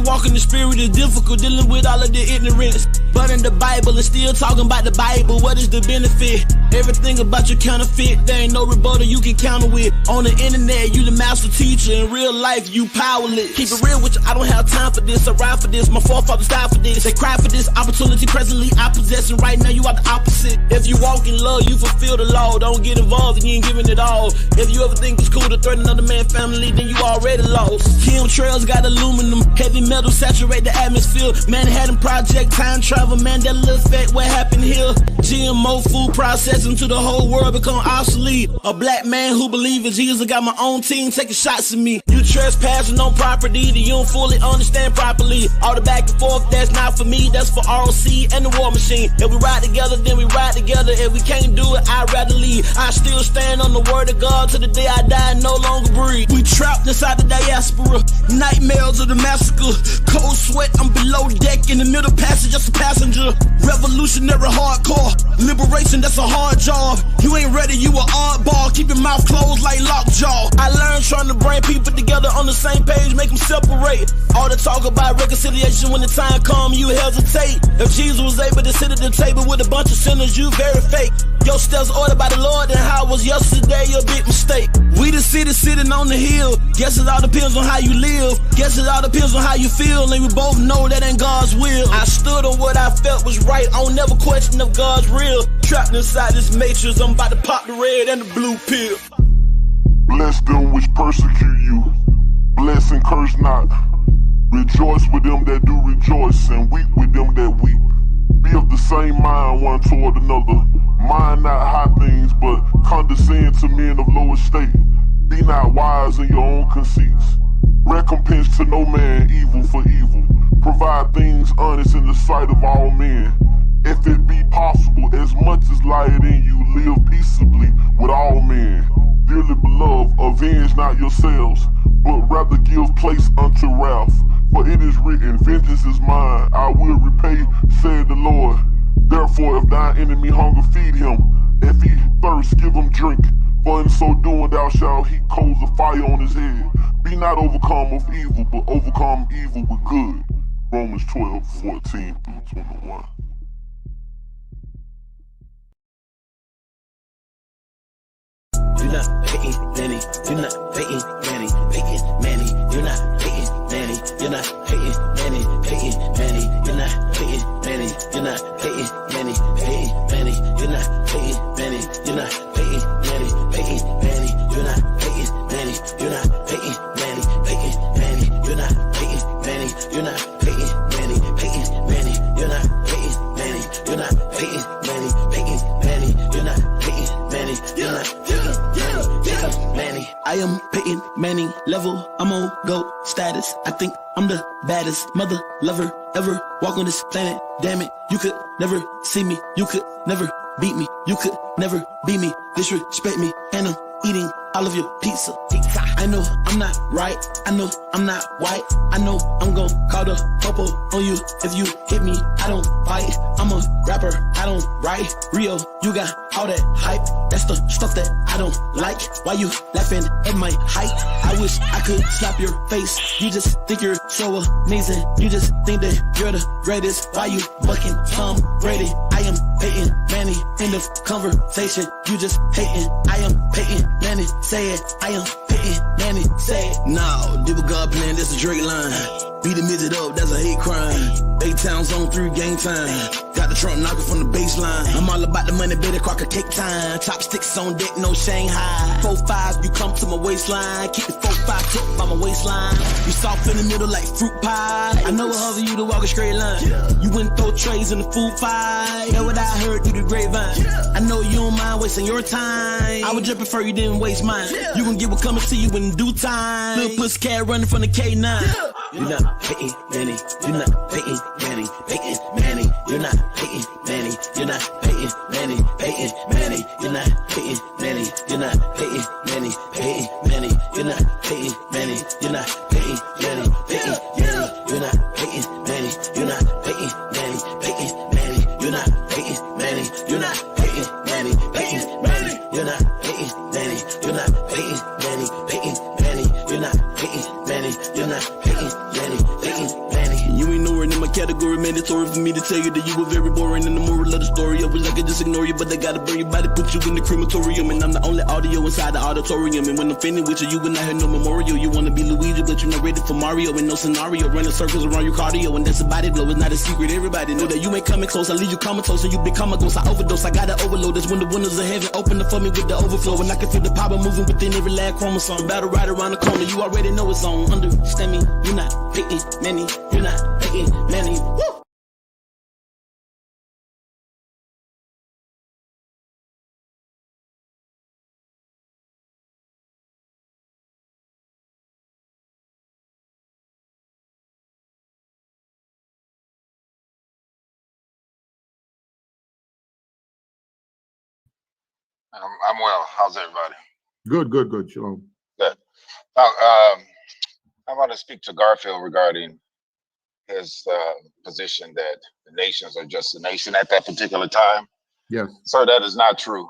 walking the spirit is difficult, dealing with all of the ignorance. But in the Bible, it's still talking about the Bible. What is the benefit? Everything about you counterfeit. There ain't no rebuttal you can counter with. On the internet, you the master teacher. In real life, you powerless. Keep it real with you, I don't have time for this. I ride for this, my forefathers died for this. They cry for this opportunity presently I possess, and right now you are the opposite. If you walk in love, you fulfill the law. Don't get involved and you ain't giving it all. If you ever think it's cool to threaten another man's family, then you already lost. Chemtrails got aluminum, heavy metal saturate the atmosphere. Manhattan Project, time travel, Mandela effect, what happened here? GMO food processing to the whole world become obsolete. A black man who believes in Jesus got my own team taking shots at me. You trespassing on property that you don't fully understand properly. All the back and forth, that's not for me, that's for ROC and the war machine. If we ride together, then we ride together. If we can't do it, I'd rather leave. I still stand on the word of God till the day I die and no longer breathe. We trapped inside the diaspora, nightmares of the massacre. Cold sweat, I'm below deck, in the middle passage, just a passenger. Revolutionary hardcore, liberation, that's a hard job. You ain't ready, you a oddball, keep your mouth closed like lockjaw. I learned trying to bring people together on the same page, make them separate. All the talk about reconciliation, when the time come, you hesitate. If Jesus was able to sit at the table with a bunch of sinners, you very fake. Your steps ordered by the Lord, and how it was yesterday, a big mistake. We the city sitting on the hill. Guess it all depends on how you live. Guess it all depends on how you feel, and we both know that ain't God's will. I stood on what I felt was right. I don't never question if God's real. Trapped inside this matrix, I'm about to pop the red and the blue pill. Bless them which persecute you. Bless and curse not. Rejoice with them that do rejoice, and weep with them that weep. Be of the same mind one toward another. Mind not high things, but condescend to men of low estate. Be not wise in your own conceits. Recompense to no man evil for evil. Provide things honest in the sight of all men. If it be possible, as much as lieth in you, live peaceably with all men. Dearly beloved, avenge not yourselves, but rather give place unto wrath. For it is written, vengeance is mine, I will repay, said the Lord. Therefore, if thine enemy hunger, feed him. If he thirst, give him drink. For in so doing thou shalt heap coals of fire on his head. Be not overcome of evil, but overcome evil with good. Romans 12:14-21. You're not hating Manny, you're not hating Manny, hating Manny, you're not hating Manny, you're not hating Manny, hating Manny, you're not hating Manny, you're not hating Manny, hating Manny, you're not hating Manny, you're not hating Manny, hating Manny, you're not hating Manny, you're not hating Manny, hating Manny, you're not hating Manny, you're not hating Manny, hating Manny, you're not hating Manny, you're not hating Manny, hating Manny, you're not hating Manny, you're not Manny. I am Peyton Manning level, I'm on GOAT status. I think I'm the baddest mother lover ever walk on this planet. Damn it, you could never see me, you could never beat me, you could never be me, disrespect me, and I'm eating all of your pizza. I know I'm not right, I know I'm not white, I know I'm gon' call the popo on you if you hit me. I don't fight, I'm a rapper, I don't write. Rio, you got all that hype, that's the stuff that I don't like. Why you laughing at my height? I wish I could slap your face. You just think you're so amazing, you just think that you're the greatest. Why you fucking Tom Brady? I am Peyton Manning, end of conversation. You just hating, I am Peyton Manning, say it. I am Peyton Manning, say it. No, did what God planned, that's a Drake line. Beat a midget up, that's a hate crime. 8 towns on 3 game time. Got the trunk knocking from the baseline. I'm all about the money, baby, crocker cake time. Chopsticks on deck, no Shanghai. 4-5, you come to my waistline. Keep the 4-5 tip by my waistline. You soft in the middle like fruit pie. I know it hard for you to walk a straight line. You wouldn't throw trays in the food fight. That's what I heard through the grapevine. I know you don't mind wasting your time. I would just prefer you didn't waste mine. You gon' get what coming to you in due time. Little pussycat running from the K9. You're not hating Manny, you're not hating Manny, hating Manny, you're not hating Manny, you're not hating Manny, hating Manny, you're not hating Manny, you're not hating Manny, hating Manny, you're not hating Manny, you're not hating Manny, hating Manny, you're not hating Manny, you're not hating Manny, hating Manny, you're not hating Manny, you're not hating Manny, hating Manny, you're not hating Manny, you're not hating Manny, hating Manny, you're not hating Manny, you're not hating Manny, hating Manny. my category, mandatory for me to tell you that you were very boring. And the moral of the story, I wish I could just ignore you, but I gotta burn your body, put you in the crematorium. And I'm the only audio inside the auditorium. And when I'm finished with you will not have no memorial. You wanna be Luigi, but you're not ready for Mario. And no scenario, running circles around your cardio. And that's a body blow, it's not a secret. Everybody know that you ain't coming close. I leave you comatose, and you become a ghost. I overdose, I gotta overload. That's when the windows of heaven open up for me with the overflow. And I can feel the power moving within every last chromosome. Battle right around the corner, you already know it's on. Understand me, you're not hating Manny, you're not hating Manny. Woo! I'm well. How's everybody? Good. Shalom. Good. I want to speak to Garfield regarding his position that the nations are just a nation at that particular time. Yes. Sir, that is not true.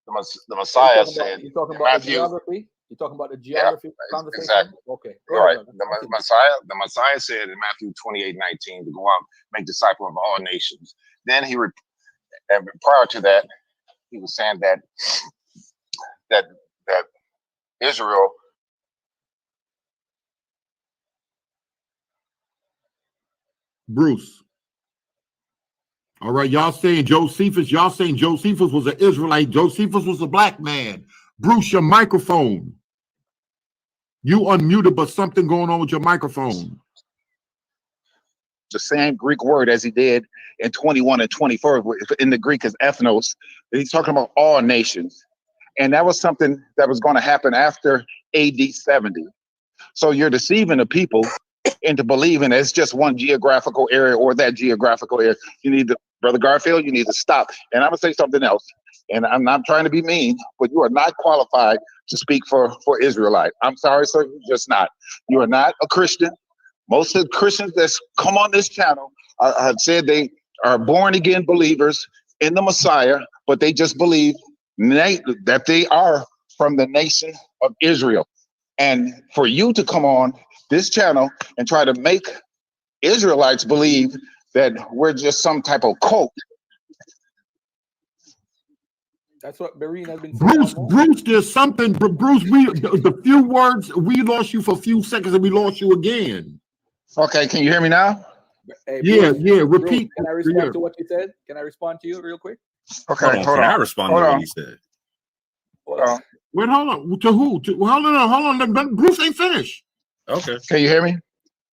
The Messiah said you're talking in about Matthew. the geography? You're talking about the geography conversation? Exactly. Okay. You're right. The Messiah said in Matthew 28:19 to go out, make disciples of all nations. Then and prior to that, he was saying that Israel. Bruce. All right, y'all saying Josephus. Y'all saying Josephus was an Israelite. Josephus was a black man. Bruce, your microphone. You unmuted, but something going on with your microphone. The same Greek word as he did in 21 and 24. In the Greek is ethnos. He's talking about all nations. And that was something that was going to happen after AD 70. So you're deceiving the people into believing it's just one geographical area or that geographical area. You need to, Brother Garfield, you need to stop. And I'm going to say something else. And I'm not trying to be mean, but you are not qualified to speak for Israelite. I'm sorry, sir, you're just not. You are not a Christian. Most of the Christians that's come on this channel have said they are born again believers in the Messiah, but they just believe that they are from the nation of Israel. And for you to come on this channel and try to make Israelites believe that we're just some type of cult. That's what Berean has been saying. Bruce, there's something. Bruce, the few words, we lost you for a few seconds and we lost you again. Okay, can you hear me now? Hey, Bruce, repeat. Bruce, can I respond to what you said? Can I respond to you real quick? Okay, hold on. I respond to what he said. Hold on. Wait, hold on. To who? Hold on. Bruce ain't finished. Okay. Can you hear me?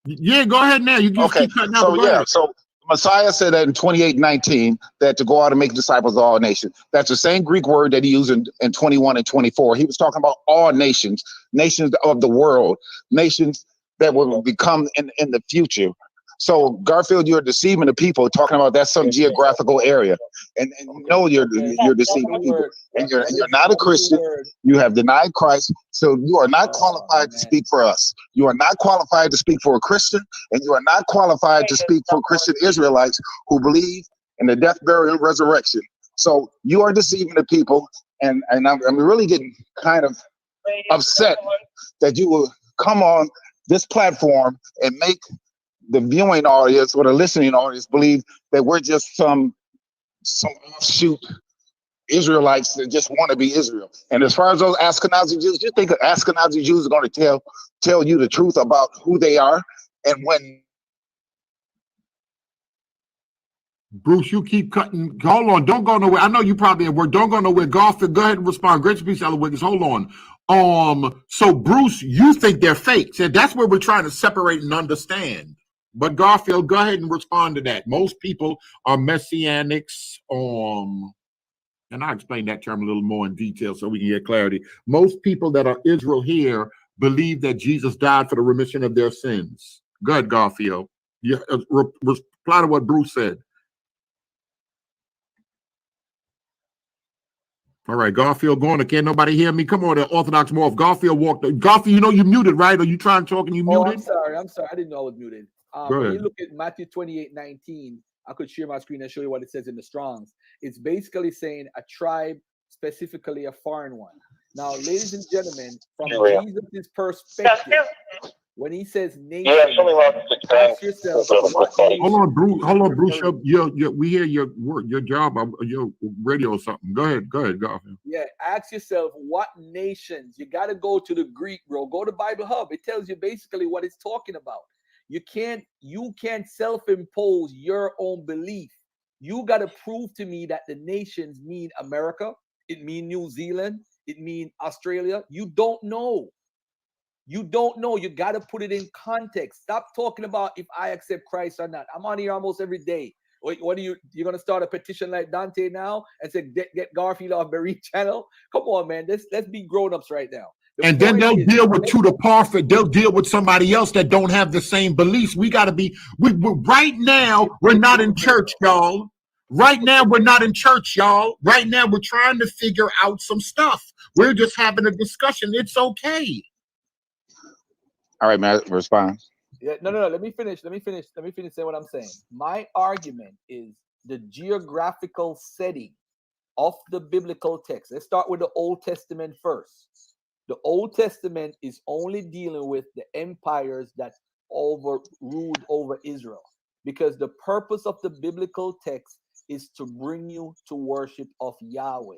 Yeah, go ahead now. You just keep cutting out. So Messiah said that in 28:19 that to go out and make disciples of all nations. That's the same Greek word that he used in 21 and 24. He was talking about all nations, nations of the world, nations that will become in the future. So Garfield, you're deceiving the people, talking about that's some geographical area, and you know you're deceiving the people. And you're not a Christian. You have denied Christ, so you are not qualified to speak for us. You are not qualified to speak for a Christian, and you are not qualified to speak for Christian Israelites who believe in the death, burial, and resurrection. So you are deceiving the people, and I'm really getting kind of upset that you will come on this platform and make the viewing audience or the listening audience believe that we're just some offshoot Israelites that just want to be Israel. And as far as those Ashkenazi Jews, you think Ashkenazi Jews are going to tell you the truth about who they are? And when Bruce, you keep cutting. Hold on, don't go nowhere. I know you probably at work. Don't go nowhere. Garfield, go ahead and respond. Great speech, Ella Wiggins. Hold on. So Bruce, you think they're fake? So that's where we're trying to separate and understand. But Garfield, go ahead and respond to that. Most people are messianics. And I'll explain that term a little more in detail so we can get clarity. Most people that are Israel here believe that Jesus died for the remission of their sins. Go ahead, Garfield. Yeah, reply to what Bruce said. All right, Garfield going. Can't nobody hear me? Come on, the Orthodox Moor. If Garfield walked. Garfield, you know you're muted, right? Are you trying to talk and you muted? I'm sorry. I didn't know I was muted. When you look at Matthew 28:19, I could share my screen and show you what it says in the Strongs. It's basically saying a tribe, specifically a foreign one. Now, ladies and gentlemen, from Jesus' perspective, When he says nation, ask yourself what nation. Hold on, Bruce. We hear your job, your radio or something. Go ahead, Garfield. Yeah, ask yourself what nations. You got to go to the Greek, bro. Go to Bible Hub. It tells you basically what it's talking about. You can't self-impose your own belief. You got to prove to me that the nations mean America, it mean New Zealand, it mean Australia. You don't know. You don't know. You got to put it in context. Stop talking about if I accept Christ or not. I'm on here almost every day. What are you're going to start a petition like Dante now and say, get Garfield off Berean channel? Come on, man. Let's be grown-ups right now. And then they'll deal with Tudor Parfait. They'll deal with somebody else that don't have the same beliefs. We got to be, right now, we're not in church, y'all. Right now, we're not in church, y'all. Right now, we're trying to figure out some stuff. We're just having a discussion. It's okay. All right, man, respond. Yeah, no. Let me finish saying what I'm saying. My argument is the geographical setting of the biblical text. Let's start with the Old Testament first. The Old Testament is only dealing with the empires that ruled over Israel, because the purpose of the biblical text is to bring you to worship of Yahweh.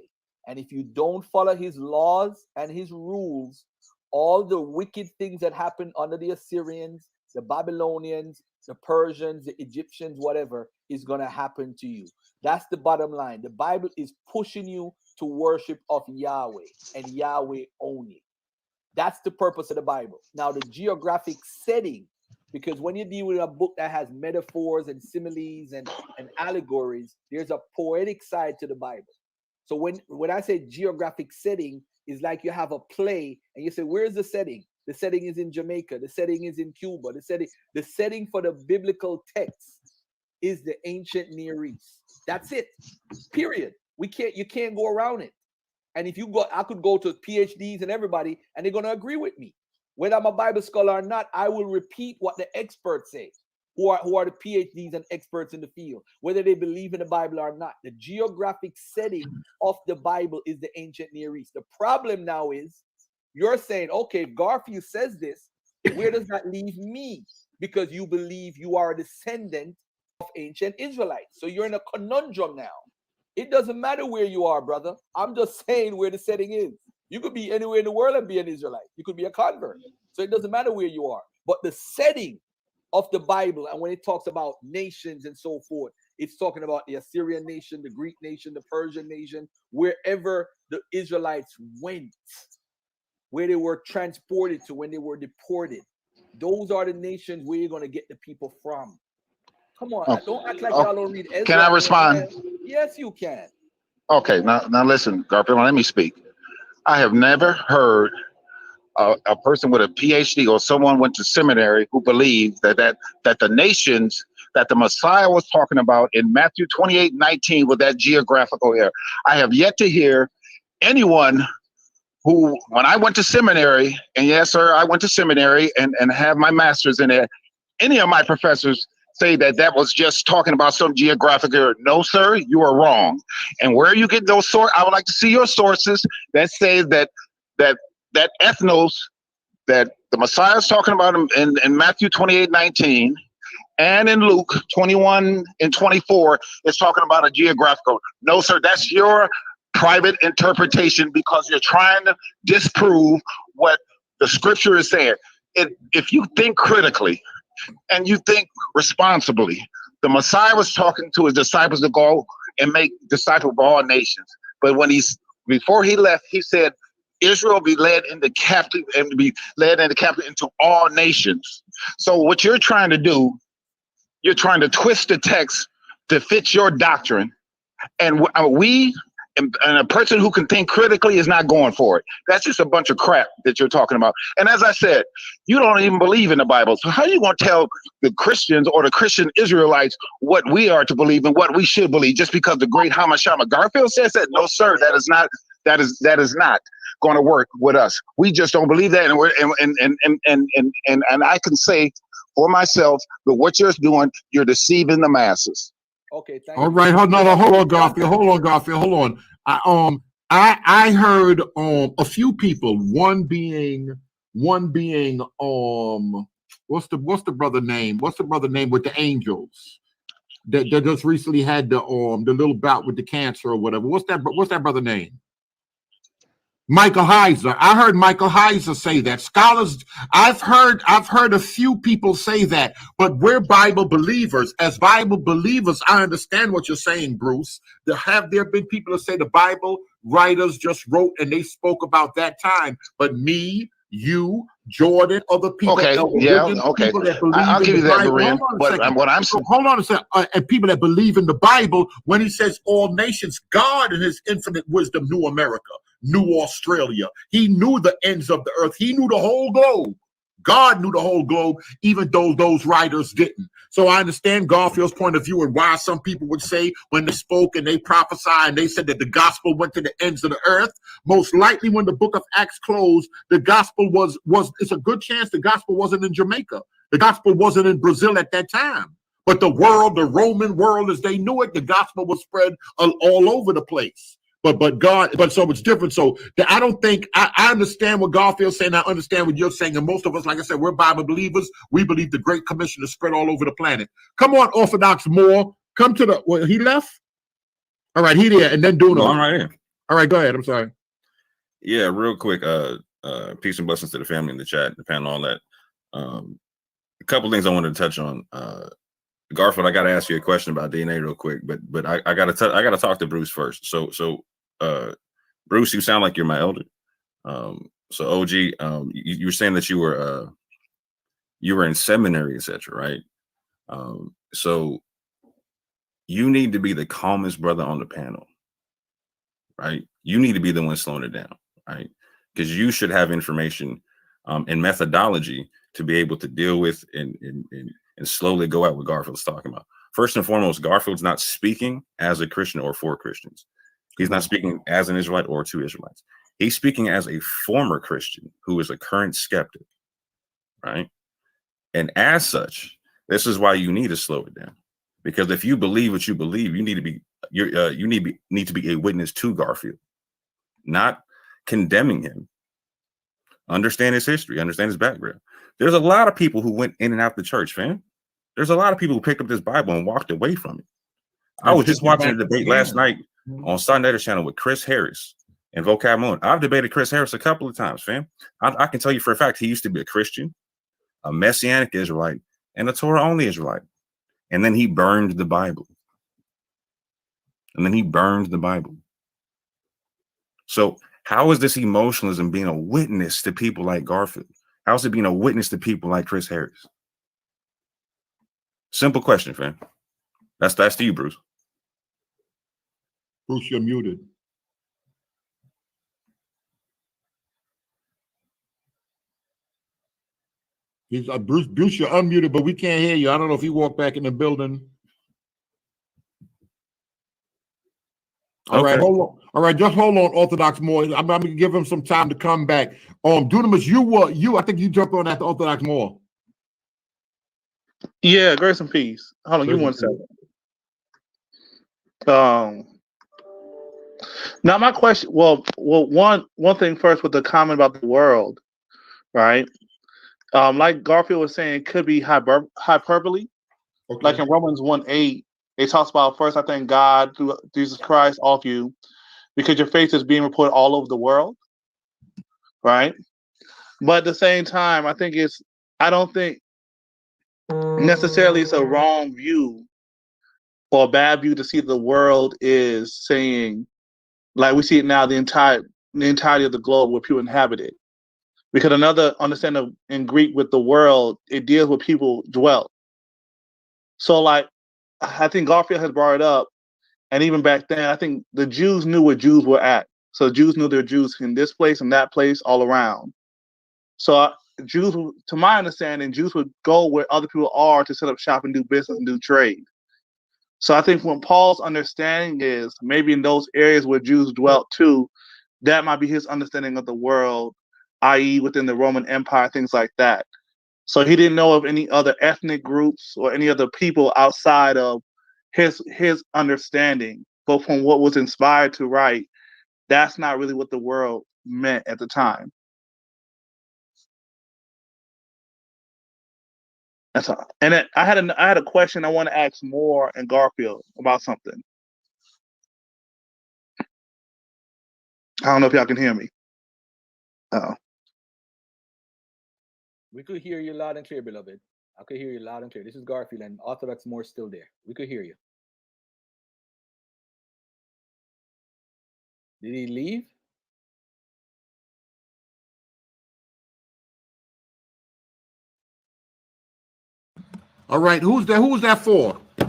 And if you don't follow his laws and his rules, all the wicked things that happened under the Assyrians, the Babylonians, the Persians, the Egyptians, whatever, is going to happen to you. That's the bottom line. The Bible is pushing you to worship of Yahweh and Yahweh only. That's the purpose of the Bible. Now, the geographic setting, because when you deal with a book that has metaphors and similes and allegories, there's a poetic side to the Bible. So when I say geographic setting, it's like you have a play and you say, where's the setting? The setting is in Jamaica. The setting is in Cuba. The setting for the biblical text is the ancient Near East. That's it. Period. You can't go around it. And if you go, I could go to PhDs and everybody, and they're going to agree with me. Whether I'm a Bible scholar or not, I will repeat what the experts say, who are the PhDs and experts in the field, whether they believe in the Bible or not. The geographic setting of the Bible is the ancient Near East. The problem now is you're saying, okay, if Garfield says this, where does that leave me? Because you believe you are a descendant of ancient Israelites. So you're in a conundrum now. It doesn't matter where you are, brother. I'm just saying where the setting is. You could be anywhere in the world and be an Israelite. You could be a convert. So it doesn't matter where you are. But the setting of the Bible, and when it talks about nations and so forth, it's talking about the Assyrian nation, the Greek nation, the Persian nation, wherever the Israelites went, where they were transported to when they were deported. Those are the nations where you're going to get the people from. Come on, don't act like y'all don't read Ezra. Can I respond? Yes, you can. Okay, now listen, Garfield, let me speak. I have never heard a person with a PhD or someone went to seminary who believed that the nations that the Messiah was talking about in Matthew 28:19 with that geographical area. I have yet to hear anyone who, when I went to seminary, and yes, sir, I went to seminary and have my master's in it, any of my professors say that was just talking about some geographic area. No, sir, you are wrong. And where you get those sources, I would like to see your sources that say that ethnos that the Messiah is talking about in Matthew 28:19 and in Luke 21:24 is talking about a geographical. No, sir, that's your private interpretation because you're trying to disprove what the scripture is saying. If you think critically and you think responsibly, the Messiah was talking to his disciples to go and make disciples of all nations. But before he left, he said, Israel be led into captive and be led into captive into all nations. So what you're trying to do, you're trying to twist the text to fit your doctrine. And a person who can think critically is not going for it. That's just a bunch of crap that you're talking about. And as I said, you don't even believe in the Bible. So how are you going to tell the Christians or the Christian Israelites what we are to believe and what we should believe just because the great Hamashama Garfield says that? No, sir, that is not going to work with us. We just don't believe that. And I can say for myself that what you're doing, you're deceiving the masses. Okay, thank you. All right, hold on, Garfield. I heard a few people, one being One being what's the brother name? What's the brother name with the angels? That just recently had the little bout with the cancer or whatever. What's that brother name? Michael Heiser. I heard Michael Heiser say that. Scholars, I've heard a few people say that, but we're Bible believers. As Bible believers, I understand what you're saying, Bruce. Have there been people that say the Bible writers just wrote and they spoke about that time, but me, you, Jordan, other people, Okay, yeah, okay. people that believe I'll in give the you that, Bible. Berean. Hold on a But second. what I'm So, hold on a second. And people that believe in the Bible, when he says all nations, God in his infinite wisdom knew America, knew Australia. He knew the ends of the earth. He knew the whole globe. God knew the whole globe, even though those writers didn't. So I understand Garfield's point of view and why some people would say when they spoke and they prophesied and they said that the gospel went to the ends of the earth. Most likely when the book of Acts closed, the gospel was it's a good chance the gospel wasn't in Jamaica. The gospel wasn't in Brazil at that time. But the world, the Roman world as they knew it, the gospel was spread all over the place. But so it's different. So I don't think I understand what Garfield's saying. I understand what you're saying. And most of us, like I said, we're Bible believers. We believe the Great Commission is spread all over the planet. Come on, Orthodox Moor. Come to the he left? All right, he there, and then Duno. No, I'm right here. All right, go ahead. I'm sorry. Yeah, real quick. Peace and blessings to the family in the chat, the panel, all that. A couple things I wanted to touch on. Garfield, I got to ask you a question about DNA real quick, but I got to talk to Bruce first. So Bruce, you sound like you're my elder. So OG, you were saying that you were in seminary, etc., right? So you need to be the calmest brother on the panel, right? You need to be the one slowing it down, right? Because you should have information and methodology to be able to deal with and slowly go out what Garfield's talking about. First and foremost, Garfield's not speaking as a Christian or for Christians. He's not speaking as an Israelite or to Israelites. He's speaking as a former Christian who is a current skeptic, right? And as such, this is why you need to slow it down. Because if you believe what you believe, you need to be need to be a witness to Garfield, not condemning him. Understand his history, understand his background. There's a lot of people who went in and out the church, fam. There's a lot of people who picked up this Bible and walked away from it. I was just watching a debate last night on Sunday channel with Chris Harris and Vocab Moon. I've debated Chris Harris a couple of times, fam. I can tell you for a fact he used to be a Christian, a Messianic Israelite, and a Torah-only Israelite. And then he burned the Bible. So how is this emotionalism being a witness to people like Garfield? How is it being a witness to people like Chris Harris? Simple question, fam. That's to you, Bruce. Bruce, you're muted. He's Bruce, you're unmuted, but we can't hear you. I don't know if he walked back in the building. All right, hold on. All right, just hold on, Orthodox Moor. I'm gonna give him some time to come back. Dunamis, I think you jumped on after Orthodox Moor. Yeah, grace and peace. Hold on, give me 1 second. Now my question. Well, one thing first with the comment about the world, right? Like Garfield was saying, it could be hyperbole. Okay. Like in Romans 1:8, it talks about first, I thank God through Jesus Christ, all of you, because your faith is being reported all over the world, right? But at the same time, I don't think necessarily it's a wrong view or a bad view to see the world is saying, like we see it now, the entirety of the globe where people inhabit it. Because another understanding in Greek with the world, it deals with people dwell. So like, I think Garfield has brought it up, and even back then, I think the Jews knew where Jews were at. So Jews knew there were Jews in this place and that place all around. So Jews, to my understanding, Jews would go where other people are to set up shop and do business and do trade. So I think what Paul's understanding is maybe in those areas where Jews dwelt too, that might be his understanding of the world, i.e. within the Roman Empire, things like that. So he didn't know of any other ethnic groups or any other people outside of his understanding. But from what was inspired to write, that's not really what the world meant at the time. That's all. And then I had a question I want to ask Moore and Garfield about something. I don't know if y'all can hear me. Oh. We could hear you loud and clear, beloved. I could hear you loud and clear. This is Garfield, and Orthodox Moor still there. We could hear you. Did he leave? All right, who's that? Who's that for? I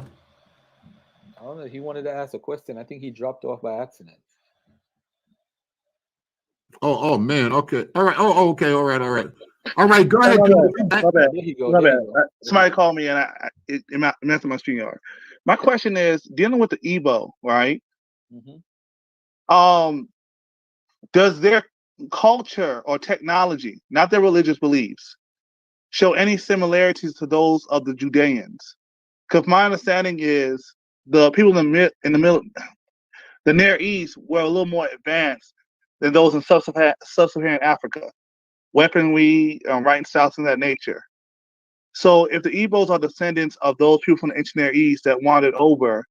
don't know. He wanted to ask a question. I think he dropped off by accident. Oh man. Okay. All right. Okay. All right. All right. Go ahead. My bad. There you go. My There bad. you go. Somebody called me and it messed with my StreamYard. My question is dealing with the Igbo, right? Mm-hmm. Does their culture or technology, not their religious beliefs, show any similarities to those of the Judeans? Because my understanding is the people in the middle, the Near East, were a little more advanced than those in sub-Saharan Africa, weaponry, writing styles of that nature. So, if the Igbos are descendants of those people from the ancient Near East that wandered over,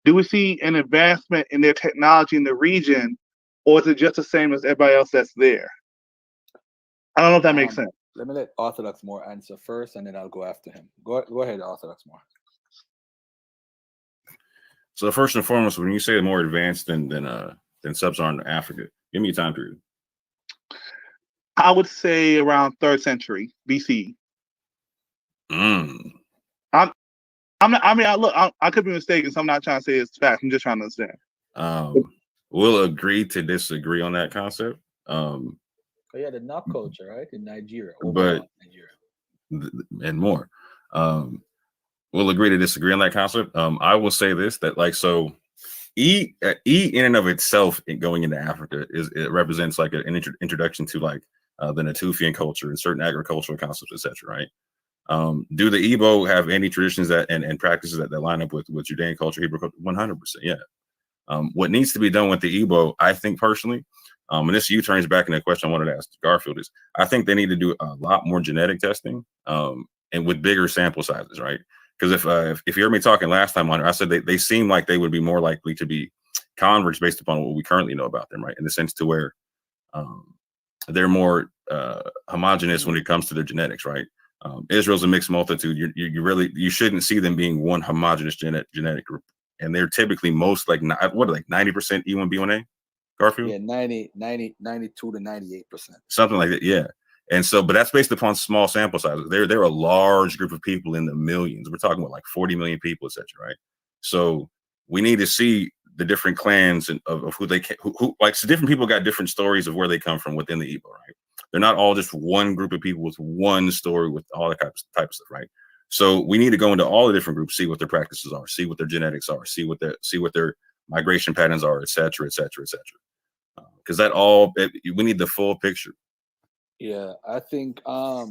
do we see an advancement in their technology in the region, or is it just the same as everybody else that's there? I don't know if that makes sense. Let me let Orthodox Moor answer first, and then I'll go after him. Go ahead, Orthodox Moor. So first and foremost, when you say more advanced than sub-Saharan Africa, give me a time period. I would say around 3rd century BC. I could be mistaken, so I'm not trying to say it's fact. I'm just trying to understand. We'll agree to disagree on that concept. Oh yeah, the knock culture, right, in Nigeria, and more. We'll agree to disagree on that concept. I will say this, that like, so E in and of itself going into Africa it represents like an introduction to like the Natufian culture and certain agricultural concepts, etc. Right? Do the Igbo have any traditions that and practices that line up with Judean culture, Hebrew culture? 100%, yeah. What needs to be done with the Igbo, I think personally, and this U-turns back in the question I wanted to ask Garfield, is I think they need to do a lot more genetic testing and with bigger sample sizes, right? Because if you heard me talking last time on it, I said they seem like they would be more likely to be converts based upon what we currently know about them, right? In the sense to where they're more homogenous when it comes to their genetics, right? Israel's a mixed multitude. You shouldn't see them being one homogenous genetic group, and they're typically most like 90% E1 B1A. Garfield? Yeah, 92 to 98%. Something like that, yeah. And so, but that's based upon small sample sizes. They're a large group of people in the millions. We're talking about like 40 million people, etc. Right? So we need to see the different clans and of who they who like so different people got different stories of where they come from within the Igbo, right? They're not all just one group of people with one story with all that type of stuff, right? So we need to go into all the different groups, see what their practices are, see what their genetics are, see what their migration patterns are, etc., etc., etc. Because we need the full picture. Yeah, I think I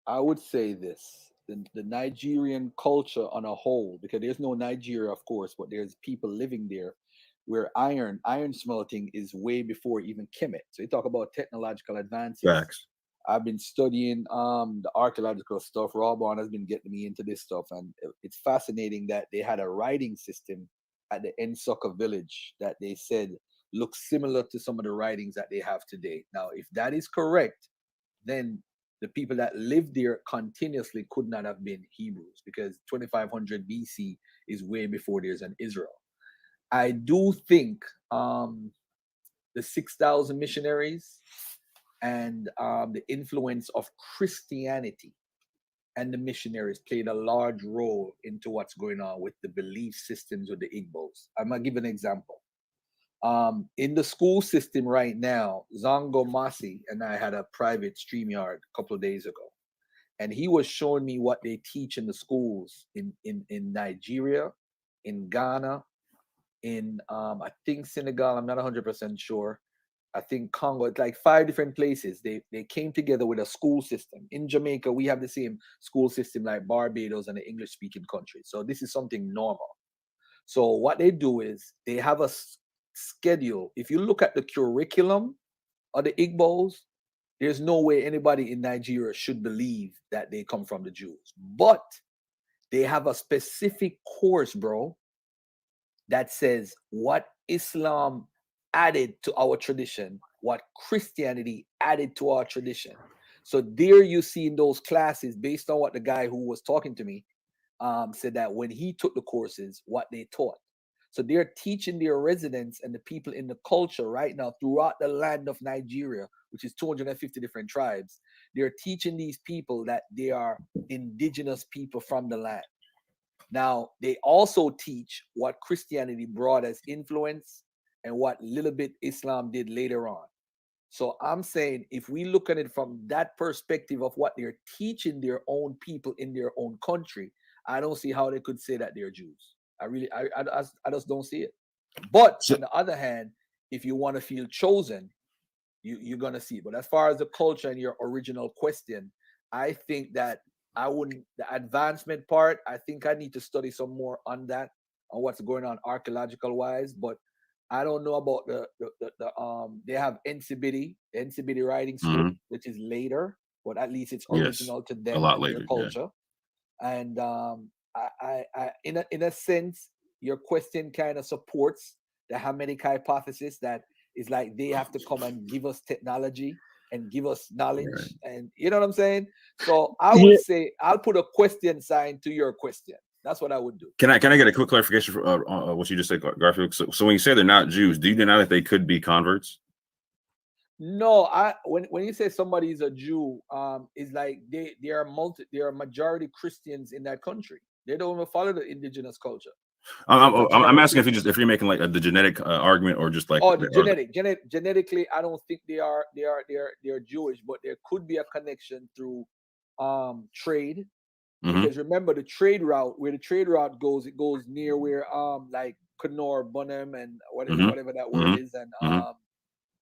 would say this: the Nigerian culture on a whole, because there's no Nigeria, of course, but there's people living there where iron smelting is way before even Kemet. So you talk about technological advances. Facts. I've been studying the archaeological stuff. Rawborn has been getting me into this stuff, and it's fascinating that they had a writing system at the Nsukka village that they said looks similar to some of the writings that they have today. Now, if that is correct, then the people that lived there continuously could not have been Hebrews, because 2500 BC is way before there's an Israel. I do think the 6,000 missionaries and the influence of Christianity and the missionaries played a large role into what's going on with the belief systems of the Igbos. I'm going to give an example. In the school system right now, Zongo Masi and I had a private StreamYard a couple of days ago, and he was showing me what they teach in the schools in Nigeria, in Ghana, in I think Senegal, I'm not 100% sure. I think Congo, it's like 5 different places. They came together with a school system. In Jamaica, we have the same school system like Barbados and the English-speaking countries. So this is something normal. So what they do is they have a schedule. If you look at the curriculum of the Igbos, There's no way anybody in Nigeria should believe that they come from the Jews. But they have a specific course, bro, that says what Islam added to our tradition, what Christianity added to our tradition. So there you see in those classes, based on what the guy who was talking to me said, that when he took the courses, what they taught. So they're teaching their residents and the people in the culture right now throughout the land of Nigeria, which is 250 different tribes. They're teaching these people that they are indigenous people from the land. Now, they also teach what Christianity brought as influence and what little bit Islam did later on. So I'm saying, if we look at it from that perspective of what they're teaching their own people in their own country, I don't see how they could say that they're Jews. I just don't see it. But on the other hand, if you want to feel chosen, you're going to see it. But as far as the culture and your original question, I think that I wouldn't, the advancement part, I think I need to study some more on that, on what's going on archaeological wise. But I don't know about they have NCBD writing school, which is later, but at least it's original to them, a lot and later, their culture. And in a sense, your question kind of supports the Hamitic hypothesis, that is like they have to come and give us technology and give us knowledge, and you know what I'm saying? So I would say I'll put a question sign to your question. That's what I would do. Can I get a quick clarification for what you just said, Garfield? So when you say they're not Jews, do you deny that they could be converts? No, when you say somebody is a Jew, it's like they are majority Christians in that country. They don't even follow the indigenous culture. I'm asking if you're making like the genetic argument, or just like genetically, I don't think they're Jewish, but there could be a connection through trade. Because remember, the trade route, where the trade route goes, it goes near where like Kenor, Bunham, and whatever that word is,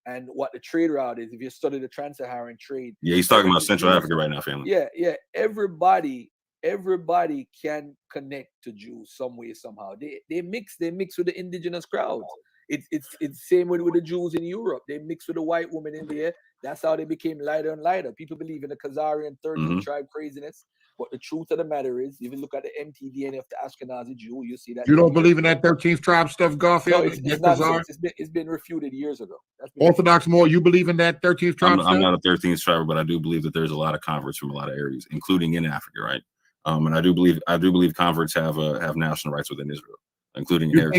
and what the trade route is. If you study the trans-Saharan trade, he's talking about Central Africa right now, family. Yeah, everybody can connect to Jews some way, somehow. They mix with the indigenous crowds. It's same with the Jews in Europe. They mix with the white woman in there. That's how they became lighter and lighter. People believe in the Khazarian 13th tribe craziness. But the truth of the matter is, if you look at the mtDNA of the Ashkenazi Jew, you see that you don't believe in that 13th tribe stuff, Garfield. No, it's nonsense. It's been refuted years ago. Orthodox Moor, you believe in that 13th tribe stuff? I'm not a 13th tribe, but I do believe that there's a lot of converts from a lot of areas, including in Africa, right? And I do believe converts have national rights within Israel, including you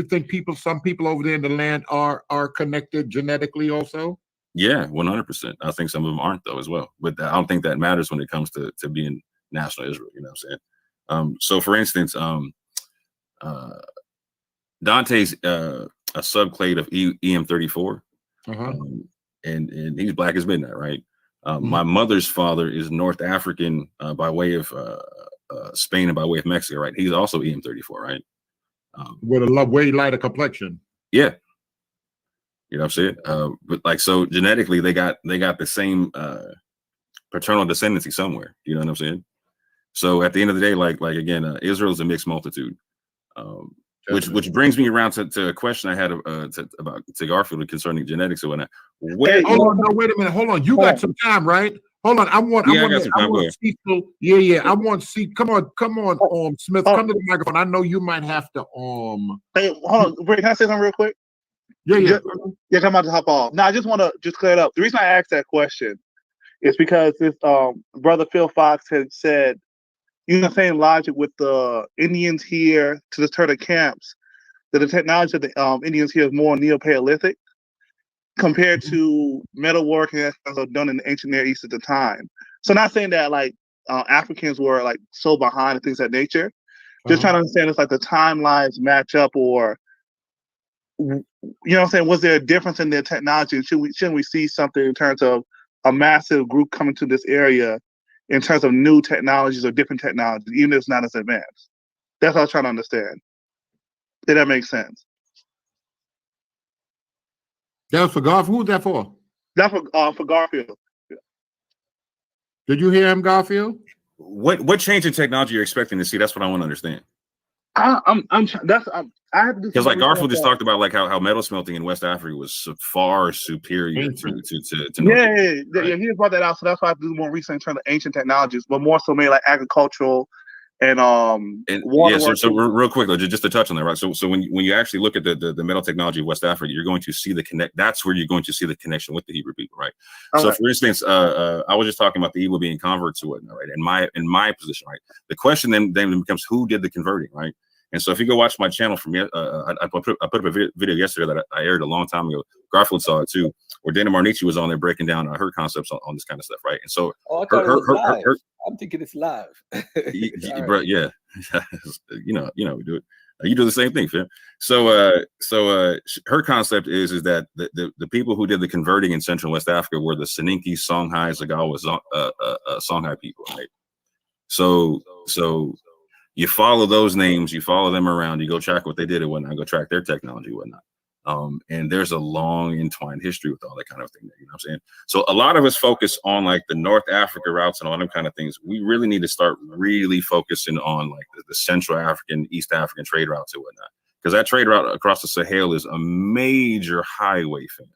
think some people over there in the land are connected genetically also? Yeah, 100%. I think some of them aren't, though, as well. But I don't think that matters when it comes to being national Israel. You know what I'm saying? So, for instance, Dante's a subclade of EM34, and he's black as midnight, right? My mother's father is North African by way of Spain and by way of Mexico, right? He's also EM34, right? With a way lighter complexion. Yeah. You know what I'm saying? But like, so genetically, they got the same paternal descendancy somewhere. You know what I'm saying? So at the end of the day, like again, Israel is a mixed multitude, which brings me around to a question I had about Garfield concerning genetics and whatnot. Wait a minute. Hold on. You got some time, right? Hold on. I want Cecil. Yeah. I want see. Come on, Smith. Come to the microphone. I know you might have to. Hey, hold on. Can I say something real quick? Yeah. I'm about to hop off. Now, I just want to clear it up. The reason I asked that question is because this brother Phil Fox had said, using the same logic with the Indians here to the Turtle camps, that the technology of the Indians here is more Neo-Paleolithic compared to metalwork and that done in the ancient Near East at the time. So, not saying that like Africans were like so behind and things of that nature. Just trying to understand if like the timelines match up, or you know what I'm saying? Was there a difference in their technology? Shouldn't we see something in terms of a massive group coming to this area in terms of new technologies or different technologies, even if it's not as advanced? That's what I was trying to understand. Did that make sense? That was for Garfield. Who was that for? That's for Garfield. Did you hear him, Garfield? What change in technology you're expecting to see? That's what I want to understand. I have to do Because some like research Garfield on just that. talked about like how metal smelting in West Africa was far superior Ancient. to North. Yeah, he brought that out, so that's why I have to do more research in terms of ancient technologies, but more so maybe like agricultural and water yeah, so working. real quick though, just to touch on that, right? So when you actually look at the metal technology of West Africa, you're going to see the connect. That's where you're going to see the connection with the Hebrew people, right? Okay. So for instance, I was just talking about the Igbo being converts or whatnot, right? In my position, right? The question then becomes who did the converting, right? And so if you go watch my channel from I put up a video yesterday that I aired a long time ago. Garfield saw it too, where Dana Marnici was on there breaking down her concepts on this kind of stuff, right? And so I thought it was live. I'm thinking it's live. bro, yeah, you know, we do it. You do the same thing, Phil. So her concept is that the people who did the converting in Central West Africa were the Soninke, Songhai, Zagawa, Songhai people, right? So you follow those names, you follow them around, you go track what they did and whatnot, go track their technology and whatnot. And there's a long entwined history with all that kind of thing. You know what I'm saying? So a lot of us focus on like the North Africa routes and all them kind of things. We really need to start really focusing on like the Central African, East African trade routes and whatnot. Because that trade route across the Sahel is a major highway, fam.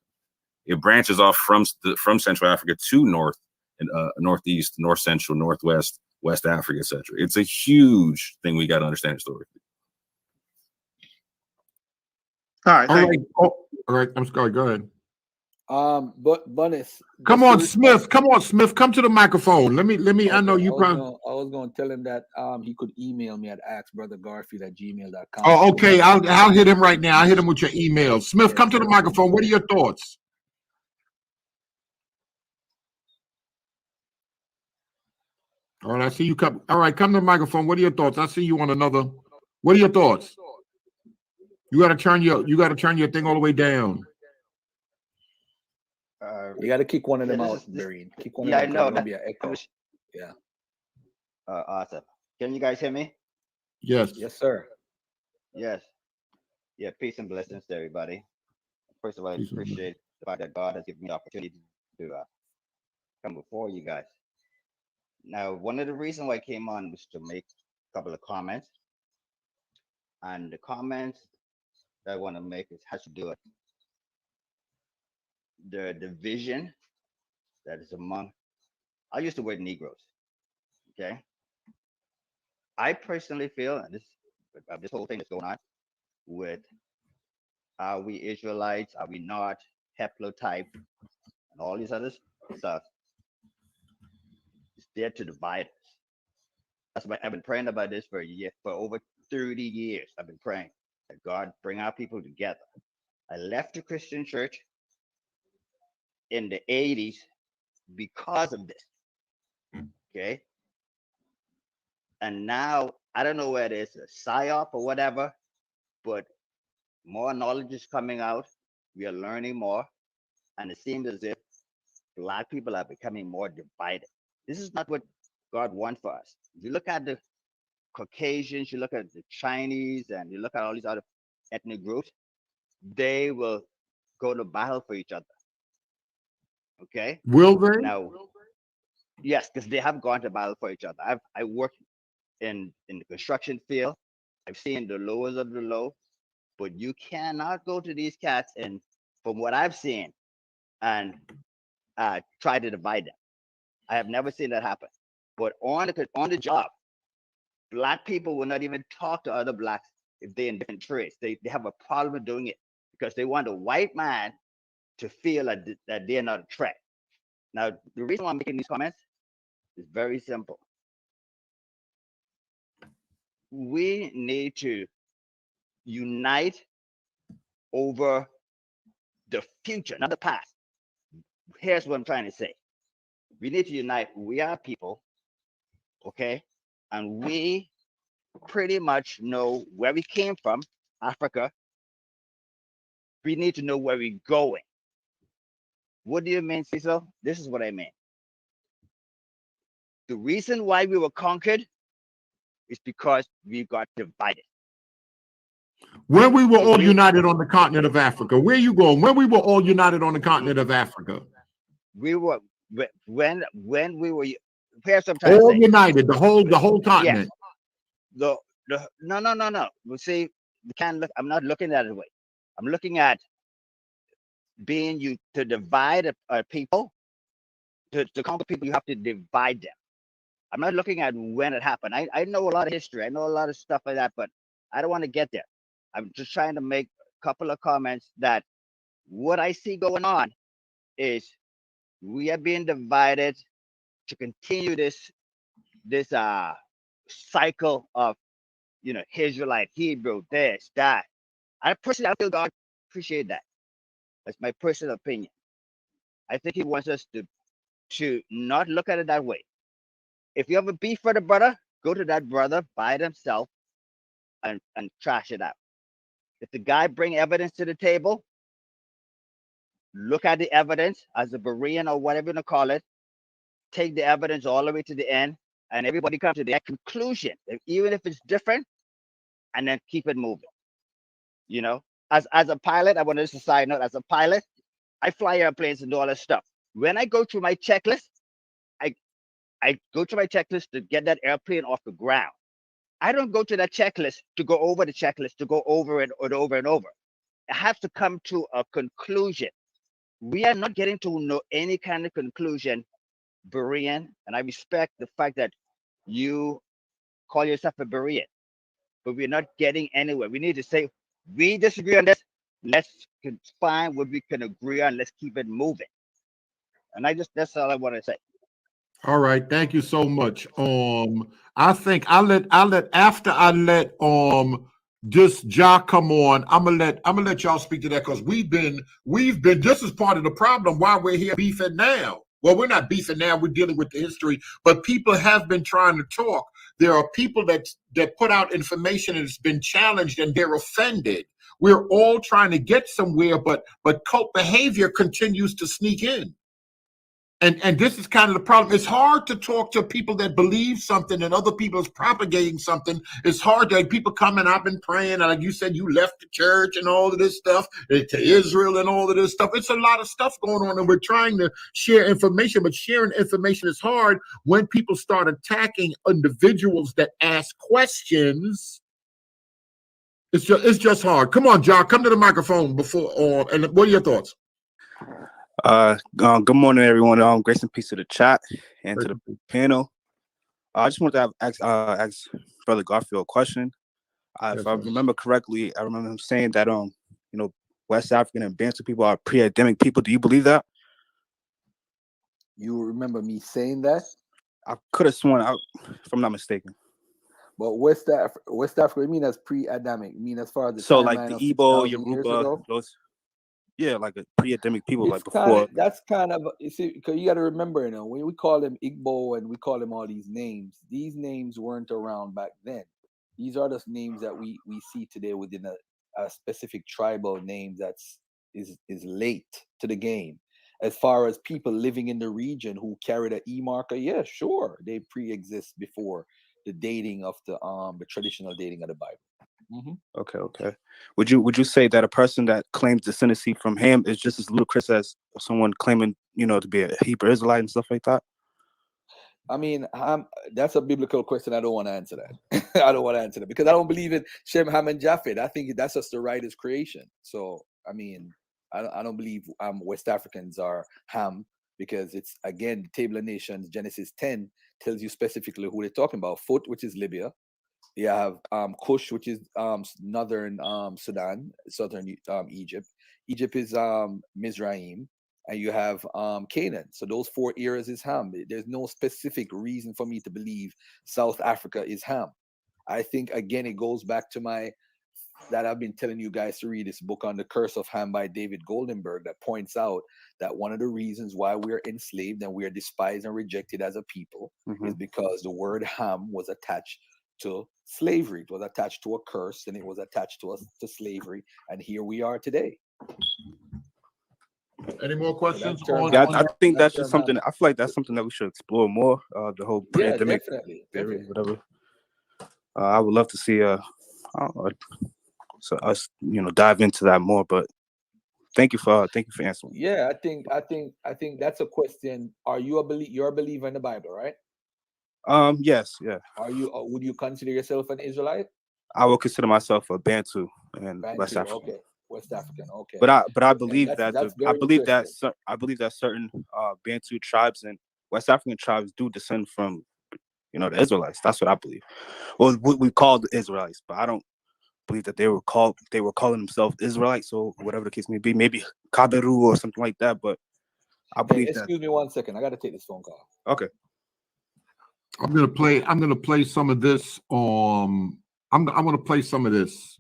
It branches off from Central Africa to North and Northeast, North Central, Northwest, West Africa, etc. It's a huge thing we got to understand historically. All right. All right. I'm sorry. Go ahead. But Bunnis, come on, Smith. Come on, Smith. Come to the microphone. Let me. Okay, I know you probably. I was going to tell him that he could email me at askbrothergarfield@gmail.com. Oh, okay. I'll hit him right now. I'll hit him with your email. Smith, come to the microphone. What are your thoughts? All right, I see you come. All right, come to the microphone. What are your thoughts? I see you on another. What are your thoughts? You got to turn your thing all the way down. You got to kick one of them out, Berean. Kick one of them out. There'll be an echo. Yeah. Awesome. Can you guys hear me? Yes. Yes, sir. Yes. Yeah. Peace and blessings to everybody. First of all, I appreciate the fact that God has given me the opportunity to come before you guys. Now, one of the reasons why I came on was to make a couple of comments. And the comments that I want to make has to do with the division that is among, I'll use the word Negroes. Okay. I personally feel, and this whole thing that's going on with, are we Israelites? Are we not? Haplotype and all these other stuff. It's there to divide us. That's why I've been praying about this for a year, for over 30 years. I've been praying that God bring our people together. I left the Christian church in the 80s because of this. Okay. And now I don't know whether it's a psyop or whatever, but more knowledge is coming out. We are learning more. And it seems as if Black people are becoming more divided. This is not what God wants for us. If you look at the Caucasians, you look at the Chinese, and you look at all these other ethnic groups, they will go to battle for each other. Okay? Will they? Now, yes, because they have gone to battle for each other. I work in the construction field. I've seen the lowest of the low, but you cannot go to these cats and, from what I've seen, and try to divide them. I have never seen that happen. But on the job, Black people will not even talk to other Blacks if they're in different trades. They have a problem doing it because they want a white man to feel that they're not a threat. Now, the reason why I'm making these comments is very simple. We need to unite over the future, not the past. Here's what I'm trying to say. We need to unite. We are people, okay? And we pretty much know where we came from, Africa. We need to know where we're going. What do you mean, Cecil? This is what I mean. The reason why we were conquered is because we got divided. When we were all united on the continent of Africa. Where are you going? When we were all united on the continent of Africa. We were when we were. Here's what I'm trying all to say. United, the whole continent. Yes. no. We see, we can't look. I'm not looking at it that way. I'm looking at being you to divide a people. To conquer people, you have to divide them. I'm not looking at when it happened. I know a lot of history. I know a lot of stuff like that, but I don't want to get there. I'm just trying to make a couple of comments that what I see going on is we are being divided to continue this cycle of Israelite, Hebrew, this, that. I feel God appreciate that. That's my personal opinion. I think He wants us to not look at it that way. If you have a beef with a brother, go to that brother by themselves and trash it out. If the guy bring evidence to the table, look at the evidence as a Berean or whatever you want to call it. Take the evidence all the way to the end, and everybody comes to their conclusion, even if it's different, and then keep it moving. As a pilot, I want to just a side note. As a pilot, I fly airplanes and do all that stuff. When I go through my checklist, I go to my checklist to get that airplane off the ground. I don't go to that checklist to go over the checklist, to go over it and over and over. It has to come to a conclusion. We are not getting to any kind of conclusion, Berean, and I respect the fact that you call yourself a Berean, but we're not getting anywhere. We need to say, we disagree on this. Let's find what we can agree on. Let's keep it moving. And that's all I want to say. All right, thank you so much. I think I'll let after I let this Ja come on, I'm gonna let y'all speak to that, because we've been this is part of the problem why we're here beefing now. Well, we're not beefing now, we're dealing with the history, but people have been trying to talk. There are people that put out information and it's been challenged and they're offended. We're all trying to get somewhere, but cult behavior continues to sneak in. And this is kind of the problem. It's hard to talk to people that believe something and other people is propagating something. It's hard to people come and I've been praying, and like you said, you left the church and all of this stuff to Israel and all of this stuff. It's a lot of stuff going on, and we're trying to share information, but sharing information is hard when people start attacking individuals that ask questions. It's just hard. Come on, John, come to the microphone before. And what are your thoughts? Good morning, everyone. Grace and peace to the chat and to the panel. I just wanted to ask Brother Garfield a question. If I remember correctly, I remember him saying that West African and Bantu people are pre-Adamic people. Do you believe that? You remember me saying that? I could have sworn, if I'm not mistaken. But West Africa, you mean as pre-Adamic? You mean as far as the so like the Igbo, Yoruba, those. Yeah, like a pre-Adamic people, like before. That's kind of, you see, because you got to remember, when we call them Igbo and we call them all these names weren't around back then. These are the names that we see today within a specific tribal name is late to the game. As far as people living in the region who carried an E marker, yeah, sure, they pre-exist before the dating of the traditional dating of the Bible. Mm-hmm. Okay. Would you say that a person that claims descendancy from Ham is just as ludicrous as someone claiming, to be a Hebrew Israelite and stuff like that? I mean, that's a biblical question. I don't want to answer that. I don't want to answer that because I don't believe in Shem, Ham, and Japheth. I think that's just the writer's creation. So, I mean, I don't believe West Africans are Ham, because it's, again, the Table of Nations, Genesis 10, tells you specifically who they're talking about. Phut, which is Libya. You have Cush, which is northern Sudan, southern Egypt. Egypt is Mizraim, and you have Canaan. So those 4 areas is Ham. There's no specific reason for me to believe South Africa is Ham. I think, again, it goes back to that I've been telling you guys to read this book on the Curse of Ham by David Goldenberg, that points out that one of the reasons why we're enslaved and we are despised and rejected as a people is because the word Ham was attached to slavery. It was attached to a curse, and it was attached to slavery, and here we are today. Any more questions? I think that's just something. I feel like that's something that we should explore more. The whole pre-Adamic theory, whatever. I would love to see us dive into that more. But thank you for answering. Yeah, I think that's a question. Are you you're a believer in the Bible, right? Yes, yeah. Are you? Would you consider yourself an Israelite? I would consider myself a Bantu in West Bantu. Africa. Okay. West African. Okay. But I Okay. believe that That's very interesting. I believe that certain Bantu tribes and West African tribes do descend from, you know, the Israelites. That's what I believe. Well, what we call the Israelites, but I don't believe that they were calling themselves Israelites, or whatever the case may be, maybe Kaberu or something like that. But I Hey, believe that. excuse me 1 second. I got to take this phone call. Okay. I'm gonna play some of this. I'm gonna play some of this,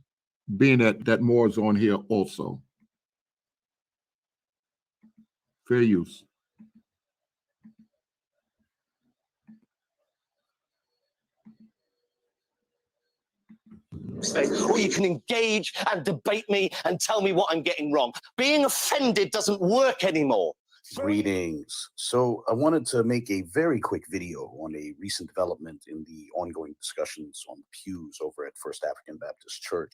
being that Moore's on here also. Fair use. Or you can engage and debate me and tell me what I'm getting wrong. Being offended doesn't work anymore. Greetings. So I wanted to make a very quick video on a recent development in the ongoing discussions on the pews over at First African Baptist Church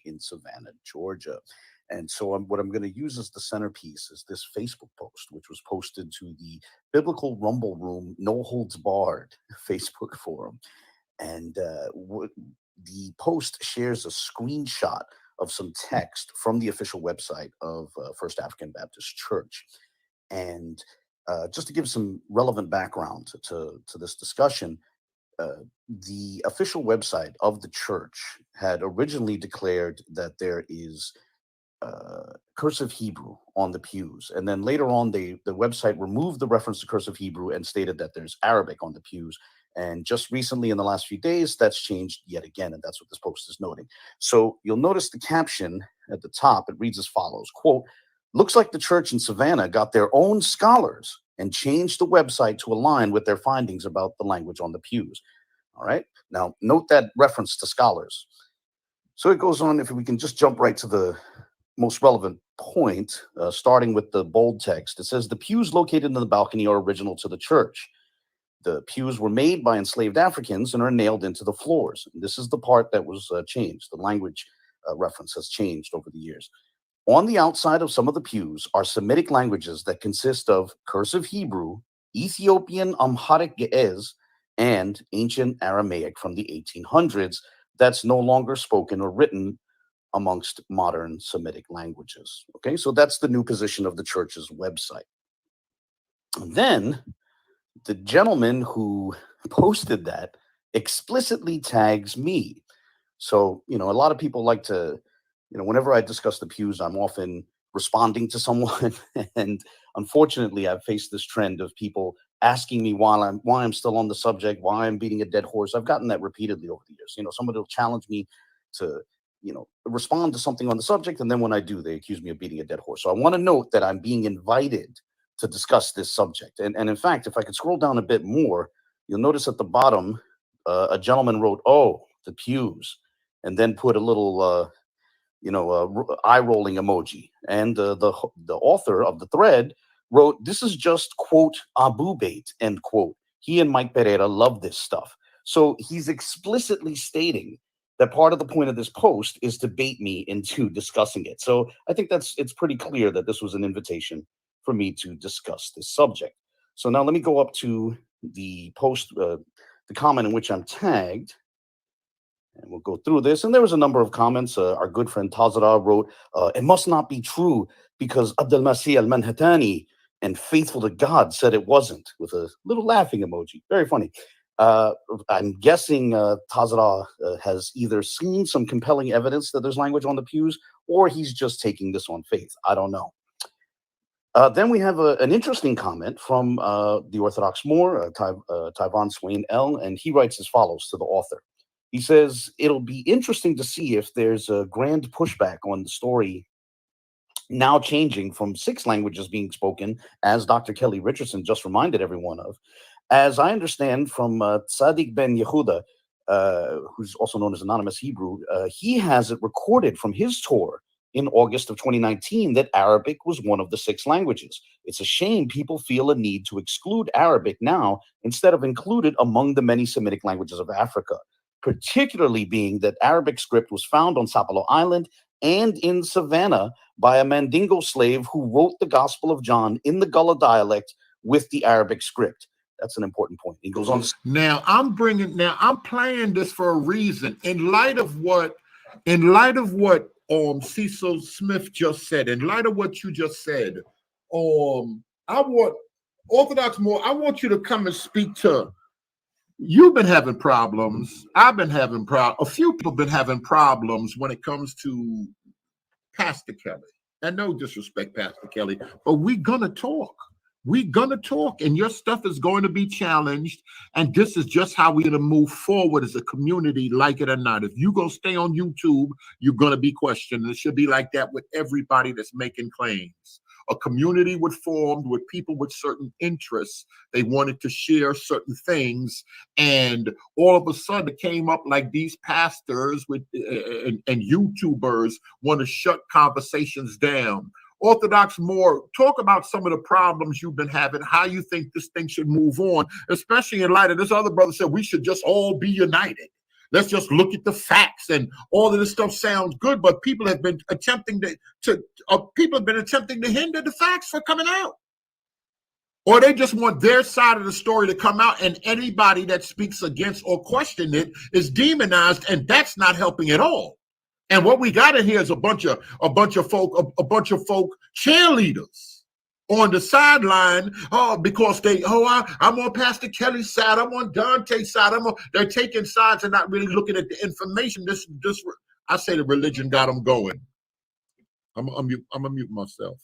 in Savannah, Georgia. And so what I'm going to use as the centerpiece is this Facebook post, which was posted to the Biblical Rumble Room No Holds Barred Facebook forum. And the post shares a screenshot of some text from the official website of First African Baptist Church. And just to give some relevant background to this discussion, the official website of the church had originally declared that there is cursive Hebrew on the pews. And then later on, the website removed the reference to cursive Hebrew and stated that there's Arabic on the pews. And just recently, in the last few days, that's changed yet again. And that's what this post is noting. So you'll notice the caption at the top. It reads as follows, quote, "Looks like the church in Savannah got their own scholars and changed the website to align with their findings about the language on the pews." All right. Now, note that reference to scholars. So it goes on, if we can just jump right to the most relevant point, starting with the bold text. It says, "The pews located in the balcony are original to the church. The pews were made by enslaved Africans and are nailed into the floors." And this is the part that was changed. The language reference has changed over the years. "On the outside of some of the pews are Semitic languages that consist of cursive Hebrew, Ethiopian Amharic Ge'ez, and ancient Aramaic from the 1800s that's no longer spoken or written amongst modern Semitic languages." Okay, so that's the new position of the church's website. And then the gentleman who posted that explicitly tags me. So, you know, a lot of people like to, you know, whenever I discuss the pews, I'm often responding to someone. And unfortunately, I've faced this trend of people asking me why I'm still on the subject, why I'm beating a dead horse. I've gotten that repeatedly over the years. You know, somebody will challenge me to, you know, respond to something on the subject. And then when I do, they accuse me of beating a dead horse. So I want to note that I'm being invited to discuss this subject. And in fact, if I could scroll down a bit more, you'll notice at the bottom, a gentleman wrote, "Oh, the pews," and then put a little, eye rolling emoji. And the author of the thread wrote, "This is just, quote, Abu bait," end quote. "He and Mike Pereira love this stuff." So he's explicitly stating that part of the point of this post is to bait me into discussing it. So I think it's pretty clear that this was an invitation for me to discuss this subject. So now let me go up to the post, the comment in which I'm tagged, and we'll go through this. And there was a number of comments. Our good friend Tazara wrote, "It must not be true because Abdel Masih al-Manhatani and Faithful to God said it wasn't," with a little laughing emoji. Very funny. I'm guessing Tazara has either seen some compelling evidence that there's language on the pews, or he's just taking this on faith. I don't know. Then we have an interesting comment from the Orthodox Moor, Tyvon Swain L., and he writes as follows to the author. He says, "It'll be interesting to see if there's a grand pushback on the story now changing from 6 languages being spoken, as Dr. Kelly Richardson just reminded everyone of. As I understand from Tzaddik Ben Yehuda, who's also known as Anonymous Hebrew, he has it recorded from his tour in August of 2019 that Arabic was one of the 6 languages. It's a shame people feel a need to exclude Arabic now instead of include it among the many Semitic languages of Africa, particularly being that Arabic script was found on Sapelo Island and in Savannah by a Mandingo slave who wrote the Gospel of John in the Gullah dialect with the Arabic script. That's an important point. He goes on to Now I'm playing this for a reason. In light of what Cecil Smith just said, in light of what you just said, I want Orthodox Moor, I want you to come and speak to. You've been having problems. I've been having problems. A few people have been having problems when it comes to Pastor Kelly. And no disrespect, Pastor Kelly, but we're gonna talk. We're going to talk, and your stuff is going to be challenged. And this is just how we're going to move forward as a community, like it or not. If you go stay on YouTube, you're going to be questioned. It should be like that with everybody that's making claims. A community was formed with people with certain interests. They wanted to share certain things. And all of a sudden, it came up like these pastors and YouTubers want to shut conversations down. Orthodox Moor, talk about some of the problems you've been having, how you think this thing should move on, especially in light of this other brother said we should just all be united. Let's just look at the facts, and all of this stuff sounds good, but people have been attempting to hinder the facts from coming out. Or they just want their side of the story to come out, and anybody that speaks against or question it is demonized, and that's not helping at all. And what we got in here is a bunch of folk cheerleaders on the sideline. Because I'm on Pastor Kelly's side, I'm on Dante's side. They're taking sides and not really looking at the information. I say the religion got them going. I'm gonna mute myself.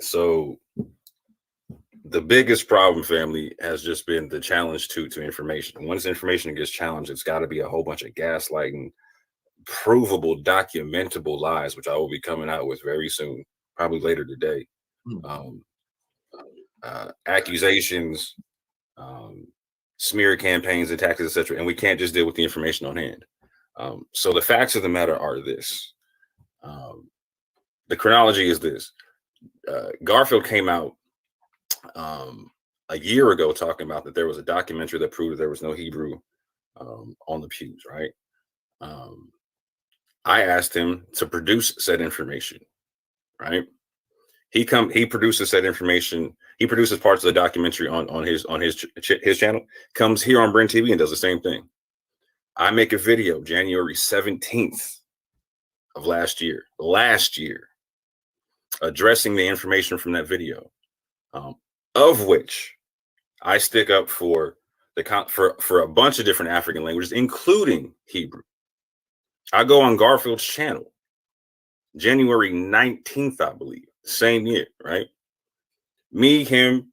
So the biggest problem, family, has just been the challenge to information. Once information gets challenged, it's got to be a whole bunch of gaslighting, provable, documentable lies, which I will be coming out with very soon, probably later today. Accusations, smear campaigns, attacks, etc. And we can't just deal with the information on hand. So the facts of the matter are this. The chronology is this. Garfield came out a year ago talking about that there was a documentary that proved that there was no Hebrew on the pews, right? I asked him to produce said information, right? He produces said information. He produces parts of the documentary on his channel, comes here on Berean TV and does the same thing. I make a video January 17th of last year, addressing the information from that video, of which I stick up for for a bunch of different African languages, including Hebrew. I go on Garfield's channel, January 19th, I believe, same year, right? Me, him,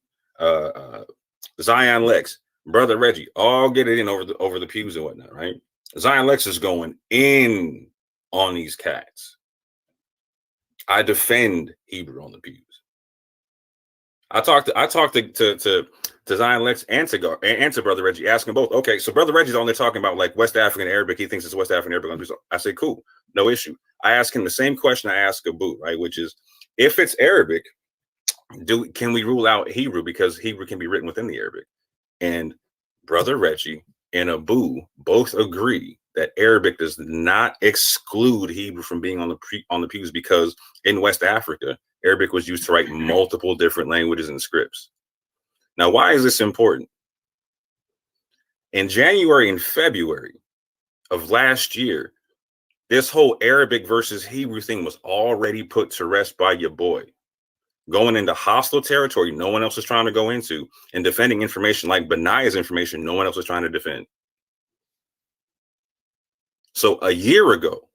Zion Lex, Brother Reggie, all get it in over the pews and whatnot, right? Zion Lex is going in on these cats. I defend Hebrew on the pews. I talked to Zion Lex and to Brother Reggie, asking both. Okay, so Brother Reggie's only talking about like West African Arabic. He thinks it's West African Arabic. I say, cool, no issue. I ask him the same question I ask Abu, right? Which is, if it's Arabic, can we rule out Hebrew because Hebrew can be written within the Arabic? And Brother Reggie and Abu both agree that Arabic does not exclude Hebrew from being on the pews, because in West Africa, Arabic was used to write multiple different languages and scripts. Now, why is this important? In January and February of last year, this whole Arabic versus Hebrew thing was already put to rest by your boy, going into hostile territory no one else was trying to go into, and defending information like Benaya's information no one else was trying to defend. So a year ago,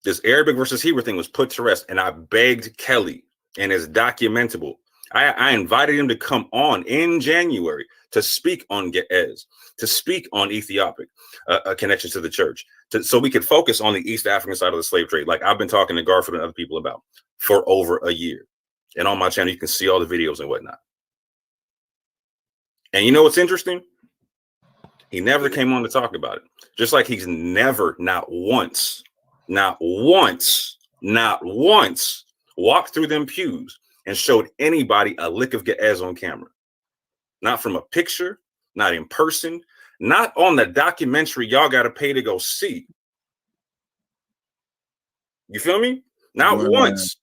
this Arabic versus Hebrew thing was put to rest, and I begged Kelly, and it's documentable. I invited him to come on in January to speak on Ge'ez, to speak on Ethiopic connections to the church, so we could focus on the East African side of the slave trade, like I've been talking to Garfield and other people about for over a year. And on my channel, you can see all the videos and whatnot. And you know what's interesting? He never came on to talk about it. Just like he's never, not once, walked through them pews and showed anybody a lick of Ge'ez on camera. Not from a picture, not in person, not on the documentary y'all got to pay to go see. You feel me? Not once.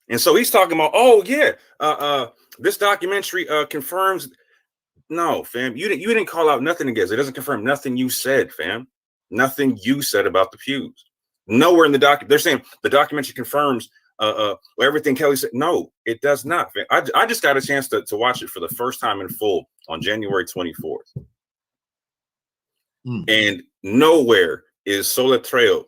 And so he's talking about, oh yeah, this documentary confirms. No, fam, you didn't call out nothing against it. It doesn't confirm nothing you said, fam. Nothing you said about the pews. Nowhere in the doc. They're saying the documentary confirms everything Kelly said. No, it does not. Fam. I just got a chance to watch it for the first time in full on January 24th. And nowhere is Soletreo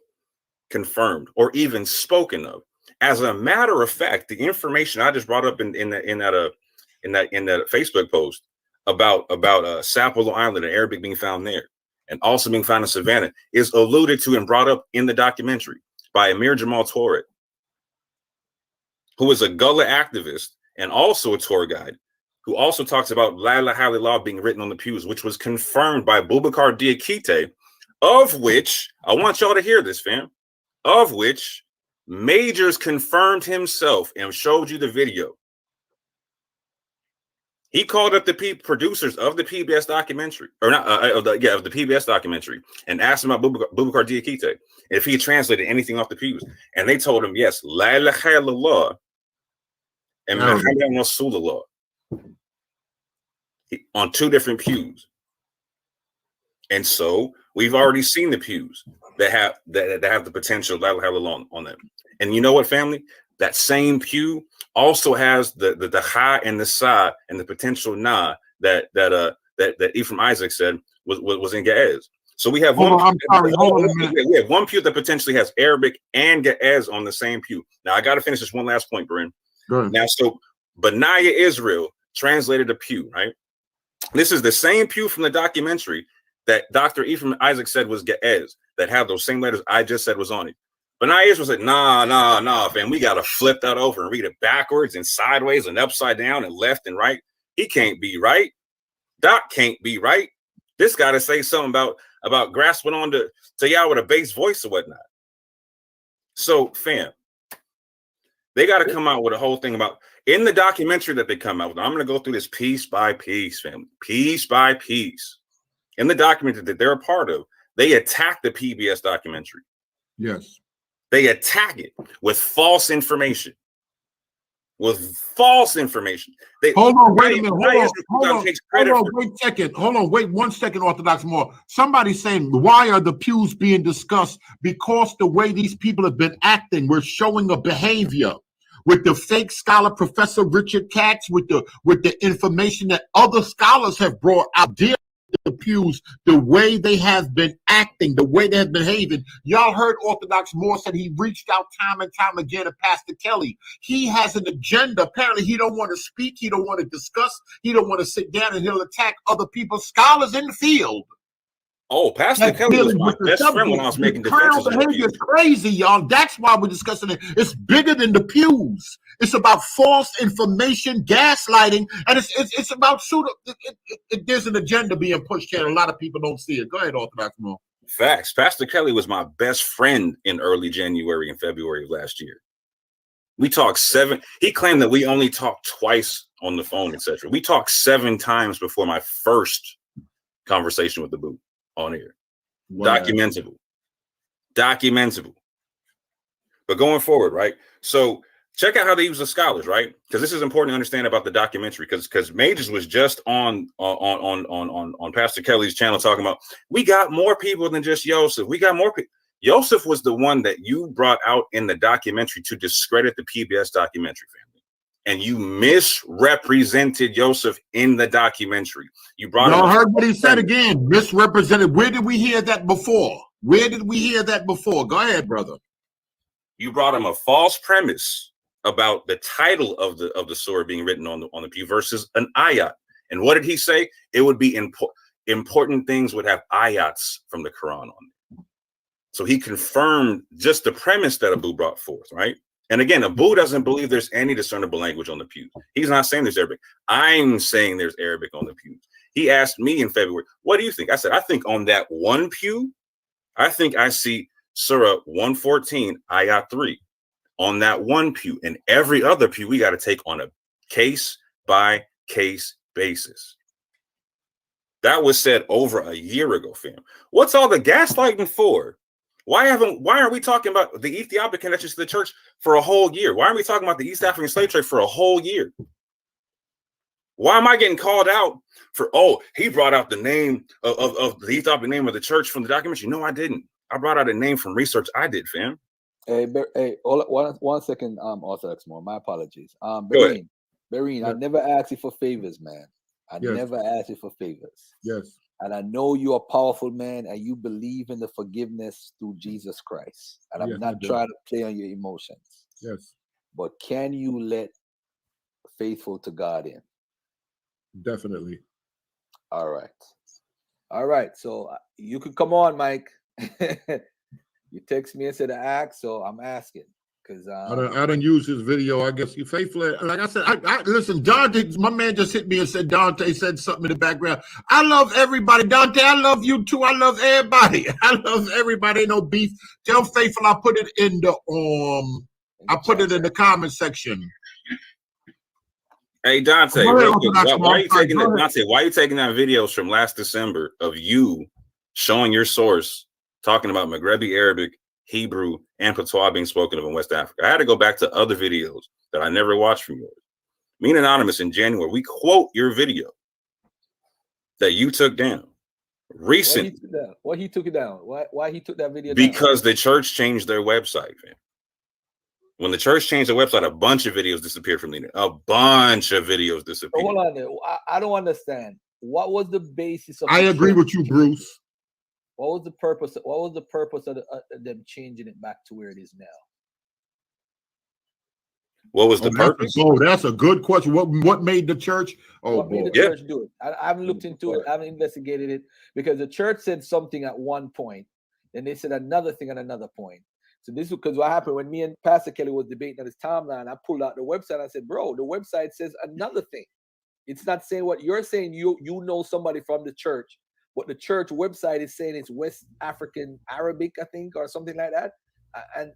confirmed or even spoken of. As a matter of fact, the information I just brought up in that Facebook post about Sapelo Island and Arabic being found there and also being found in Savannah is alluded to and brought up in the documentary by Amir Jamal Torres, who is a Gullah activist and also a tour guide, who also talks about La ilaha illallah being written on the pews, which was confirmed by Boubacar Diakite, of which, I want y'all to hear this, fam, of which Majors confirmed himself and showed you the video. He called up the producers of the PBS documentary, or not, of the PBS documentary, and asked him about Boubacar Diakite if he translated anything off the pews. And they told him, yes, La ilaha illallah and Muhammad Rasulullah on two different pews. And so we've already seen the pews that have the potential La ilaha illallah on them. And you know what, family? That same pew also has the ha and the sa and the potential na that Ephraim Isaac said was in Ge'ez. So we have we have one pew that potentially has Arabic and Ge'ez on the same pew. Now I got to finish this one last point, Berean. Now, so Benaiah Israel translated a pew, right? This is the same pew from the documentary that Dr. Ephraim Isaac said was Ge'ez, that have those same letters I just said was on it. But now Israel said, nah, fam, we got to flip that over and read it backwards and sideways and upside down and left and right. He can't be right. Doc can't be right. This got to say something about grasping on to y'all with a bass voice or whatnot. So, fam, they got to come out with a whole thing about, in the documentary that they come out with, I'm going to go through this piece by piece, fam, piece by piece. In the documentary that they're a part of, they attack the PBS documentary. Yes. They attack it with false information. Hold on, wait a minute. Hold on, wait 1 second, Orthodox Moor. Somebody's saying, why are the pews being discussed? Because the way these people have been acting, we're showing a behavior. With the fake scholar, Professor Richard Katz, with the information that other scholars have brought out there. The pews, the way they have been acting, the way they have been behaving. Y'all heard Orthodox Moor said he reached out time and time again to Pastor Kelly. He has an agenda. Apparently, he don't want to speak. He don't want to discuss. He don't want to sit down, and he'll attack other people's scholars in the field. Oh, Pastor Kelly was my best friend when I was making defenses. Behavior is crazy, y'all. That's why we're discussing it. It's bigger than the pews. It's about false information, gaslighting, and it's about there's an agenda being pushed here. A lot of people don't see it. Go ahead, Orthodox Moor. Facts. Pastor Kelly was my best friend in early January and February of last year. We talked 7. He claimed that we only talked twice on the phone, etc. We talked 7 times before my first conversation with the booth on air. Wow. Documentable. But going forward, right? So check out how they use the scholars, right? Because this is important to understand about the documentary. Because Majors was just on Pastor Kelly's channel talking about, we got more people than just Yosef. We got more people. Yosef was the one that you brought out in the documentary to discredit the PBS documentary, family. And you misrepresented Yosef in the documentary. You brought. Y'all heard what he said again. Misrepresented. Where did we hear that before? Go ahead, brother. You brought him a false premise about the title of the surah being written on the pew versus an ayat. And what did he say? It would be important things would have ayats from the Quran on it. So he confirmed just the premise that Abu brought forth, right? And again, Abu doesn't believe there's any discernible language on the pews. He's not saying there's Arabic. I'm saying there's Arabic on the pews. He asked me in February, what do you think? I said, I think on that one pew, I think I see Surah 114, Ayat 3 on that one pew. And every other pew, we got to take on a case-by-case basis. That was said over a year ago, fam. What's all the gaslighting for? Why aren't we talking about the Ethiopic connections to the church for a whole year? Why aren't we talking about the East African slave trade for a whole year? Why am I getting called out for, oh, he brought out the name of the Ethiopic name of the church from the documentary? No, I didn't. I brought out a name from research I did, fam. Hey, one second, Orthodox Moor. My apologies. Go Berean, I Yeah. never asked you for favors, man. I Yes. never asked you for favors. Yes. And I know you're a powerful man and you believe in the forgiveness through Jesus Christ. And I'm Yes, I not do. trying to play on your emotions. Yes. But can you let faithful to God in? Definitely. All right. All right. So you could come on, Mike. You text me and said to ask, so I'm asking. Because I don't use his video. I guess you faithfully. Like I said, I listen. Dante, my man just hit me and said Dante said something in the background. I love everybody, Dante. I love you too. I love everybody. I love everybody. No beef. Tell faithful. I put it in the I put it in the comment section. Hey Dante, real quick, why are you taking that? Dante, why are you taking that videos from last December of you showing your source, talking about Maghrebi Arabic, Hebrew, and Patois being spoken of in West Africa? I had to go back to other videos that I never watched from yours. Me and Anonymous in January, we quote your video that you took down recently. Why he took it down? Why he took that video down? Because the church changed their website, man. When the church changed the website, a bunch of videos disappeared from the internet. A bunch of videos disappeared. So hold on there. I don't understand. What was the basis of? I agree with you, Bruce. What was the purpose? What was the purpose of them changing it back to where it is now? What was the purpose? That's a good question. What made the church? What made the church do it? I haven't looked into it. I haven't investigated it because the church said something at one point, then they said another thing at another point. So this is because what happened when me and Pastor Kelly was debating on his timeline. I pulled out the website. And I said, bro, the website says another thing. It's not saying what you're saying. You know somebody from the church. What the church website is saying it's West African Arabic, I think, or something like that. And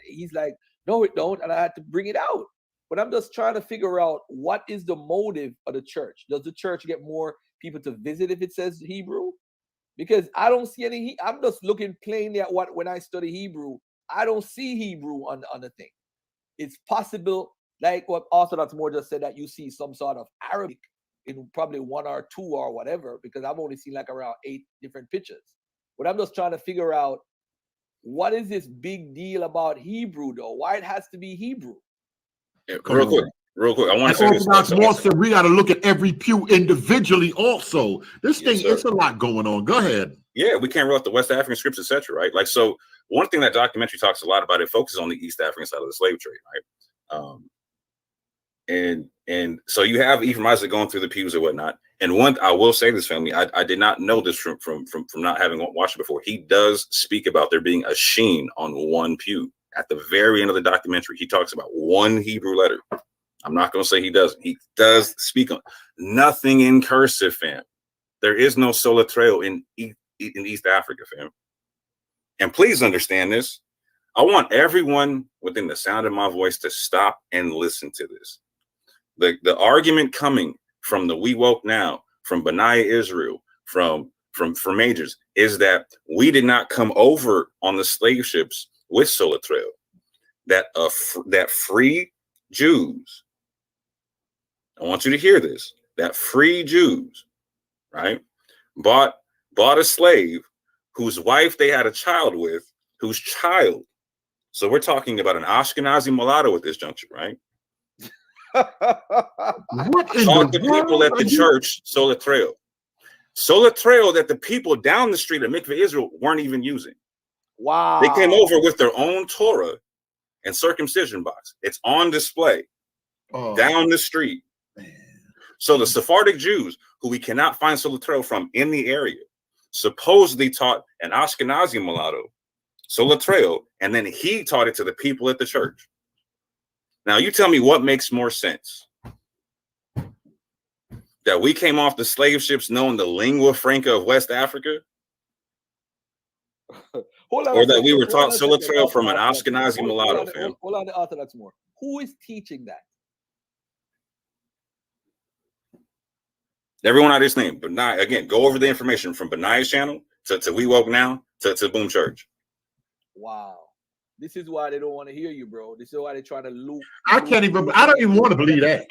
he's like, no, it don't. And I had to bring it out. But I'm just trying to figure out what is the motive of the church. Does the church get more people to visit if it says Hebrew? Because I don't see any. I'm just looking plainly at what when I study Hebrew, I don't see Hebrew on the thing. It's possible, like what Orthodox Moor just said, that you see some sort of Arabic in probably one or two or whatever, because I've only seen like around 8 different pictures. But I'm just trying to figure out what is this big deal about Hebrew though? Why it has to be Hebrew? Yeah, real quick. I want to say Orthodox Moor said we got to look at every pew individually. Also, this thing, it's a lot going on. Go ahead. Yeah, we can't rule out the West African scripts, etc. Right? Like, so one thing that documentary talks a lot about, it focuses on the East African side of the slave trade, right? And so you have Ephraim Isaac going through the pews or whatnot. And one, I will say this, family, I did not know this from not having watched it before. He does speak about there being a sheen on one pew. At the very end of the documentary, he talks about one Hebrew letter. I'm not going to say he doesn't. He does speak on nothing in cursive, fam. There is no soletreo in East Africa, fam. And please understand this. I want everyone within the sound of my voice to stop and listen to this. The argument coming from the We Woke Now, from Benaiah Israel, from majors, is that we did not come over on the slave ships with soletreo. That free Jews, I want you to hear this, that free Jews, right, bought a slave whose wife they had a child with, whose child. So we're talking about an Ashkenazi mulatto at this juncture, right? What in taught the people at the church soletreo. Soletreo that the people down the street at Mikveh Israel weren't even using. Wow. They came over with their own Torah and circumcision box. It's on display down the street. Man. So the Sephardic Jews, who we cannot find soletreo from in the area, supposedly taught an Ashkenazi mulatto soletreo, and then he taught it to the people at the church. Now, you tell me what makes more sense. That we came off the slave ships knowing the lingua franca of West Africa? Or that we were taught soletreo from an Ashkenazi mulatto, fam? Hold on, the Orthodox Moor. Who is teaching that? Everyone out of his name. But again, go over the information from Benaiah's channel to We Woke Now to Boom Church. Wow. This is why they don't want to hear you, bro. This is why they're trying to loop. I don't even want to believe that.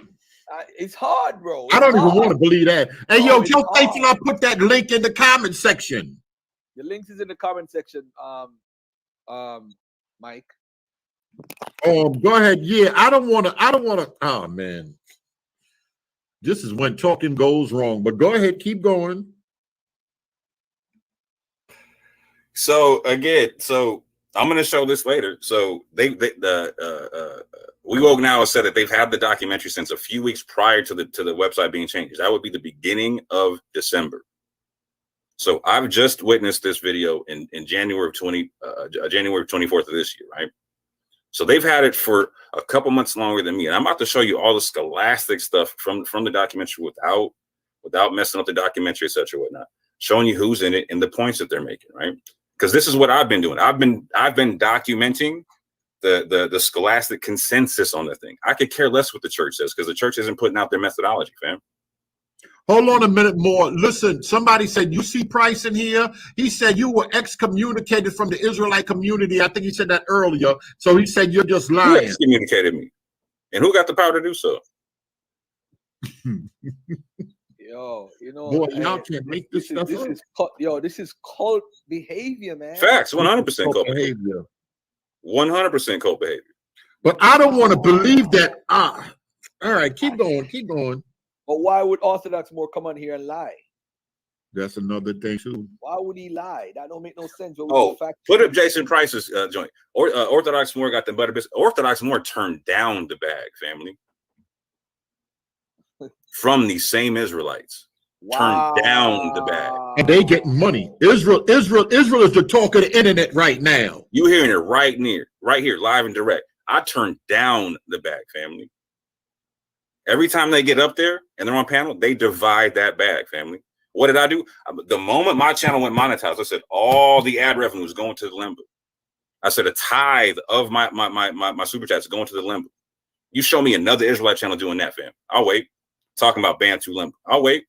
It's hard, bro. I don't even want to believe that. Hey, No, yo, Joe Faithful, I put that link in the comment section. The links is in the comment section, Mike. Go ahead. Yeah, I don't want to. Oh, man. This is when talking goes wrong. But go ahead, keep going. So again, I'm going to show this later. So We Woke Now has said that they've had the documentary since a few weeks prior to the website being changed. That would be the beginning of December. So I've just witnessed this video in January 24th of this year, right? So they've had it for a couple months longer than me, and I'm about to show you all the scholastic stuff from the documentary without messing up the documentary, etc., whatnot. Showing you who's in it and the points that they're making, right? Because this is what I've been doing. I've been documenting the scholastic consensus on the thing. I could care less what the church says because the church isn't putting out their methodology, fam. Hold on a minute more. Listen, somebody said, you see Price in here? He said you were excommunicated from the Israelite community. I think he said that earlier. So he said you're just lying. Who excommunicated me? And who got the power to do so? Yo, boy, y'all can't make this stuff up. This is cult behavior, man. Facts, 100% cult behavior. 100% cult behavior. But I don't want to believe that. All right, keep going. But why would Orthodox Moor come on here and lie? That's another thing too. Why would he lie? That don't make no sense. Put up Jason Price's joint. Orthodox Moor got the butter biscuit. Orthodox Moor turned down the bag, family. From these same Israelites. Wow. Turned down the bag. And they getting money. Israel is the talk of the internet right now. You hearing it right here, live and direct. I turned down the bag, family. Every time they get up there and they're on panel, they divide that bag, family. What did I do? The moment my channel went monetized, I said all the ad revenue is going to the limbo. I said a tithe of my super chats is going to the limbo. You show me another Israelite channel doing that, fam. I'll wait. Talking about Bantu limbo. I'll wait.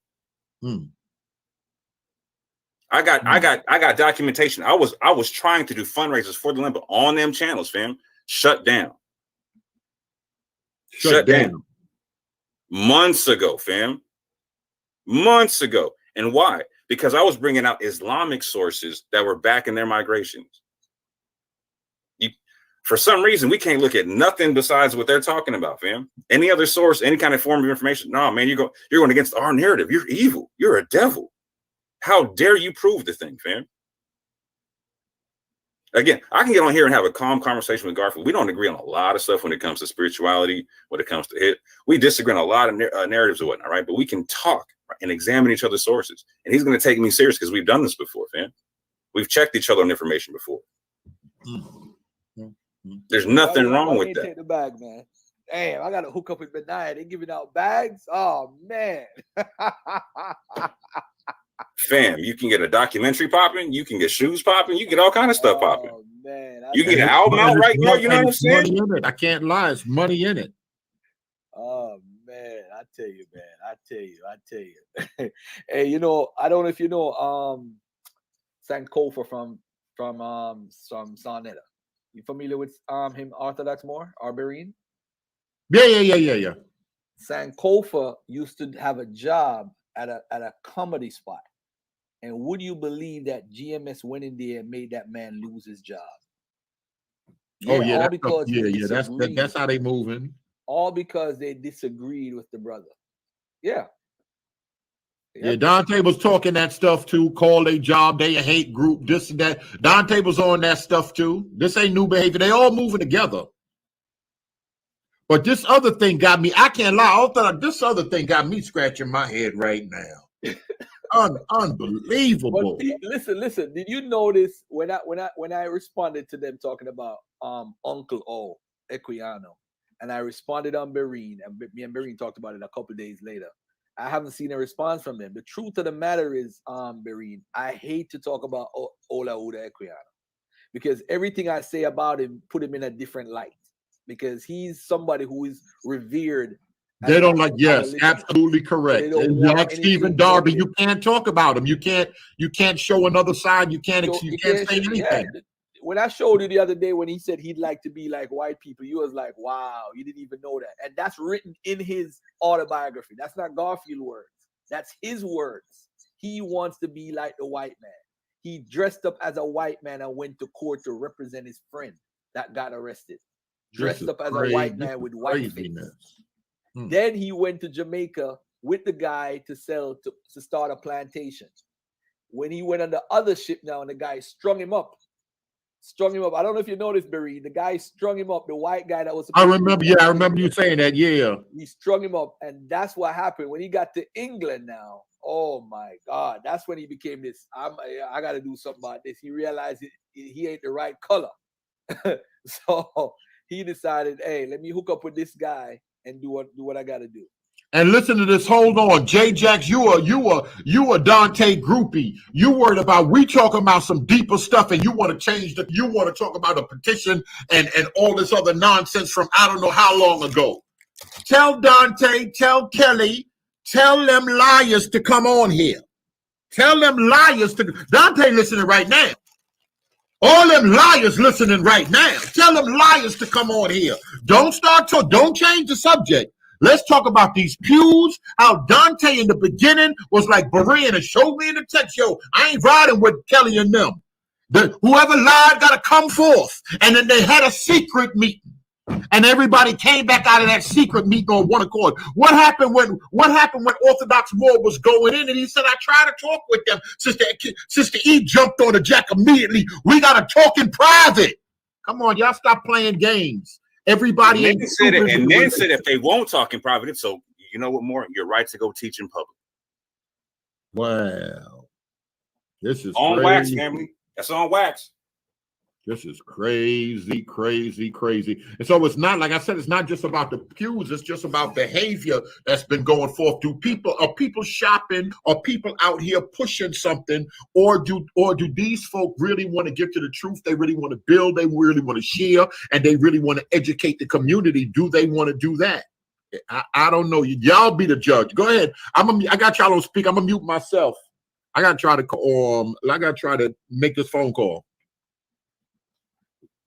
I got documentation. I was trying to do fundraisers for the limbo on them channels, fam. Shut down. Shut down. Months ago, fam. Months ago. And why? Because I was bringing out Islamic sources that were backing their migrations. For some reason, we can't look at nothing besides what they're talking about, fam. Any other source, any kind of form of information. No, man, you're going against our narrative. You're evil. You're a devil. How dare you prove the thing, fam? Again, I can get on here and have a calm conversation with Garfield. We don't agree on a lot of stuff when it comes to spirituality, when it comes to hit. We disagree on a lot of narratives and whatnot, right? But we can talk and examine each other's sources. And he's going to take me serious because we've done this before, fam. We've checked each other on information before. There's nothing wrong with that. Take the bag, man. Damn, I got to hook up with Benaiah. They giving out bags? Oh, man. Fam, you can get a documentary popping, you can get shoes popping, you get all kind of stuff popping. Man, you get an album out right now, you know what I'm saying? I can't lie, it's money in it. Oh man, I tell you, man. Hey, I don't know if you know Sankofa from Sonetta. You familiar with him, Orthodox Moor or Berean? Yeah. Sankofa used to have a job at a comedy spot. And would you believe that GMS went in there and made that man lose his job? That's how they moving. All because they disagreed with the brother. Yeah. Yeah, Dante was talking that stuff too. Call a job, they a hate group, this and that. Dante was on that stuff too. This ain't new behavior. They all moving together. But this other thing got me, I can't lie, this other thing got me scratching my head right now. Unbelievable. But listen. Did you notice when I responded to them talking about Uncle O, Equiano, and I responded on Berean, and me and Berean talked about it a couple of days later. I haven't seen a response from them. The truth of the matter is, Berean, I hate to talk about Ola Uda Equiano because everything I say about him put him in a different light because he's somebody who is revered. They don't like, yes, absolutely correct. Like Stephen Darby, you can't talk about him. You can't show another side. You can't say anything. when I showed you the other day when he said he'd like to be like white people, you was like, wow, you didn't even know that. And that's written in his autobiography. That's not Garfield words. That's his words. He wants to be like the white man. He dressed up as a white man and went to court to represent his friend that got arrested. Dressed up as a white man with white face. Then he went to Jamaica with the guy to start a plantation. When he went on the other ship now, and the guy strung him up. I don't know if you noticed, Berean. The guy strung him up. The white guy that was. I remember. Yeah, I remember you saying that. Yeah. He strung him up, and that's what happened when he got to England. Now, oh my God, that's when he became this. I got to do something about this. He realized he ain't the right color, so he decided, hey, let me hook up with this guy and do what I got to do. And listen to this. Hold on, J-Jax, you a Dante groupie. You worried about we talking about some deeper stuff, and you want to change you want to talk about a petition and all this other nonsense from I don't know how long ago. Tell Dante, tell Kelly, tell them liars to come on here. Tell them liars to Dante listening right now. All them liars listening right now. Tell them liars to come on here. Don't change the subject. Let's talk about these pews, how Dante in the beginning was like Berean and showed me in the text, yo, I ain't riding with Kelly and them. Whoever lied got to come forth. And then they had a secret meeting. And everybody came back out of that secret meeting on one accord. What happened when Orthodox Moor was going in and he said, I tried to talk with them. Sister E jumped on the jack immediately. We got to talk in private. Come on, y'all stop playing games. Everybody and said if they won't talk in private, so you know what, more you're right to go teach in public. Wow, this is on wax, family. That's on wax. This is crazy. And so it's not, like I said, it's not just about the pews, it's just about behavior that's been going forth. Are people shopping? Are people out here pushing something? Or do these folk really want to get to the truth? They really want to build, they really want to share, and they really want to educate the community. Do they want to do that? I don't know. Y'all be the judge. Go ahead. I got y'all on speak. I'm gonna mute myself. I gotta try to make this phone call.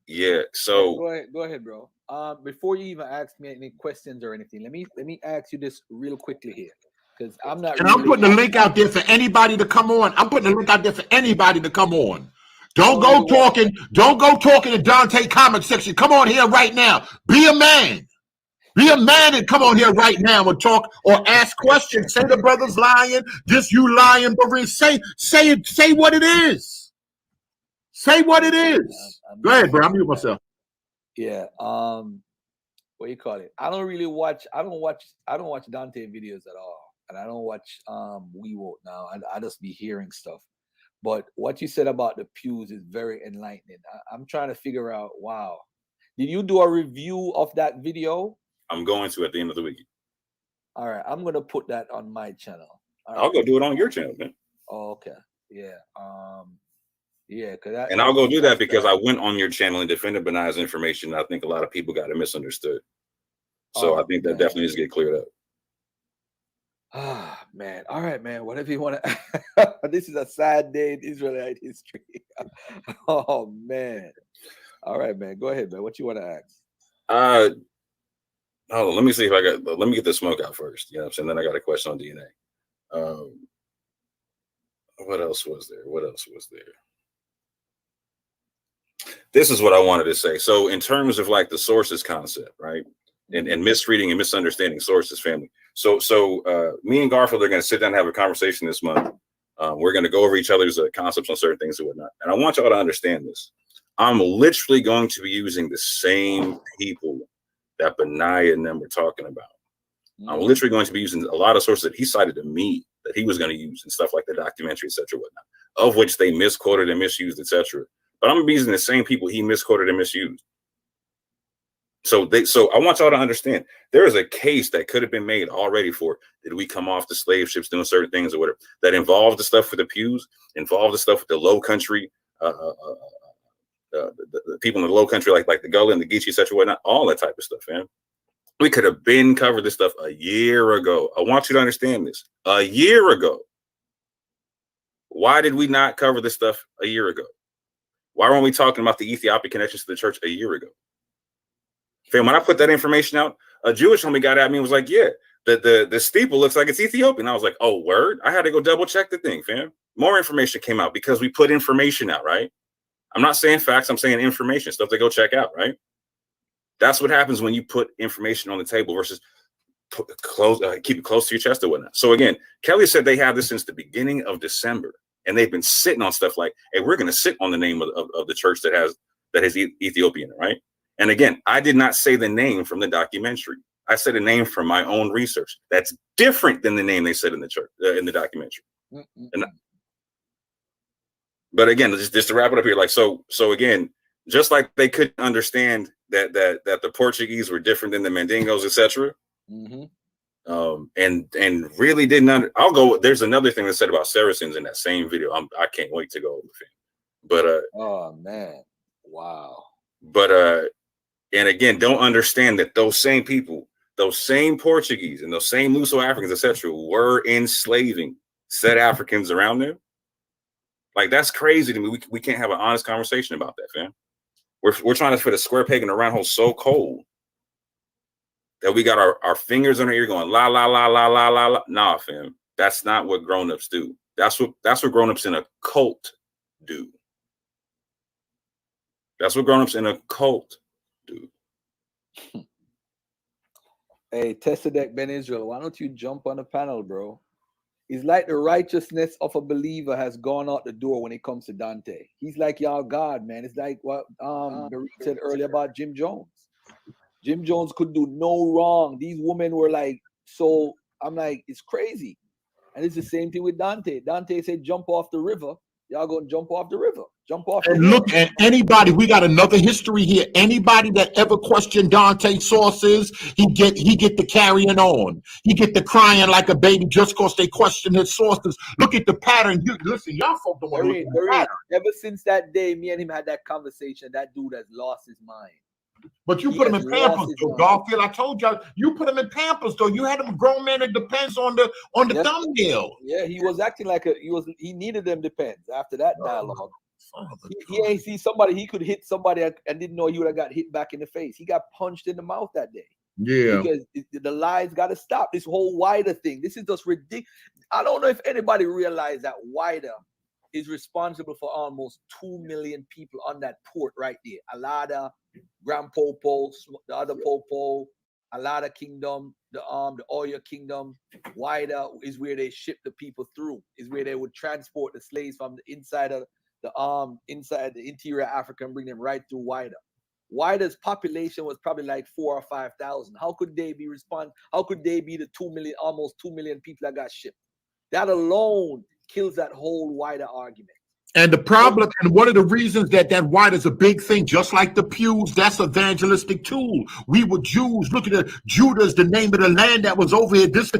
Yeah, so go ahead, bro. Before you even ask me any questions or anything, let me ask you this real quickly here, because I'm not. And I'm putting the link out there for anybody to come on. Don't go talking in Dante comment section. Come on here right now. Be a man. Be a man and come on here right now and talk or ask questions. Say the brother's lying. Just you lying, brother. Say it. Say what it is. Say what it is. Go ahead, bro. I'm mute myself. Yeah. What you call it? I don't watch Dante videos at all, and I don't watch We Vote now. I just be hearing stuff. But what you said about the pews is very enlightening. I'm trying to figure out. Wow, did you do a review of that video? I'm going to at the end of the week. All right, I'm gonna put that on my channel. I'll go do it on your channel, man. Oh, okay. Yeah. Yeah, and I'll go do that because I went on your channel and defended Benai's information. I think a lot of people got it misunderstood. So I think that definitely needs to get cleared up. Ah, man. All right, man. Whatever you want to. This is a sad day in Israelite history. Oh, man. All right, man. Go ahead, man. What you want to ask? Hold on. Let me see if let me get the smoke out first. You know what I'm saying? Then I got a question on DNA. What else was there? This is what I wanted to say. So in terms of like the sources concept, right? And misreading and misunderstanding sources, family. So me and Garfield are going to sit down and have a conversation this month. We're going to go over each other's concepts on certain things and whatnot. And I want y'all to understand this. I'm literally going to be using the same people that Benai and them were talking about. I'm literally going to be using a lot of sources that he cited to me that he was going to use and stuff like the documentary, et cetera, whatnot, of which they misquoted and misused, etc. But I'm using the same people he misquoted and misused. So I want y'all to understand there is a case that could have been made already for, did we come off the slave ships doing certain things or whatever, that involved the stuff with the pews, involved the stuff with the low country, the people in the low country, like the Gullah and the Geechee, et cetera, whatnot, all that type of stuff, man. We could have been covered this stuff a year ago. I want you to understand this. A year ago. Why did we not cover this stuff a year ago? Why weren't we talking about the Ethiopian connections to the church a year ago? Fam, when I put that information out, a Jewish homie got at me and was like, yeah, the steeple looks like it's Ethiopian. I was like, oh, word? I had to go double check the thing, fam. More information came out because we put information out, right? I'm not saying facts, I'm saying information, stuff to go check out, right? That's what happens when you put information on the table versus keep it close to your chest or whatnot. So again, Kelly said they have this since the beginning of December, and they've been sitting on stuff like, hey, we're going to sit on the name of the church that has Ethiopian, right? And again, I did not say the name from the documentary. I said a name from my own research. That's different than the name they said in the church in the documentary. But again, just to wrap it up here, like so again, just like they couldn't understand that the Portuguese were different than the Mandingos, etc. And really didn't. I'll go. There's another thing that's said about Saracens in that same video. I can't wait to go over it. But oh man, wow. But and again, don't understand that those same people, those same Portuguese and those same Luso Africans, etc., were enslaving said Africans around them. Like, that's crazy to me. We can't have an honest conversation about that, fam. We're trying to fit a square peg in a round hole so cold that we got our fingers on our ear going la la la la la la la. Nah, fam. That's not what grown-ups do. That's what grown-ups in a cult do. That's what grown-ups in a cult do. Hey, Tesadek Ben Israel, why don't you jump on the panel, bro? It's like the righteousness of a believer has gone out the door when it comes to Dante. He's like y'all God, man. It's like what Berean said earlier about Jim Jones. Jim Jones could do no wrong. These women were like, so I'm like, it's crazy. And it's the same thing with Dante. Dante said, jump off the river. Y'all gonna jump off the river. Jump off. And look at anybody. We got another history here. Anybody that ever questioned Dante's sources, he get the carrying on. He get the crying like a baby just because they question his sources. Look at the pattern. You listen, y'all folk don't want to look at the pattern. Ever since that day, me and him had that conversation. That dude has lost his mind. But you put him in Pampers, though, Garfield. I told y'all, you put him in Pampers, though. You had him a grown man. It depends on the thumbnail. Yeah, he was acting like he needed them depends after that dialogue. He ain't see somebody. He could hit somebody and didn't know he would have got hit back in the face. He got punched in the mouth that day. Yeah, because the lies got to stop. This whole wider thing. This is just ridiculous. I don't know if anybody realized that wider is responsible for almost 2 million people on that port right there. Alada, Grand Popo, the other Popo, Alada Kingdom, the Oyo Kingdom. Wider is where they ship the people through. Is where they would transport the slaves from the inside of inside the interior Africa and bring them right through Wider. Wider's population was probably like 4,000 or 5,000. How could they be How could they be the 2 million, almost 2 million people that got shipped? That alone kills that whole Wider argument. And the problem, and one of the reasons that Wider is a big thing, just like the pews, that's evangelistic tool. We were Jews. Look at it. Judah is the name of the land that was over here. This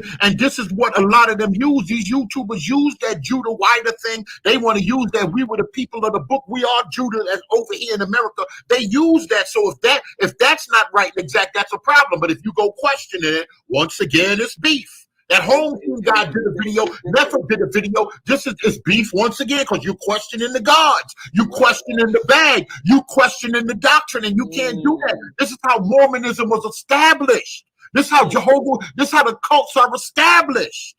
is what a lot of them use. These YouTubers use that Judah Wider thing. They want to use that. We were the people of the book. We are Judah that's over here in America. They use that. So if that's not right and exact, that's a problem. But if you go questioning it, once again, it's beef. That whole guy did a video, Nefer did a video. This is beef once again because you're questioning the gods. You questioning the bag. You questioning the doctrine, and you can't do that. This is how Mormonism was established. This is how this is how the cults are established.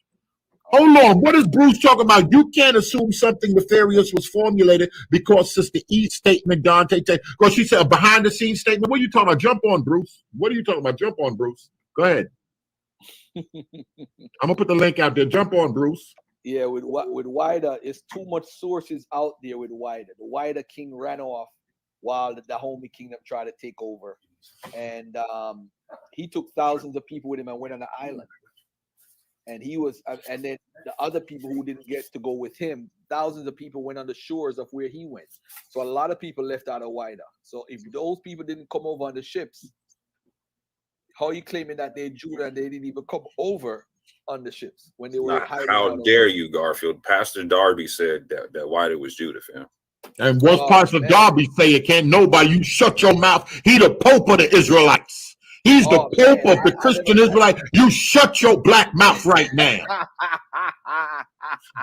Hold on. What is Bruce talking about? You can't assume something nefarious was formulated because Sister E's statement, Dante, because she said a behind-the-scenes statement. What are you talking about? Jump on, Bruce. What are you talking about? Jump on, Bruce. Go ahead. I'm gonna put the link out there. Jump on, Bruce. Yeah, with Wider, it's too much sources out there with Wider. The Wider king ran off while the Dahomey kingdom tried to take over, and he took thousands of people with him and went on the island. And and then the other people who didn't get to go with him, thousands of people went on the shores of where he went. So a lot of people left out of Wider. So if those people didn't come over on the ships, how are you claiming that they're Judah and they didn't even come over on the ships when they were hiding? How dare you, Garfield? Pastor Darby said that Wider was Judah, fam. And what's Pastor Darby saying? Can't nobody, you shut your mouth. He the Pope of the Israelites. He's the Pope of the Christian Israelite. You shut your black mouth right now.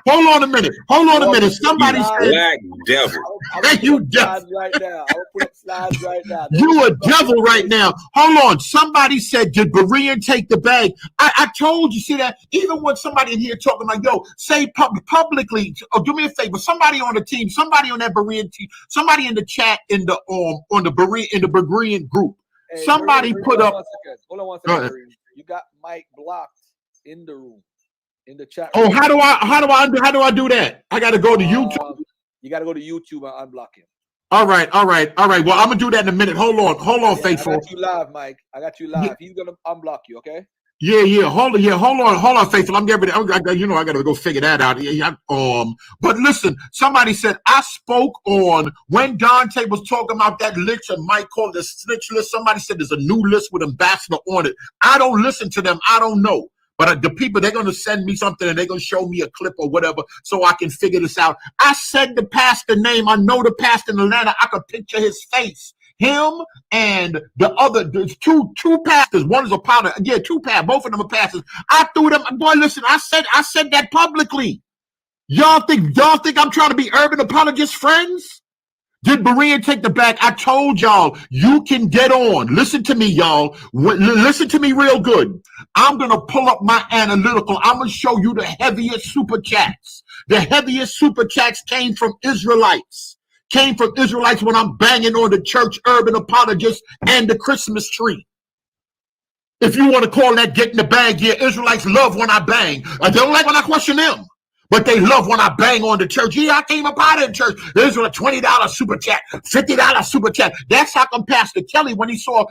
Hold on a minute. Hold on a minute. Somebody said, black devil. hey, you devil. Right now. I will put up slides right now. You a devil right now. Hold on. Somebody said, did Berean take the bag? I told you, see that? Even when somebody in here talking like, yo, say publicly, do me a favor. Somebody on the team, somebody on that Berean team, somebody in the chat on the Berean group. Hey, Somebody Berean, put up. Hold on one second, Berean. You got Mike blocked in the room, in the chat room. Oh, how do I do that? I got to go to YouTube. You got to go to YouTube and unblock him. All right. Well, I'm gonna do that in a minute. Hold on, faithful. I got you live, Mike. I got you live. He's gonna unblock you, okay? Yeah. Hold on, faithful. I'm getting ready. I gotta go figure that out. But listen, somebody said I spoke on when Dante was talking about that list, and Mike called it a snitch list. Somebody said there's a new list with ambassador on it. I don't listen to them. I don't know. But the people, they're going to send me something and they're going to show me a clip or whatever so I can figure this out. I said the pastor name. I know the pastor in Atlanta. I could picture his face. Him and the other, there's two pastors. One is a pastor. Yeah, two pastors. Both of them are pastors. I threw them. Boy, listen, I said that publicly. Y'all think I'm trying to be urban apologist friends? Did Berean take the bag? I told y'all, you can get on. Listen to me, y'all. Listen to me real good. I'm going to pull up my analytical. I'm going to show you the heaviest super chats. The heaviest super chats came from Israelites. Came from Israelites when I'm banging on the church urban apologists and the Christmas tree. If you want to call that getting the bag, yeah, Israelites love when I bang. They don't like when I question them. But they love when I bang on the church. Yeah, I came up out of the church. There's a $20 super chat, $50 super chat. That's how come Pastor Kelly, when he saw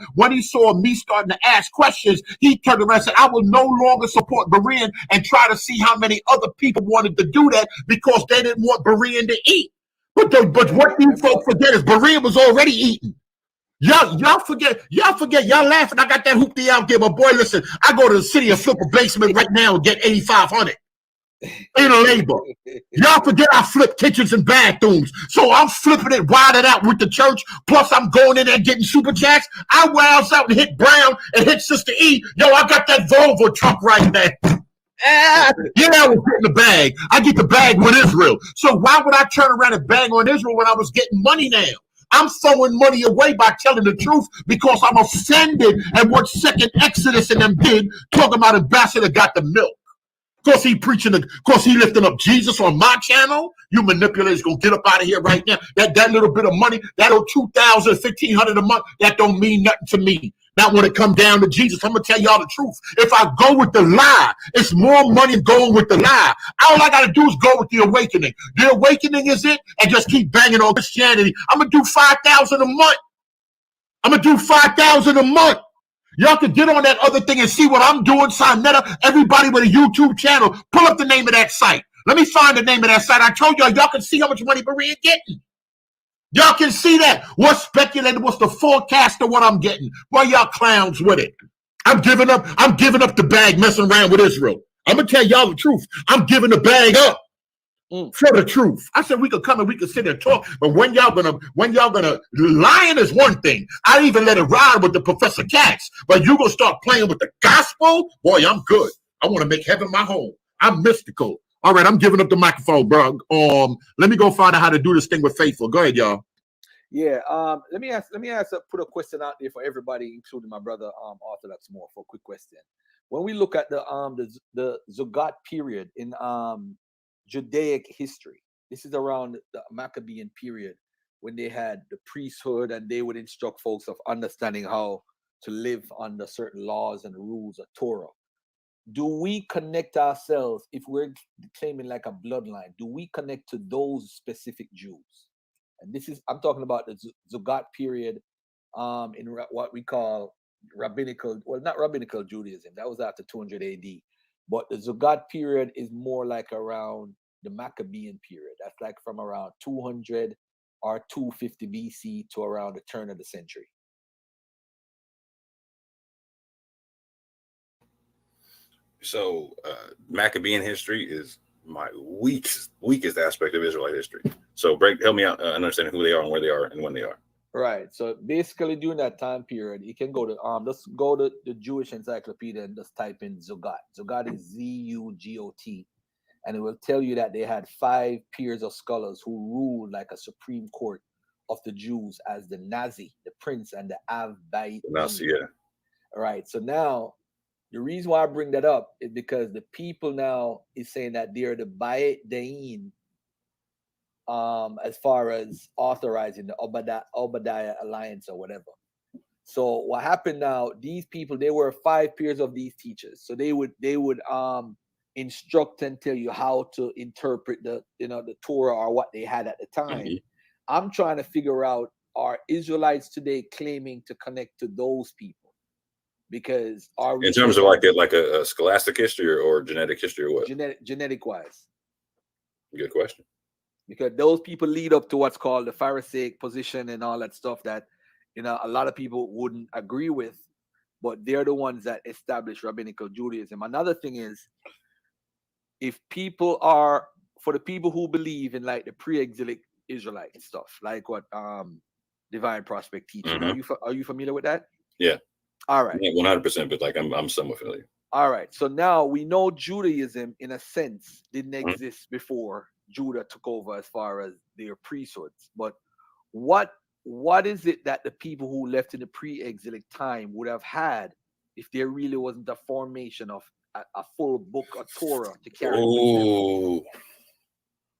me starting to ask questions, he turned around and said, I will no longer support Berean and try to see how many other people wanted to do that because they didn't want Berean to eat. But what you folks forget is Berean was already eating. Y'all forget, y'all laughing. I got that hoopty out there, but boy, listen, I go to the city and flip a basement right now and get $8,500. In labor. Y'all forget I flip kitchens and bathrooms. So I'm flipping it wide out with the church. Plus I'm going in there getting super chats. I wows out and hit Brown and hit Sister E. Yo, I got that Volvo truck right there. I was getting the bag. I get the bag with Israel. So why would I turn around and bang on Israel when I was getting money now? I'm throwing money away by telling the truth because I'm offended at what Second Exodus and them did, talking about ambassador got the milk. Cause he lifting up Jesus on my channel. You manipulators gonna get up out of here right now. That little bit of money, that old $2,000, $1,500 a month, that don't mean nothing to me. Not when it come down to Jesus. I'm gonna tell y'all the truth. If I go with the lie, it's more money going with the lie. All I gotta do is go with the awakening. The awakening is it, and just keep banging on Christianity. I'm gonna do $5,000 a month. I'm gonna do $5,000 a month. Y'all can get on that other thing and see what I'm doing. Sinetta, everybody with a YouTube channel, pull up the name of that site. Let me find the name of that site. I told y'all can see how much money Berean getting. Y'all can see that. What's speculated? What's the forecast of what I'm getting? Boy, y'all clowns with it. I'm giving up the bag messing around with Israel. I'm gonna tell y'all the truth. I'm giving the bag up. For the truth. I said we could come and we could sit and talk, but when y'all gonna lying is one thing. I even let it ride with the Professor Cats, but you gonna start playing with the gospel? Boy, I'm good. I want to make heaven my home. I'm mystical. All right, I'm giving up the microphone, bro. Let me go find out how to do this thing with Faithful. Go ahead, y'all. Yeah. Let me put a question out there for everybody, including my brother Orthodox Moor, for a quick question. When we look at the Zogat period in Judaic history, this is around the Maccabean period when they had the priesthood and they would instruct folks of understanding how to live under certain laws and rules of Torah. Do we connect ourselves, if we're claiming like a bloodline, do we connect to those specific Jews? And I'm talking about the Zogat period in what we call not rabbinical Judaism. That was after 200 AD. But the Zogat period is more like around the Maccabean period. That's like from around 200 or 250 BC to around the turn of the century. So Maccabean history is my weakest aspect of Israelite history. So help me out understanding who they are and where they are and when they are. Right. So basically during that time period, you can go to let's go to the Jewish Encyclopedia and just type in Zogat. Zogat is Zugot. and it will tell you that they had 5 peers of scholars who ruled like a supreme court of the Jews as the Nazi, the Prince, and the Av Bait. Yeah. Right. So now the reason why I bring that up is because the people now is saying that they're the Bait Dain, as far as authorizing the Obadiah Alliance or whatever. So what happened now, these people, they were 5 peers of these teachers. So they would instruct and tell you how to interpret the Torah or what they had at the time. I'm trying to figure out, are Israelites today claiming to connect to those people? Because are we in terms of like a scholastic history or genetic history or what? Genetic wise. Good question. Because those people lead up to what's called the Pharisaic position and all that stuff that a lot of people wouldn't agree with, but they're the ones that establish rabbinical Judaism. Another thing is, if people are, for the people who believe in like the pre-exilic Israelite stuff, like what Divine Prospect teaches, are you familiar with that? Yeah. All right. 100%, but like I'm somewhat familiar. All right. So now we know Judaism, in a sense, didn't exist before Judah took over as far as their priesthoods. But what is it that the people who left in the pre-exilic time would have had if there really wasn't a formation of a full book of Torah to carry with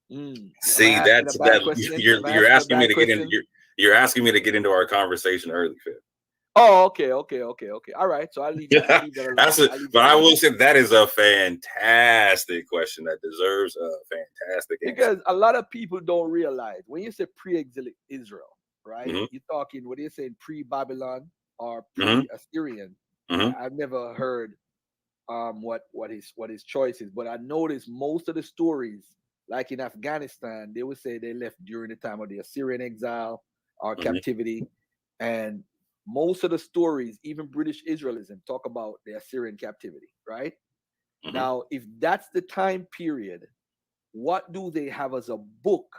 them? See, that's that you're asking me to get in. You're asking me to get into our conversation early, Phil. Oh, okay. All right, so I'll leave that. But I will say that is a fantastic question that deserves a fantastic answer. Because a lot of people don't realize when you say pre-exilic Israel, right? You're talking, what are you saying, pre-Babylon or pre-Assyrian? I've never heard what his choice is, but I noticed most of the stories, like in Afghanistan, they would say they left during the time of the Assyrian exile or captivity, and most of the stories, even British Israelism, talk about the Assyrian captivity, right? Now, if that's the time period, what do they have as a book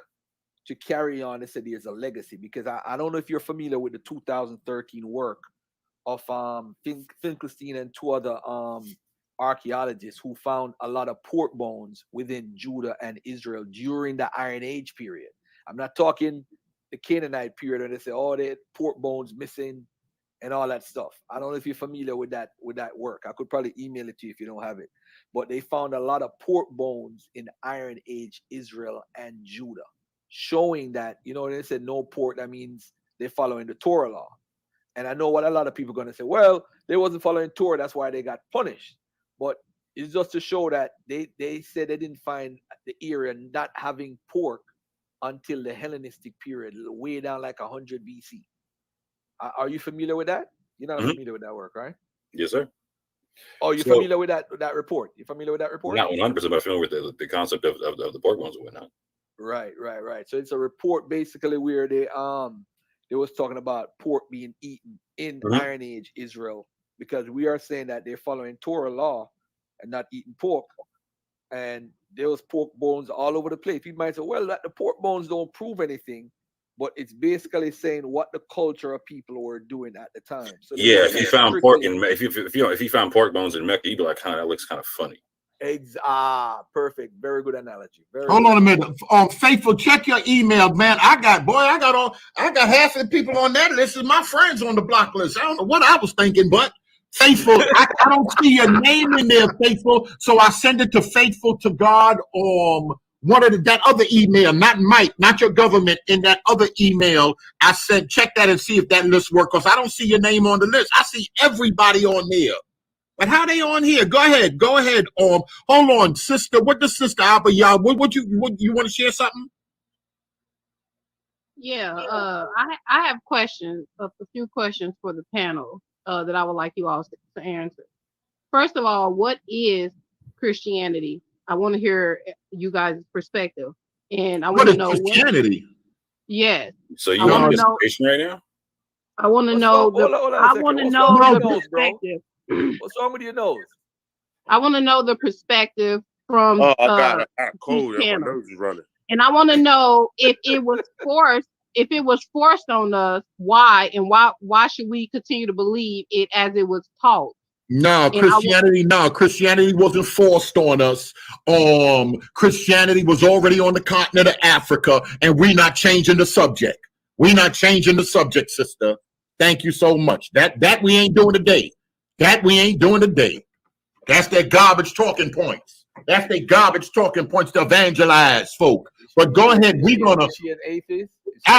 to carry on and say there's a legacy? Because I don't know if you're familiar with the 2013 work of Finkelstein and 2 other archaeologists who found a lot of pork bones within Judah and Israel during the Iron Age period. I'm not talking the Canaanite period where they say, oh, they had pork bones missing and all that stuff. I don't know if you're familiar with that work. I could probably email it to you if you don't have it. But they found a lot of pork bones in Iron Age Israel and Judah, showing that, they said no pork, that means they're following the Torah law. And I know what a lot of people are going to say, well, they wasn't following Torah, that's why they got punished. But it's just to show that they said they didn't find the area not having pork until the Hellenistic period, way down like 100 BC. Are you familiar with that? You're not familiar with that work, right? Yes, sir. Oh, you're familiar with that report? You familiar with that report? Not 100%, but I'm familiar with the concept of the pork bones and whatnot. Right. So it's a report basically where they was talking about pork being eaten in Iron Age Israel, because we are saying that they're following Torah law and not eating pork. And there was pork bones all over the place. People might say, well, the pork bones don't prove anything, but it's basically saying what the culture of people were doing at the time. So if you found pork if you found pork bones in Mecca, you'd be like, that looks kind of funny. Perfect. Very good analogy. Hold on a minute. Faithful, check your email, man. I got half of the people on that list is my friends on the block list. I don't know what I was thinking, but Faithful, I don't see your name in there, Faithful. So I send it to Faithful to God one of that other email, not Mike, not your government, in that other email I sent. Check that and see if that list works, because I don't see your name on the list. I see everybody on there. But how they on here? Go ahead. Hold on, sister. What the sister Abba y'all? What you want to share something? Yeah, I have questions, a few questions for the panel that I would like you all to answer. First of all, what is Christianity? I want to hear you guys' perspective, and I want to know Christianity. Yes. So you want dissertation right now? I want to know. I want to know the perspective. What's wrong with your nose? I want to know the perspective from I got a cold. My nose is running. And I want to know if it was forced. If it was forced on us, why? And why should we continue to believe it as it was taught? No, Christianity wasn't forced on us. Christianity was already on the continent of Africa, and we're not changing the subject. We're not changing the subject, sister. Thank you so much. That we ain't doing today. That we ain't doing today. That's their garbage talking points. That's their garbage talking points to evangelize folk. But go ahead, we gonna. Is she an atheist?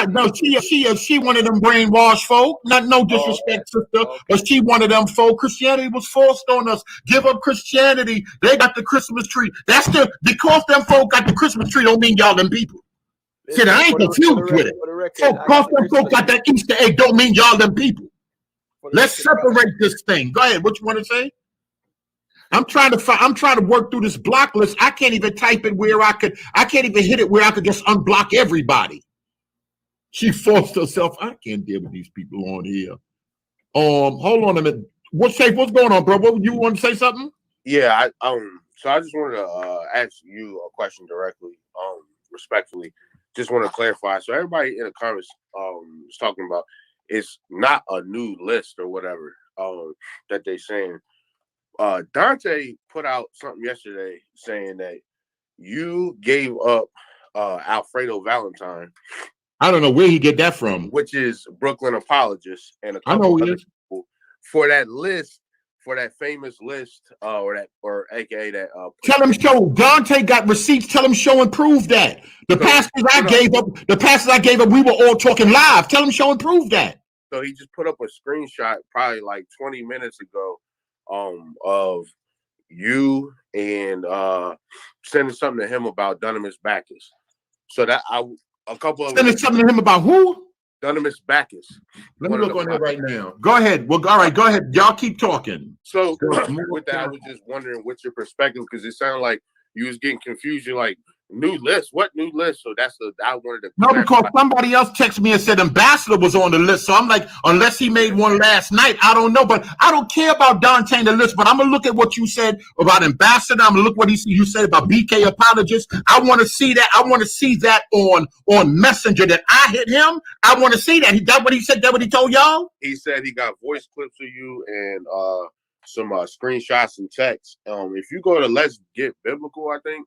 No, she one of them brainwashed folk. No disrespect, sister, but she one of them folk. Christianity was forced on us. Give up Christianity. They got the Christmas tree. Because them folk got the Christmas tree don't mean y'all them people. See, I ain't confused with it. Because them folk got that Easter egg don't mean y'all them people. Let's separate this thing. Go ahead. What you want to say? I'm trying to work through this block list. I can't even type it where I can't even hit it where I could just unblock everybody. She forced herself. I can't deal with these people on here. Hold on a minute. What's going on, bro? What you want to say something? Yeah, so I just wanted to ask you a question directly, respectfully. Just want to clarify. So everybody in the comments is talking about it's not a new list or whatever that they saying. Dante put out something yesterday saying that you gave up Alfredo Valentine. I don't know where he get that from. Which is Brooklyn Apologist and a couple other people for that list, for that famous list, or AKA that. Tell him show Dante got receipts. Tell him show and prove that the pastors I gave up. We were all talking live. Tell him show and prove that. So he just put up a screenshot probably like 20 minutes ago, of you and sending something to him about Dunamis Bacchus. So that a couple of sending something to him about who? Dunamis Bacchus. Let me look on there right now. Go ahead. Well, all right, go ahead. Y'all keep talking. So with that, I was just wondering what's your perspective, because it sounded like you was getting confused. You're like, new list? What new list? So I wanted to. No, because somebody else texted me and said Ambassador was on the list. So I'm like, unless he made one last night, I don't know. But I don't care about Dante in the list. But I'm gonna look at what you said about Ambassador. I'm gonna look what you said about BK Apologist. I want to see that. I want to see that on Messenger that I hit him. I want to see that. That what he said. That what he told y'all. He said he got voice clips of you and some screenshots and texts. If you go to Let's Get Biblical, I think.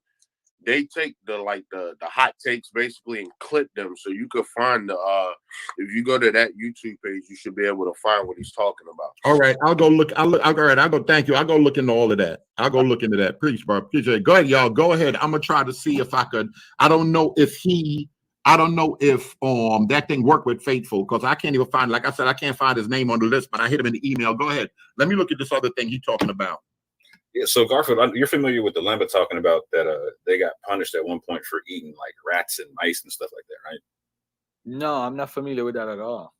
They take the hot takes basically and clip them, so you could find if you go to that YouTube page, you should be able to find what he's talking about. All right, I'll go look. All right, I'll go. Thank you. I'll go look into all of that. I'll go look into that. Preach, bro. Appreciate it. Go ahead, y'all. Go ahead. I'm gonna try to see if I could. I don't know if that thing worked with Faithful, because I can't even find. Like I said, I can't find his name on the list, but I hit him in the email. Go ahead. Let me look at this other thing he's talking about. Yeah, so Garfield, you're familiar with the Lambda talking about that they got punished at one point for eating like rats and mice and stuff like that, right? No, I'm not familiar with that at all.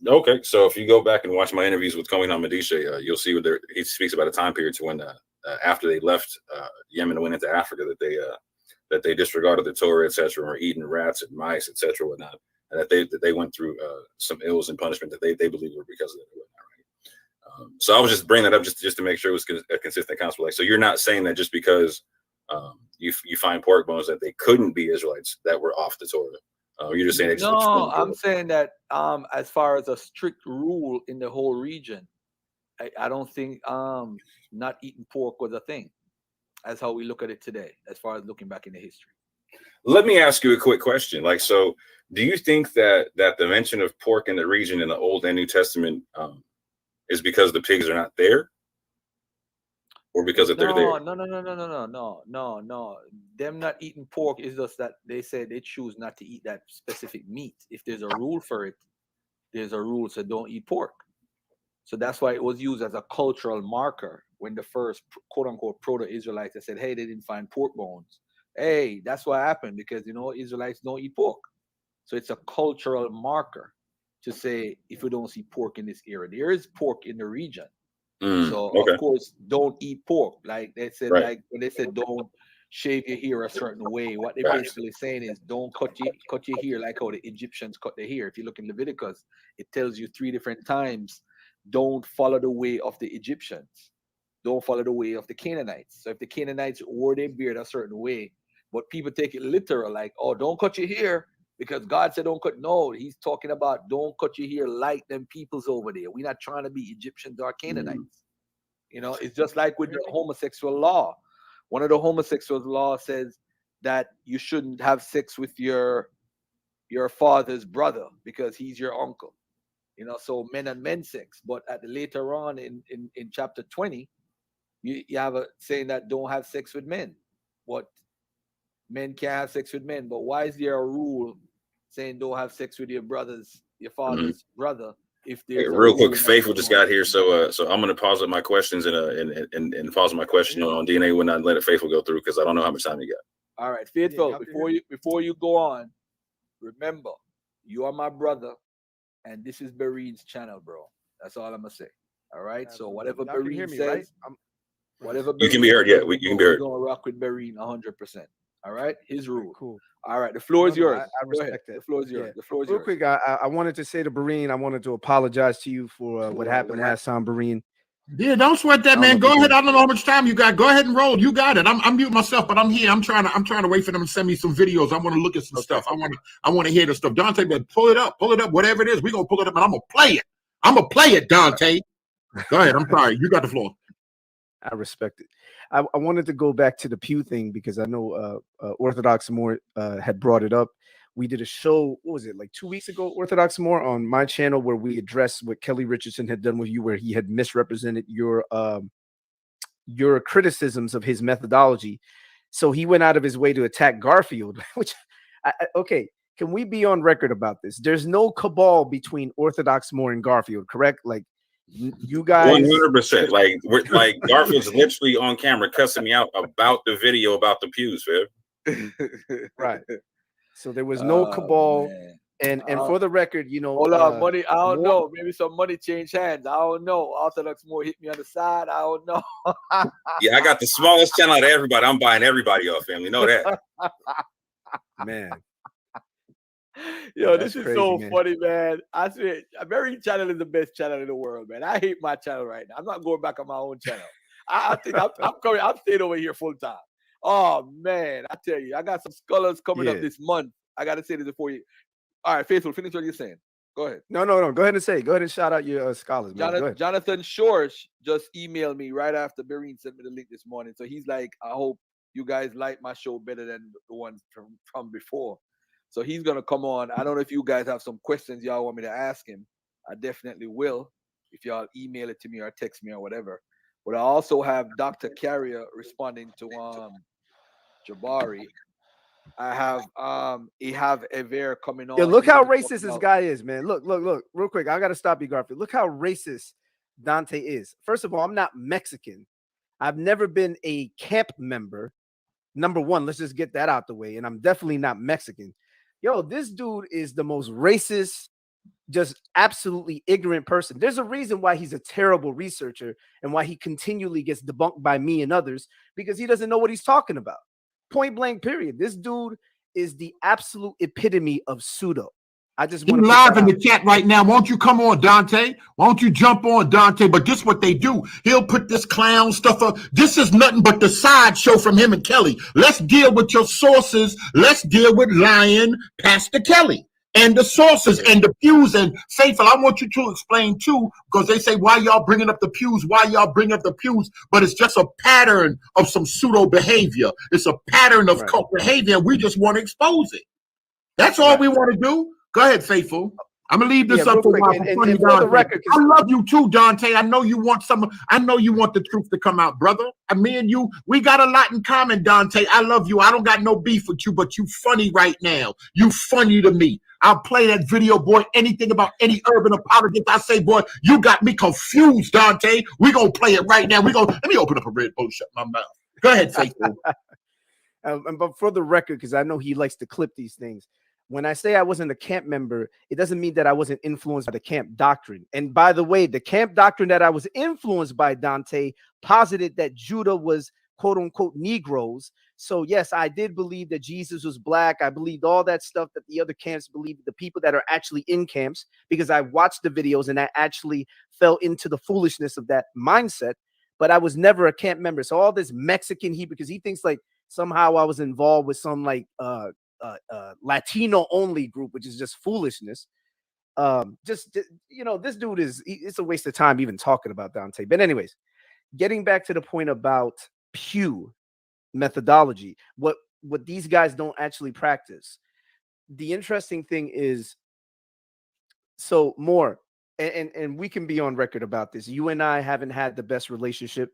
Okay, so if you go back and watch my interviews with Kohen Hamadisha, you'll see he speaks about a time period to when after they left Yemen and went into Africa that they disregarded the Torah, etc., and were eating rats and mice, etc., whatnot, and that they went through some ills and punishment that they believe were because of it. So I was just bringing that up just to make sure it was a consistent gospel. Like, so you're not saying that just because you find pork bones that they couldn't be Israelites that were off the Torah. You're just saying they no. I'm saying that as far as a strict rule in the whole region, I don't think not eating pork was a thing. That's how we look at it today, as far as looking back in the history. Let me ask you a quick question. Like, so do you think that the mention of pork in the region in the Old and New Testament is because the pigs are not there, or because if they're there? No. Them not eating pork is just that they say they choose not to eat that specific meat. If there's a rule for it, there's a rule, so don't eat pork. So that's why it was used as a cultural marker when the first quote unquote proto-Israelites said, hey, they didn't find pork bones. Hey, that's what happened, because Israelites don't eat pork. So it's a cultural marker to say, if you don't see pork in this area, there is pork in the region. Of course, don't eat pork. Like they said, like when they said don't shave your hair a certain way, what they're basically saying is don't cut your hair like how the Egyptians cut their hair. If you look in Leviticus, it tells you 3 different times, don't follow the way of the Egyptians. Don't follow the way of the Canaanites. So if the Canaanites wore their beard a certain way, but people take it literal, like, oh, don't cut your hair, because God said don't cut. No, he's talking about don't cut your hair like them peoples over there. We're not trying to be Egyptians or Canaanites. You know, it's just like with the homosexual law. One of the homosexual laws says that you shouldn't have sex with your father's brother because he's your uncle. You know, so men and men sex. But at the later on in chapter 20, you have a saying that don't have sex with men. But men can't have sex with men. But why is there a rule saying don't have sex with your father's brother? If there's a real quick, rule Faithful just got here, so I'm gonna pause up my questions and pause my question on DNA when I let it Faithful go through because I don't know how much time you got. All right, Faithful. Before you go on, remember you are my brother, and this is Berean's channel, bro. That's all I'm gonna say. All right. So whatever Berean says, right? whatever you can be heard. Yeah, you can be heard. We're gonna rock with Berean 100%. All right, his rule. Cool. All right, the floor is yours. I respect that. The floor is yours. The floor is Real yours. quick, I wanted to say to Berean, I wanted to apologize to you for what happened last time, Berean. Yeah, don't sweat that, man. Go ahead. I don't know how much time you got. Go ahead and roll. You got it. I'm muting myself, but I'm here. I'm trying to wait for them to send me some videos. I want to look at some stuff. I want to hear the stuff. Dante, but pull it up, whatever it is. We're gonna pull it up and I'm gonna play it. Dante. Go ahead. I'm sorry. You got the floor. I respect it. I wanted to go back to the pew thing because I know Orthodox Moor had brought it up. We did a show, what was it, like 2 weeks ago, Orthodox Moor, on my channel, where we addressed what Kelly Richardson had done with you, where he had misrepresented your criticisms of his methodology. So he went out of his way to attack Garfield, which, okay, can we be on record about this? There's no cabal between Orthodox Moor and Garfield, correct? Like, you guys 100%. Like Garfield's literally on camera cussing me out about the video about the pews, man. Right. So there was no cabal, and for the record, you know, hold on, money. I don't know. Maybe some money changed hands. I don't know. Orthodox Moor hit me on the side. I don't know. Yeah, I got the smallest channel out of everybody. I'm buying everybody off, family. Know that, man. Yo, this is crazy, so funny, man. I swear, Berean channel is the best channel in the world, man. I hate my channel right now. I'm not going back on my own channel. I think I'm coming. I'm staying over here full time. Oh man, I tell you, I got some scholars coming up this month. I gotta say this before you. All right, Faithful, finish what you're saying. Go ahead. No. Go ahead and say. Go ahead and shout out your scholars, man. Jonathan Shorsh just emailed me right after Berean sent me the link this morning. So he's like, I hope you guys like my show better than the ones from before. So he's gonna come on. I don't know if you guys have some questions y'all want me to ask him. I definitely will. If y'all email it to me or text me or whatever. But I also have Dr. Carrier responding to Jabari. I have Ever coming on. Yeah, look how racist this guy is, man. Look, real quick. I gotta stop you, Garfield. Look how racist Dante is. First of all, I'm not Mexican. I've never been a camp member. Number one, let's just get that out the way. And I'm definitely not Mexican. Yo, this dude is the most racist, just absolutely ignorant person. There's a reason why he's a terrible researcher and why he continually gets debunked by me and others, because he doesn't know what he's talking about. Point blank, period. This dude is the absolute epitome of pseudo. I just want to live in the chat right now. Won't you come on, Dante? Won't you jump on, Dante? But this is what they do. He'll put this clown stuff up. This is nothing but the sideshow from him and Kelly. Let's deal with your sources. Let's deal with lying Pastor Kelly and the sources and the pews. And Faithful, I want you to explain too, because they say, why y'all bringing up the pews? Why y'all bring up the pews? But it's just a pattern of some pseudo behavior. It's a pattern of cult behavior. We just want to expose it. That's all we want to do. Go ahead, Faithful. I'm gonna leave this up for a while. And for the record, I love you too, Dante. I know you want I know you want the truth to come out, brother. And me and you, we got a lot in common, Dante. I love you. I don't got no beef with you, but you funny right now. You funny to me. I'll play that video, boy. Anything about any urban apologist I say, boy, you got me confused, Dante. We gonna play it right now. Let me open up a Red Bull, shut my mouth. Go ahead, Faithful. But for the record, because I know he likes to clip these things. When I say I wasn't a camp member, it doesn't mean that I wasn't influenced by the camp doctrine. And by the way, the camp doctrine that I was influenced by, Dante, posited that Judah was quote unquote Negroes. So yes, I did believe that Jesus was black. I believed all that stuff that the other camps believe, the people that are actually in camps, because I watched the videos and I actually fell into the foolishness of that mindset. But I was never a camp member. So all this Mexican because he thinks like somehow I was involved with some like Latino only group, which is just foolishness. You know, this dude it's a waste of time even talking about Dante. But anyways, getting back to the point about Pew methodology, what these guys don't actually practice. The interesting thing is, so Moore, and we can be on record about this. You and I haven't had the best relationship.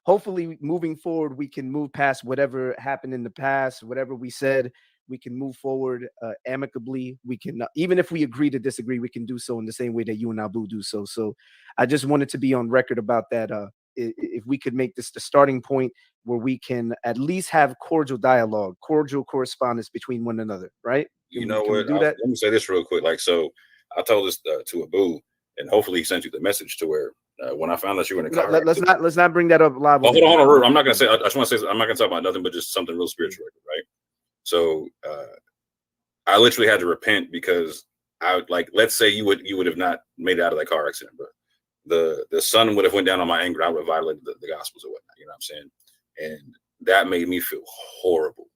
Hopefully, moving forward, we can move past whatever happened in the past, whatever we said. We can move forward amicably. We can, even if we agree to disagree, we can do so in the same way that you and Abu do so. So I just wanted to be on record about that. If we could make this the starting point where we can at least have cordial dialogue, cordial correspondence between one another, right? You know Can we what? do that? Let me say this real quick. Like, so I told this to Abu, and hopefully he sent you the message to where when I found out you were in the car. Let's not bring that up live. Hold on. I'm not gonna say. I just want to say I'm not gonna talk about nothing, but just something real spiritual, right? So I literally had to repent because I let's say you would have not made it out of that car accident, bro. The sun would have went down on my anger. I would have violated the gospels or whatnot. You know what I'm saying? And that made me feel horrible.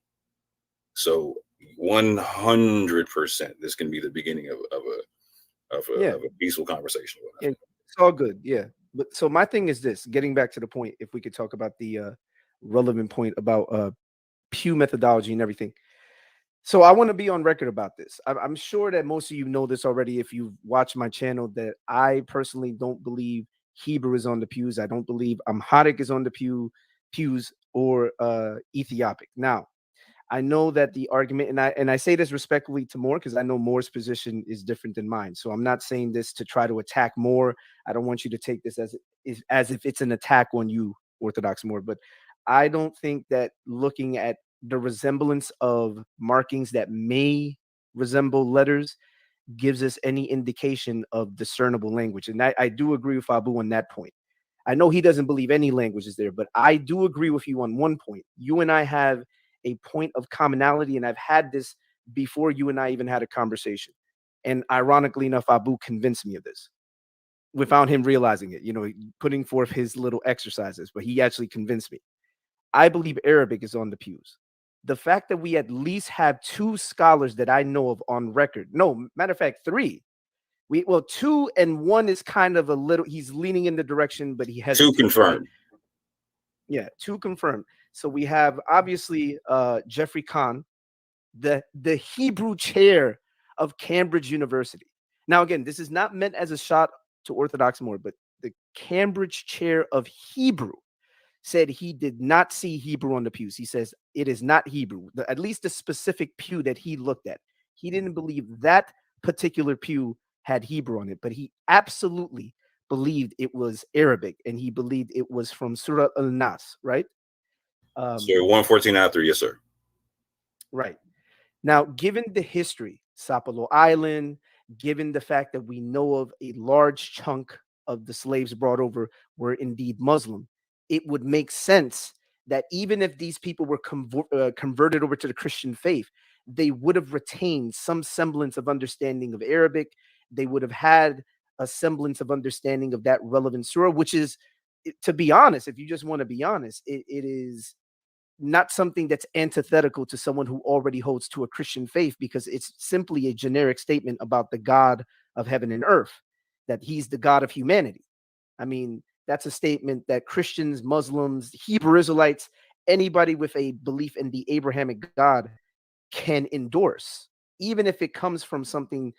So 100%, this can be the beginning of a peaceful conversation. Yeah, it's all good. Yeah. But so my thing is this, getting back to the point, if we could talk about the relevant point about Pew methodology and everything. So I want to be on record about this. I'm sure that most of you know this already if you've watched my channel, that I personally don't believe Hebrew is on the pews. I don't believe Amharic is on the pews or Ethiopic. Now, I know that the argument, and I say this respectfully to Moore because I know Moore's position is different than mine. So I'm not saying this to try to attack Moore. I don't want you to take this as if it's an attack on you, Orthodox Moor. But I don't think that looking at the resemblance of markings that may resemble letters gives us any indication of discernible language. And I do agree with Abu on that point. I know he doesn't believe any language is there, but I do agree with you on one point. You and I have a point of commonality, and I've had this before you and I even had a conversation. And ironically enough, Abu convinced me of this without him realizing it, putting forth his little exercises, but he actually convinced me. I believe Arabic is on the pews. The fact that we at least have two scholars that I know of on record. No, matter of fact, three. Two, and one is kind of a little, he's leaning in the direction, but he has two confirmed. Right? Yeah, two confirmed. So we have obviously Jeffrey Kahn, the Hebrew chair of Cambridge University. Now, again, this is not meant as a shot to Orthodox Moor, but the Cambridge chair of Hebrew said he did not see Hebrew on the pews. He says it is not Hebrew, at least the specific pew that he looked at. He didn't believe that particular pew had Hebrew on it, but he absolutely believed it was Arabic, and he believed it was from Surah Al-Nas, right? So 114 after, yes, sir. Right. Now, given the history, Sapelo Island, given the fact that we know of a large chunk of the slaves brought over were indeed Muslim, it would make sense that even if these people were converted over to the Christian faith, they would have retained some semblance of understanding of Arabic. They would have had a semblance of understanding of that relevant surah, which is, to be honest, if you just want to be honest, it is not something that's antithetical to someone who already holds to a Christian faith, because it's simply a generic statement about the God of heaven and earth, that he's the God of humanity. I mean, that's a statement that Christians, Muslims, Hebrew Israelites, anybody with a belief in the Abrahamic God can endorse, even if it comes from something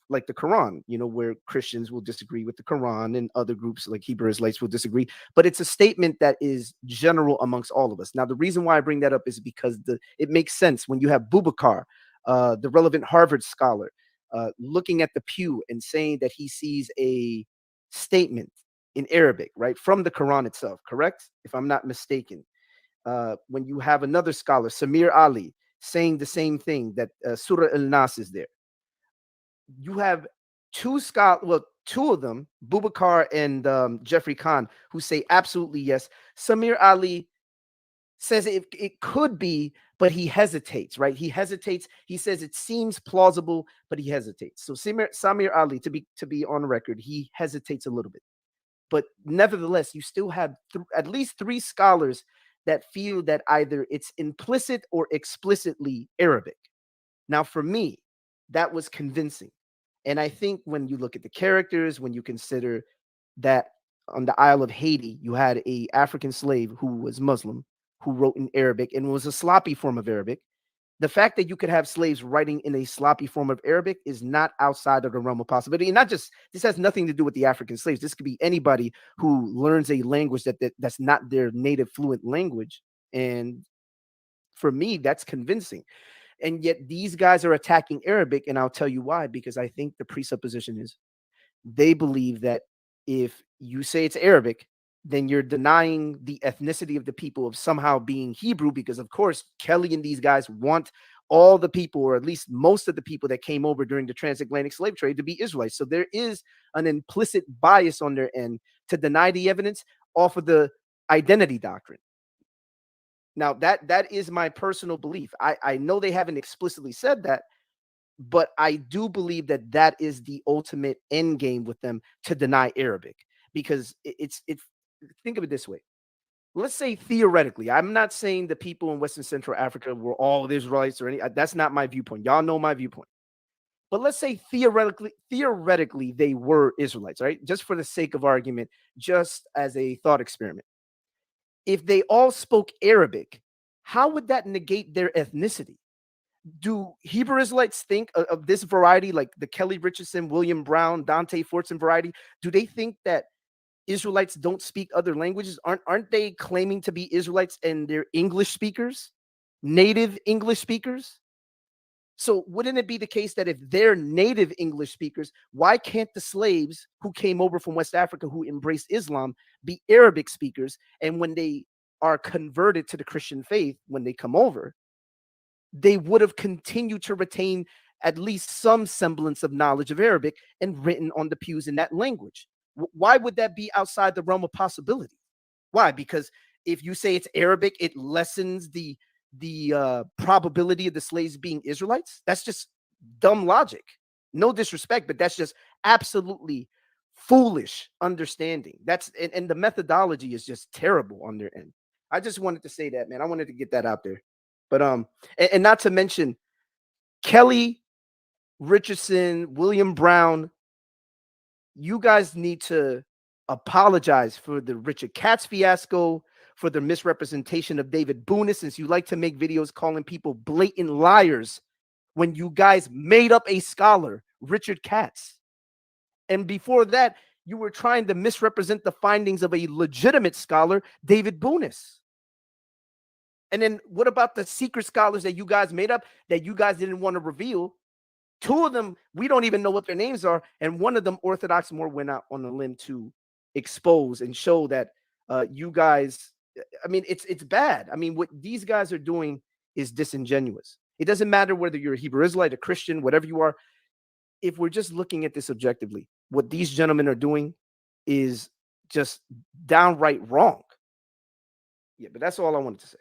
like the Quran, where Christians will disagree with the Quran and other groups like Hebrew Israelites will disagree. But it's a statement that is general amongst all of us. Now, the reason why I bring that up is because it makes sense when you have Bubakar, the relevant Harvard scholar, looking at the pew and saying that he sees a statement in Arabic, right, from the Quran itself, correct? If I'm not mistaken. When you have another scholar, Samir Ali, saying the same thing, that Surah Al-Nas is there. You have two of them, Bubakar and Jeffrey Kahn, who say absolutely yes. Samir Ali says it could be, but he hesitates, right? He hesitates. He says it seems plausible, but he hesitates. So Samir Ali, to be on record, he hesitates a little bit. But nevertheless, you still have at least three scholars that feel that either it's implicit or explicitly Arabic. Now, for me, that was convincing. And I think when you look at the characters, when you consider that on the Isle of Haiti, you had a African slave who was Muslim, who wrote in Arabic and was a sloppy form of Arabic. The fact that you could have slaves writing in a sloppy form of Arabic is not outside of the realm of possibility. And not just, this has nothing to do with the African slaves. This could be anybody who learns a language that's not their native fluent language. And for me, that's convincing. And yet these guys are attacking Arabic, and I'll tell you why. Because I think the presupposition is they believe that if you say it's Arabic, then you're denying the ethnicity of the people of somehow being Hebrew, because of course Kelly and these guys want all the people, or at least most of the people that came over during the transatlantic slave trade, to be Israelites. So there is an implicit bias on their end to deny the evidence off of the identity doctrine. Now that is my personal belief. I know they haven't explicitly said that, but I do believe that that is the ultimate end game with them, to deny Arabic, because it's think of it this way. Let's say theoretically, I'm not saying the people in West and Central Africa were all Israelites or any, that's not my viewpoint. Y'all know my viewpoint. But let's say theoretically they were Israelites, right? Just for the sake of argument, just as a thought experiment. If they all spoke Arabic, how would that negate their ethnicity? Do Hebrew Israelites think of this variety, like the Kelly Richardson, William Brown, Dante Fortson variety? Do they think that Israelites don't speak other languages? Aren't they claiming to be Israelites and they're English speakers, native English speakers? So wouldn't it be the case that if they're native English speakers, why can't the slaves who came over from West Africa who embraced Islam be Arabic speakers? And when they are converted to the Christian faith, when they come over, they would have continued to retain at least some semblance of knowledge of Arabic and written on the pews in that language. Why would that be outside the realm of possibility? Why? Because if you say it's Arabic, it lessens the probability of the slaves being Israelites. That's just dumb logic. No disrespect, but that's just absolutely foolish understanding. That's and the methodology is just terrible on their end. I just wanted to say that, man. I wanted to get that out there. But and not to mention Kelly Richardson, William Brown, you guys need to apologize for the Richard Katz fiasco, for the misrepresentation of David Boonis, since you like to make videos calling people blatant liars when you guys made up a scholar, Richard Katz. And before that, you were trying to misrepresent the findings of a legitimate scholar, David Boonis. And then what about the secret scholars that you guys made up that you guys didn't want to reveal? Two of them, we don't even know what their names are. And one of them, Orthodox Moor, went out on a limb to expose and show that you guys, I mean, it's bad. I mean, what these guys are doing is disingenuous. It doesn't matter whether you're a Hebrew Israelite, a Christian, whatever you are. If we're just looking at this objectively, what these gentlemen are doing is just downright wrong. Yeah, but that's all I wanted to say.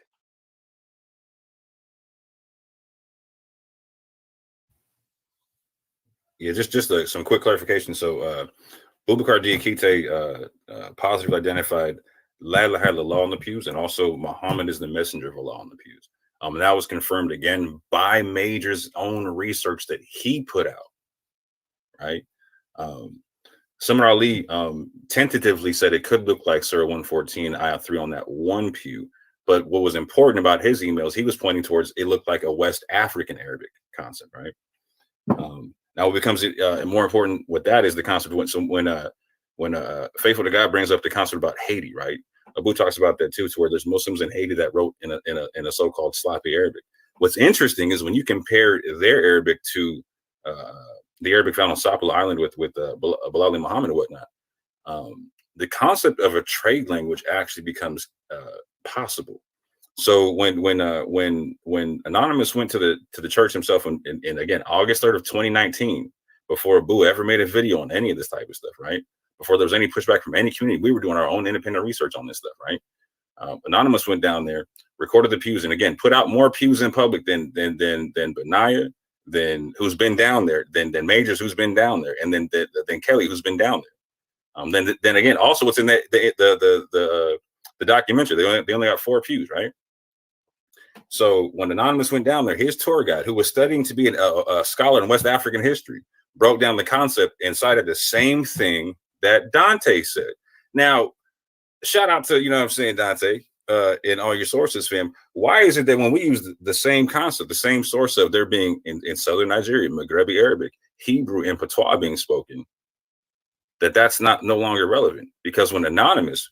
Yeah, just some quick clarification. So, Boubacar Diakite positively identified La ilaha illallah on the pews, and also Muhammad is the messenger of Allah on the pews. And that was confirmed again by Major's own research that he put out. Right. Samar Ali tentatively said it could look like Surah 114, Ayah 3 on that one pew. But what was important about his emails, he was pointing towards it looked like a West African Arabic concept, right? Now, what becomes more important with that is the concept when Faithful to God brings up the concept about Haiti, right? Abu talks about that too, to where there's Muslims in Haiti that wrote in a so-called sloppy Arabic. What's interesting is when you compare their Arabic to the Arabic found on Sapala Island with Bilal Muhammad and whatnot, the concept of a trade language actually becomes possible. So when Anonymous went to the church himself in again August 3rd of 2019, before Abu ever made a video on any of this type of stuff, right? Before there was any pushback from any community, we were doing our own independent research on this stuff, right? Anonymous went down there, recorded the pews, and again put out more pews in public than Benaya, than who's been down there, than Majors who's been down there, and then Kelly who's been down there. Then again, also what's in the documentary, they only got 4 pews, right? So when Anonymous went down there, his tour guide, who was studying to be a scholar in West African history, broke down the concept and cited the same thing that Dante said. Now, shout out to, you know what I'm saying, Dante, in all your sources, fam. Why is it that when we use the same concept, the same source of there being in southern Nigeria, Maghrebi Arabic, Hebrew, and Patois being spoken, that's not no longer relevant? Because when Anonymous,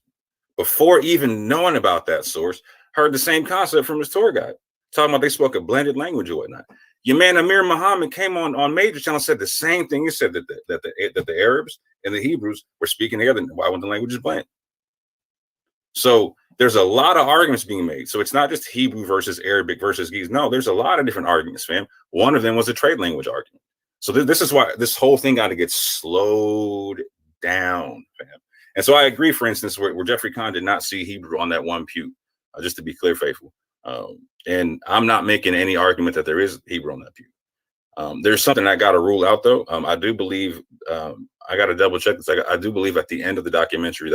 before even knowing about that source, heard the same concept from his tour guide, talking about they spoke a blended language or whatnot. Your man Amir Muhammad came on major channel and said the same thing. He said that the Arabs and the Hebrews were speaking together. Why would the languages blend? So there's a lot of arguments being made. So it's not just Hebrew versus Arabic versus Geese. No, there's a lot of different arguments, fam. One of them was a trade language argument. So this is why this whole thing got to get slowed down, fam. And so I agree, for instance, where Jeffrey Kahn did not see Hebrew on that one pew, just to be clear, faithful. And I'm not making any argument that there is Hebrew on that pew. There's something I got to rule out, though. I do believe, I got to double check this. I do believe at the end of the documentary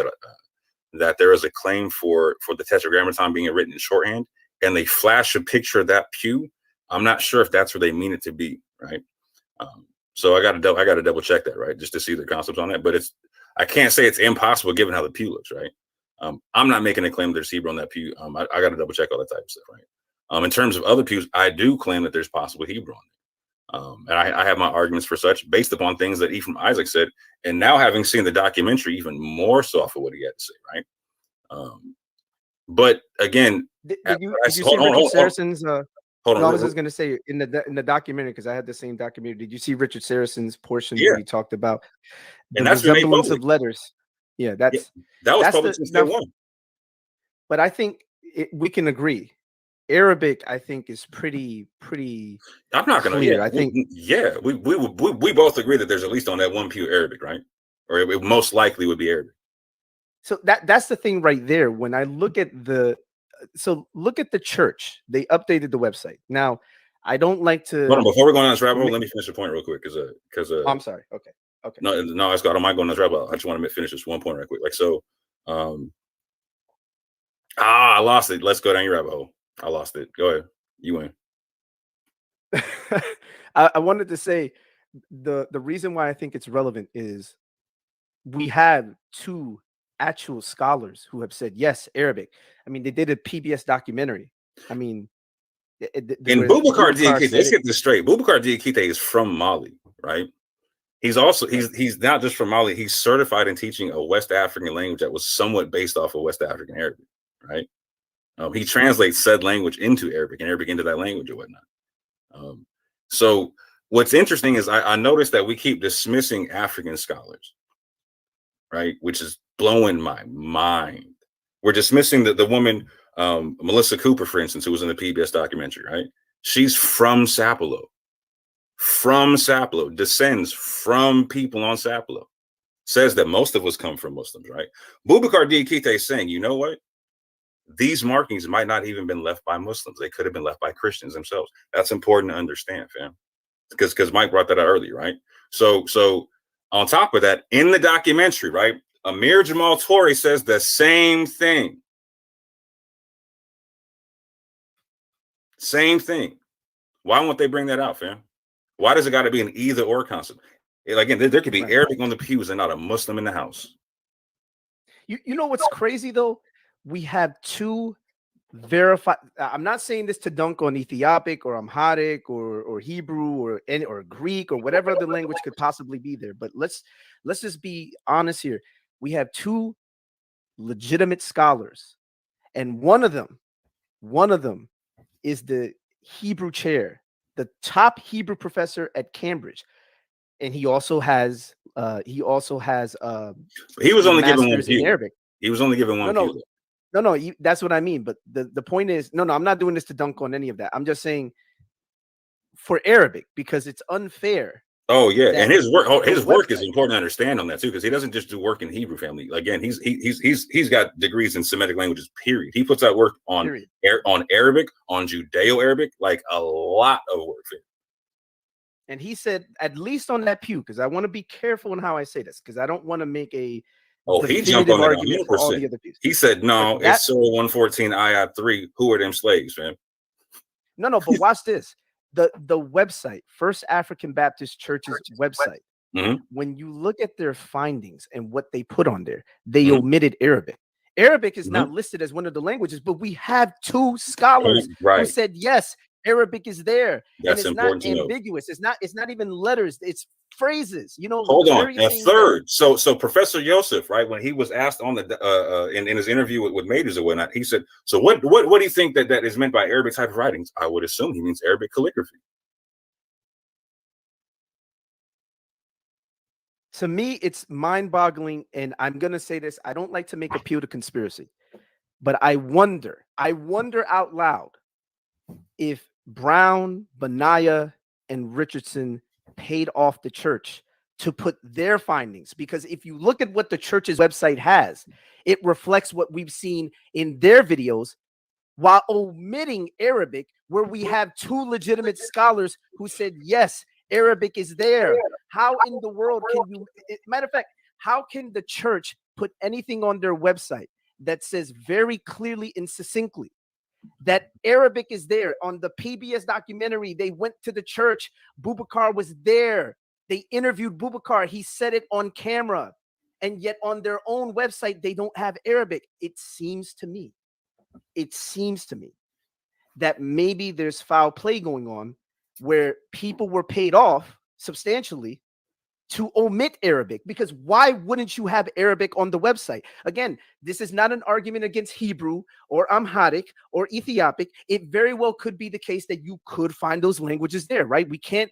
that there is a claim for the Tetragrammaton being written in shorthand, and they flash a picture of that pew. I'm not sure if that's where they mean it to be, right? So I got to double check that, right, just to see the concepts on that. But I can't say it's impossible given how the pew looks, right? I'm not making a claim there's Hebrew on that pew. I got to double check all that type of stuff, right? In terms of other pews, I do claim that there's possible Hebrew on it. And I have my arguments for such based upon things that Ephraim Isaac said, and now having seen the documentary, even more so off of what he had to say, right? But again, did you see Richard Saracen's? Hold on. I was just going to say in the documentary, because I had the same documentary. Did you see Richard Saracen's portion where he talked about the resemblance of letters? Yeah, that was public since day one. But I think we can agree. Arabic, I think, is pretty. I'm not going to. Yeah, I think. We both agree that there's at least on that one pew Arabic, right? Or it most likely would be Arabic. So that's the thing right there. When I look at look at the church, they updated the website. Now, I don't like to. Hold on, before we go on this rabbit hole, let me finish the point real quick, because I'm sorry. Okay. No, Scott, I might go on this rabbit hole. I just want to finish this one point right quick. Like so, I lost it. Let's go down your rabbit hole. I lost it. Go ahead. You win. I wanted to say the reason why I think it's relevant is we have two actual scholars who have said yes, Arabic. I mean, they did a PBS documentary. I mean, and Boubacar Diakite, let's get this straight. Boubacar Diakite is from Mali, right? He's not just from Mali. He's certified in teaching a West African language that was somewhat based off of West African Arabic, right? He translates said language into Arabic and Arabic into that language or whatnot. So what's interesting is I noticed that we keep dismissing African scholars, right? Which is blowing my mind. We're dismissing the woman, Melissa Cooper, for instance, who was in the PBS documentary, right? She's from Sapelo, descends from people on Sapelo, says that most of us come from Muslims, right? Boubacar Diakite is saying, you know what? These markings might not even been left by Muslims. They could have been left by Christians themselves. That's important to understand, fam. Because Mike brought that out earlier, right? So on top of that, in the documentary, right, Amir Jamal Torre says the same thing. Same thing. Why won't they bring that out, fam? Why does it got to be an either or concept? Again, there could be Arabic on the pews and not a Muslim in the house. You know what's crazy though? We have two verified. I'm not saying this to dunk on Ethiopic or Amharic or Hebrew or Greek or whatever other language could possibly be there. But let's just be honest here. We have two legitimate scholars, and one of them is the Hebrew chair, the top Hebrew professor at Cambridge, and he also has he was only given one pew. Arabic. He was only given one pew. No, that's what I mean. But the point is, no, I'm not doing this to dunk on any of that. I'm just saying for Arabic, because it's unfair. Oh yeah, and his work is important to understand on that too, because he doesn't just do work in Hebrew family. Again, he's got degrees in Semitic languages. Period. He puts out work on Arabic, on Judeo-Arabic, like a lot of work. And he said, at least on that pew, because I want to be careful in how I say this, because I don't want to make a he jumped on it 100%. He said, no, it's Surah 114, ayat 3. Who are them slaves, man? No, but watch this. The website, First African Baptist Church's website, When you look at their findings and what they put on there, they omitted Arabic. Arabic is not listed as one of the languages, but we have 2 scholars who said, yes, Arabic is there. That's and it's important not to know. ambiguous. It's not even letters. It's phrases, Hold on. A third. So Professor Yosef, right, when he was asked on the in his interview with Majors or whatnot, he said, so what do you think that is meant by Arabic type of writings? I would assume he means Arabic calligraphy. To me, it's mind-boggling, and I'm gonna say this. I don't like to make appeal to conspiracy, but I wonder out loud if Brown, Benaiah, and Richardson paid off the church to put their findings. Because if you look at what the church's website has, it reflects what we've seen in their videos while omitting Arabic, where we have 2 legitimate scholars who said, yes, Arabic is there. How in the world can you, matter of fact, how can the church put anything on their website that says very clearly and succinctly that Arabic is there? On the PBS documentary, they went to the church. Boubacar was there. They interviewed Boubacar. He said it on camera. And yet on their own website, they don't have Arabic. It seems to me that maybe there's foul play going on where people were paid off substantially to omit Arabic, because why wouldn't you have Arabic on the website? Again, this is not an argument against Hebrew or Amharic or Ethiopic. It very well could be the case that you could find those languages there, right? We can't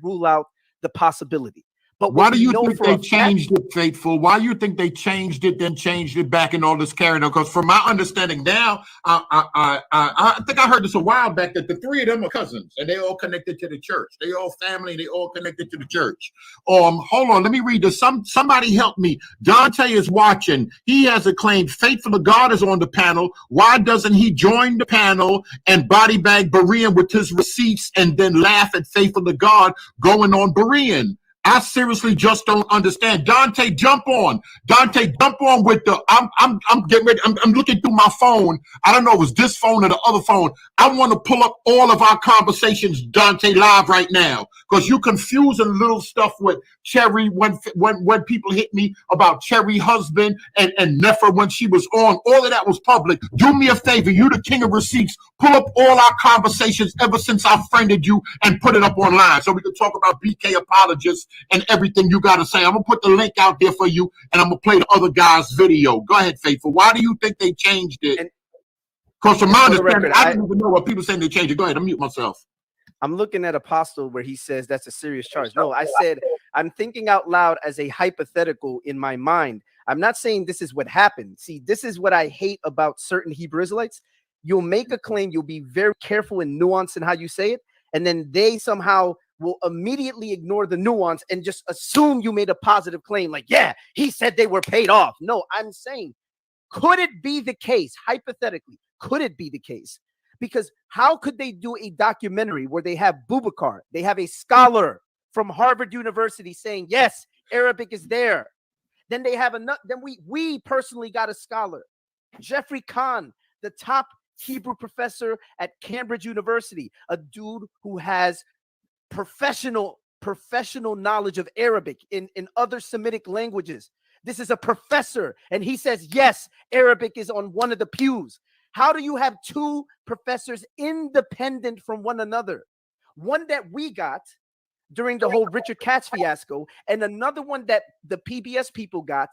rule out the possibility. But why do you think they changed it, Faithful? Why do you think they changed it, then changed it back and all this carrying on? Because from my understanding now, I think I heard this a while back that the 3 of them are cousins and they all connected to the church. They all family, they all connected to the church. Hold on, let me read this. Somebody help me. Dante is watching. He has a claim. Faithful to God is on the panel. Why doesn't he join the panel and body bag Berean with his receipts and then laugh at Faithful to God going on Berean? I seriously just don't understand. Dante, jump on. Dante, jump on with the. I'm getting ready. I'm looking through my phone. I don't know if it was this phone or the other phone. I want to pull up all of our conversations, Dante, live right now, because you confusing little stuff with Cherry when people hit me about Cherry husband and Nefer when she was on. All of that was public. Do me a favor. You the king of receipts. Pull up all our conversations ever since I friended you and put it up online so we can talk about BK apologists and everything you got to say. I'm going to put the link out there for you, and I'm going to play the other guy's video. Go ahead, Faithful. Why do you think they changed it? Because from my understanding, I don't even know what people saying they changed it. Go ahead, I'll mute myself. I'm looking at Apostle where he says that's a serious charge. No, I said I'm thinking out loud as a hypothetical in my mind. I'm not saying this is what happened. See, this is what I hate about certain Hebrew Israelites. You'll make a claim, you'll be very careful and nuanced in how you say it, and then they somehow will immediately ignore the nuance and just assume you made a positive claim. Like, yeah, he said they were paid off. No, I'm saying, could it be the case, hypothetically, could it be the case? Because how could they do a documentary where they have Boubacar, they have a scholar from Harvard University saying, yes, Arabic is there. Then they have enough. Then we personally got a scholar, Jeffrey Kahn, the top Hebrew professor at Cambridge University, a dude who has professional knowledge of Arabic in other Semitic languages. This is a professor, and he says, yes, Arabic is on one of the pews. How do you have 2 professors independent from one another? One that we got during the whole Richard Katz fiasco, and another one that the PBS people got,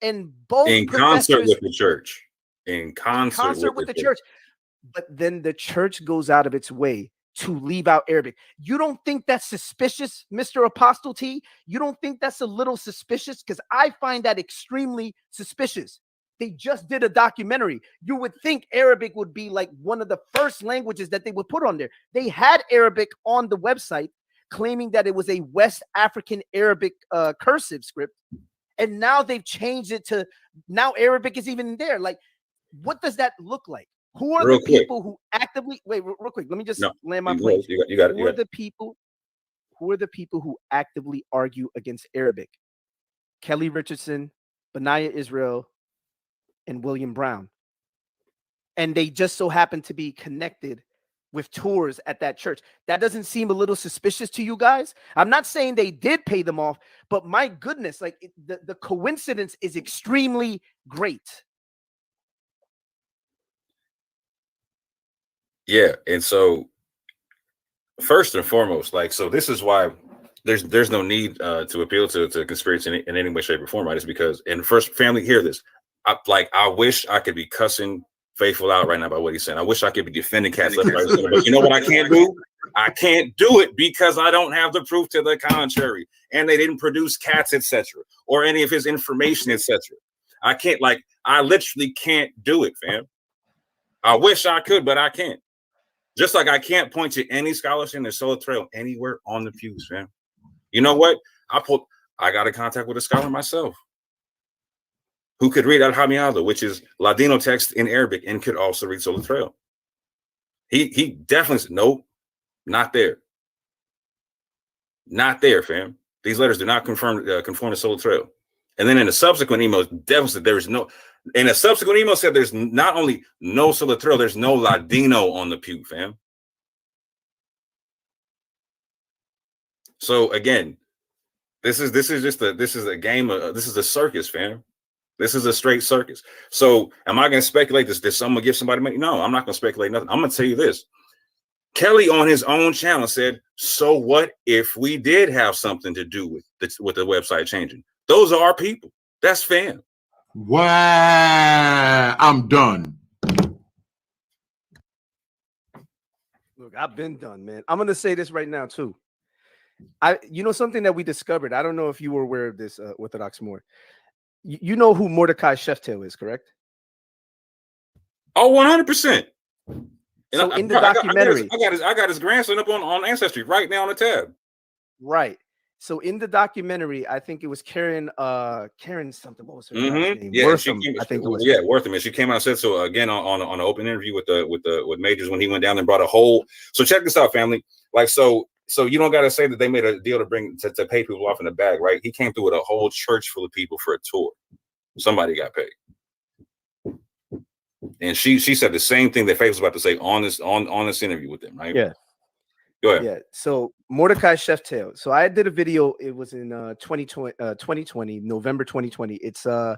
and both in concert with the church. In concert with the church. But then the church goes out of its way to leave out Arabic. You don't think that's suspicious, Mr. Apostle T? You don't think that's a little suspicious? Because I find that extremely suspicious. They just did a documentary. You would think Arabic would be like one of the first languages that they would put on there. They had Arabic on the website, claiming that it was a West African Arabic cursive script. And now they've changed it to, now Arabic is even there. Like, what does that look like? Who are the people who actively, wait, real quick, let me just land my plane. You got it. Who are the people who actively argue against Arabic? Kelly Richardson, Benaiah Israel, and William Brown. And they just so happen to be connected with tours at that church. That doesn't seem a little suspicious to you guys? I'm not saying they did pay them off, but my goodness, like the coincidence is extremely great. Yeah, and so first and foremost, like, so this is why there's no need to appeal to conspiracy in any way, shape, or form, right? It's because, and first, family, hear this. I wish I could be cussing Faithful out right now by what he's saying. I wish I could be defending cats left, right, center, but you know what I can't do? I can't do it because I don't have the proof to the contrary, and they didn't produce cats, etc., or any of his information, etc. I can't, like, I literally can't do it, fam. I wish I could, but I can't. Just like I can't point to any scholarship in the solar trail anywhere on the pews, fam. You know what? I got in contact with a scholar myself who could read Al-Hamiada, which is Ladino text in Arabic, and could also read solar trail. He definitely said, nope, not there. Not there, fam. These letters do not conform to solar trail. And then in a subsequent email, definitely said there is no. In a subsequent email said there's not only no solar trail, there's no Ladino on the pew, fam. So again, this is a game of, this is a circus, fam. This is a straight circus. So am I going to speculate this? Did someone give somebody money? No, I'm not going to speculate nothing. I'm going to tell you this. Kelly on his own channel said, so what if we did have something to do with the website changing? Those are our people. That's fam. Wow, I'm done. Look, I've been done, man. I'm going to say this right now, too. You know, something that we discovered. I don't know if you were aware of this, Orthodox Moor. You know who Mordecai Sheftel is, correct? Oh, 100%. So in the documentary, I got his grandson up on Ancestry right now on the tab. Right. So in the documentary, I think it was Karen something. What was her name? Yeah, Wortham, I think it was. Yeah, Wortham. And she came out and said so again on an open interview with Majors when he went down and brought a whole. So check this out, family. Like, so you don't got to say that they made a deal to pay people off in the bag, right? He came through with a whole church full of people for a tour. Somebody got paid. And she said the same thing that Faith was about to say on this interview with them, right? Yeah. Go ahead. Yeah. So Mordecai Sheftel. So I did a video. It was in 2020, November 2020. It's so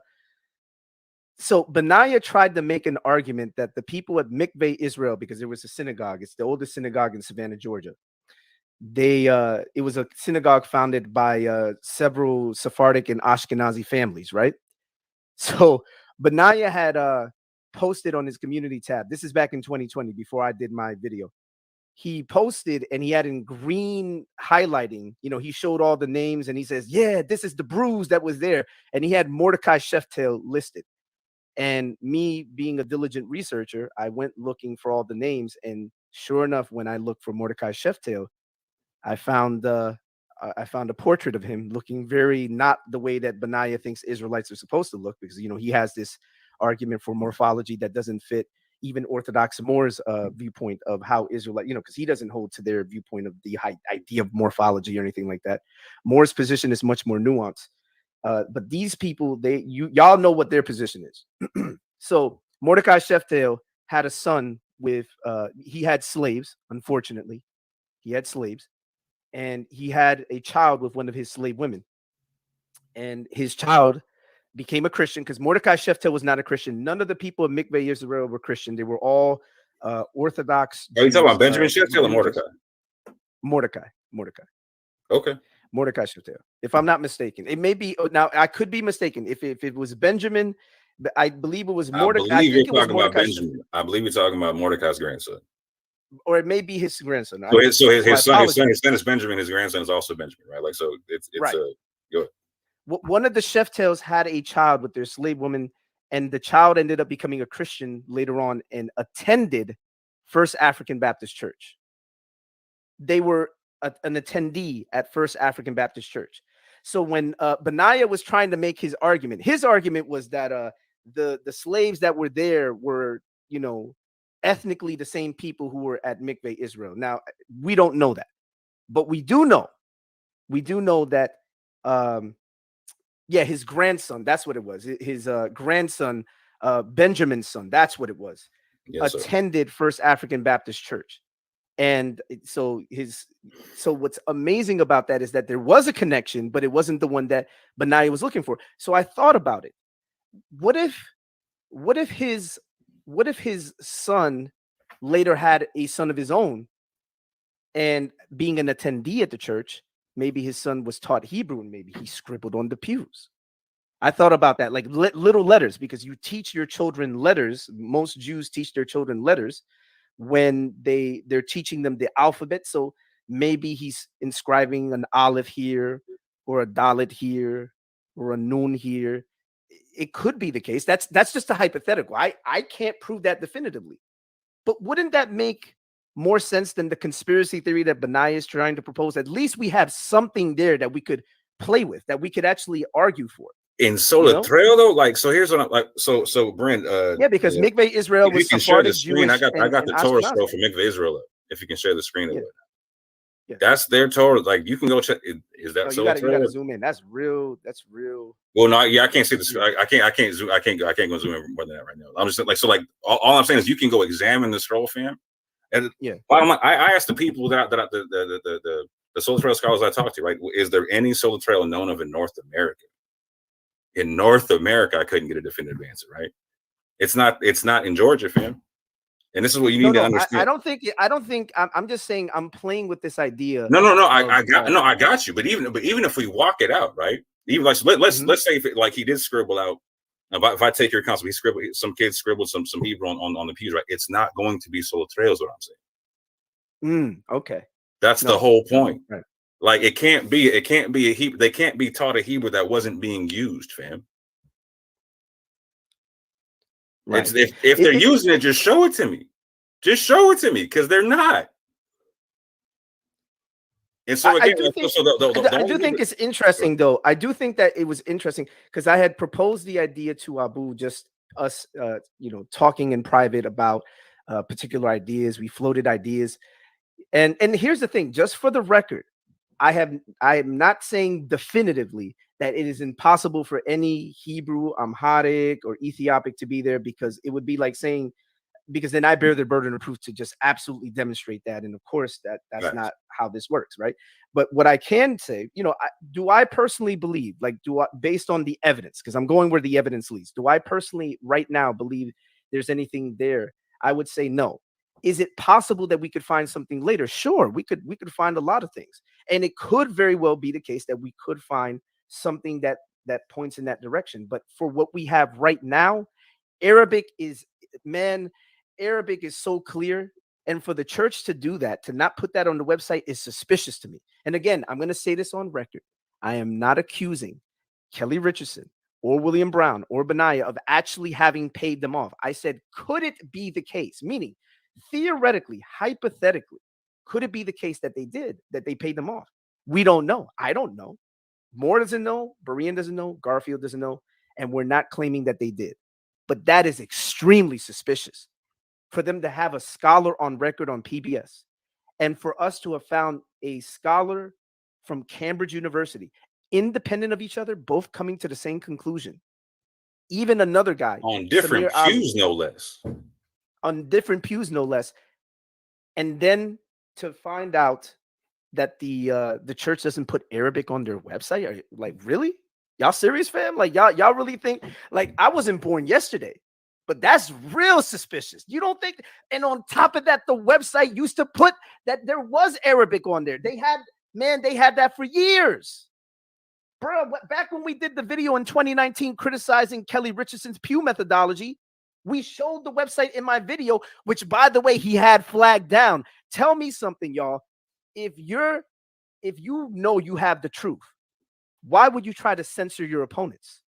Benaiah tried to make an argument that the people at Mikveh Israel, because there was a synagogue, it's the oldest synagogue in Savannah, Georgia. It was a synagogue founded by several Sephardic and Ashkenazi families, right? So Benaiah had posted on his community tab. This is back in 2020, before I did my video. He posted and he had in green highlighting, you know, he showed all the names and he says, yeah, this is the bruise that was there. And he had Mordecai Sheftel listed. And me being a diligent researcher, I went looking for all the names. And sure enough, when I looked for Mordecai Sheftel, I found a portrait of him looking very not the way that Benaiah thinks Israelites are supposed to look, because, you know, he has this argument for morphology that doesn't fit even Orthodox Moor's viewpoint of how Israelite, you know, because he doesn't hold to their viewpoint of the idea of morphology or anything like that. Moor's position is much more nuanced. But these people, y'all know what their position is. So Mordecai Sheftel had a son with, he had slaves, unfortunately. He had slaves. And he had a child with one of his slave women. And his child became a Christian, because Mordecai Sheftel was not a Christian. None of the people of Mikveh Israel were Christian. They were all Orthodox. Are you talking about Benjamin Sheftel or Mordecai? Mordecai. Okay. Mordecai Sheftel, if I'm not mistaken. It may be, now I could be mistaken. If it was Benjamin, I believe it was Mordecai. I believe you're talking about Benjamin. I believe you're talking about Mordecai's grandson. Or it may be his grandson. So his son is Benjamin. His grandson is also Benjamin, right? Like, so it's right. Go ahead. One of the Sheftels had a child with their slave woman, and the child ended up becoming a Christian later on and attended First African Baptist Church. They were an attendee at First African Baptist Church. So when Benaiah was trying to make his argument was that the slaves that were there were, you know, ethnically the same people who were at Mikveh Israel. Now, we don't know that, but we do know that yeah, his grandson, that's what it was. His grandson, Benjamin's son, that's what it was, attended First African Baptist Church. And so what's amazing about that is that there was a connection, but it wasn't the one that Benaiah was looking for. So I thought about it. What if his son later had a son of his own, and being an attendee at the church, maybe his son was taught Hebrew and maybe he scribbled on the pews. I thought about that, like little letters, because you teach your children letters. Most Jews teach their children letters when they're teaching them the alphabet. So maybe he's inscribing an aleph here, or a dalet here, or a nun here. It could be the case. That's just a hypothetical. I can't prove that definitively. But wouldn't that make more sense than the conspiracy theory that Benaiah is trying to propose? At least we have something there that we could play with, that we could actually argue for. In Sola Trail, though, like, so here's what I'm like. So Brent, yeah, because Mikveh Israel was Sephardic Jewish. I got the Torah scroll for Mikveh Israel up. If you can share the screen of it, that's their Torah. Like, you can go check. Is that so? You gotta zoom in. That's real. Well, no, yeah, I can't see the. I can't zoom. I can't go zoom in more than that right now. I'm just like, so like all I'm saying is you can go examine the scroll, fam. And I asked the people the Sola Trail scholars I talked to, right? Is there any Sola Trail known of in North America? In North America, I couldn't get a definitive answer, right? It's not in Georgia, fam. And this is what you need to understand. I don't think I'm just saying I'm playing with this idea. No, I got you. But even if we walk it out, right? Even like let's say if like he did scribble out. If I take your counsel, some kids scribbled some Hebrew on the pews, right? It's not going to be Sola Trail, is what I'm saying. Okay. That's the whole point. Right. Like they can't be taught a Hebrew that wasn't being used, fam. Right. If they're using it, just show it to me. Just show it to me, because they're not. And so again, I do think it's interesting, though. I do think that it was interesting because I had proposed the idea to Abu, just us, talking in private about particular ideas. We floated ideas, and here's the thing: just for the record, I am not saying definitively that it is impossible for any Hebrew, Amharic, or Ethiopic to be there, because it would be like saying, because then I bear the burden of proof to just absolutely demonstrate that. And of course, that's not how this works, right? But what I can say, do I personally believe, based on the evidence, because I'm going where the evidence leads, do I personally right now believe there's anything there? I would say no. Is it possible that we could find something later? Sure, we could find a lot of things. And it could very well be the case that we could find something that points in that direction. But for what we have right now, Arabic is so clear. And for the church to do that, to not put that on the website, is suspicious to me. And again, I'm going to say this on record. I am not accusing Kelly Richardson or William Brown or Benaiah of actually having paid them off. I said, could it be the case? Meaning, theoretically, hypothetically, could it be the case that they paid them off? We don't know. I don't know. Moore doesn't know. Berean doesn't know. Garfield doesn't know. And we're not claiming that they did. But that is extremely suspicious for them to have a scholar on record on PBS, and for us to have found a scholar from Cambridge University, independent of each other, both coming to the same conclusion. Even another guy on different pews, no less. On different pews, no less. And then to find out that the church doesn't put Arabic on their website. Are you, like, really? Y'all serious, fam? Like, y'all really think, like, I wasn't born yesterday, but that's real suspicious. You don't think? And on top of that, the website used to put that there was Arabic on there. They had that for years. Bro, back when we did the video in 2019 criticizing Kelly Richardson's pew methodology, we showed the website in my video, which, by the way, he had flagged down. Tell me something, y'all. If you know you have the truth, why would you try to censor your opponents?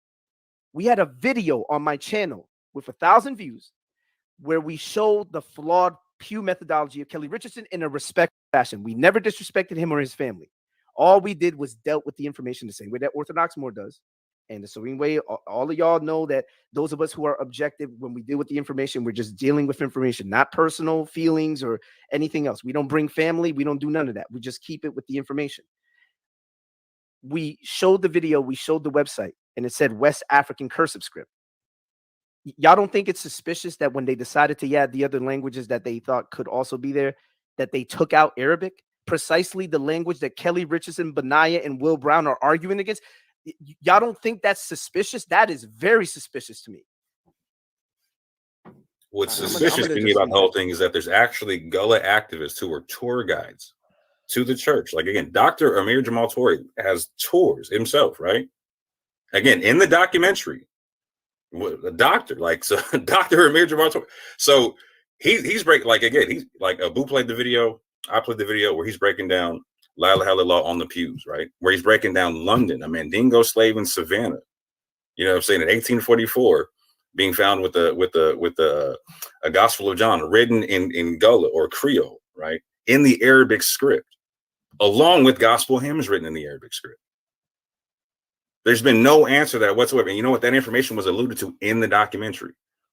We had a video on my channel with 1,000 views where we showed the flawed pew methodology of Kelly Richardson in a respectful fashion. We never disrespected him or his family. All we did was dealt with the information the same way that Orthodox Moor does. And the same way, all of y'all know that those of us who are objective, when we deal with the information, we're just dealing with information, not personal feelings or anything else. We don't bring family. We don't do none of that. We just keep it with the information. We showed the video. We showed the website, and it said West African cursive script. Y'all don't think it's suspicious that when they decided to add the other languages that they thought could also be there, that they took out Arabic, precisely the language that Kelly Richardson, Benaya, and Will Brown are arguing against. Y'all don't think that's suspicious? That is very suspicious to me. What's suspicious to me about the whole thing is that there's actually Gullah activists who are tour guides to the church. Like, again, Dr. Amir Jamal Toure has tours himself, right? Again, in the documentary, a doctor, like, so Dr. Amir Jamal Toure. So he's breaking, like, again, he's like, Abu played the video, I played the video where he's breaking down La ilaha illallah on the pews, right? Where he's breaking down London, a Mandingo slave in Savannah. You know what I'm saying? In 1844, being found with a Gospel of John written in Gullah or Creole, right? In the Arabic script, along with gospel hymns written in the Arabic script. There's been no answer to that whatsoever. And you know what? That information was alluded to in the documentary.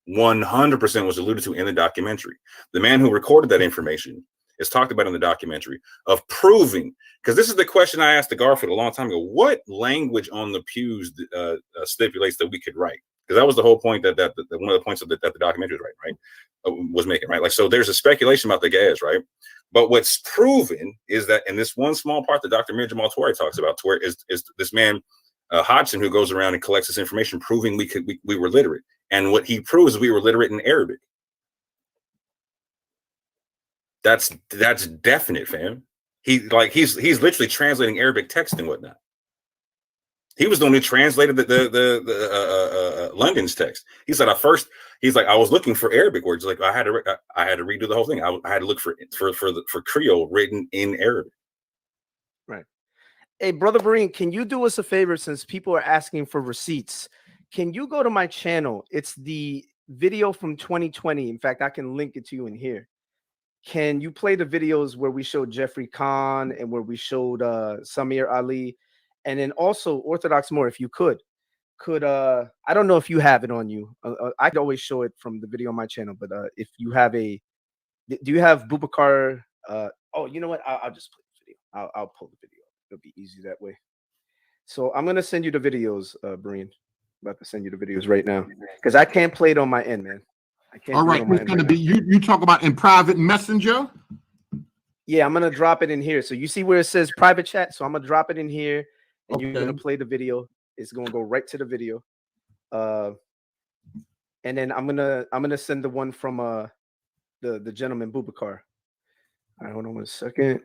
100% was alluded to in the documentary. The man who recorded that information is talked about in the documentary of proving, because this is the question I asked the Garfield a long time ago, what language on the pews stipulates that we could write? Because that was the whole point that one of the points that the documentary was making, right? Like, so there's a speculation about the gas, right? But what's proven is that in this one small part that Dr. Mir Jamal Toure talks about, Toure is this man, Hodgson, who goes around and collects this information proving we were literate. And what he proves is we were literate in Arabic. That's definite, fam. He's literally translating Arabic text and whatnot. He was the one who translated the London's text. He said I was looking for Arabic words. Like I had to redo the whole thing. I had to look for Creole written in Arabic. Right. Hey, Brother Berean, can you do us a favor since people are asking for receipts? Can you go to my channel? It's the video from 2020. In fact, I can link it to you in here. Can you play the videos where we showed Jeffrey Kahn and where we showed Samir Ali? And then also Orthodox Moor, if you could I don't know if you have it on you. I could always show it from the video on my channel, but if you have do you have Bubakar? Oh, you know what? I'll just play the video. I'll pull the video. It'll be easy that way. So I'm gonna send you the videos, Berean. I'm about to send you the videos right now because I can't play it on my end, man. I can't. All right, it's gonna be you talk about in private messenger. Yeah, I'm gonna drop it in here. So you see where it says private chat. So I'm gonna drop it in here. And you're gonna play the video. It's gonna go right to the video, and then I'm gonna send the one from the gentleman Bubakar. All right, hold on 1 second.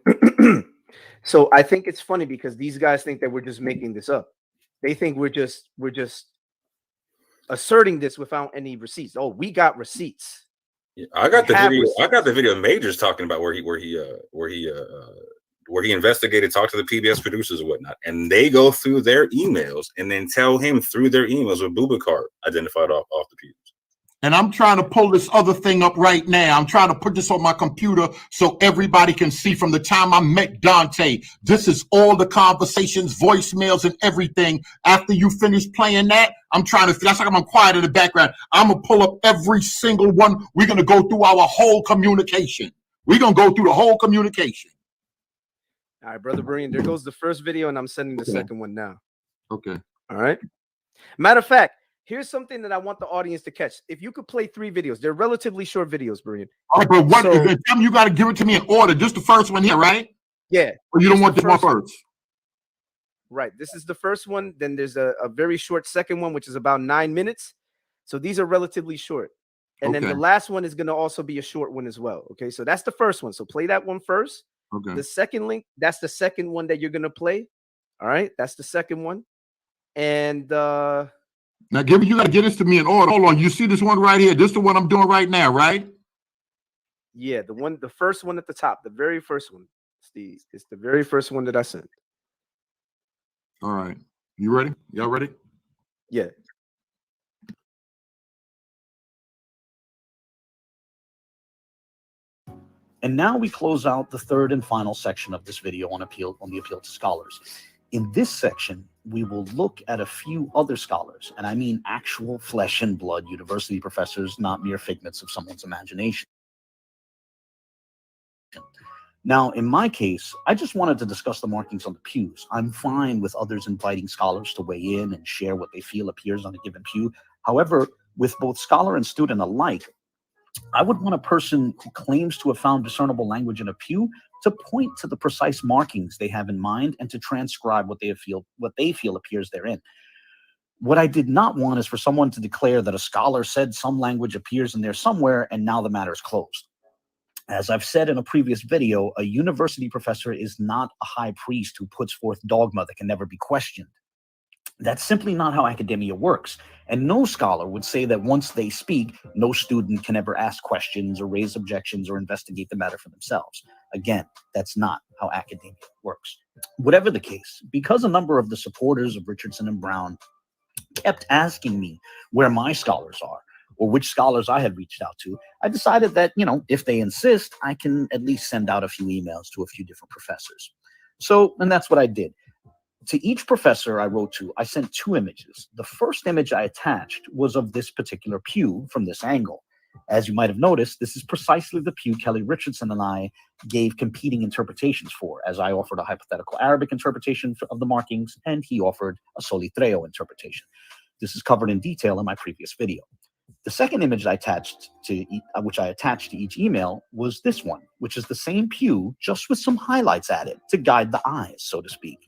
So I think it's funny because these guys think that we're just making this up. They think we're just asserting this without any receipts. Oh, we got receipts. Yeah, I got the video. Receipts. I got the video. Major's talking about where he investigated, talked to the PBS producers and whatnot, and they go through their emails and then tell him through their emails what Bubakar identified off the pews. And I'm trying to pull this other thing up right now. I'm trying to put this on my computer so everybody can see from the time I met Dante. This is all the conversations, voicemails, and everything. After you finish playing that, that's like I'm quiet in the background. I'm going to pull up every single one. We're going to go through our whole communication. We're going to go through the whole communication. All right, Brother Berean, there goes the first video, and I'm sending the second one now. Okay. All right. Matter of fact, here's something that I want the audience to catch. If you could play 3 videos, they're relatively short videos, Berean. All right, but you got to give it to me in order. Just the first one here, right? Yeah. Or you don't want this one first? Right. This is the first one. Then there's a very short second one, which is about 9 minutes. So these are relatively short. And then the last one is going to also be a short one as well. Okay. So that's the first one. So play that one first. Okay. The second link, that's the second one that you're going to play. All right. That's the second one. And now, you got to get this to me in order. Hold on. You see this one right here? This is the one I'm doing right now, right? Yeah. The first one at the top, the very first one. It's the very first one that I sent. All right. You ready? Y'all ready? Yeah. And now we close out the third and final section of this video on the appeal to scholars. In this section, we will look at a few other scholars, and I mean actual flesh and blood university professors, not mere figments of someone's imagination. Now, in my case, I just wanted to discuss the markings on the pews. I'm fine with others inviting scholars to weigh in and share what they feel appears on a given pew. However, with both scholar and student alike, I would want a person who claims to have found discernible language in a pew to point to the precise markings they have in mind and to transcribe what they feel appears therein. What I did not want is for someone to declare that a scholar said some language appears in there somewhere and now the matter is closed. As I've said in a previous video, a university professor is not a high priest who puts forth dogma that can never be questioned. That's simply not how academia works. And no scholar would say that once they speak, no student can ever ask questions or raise objections or investigate the matter for themselves. Again, that's not how academia works. Whatever the case, because a number of the supporters of Richardson and Brown kept asking me where my scholars are or which scholars I had reached out to, I decided that, if they insist, I can at least send out a few emails to a few different professors. And that's what I did. To each professor I wrote to, I sent 2 images. The first image I attached was of this particular pew from this angle. As you might have noticed, this is precisely the pew Kelly Richardson and I gave competing interpretations for, as I offered a hypothetical Arabic interpretation of the markings, and he offered a Solitreo interpretation. This is covered in detail in my previous video. The second image which I attached to each email was this one, which is the same pew, just with some highlights added to guide the eyes, so to speak.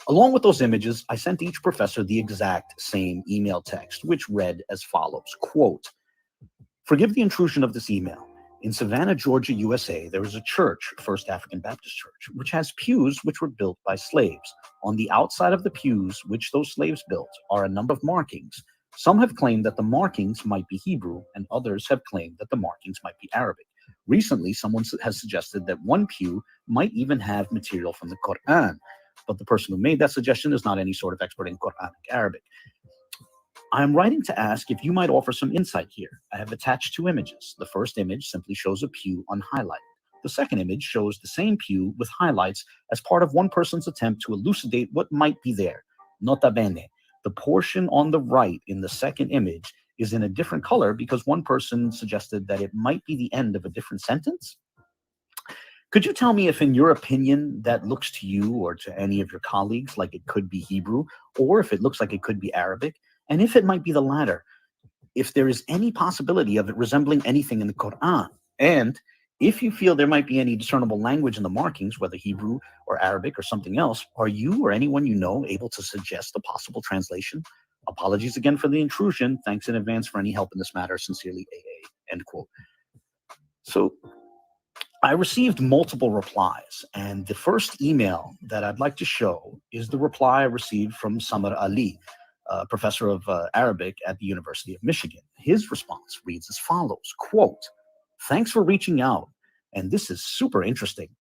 Along with those images, I sent each professor the exact same email text, which read as follows, quote, "Forgive the intrusion of this email. In Savannah, Georgia, USA, there is a church, First African Baptist Church, which has pews which were built by slaves. On the outside of the pews which those slaves built are a number of markings. Some have claimed that the markings might be Hebrew, and others have claimed that the markings might be Arabic. Recently, someone has suggested that one pew might even have material from the Quran, but the person who made that suggestion is not any sort of expert in Quranic Arabic. I am writing to ask if you might offer some insight here. I have attached 2 images. The first image simply shows a pew unhighlighted. The second image shows the same pew with highlights as part of one person's attempt to elucidate what might be there. Nota bene, the portion on the right in the second image is in a different color because one person suggested that it might be the end of a different sentence. Could you tell me if, in your opinion, that looks to you or to any of your colleagues like it could be Hebrew, or if it looks like it could be Arabic, and if it might be the latter, if there is any possibility of it resembling anything in the Quran, and if you feel there might be any discernible language in the markings, whether Hebrew or Arabic or something else, are you or anyone you know able to suggest a possible translation? Apologies again for the intrusion. Thanks in advance for any help in this matter. Sincerely, AA." End quote. So I received multiple replies, and the first email that I'd like to show is the reply I received from Samar Ali, professor of Arabic at the University of Michigan. His response reads as follows, quote, "Thanks for reaching out, and this is super interesting.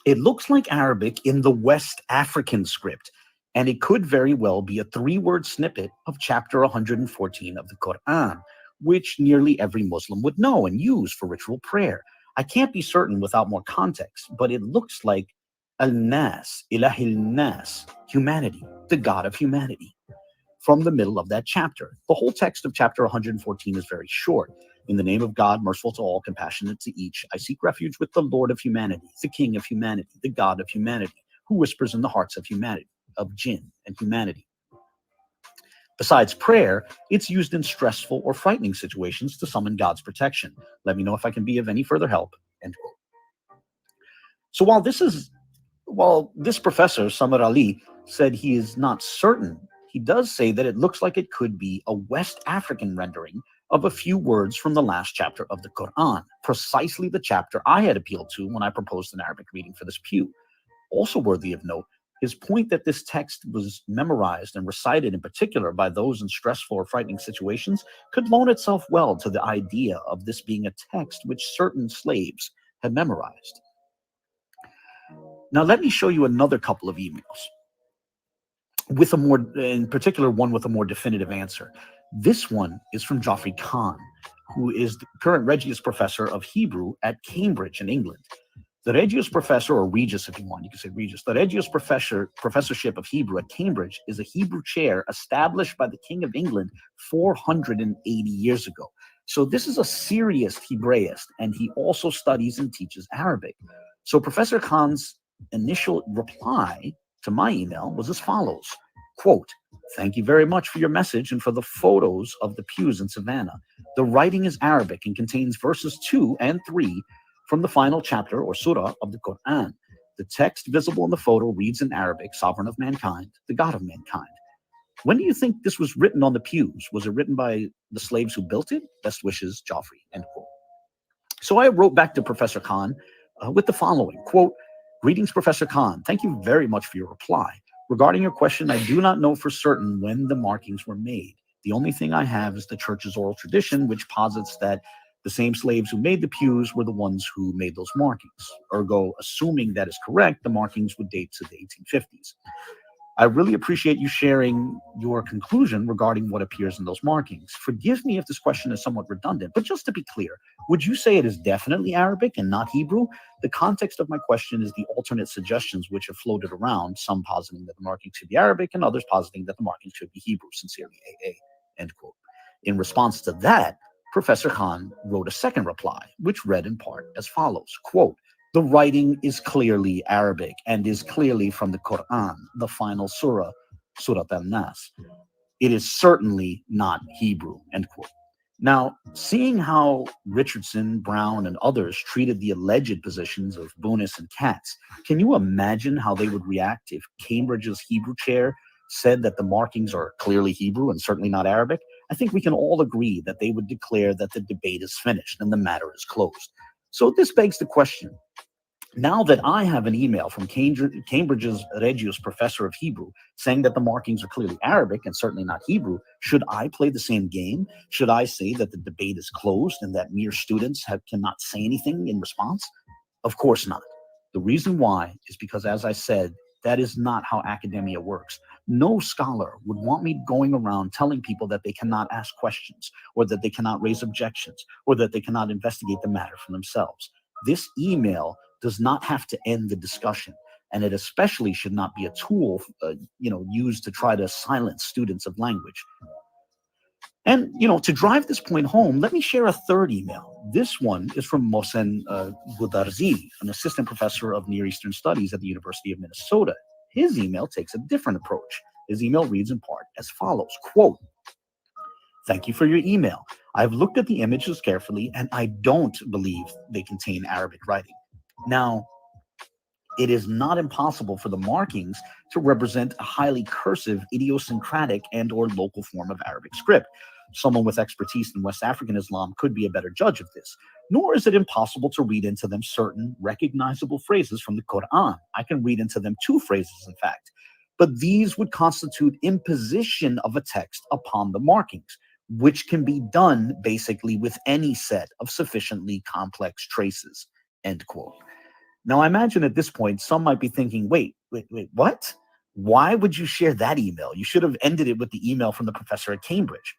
It looks like Arabic in the West African script, and it could very well be a 3-word snippet of chapter 114 of the Quran, which nearly every Muslim would know and use for ritual prayer. I can't be certain without more context, but it looks like Al-Nas, Ilahil Nas, humanity, the God of humanity, from the middle of that chapter. The whole text of chapter 114 is very short. In the name of God, merciful to all, compassionate to each, I seek refuge with the Lord of humanity, the King of humanity, the God of humanity, who whispers in the hearts of humanity, of jinn and humanity. Besides prayer, it's used in stressful or frightening situations to summon God's protection. Let me know if I can be of any further help." End quote. So while this professor, Samar Ali, said he is not certain, he does say that it looks like it could be a West African rendering of a few words from the last chapter of the Quran, precisely the chapter I had appealed to when I proposed an Arabic reading for this pew. Also worthy of note, his point that this text was memorized and recited in particular by those in stressful or frightening situations could loan itself well to the idea of this being a text which certain slaves had memorized. Now, let me show you another couple of emails, with a more, in particular, one with a more definitive answer. This one is from Geoffrey Kahn, who is the current Regius Professor of Hebrew at Cambridge in England. The Regius Professor, or Regis if you want, you can say Regis. The Regius Professorship of Hebrew at Cambridge is a Hebrew chair established by the King of England 480 years ago. So this is a serious Hebraist, and he also studies and teaches Arabic. So Professor Khan's initial reply to my email was as follows, quote, "Thank you very much for your message and for the photos of the pews in Savannah. The writing is Arabic and contains verses 2 and 3 from the final chapter or surah of the Quran. The text visible in the photo reads in Arabic, Sovereign of mankind, the God of mankind. When do you think this was written on the pews? Was it written by the slaves who built it? Best wishes, Joffrey, end quote. So I wrote back to Professor Khan with the following, quote, greetings, Professor Khan. Thank you very much for your reply. Regarding your question, I do not know for certain when the markings were made. The only thing I have is the church's oral tradition, which posits that the same slaves who made the pews were the ones who made those markings. Ergo, assuming that is correct, the markings would date to the 1850s. I really appreciate you sharing your conclusion regarding what appears in those markings. Forgive me if this question is somewhat redundant, but just to be clear, would you say it is definitely Arabic and not Hebrew? The context of my question is the alternate suggestions which have floated around, some positing that the markings should be Arabic and others positing that the markings should be Hebrew. Sincerely, AA, end quote. In response to that, Professor Khan wrote a second reply, which read in part as follows, quote, the writing is clearly Arabic and is clearly from the Quran, the final surah, Surat al-Nas. It is certainly not Hebrew, end quote. Now, seeing how Richardson, Brown, and others treated the alleged positions of Bonis and Katz, can you imagine how they would react if Cambridge's Hebrew chair said that the markings are clearly Hebrew and certainly not Arabic? I think we can all agree that they would declare that the debate is finished and the matter is closed. So this begs the question, now that I have an email from Cambridge's Regius professor of Hebrew saying that the markings are clearly Arabic and certainly not Hebrew, should I play the same game? Should I say that the debate is closed and that mere students cannot say anything in response? Of course not. The reason why is because, as I said, that is not how academia works. No scholar would want me going around telling people that they cannot ask questions or that they cannot raise objections or that they cannot investigate the matter for themselves. This email does not have to end the discussion, and it especially should not be a tool, used to try to silence students of language. And, to drive this point home, let me share a third email. This one is from Mohsen Gudarzi, an assistant professor of Near Eastern Studies at the University of Minnesota. His email takes a different approach. His email reads in part as follows, quote, thank you for your email. I've looked at the images carefully, and I don't believe they contain Arabic writing. Now, it is not impossible for the markings to represent a highly cursive, idiosyncratic, and or local form of Arabic script. Someone with expertise in West African Islam could be a better judge of this. Nor is it impossible to read into them certain recognizable phrases from the Quran. I can read into them 2 phrases, in fact. But these would constitute imposition of a text upon the markings, which can be done basically with any set of sufficiently complex traces, end quote. Now, I imagine at this point, some might be thinking, wait, what? Why would you share that email? You should have ended it with the email from the professor at Cambridge.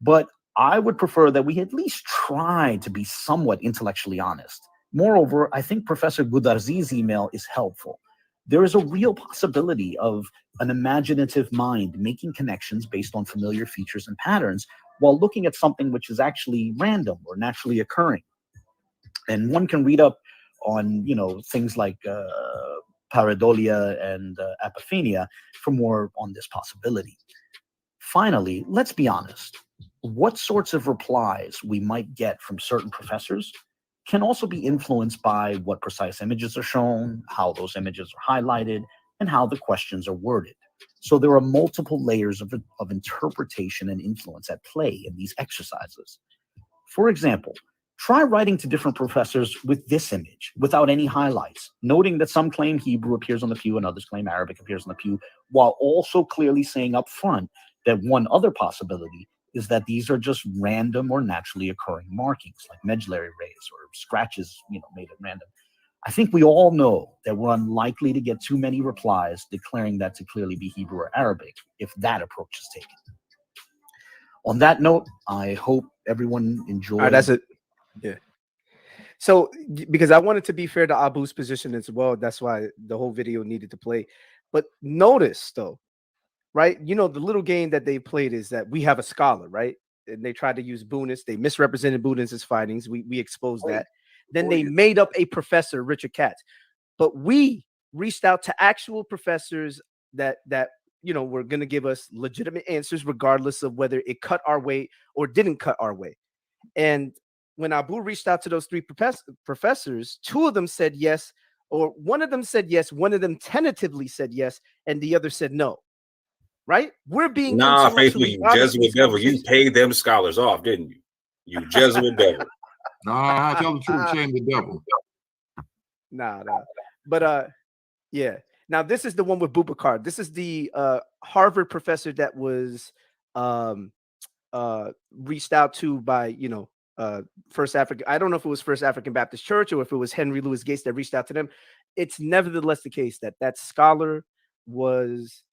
But I would prefer that we at least try to be somewhat intellectually honest. Moreover, I think Professor Gudarzi's email is helpful. There is a real possibility of an imaginative mind making connections based on familiar features and patterns while looking at something which is actually random or naturally occurring. And one can read up on, things like pareidolia and apophenia for more on this possibility. Finally, let's be honest. What sorts of replies we might get from certain professors can also be influenced by what precise images are shown, how those images are highlighted, and how the questions are worded. So there are multiple layers of interpretation and influence at play in these exercises. For example, try writing to different professors with this image without any highlights, noting that some claim Hebrew appears on the pew and others claim Arabic appears on the pew, while also clearly saying up front that one other possibility is that these are just random or naturally occurring markings, like medullary rays or scratches, made at random. I think we all know that we're unlikely to get too many replies declaring that to clearly be Hebrew or Arabic if that approach is taken. On that note, I hope everyone enjoyed. All right, that's it. Yeah. So, because I wanted to be fair to Abu's position as well, that's why the whole video needed to play. But notice, though, right? The little game that they played is that we have a scholar, right? And they tried to use Bonis. They misrepresented Bonis's findings. We exposed that. Then they made up a professor, Richard Katz. But we reached out to actual professors that were going to give us legitimate answers, regardless of whether it cut our way or didn't cut our way. And when Abu reached out to those three professors, two of them said yes, or one of them said yes, one of them tentatively said yes, and the other said no. Right? We're being Nah, faithful, intellectually you honest in Jesuit these devil. You conversations. paid them scholars off, didn't you? You Jesuit devil. Nah, tell the truth, shame the devil. Nah. But yeah. Now this is the one with Bubakar. This is the Harvard professor that was reached out to by, First African. I don't know if it was First African Baptist Church or if it was Henry Louis Gates that reached out to them. It's nevertheless the case that that scholar was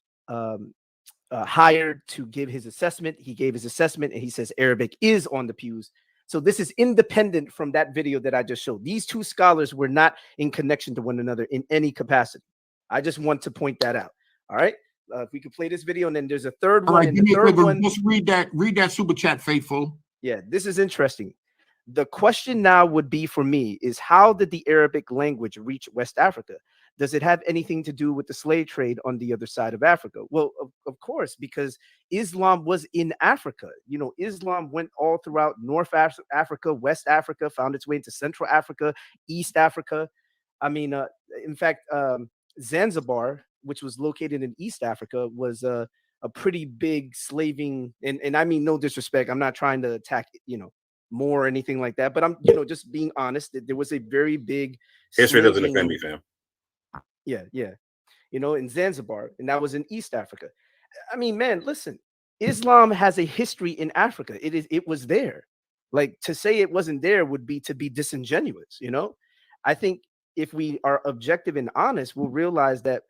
hired to give his assessment. He gave his assessment and he says Arabic is on the pews. So this is independent from that video that I just showed. These two scholars were not in connection to one another in any capacity. I just want to point that out. All right. If we could play this video, and then there's a third one. And the third one, just read that super chat, faithful. Yeah, this is interesting. The question now would be for me is, how did the Arabic language reach West Africa? Does it have anything to do with the slave trade on the other side of Africa? Well, of course, because Islam was in Africa. Islam went all throughout North Africa, West Africa, found its way into Central Africa, East Africa. I mean, in fact, Zanzibar, which was located in East Africa, was a pretty big slaving, and I mean no disrespect. I'm not trying to attack, Moor or anything like that, but I'm, just being honest. That there was a very big history doesn't offend me, fam. Yeah. In Zanzibar, and that was in East Africa. I mean, man, listen, Islam has a history in Africa. It was there. Like, to say it wasn't there would be to be disingenuous. I think if we are objective and honest, we'll realize that,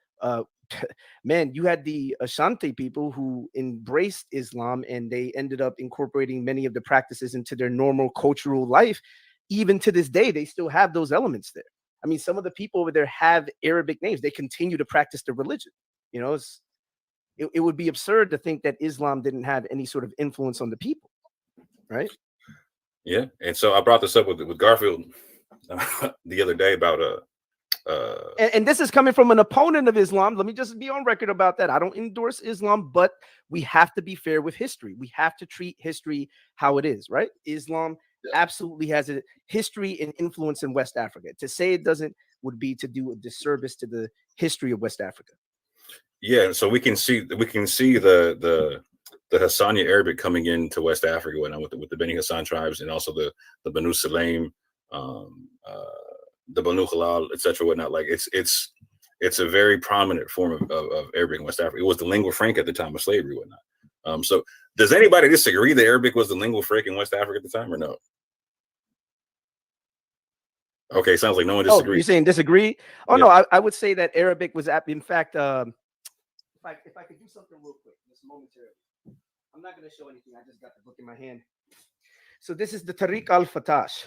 man, you had the Ashanti people who embraced Islam and they ended up incorporating many of the practices into their normal cultural life. Even to this day, they still have those elements there. I mean, some of the people over there have Arabic names. They continue to practice the religion. It would be absurd to think that Islam didn't have any sort of influence on the people, right? Yeah, and so I brought this up with Garfield the other day about and this is coming from an opponent of Islam. Let me just be on record about that. I don't endorse Islam, but we have to be fair with history. We have to treat history how it is, right? Islam absolutely has a history and influence in West Africa. To say it doesn't would be to do a disservice to the history of West Africa. Yeah, so we can see the Hassaniya Arabic coming into West Africa with the Beni Hassan tribes, and also the Banu Sulaim, the Banu Halal, etc. Whatnot. Like it's a very prominent form of Arabic in West Africa. It was the lingua franca at the time of slavery, whatnot. So does anybody disagree that Arabic was the lingua franca in West Africa at the time, or no? Okay, sounds like no one disagrees. Oh, you're saying disagree? Oh, yeah. No, I would say that Arabic was, in fact, if I could do something real quick, just momentarily. I'm not going to show anything. I just got the book in my hand. So this is the Tariq al-Fatash.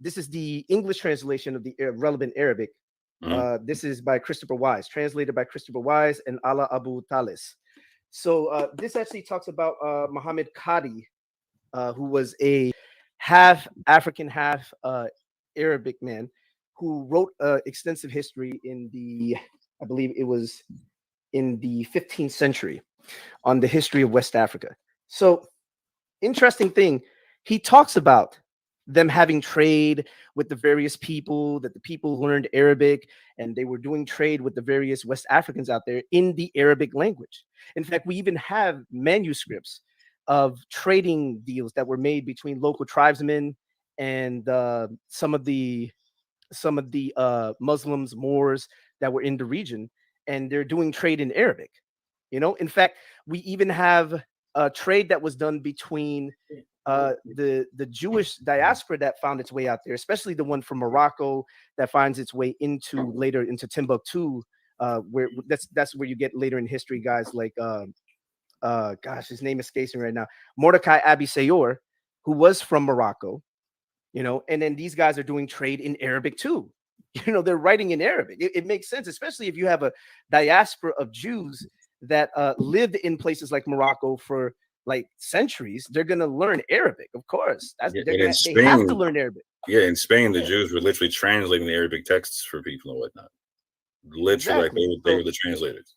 This is the English translation of the relevant Arabic. This is by Christopher Wise, translated by Christopher Wise and Ala Abu Talis. So this actually talks about Muhammad Qadi, who was a half African, half Arabic man, who wrote extensive history in I believe it was in the 15th century on the history of West Africa. So interesting thing, he talks about them having trade with the various people, that the people learned Arabic and they were doing trade with the various West Africans out there in the Arabic language. In fact, we even have manuscripts of trading deals that were made between local tribesmen and some of the Muslims, Moors that were in the region, and they're doing trade in Arabic. In fact, we even have a trade that was done between the Jewish diaspora that found its way out there, especially the one from Morocco that finds its way later into Timbuktu, where that's where you get later in history guys like gosh, his name escapes me right now, Mordecai Abi Sayor, who was from Morocco, and then these guys are doing trade in Arabic too. They're writing in Arabic. It makes sense, especially if you have a diaspora of Jews that lived in places like Morocco for like centuries. They're going to learn Arabic, of course. They have to learn Arabic. Yeah, in Spain, the Jews were literally translating the Arabic texts for people and whatnot. Literally, exactly. Like they were the translators.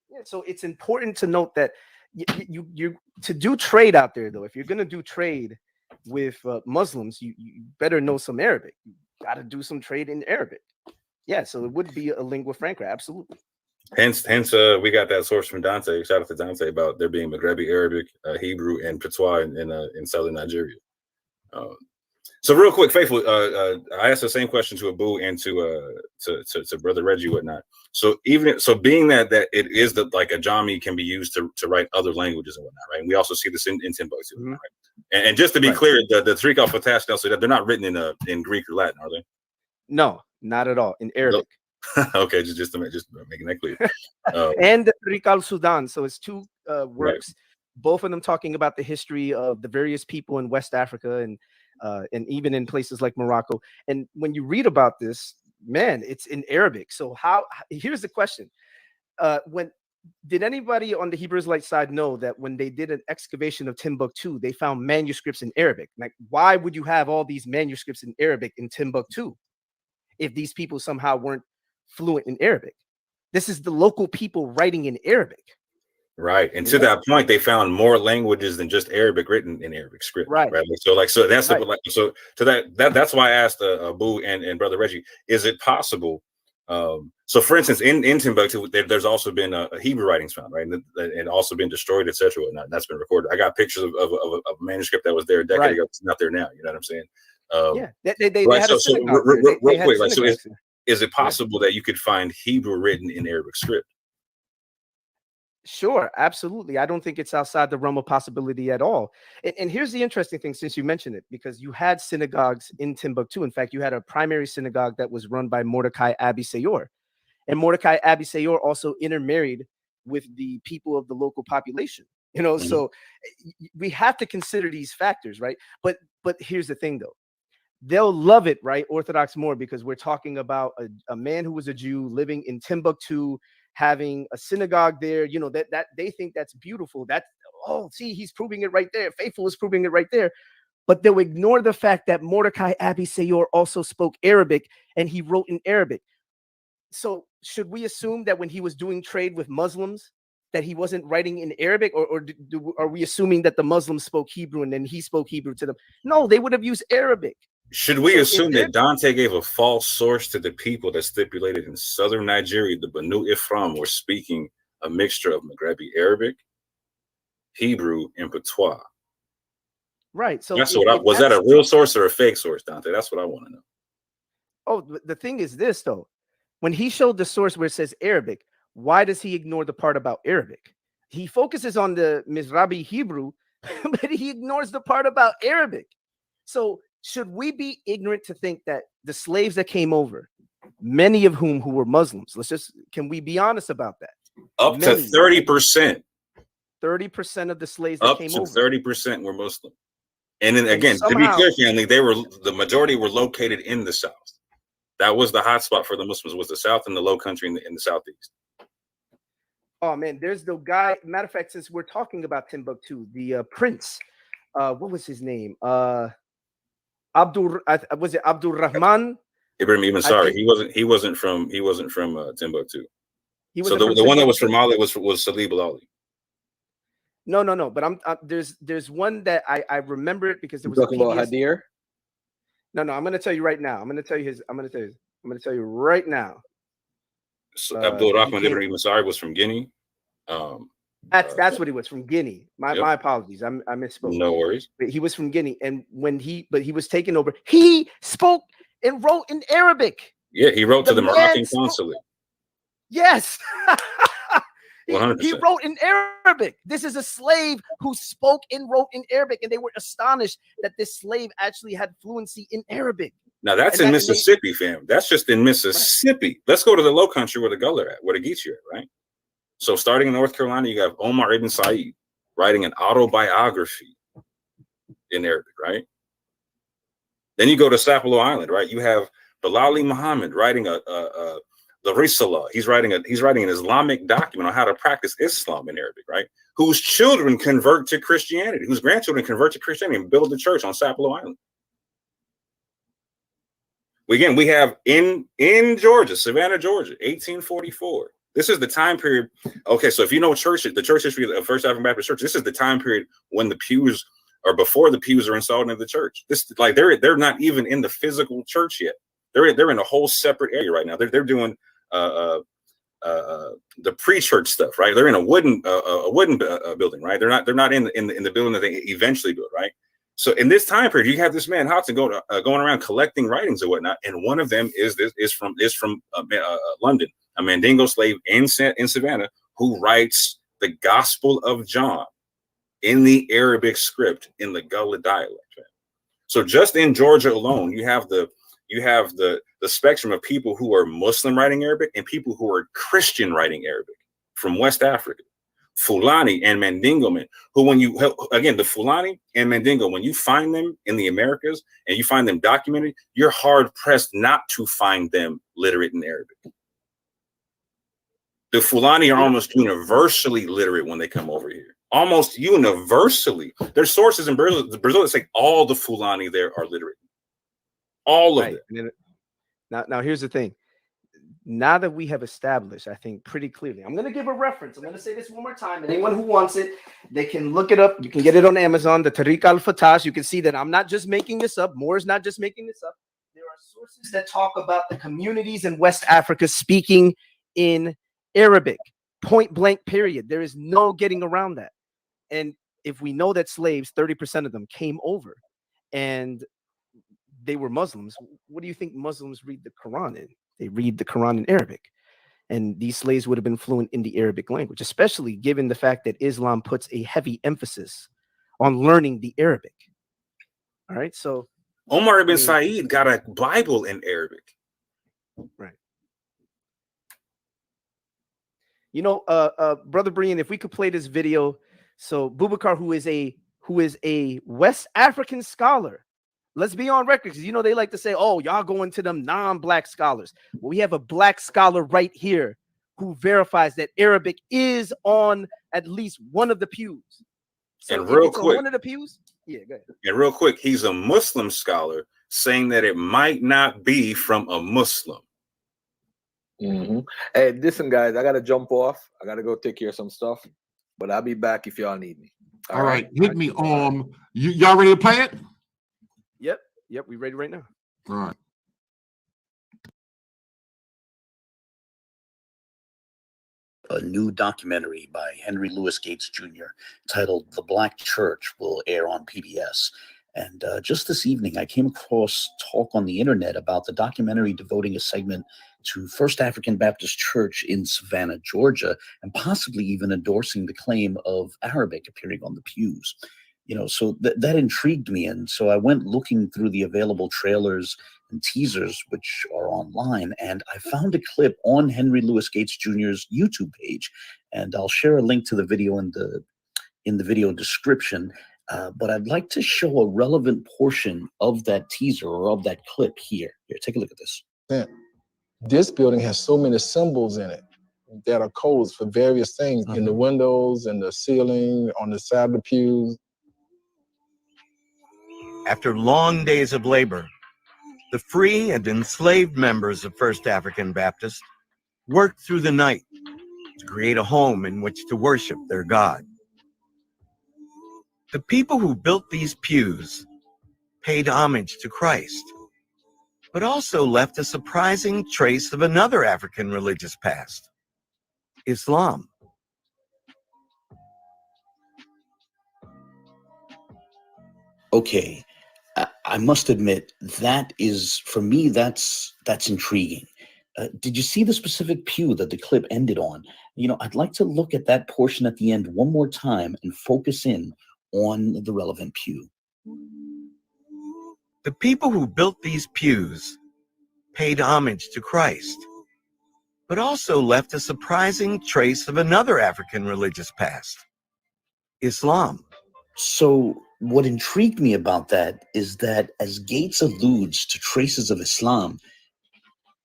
Yeah, so it's important to note that you to do trade out there, though, if you're going to do trade, with Muslims, you better know some Arabic. You got to do some trade in Arabic. Yeah, so it would be a lingua franca, absolutely. Hence, we got that source from Dante. Shout out to Dante about there being Maghrebi Arabic, Hebrew, and Patois in southern Nigeria. So real quick, Faithful, I asked the same question to Abu and to Brother Reggie, whatnot. So being that it is like a Jami can be used to write other languages and whatnot, right? And we also see this in Timbuktu, right? And just to be clear, the three Fatash, so that they're not written in Greek or Latin, are they? No, not at all. In Arabic. Okay, just making that clear. And the Tariq al-Sudan. So it's two works, right. Both of them talking about the history of the various people in West Africa and even in places like Morocco. And when you read about this, man, it's in Arabic. So here's the question. Did anybody on the Hebrew Israelite side know that when they did an excavation of Timbuktu, they found manuscripts in Arabic? Like, why would you have all these manuscripts in Arabic in Timbuktu if these people somehow weren't fluent in Arabic? This is the local people writing in Arabic. Right. And to that point, they found more languages than just Arabic written in Arabic script. Right. So that's so to that's why I asked Abu and Brother Reggie, is it possible? So for instance, in Timbuktu, there's also been Hebrew writings found, right? And also been destroyed, etc. That's been recorded. I got pictures of a manuscript that was there a decade ago. It's not there now. You know what I'm saying? They had a synagogue. Real quick, like, so is it possible that you could find Hebrew written in Arabic script? Sure, absolutely. I don't think it's outside the realm of possibility at all. And here's the interesting thing, since you mentioned it, because you had synagogues in Timbuktu. In fact, you had a primary synagogue that was run by Mordecai Abi Sayor. And Mordecai Abi Sayor also intermarried with the people of the local population. So we have to consider these factors, right? But here's the thing, though. They'll love it, right? Orthodox Moor, because we're talking about a man who was a Jew living in Timbuktu, having a synagogue there, that they think that's beautiful. See, he's proving it right there. Faithful is proving it right there. But they'll ignore the fact that Mordecai Abi Sayor also spoke Arabic and he wrote in Arabic. So should we assume that when he was doing trade with Muslims, that he wasn't writing in Arabic, or are we assuming that the Muslims spoke Hebrew and then he spoke Hebrew to them? No, they would have used Arabic. Should we assume that Dante gave a false source to the people that stipulated in southern Nigeria, the Banu Ifram were speaking a mixture of Maghrebi Arabic, Hebrew, and Patois? Right. So that's was that a real source or a fake source, Dante? That's what I want to know. Oh, the thing is this, though. When he showed the source where it says Arabic, why does he ignore the part about Arabic? He focuses on the Mizrahi Hebrew, but he ignores the part about Arabic. So should we be ignorant to think that the slaves that came over, many of whom who were Muslims, can we be honest about that? Up to 30%. 30% of the slaves that came over. Up to 30% were Muslim. And then again, to be clear, family, the majority were located in the South. That was the hot spot for the Muslims, was the South and the Low Country in the Southeast. Oh man, there's the guy. Matter of fact, since we're talking about Timbuktu, the prince, what was his name? Was it Abdul Rahman? Ibrahim, sorry, he wasn't from Timbuktu. So the one that was from Mali was Salib al-Ali. No. But there's one that I remember it because there was talking about Hadir. No, I'm going to tell you right now. I'm going to tell you right now. So Abdul Rahman Ibrahim Masari was from Guinea. That's what he was, from Guinea. My apologies. I misspoke. No worries. But he was from Guinea, and he was taken over, he spoke and wrote in Arabic. Yeah, he wrote to the Moroccan consulate. Yes. 100%. He wrote in Arabic. This is a slave who spoke and wrote in Arabic, and they were astonished that this slave actually had fluency in Arabic. Now that's in Mississippi, fam. That's just in Mississippi. Right. Let's go to the Low Country where the Gullah at, where the Geechee at, right? So starting in North Carolina, you have Omar ibn Said writing an autobiography in Arabic, right? Then you go to Sapelo Island, right? You have Bilali Muhammad writing the Risala. He's writing an Islamic document on how to practice Islam in Arabic, right? Whose children convert to Christianity, whose grandchildren convert to Christianity and build the church on Sapelo Island. Again, we have in Georgia, Savannah, Georgia, 1844. This is the time period. Okay, so if you know the church history of the First African Baptist Church, this is the time period when the pews or before the pews are installed into the church. This like they're not even in the physical church yet. They're in a whole separate area right now. They're doing the pre-church stuff, right? They're in a wooden building, right? They're not in the building that they eventually built, right? So in this time period, you have this man Hudson going around collecting writings and whatnot, and one of them is from London, a Mandingo slave in Savannah who writes the Gospel of John in the Arabic script in the Gullah dialect. Right? So just in Georgia alone, you have the spectrum of people who are Muslim writing Arabic and people who are Christian writing Arabic from West Africa. Fulani and Mandingo men, who the Fulani and Mandingo, when you find them in the Americas and you find them documented, you're hard pressed not to find them literate in Arabic. The Fulani are almost universally literate when they come over here. Almost universally. There's sources in Brazil that say all the Fulani there are literate. All of them. Now here's the thing. Now that we have established, I think pretty clearly, I'm going to give a reference. I'm going to say this one more time. And anyone who wants it, they can look it up. You can get it on Amazon, the Tariq al-Fatash. You can see that I'm not just making this up. Moore is not just making this up. There are sources that talk about the communities in West Africa speaking in Arabic, point blank, period. There is no getting around that. And if we know that slaves, 30% of them came over and they were Muslims, what do you think Muslims read the Quran in? They read the Quran in Arabic. And these slaves would have been fluent in the Arabic language, especially given the fact that Islam puts a heavy emphasis on learning the Arabic. All right. So Omar ibn Said got a Bible in Arabic. Right. You know, Brother Berean, if we could play this video. So Boubacar, who is a West African scholar, let's be on record, because you know they like to say, oh, y'all going to them non-black scholars. Well, we have a black scholar right here who verifies that Arabic is on at least one of the pews. So and real quick, one of the pews, yeah, go ahead. And real quick, he's a Muslim scholar saying that it might not be from a Muslim. Mm-hmm. Hey, listen, guys, I gotta jump off. I gotta go take care of some stuff, but I'll be back if y'all need me. All right, hit me. Y'all ready to play it? Yep, we ready right now. All right. A new documentary by Henry Louis Gates Jr. titled The Black Church will air on PBS. And just this evening, I came across talk on the internet about the documentary devoting a segment to First African Baptist Church in Savannah, Georgia, and possibly even endorsing the claim of Arabic appearing on the pews. You know, so that intrigued me. And so I went looking through the available trailers and teasers, which are online, and I found a clip on Henry Louis Gates Jr.'s YouTube page. And I'll share a link to the video in the video description. But I'd like to show a relevant portion of that teaser or of that clip here. Here, take a look at this. This building has so many symbols in it that are codes for various things in the windows and the ceiling, on the side of the pews. After long days of labor, the free and enslaved members of First African Baptist worked through the night to create a home in which to worship their God. The people who built these pews paid homage to Christ, but also left a surprising trace of another African religious past, Islam. Okay, I must admit that is, for me, that's intriguing. Did you see the specific pew that the clip ended on? You know, I'd like to look at that portion at the end one more time and focus in on the relevant pew. The people who built these pews paid homage to Christ, but also left a surprising trace of another African religious past, Islam. So what intrigued me about that is that as Gates alludes to traces of Islam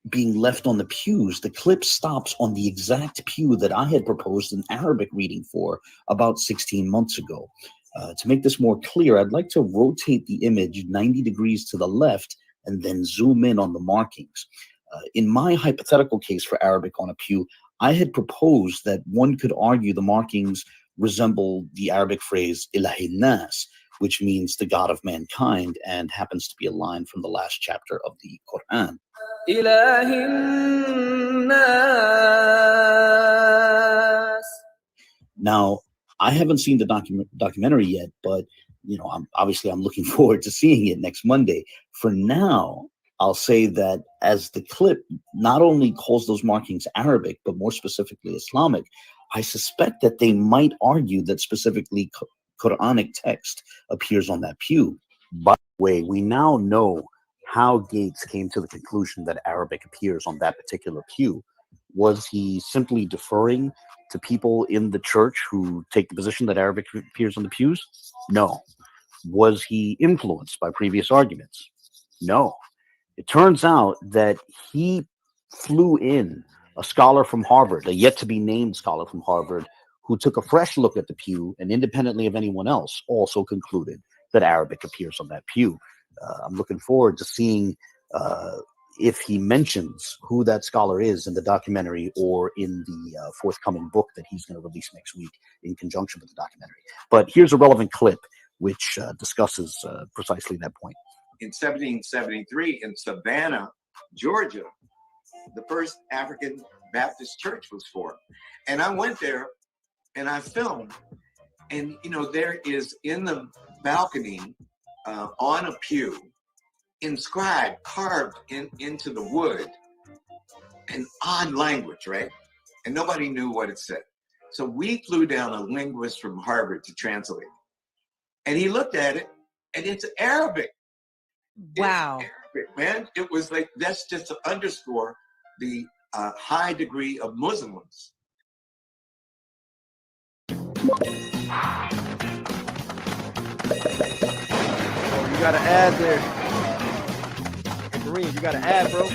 being left on the pews, the clip stops on the exact pew that I had proposed an Arabic reading for about 16 months ago. To make this more clear, I'd like to rotate the image 90 degrees to the left and then zoom in on the markings. In my hypothetical case for Arabic on a pew, I had proposed that one could argue the markings resemble the Arabic phrase ilahi nas, which means the God of mankind, and happens to be a line from the last chapter of the Quran. Now, I haven't seen the documentary yet, but I'm looking forward to seeing it next Monday. For now, I'll say that as the clip not only calls those markings Arabic, but more specifically Islamic, I suspect that they might argue that specifically Quranic text appears on that pew. By the way, we now know how Gates came to the conclusion that Arabic appears on that particular pew. Was he simply deferring to people in the church who take the position that Arabic appears on the pews? No. Was he influenced by previous arguments? No. It turns out that he flew in a scholar from Harvard, a yet-to-be-named scholar from Harvard, who took a fresh look at the pew and independently of anyone else also concluded that Arabic appears on that pew. I'm looking forward to seeing if he mentions who that scholar is in the documentary or in the forthcoming book that he's going to release next week in conjunction with the documentary. But here's a relevant clip which discusses precisely that point. In 1773 in Savannah, Georgia, the first African Baptist church was formed. And I went there and I filmed. And, there is in the balcony on a pew, inscribed, carved into the wood, an odd language, right? And nobody knew what it said. So we flew down a linguist from Harvard to translate. And he looked at it, and it's Arabic. Wow. It's Arabic, man. It was like, that's just to underscore the high degree of Muslims. You got to add there. Berean, you got to add, bro.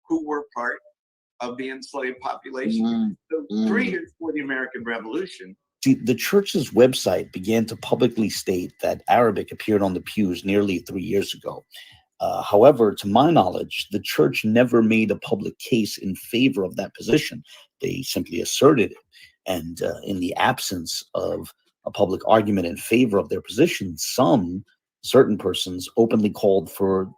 Who were part of the enslaved population. So 3 years before the American Revolution. See, the church's website began to publicly state that Arabic appeared on the pews nearly 3 years ago. However, to my knowledge, the church never made a public case in favor of that position. They simply asserted it. And in the absence of a public argument in favor of their position, certain persons openly called for,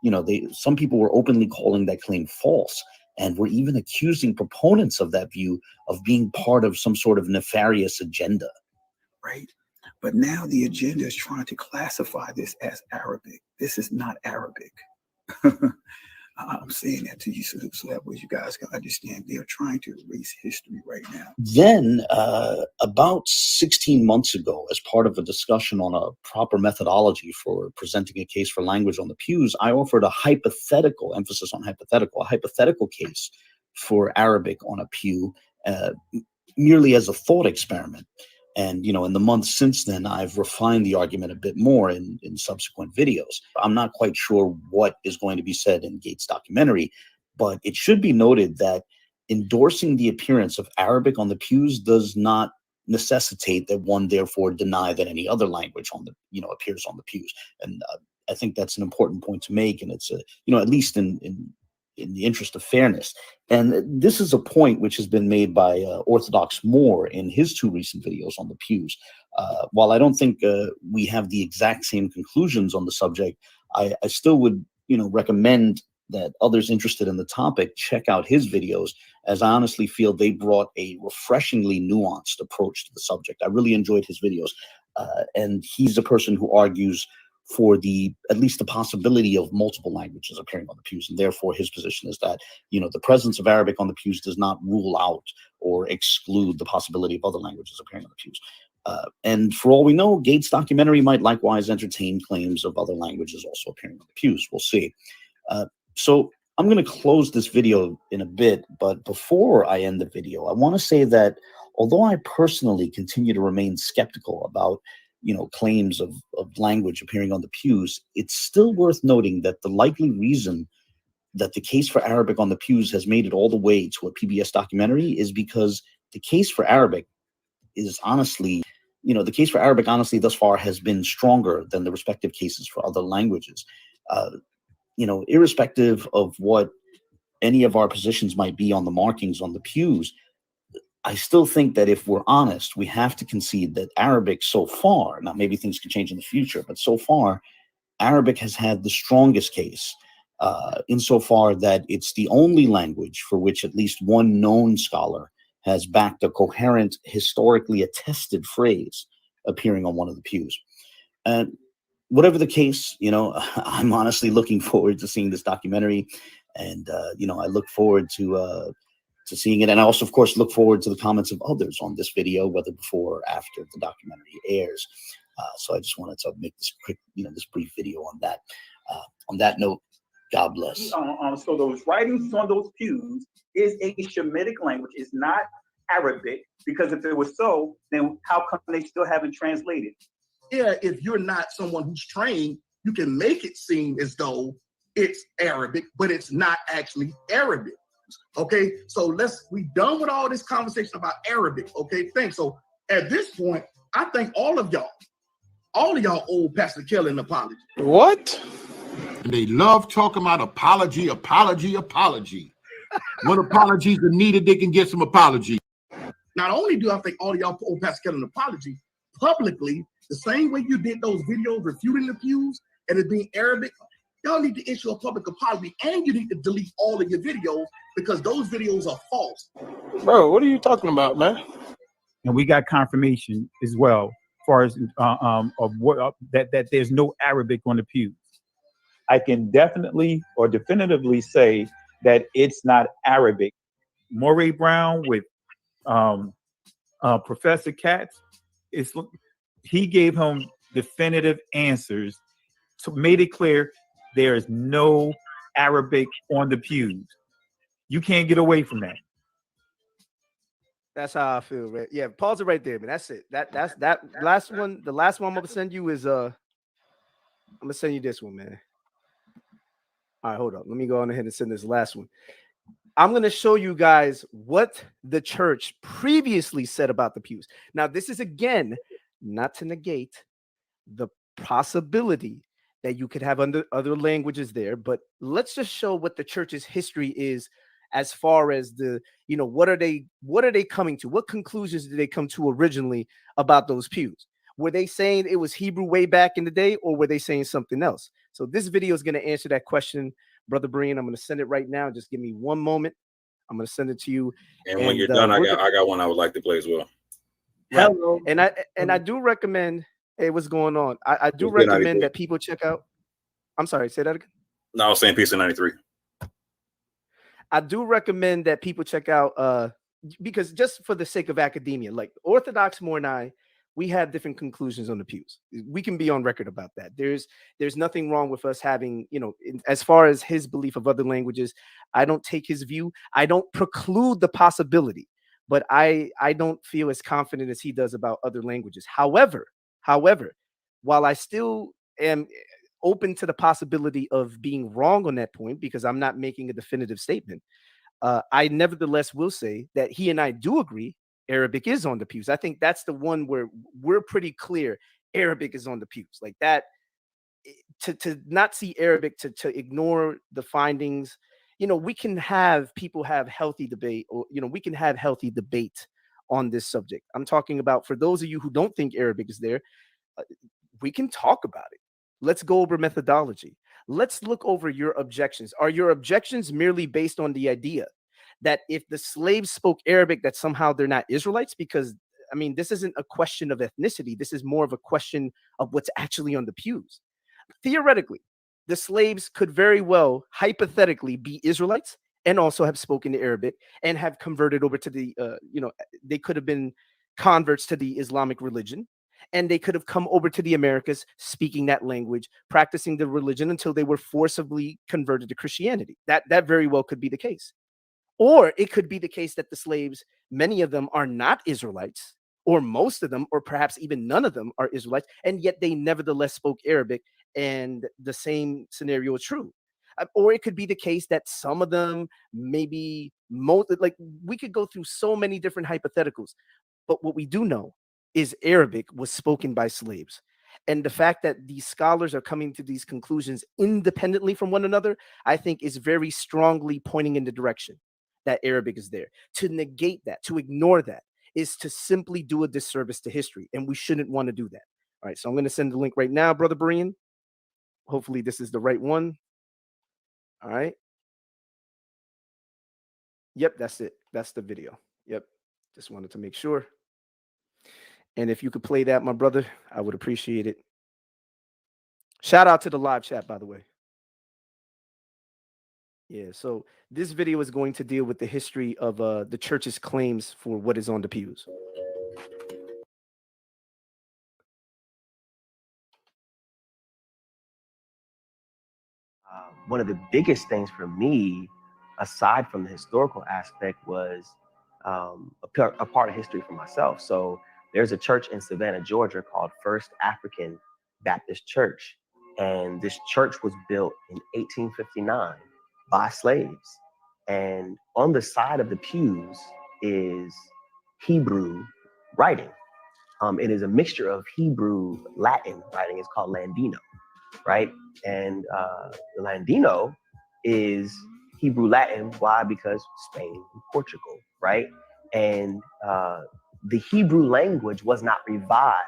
some people were openly calling that claim false and were even accusing proponents of that view of being part of some sort of nefarious agenda. Right. But now the agenda is trying to classify this as Arabic. This is not Arabic. I'm saying that to you so that way you guys can understand. They're trying to erase history right now. Then, about 16 months ago, as part of a discussion on a proper methodology for presenting a case for language on the pews, I offered a hypothetical, emphasis on hypothetical, a hypothetical case for Arabic on a pew, merely as a thought experiment. And, in the months since then, I've refined the argument a bit more in subsequent videos. I'm not quite sure what is going to be said in Gates' documentary, but it should be noted that endorsing the appearance of Arabic on the pews does not necessitate that one therefore deny that any other language appears on the pews. And I think that's an important point to make. And it's, at least in the interest of fairness. And this is a point which has been made by Orthodox Moor in his 2 recent videos on the pews. While I don't think we have the exact same conclusions on the subject, I still would, recommend that others interested in the topic check out his videos, as I honestly feel they brought a refreshingly nuanced approach to the subject. I really enjoyed his videos. And he's a person who argues for at least the possibility of multiple languages appearing on the pews. And therefore his position is that, the presence of Arabic on the pews does not rule out or exclude the possibility of other languages appearing on the pews. And for all we know, Gates' documentary might likewise entertain claims of other languages also appearing on the pews. We'll see. So I'm going to close this video in a bit, but before I end the video, I want to say that although I personally continue to remain skeptical about claims of language appearing on the pews, it's still worth noting that the likely reason that the case for Arabic on the pews has made it all the way to a PBS documentary is because the case for Arabic is honestly, the case for Arabic honestly thus far has been stronger than the respective cases for other languages. Irrespective of what any of our positions might be on the markings on the pews, I still think that if we're honest, we have to concede that Arabic so far, now maybe things can change in the future, but so far, Arabic has had the strongest case insofar that it's the only language for which at least one known scholar has backed a coherent, historically attested phrase appearing on one of the pews. And whatever the case, I'm honestly looking forward to seeing this documentary. And, I look forward to seeing it. And I also, of course, look forward to the comments of others on this video, whether before or after the documentary airs. So I just wanted to make this quick, this brief video on that. On that note, God bless. So those writings on those pews is a Shemitic language. It's not Arabic, because if it was so, then how come they still haven't translated? Yeah, if you're not someone who's trained, you can make it seem as though it's Arabic, but it's not actually Arabic. Okay, so we done with all this conversation about Arabic. Okay, thanks. So at this point, I think all of y'all owe Pastor Kelly an apology. What? And they love talking about apology. When apologies are needed, they can get some apology. Not only do I think all of y'all owe Pastor Kelly an apology publicly, the same way you did those videos refuting the pews and it being Arabic, y'all need to issue a public apology, and you need to delete all of your videos because those videos are false. Bro, what are you talking about, man? And we got confirmation as well, as far as of what that there's no Arabic on the pews. I can definitely or definitively say that it's not Arabic. Murray Brown with Professor Katz, he gave him definitive answers, so made it clear there is no Arabic on the pews. You can't get away from that. That's how I feel, right? Yeah, pause it right there, man. That's it. That's that last one. The last one I'm gonna send you is I'm gonna send you this one, man. All right, hold up. Let me go on ahead and send this last one. I'm going to show you guys what the church previously said about the pews. Now, this is, again, not to negate the possibility that you could have other languages there, but let's just show what the church's history is as far as the, what are they coming to? What conclusions did they come to originally about those pews? Were they saying it was Hebrew way back in the day, or were they saying something else? So this video is going to answer that question, Brother Berean. I'm going to send it right now. Just give me one moment. I'm going to send it to you. And when you're done, I got one I would like to play as well. Right. Hello. And I do recommend. Hey, what's going on? I do recommend that people check out. I'm sorry. Say that again. No, I was saying peace in 93. I do recommend that people check out because just for the sake of academia, like Orthodox Moor and I, we have different conclusions on the pews. We can be on record about that. There's nothing wrong with us having, as far as his belief of other languages, I don't take his view. I don't preclude the possibility, but I don't feel as confident as he does about other languages. However, while I still am open to the possibility of being wrong on that point, because I'm not making a definitive statement, I nevertheless will say that he and I do agree Arabic is on the pews. I think that's the one where we're pretty clear Arabic is on the pews. Like that, to not see Arabic, to ignore the findings, we can have people have healthy debate, or, we can have healthy debate on this subject. I'm talking about, for those of you who don't think Arabic is there, we can talk about it. Let's go over methodology. Let's look over your objections. Are your objections merely based on the idea that if the slaves spoke Arabic, that somehow they're not Israelites? Because, this isn't a question of ethnicity. This is more of a question of what's actually on the pews. Theoretically, the slaves could very well, hypothetically, be Israelites and also have spoken Arabic and have converted over to the, they could have been converts to the Islamic religion. And they could have come over to the Americas speaking that language, practicing the religion until they were forcibly converted to Christianity. That very well could be the case. Or it could be the case that the slaves, many of them are not Israelites, or most of them, or perhaps even none of them are Israelites, and yet they nevertheless spoke Arabic, and the same scenario is true. Or it could be the case that some of them, maybe most, like we could go through so many different hypotheticals, but what we do know is Arabic was spoken by slaves. And the fact that these scholars are coming to these conclusions independently from one another, I think is very strongly pointing in the direction that Arabic is there. To negate that, to ignore that, is to simply do a disservice to history, and we shouldn't want to do that. All right, so I'm going to send the link right now, Brother Berean. Hopefully this is the right one. All right. Yep, that's it. That's the video. Yep. Just wanted to make sure. And if you could play that, my brother, I would appreciate it. Shout out to the live chat, by the way. Yeah, so this video is going to deal with the history of the church's claims for what is on the pews. One of the biggest things for me, aside from the historical aspect, was a part of history for myself. So there's a church in Savannah, Georgia called First African Baptist Church. And this church was built in 1859 by slaves. And on the side of the pews is Hebrew writing. It is a mixture of Hebrew, Latin writing. It's called Ladino, right? And Ladino is Hebrew Latin. Why? Because Spain and Portugal, right? And the Hebrew language was not revived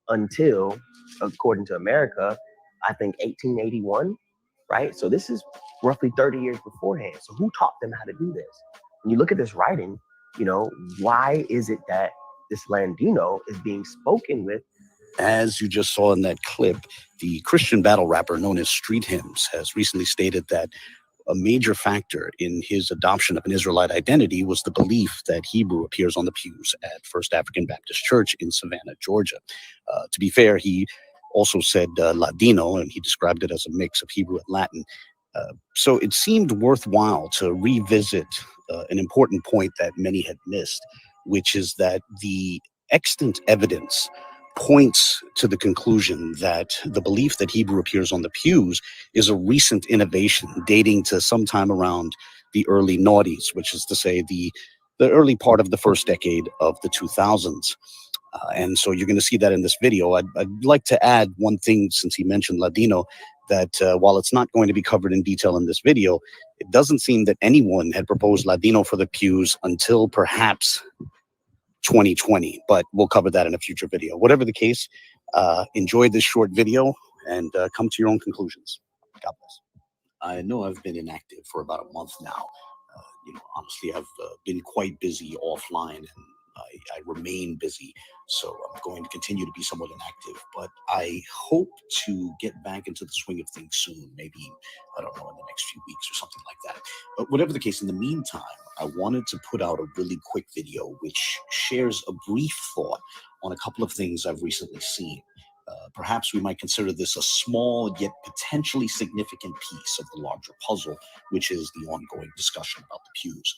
until, according to America, I think 1881, right? So this is roughly 30 years beforehand. So who taught them how to do this? When you look at this writing, you know, why is it that this Ladino is being spoken with? As you just saw in that clip, the Christian battle rapper known as Street Hymns has recently stated that a major factor in his adoption of an Israelite identity was the belief that Hebrew appears on the pews at First African Baptist Church in Savannah, Georgia. To be fair, he also said Ladino, and he described it as a mix of Hebrew and Latin. So it seemed worthwhile to revisit an important point that many had missed, which is that the extant evidence points to the conclusion that the belief that Hebrew appears on the pews is a recent innovation dating to sometime around the early noughties, which is to say the early part of the first decade of the 2000s. And so you're going to see that in this video. I'd like to add one thing, since he mentioned Ladino, that while it's not going to be covered in detail in this video, it doesn't seem that anyone had proposed Ladino for the pews until perhaps 2020, but we'll cover that in a future video. Whatever the case, enjoy this short video and come to your own conclusions. God bless. I know I've been inactive for about a month now. Honestly, I've been quite busy offline, and I remain busy, so I'm going to continue to be somewhat inactive, but I hope to get back into the swing of things soon, maybe, I don't know, in the next few weeks or something like that. But whatever the case, in the meantime, I wanted to put out a really quick video which shares a brief thought on a couple of things I've recently seen. Perhaps we might consider this a small yet potentially significant piece of the larger puzzle, which is the ongoing discussion about the pews.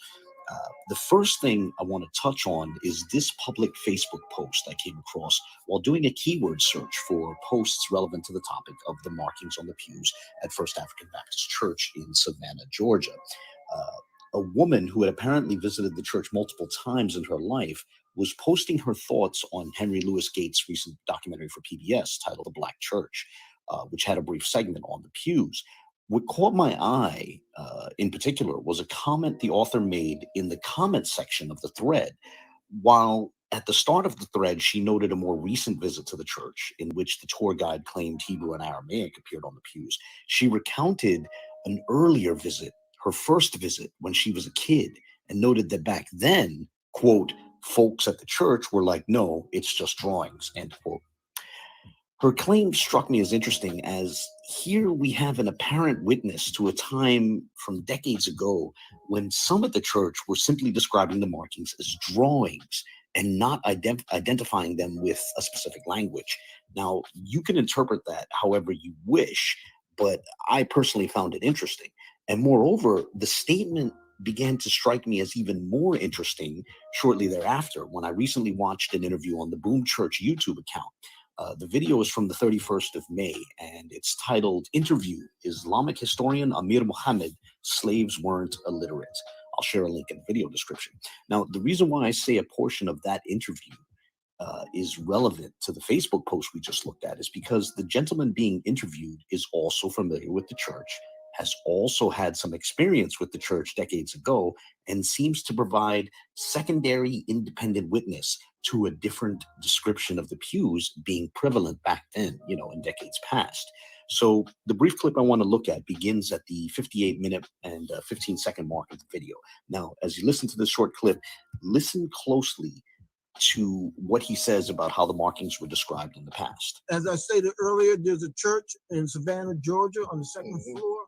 The first thing I want to touch on is this public Facebook post I came across while doing a keyword search for posts relevant to the topic of the markings on the pews at First African Baptist Church in Savannah, Georgia. A woman who had apparently visited the church multiple times in her life was posting her thoughts on Henry Louis Gates' recent documentary for PBS titled The Black Church, which had a brief segment on the pews. What caught my eye in particular was a comment the author made in the comment section of the thread. While at the start of the thread, she noted a more recent visit to the church in which the tour guide claimed Hebrew and Aramaic appeared on the pews, she recounted an earlier visit, her first visit when she was a kid, and noted that back then, quote, folks at the church were like, no, it's just drawings, end quote. Her claim struck me as interesting, as here we have an apparent witness to a time from decades ago when some at the church were simply describing the markings as drawings and not identifying them with a specific language. Now, you can interpret that however you wish, but I personally found it interesting. And moreover, the statement began to strike me as even more interesting shortly thereafter when I recently watched an interview on the Boom Church YouTube account. The video is from the 31st of May, and it's titled Interview, Islamic Historian Amir Muhammad, Slaves Weren't Illiterate. I'll share a link in the video description. Now, the reason why I say a portion of that interview is relevant to the Facebook post we just looked at is because the gentleman being interviewed is also familiar with the church, has also had some experience with the church decades ago and seems to provide secondary independent witness to a different description of the pews being prevalent back then, in decades past. So the brief clip I want to look at begins at the 58-minute and 15-second mark of the video. Now, as you listen to this short clip, listen closely to what he says about how the markings were described in the past. As I stated earlier, there's a church in Savannah, Georgia, on the second floor.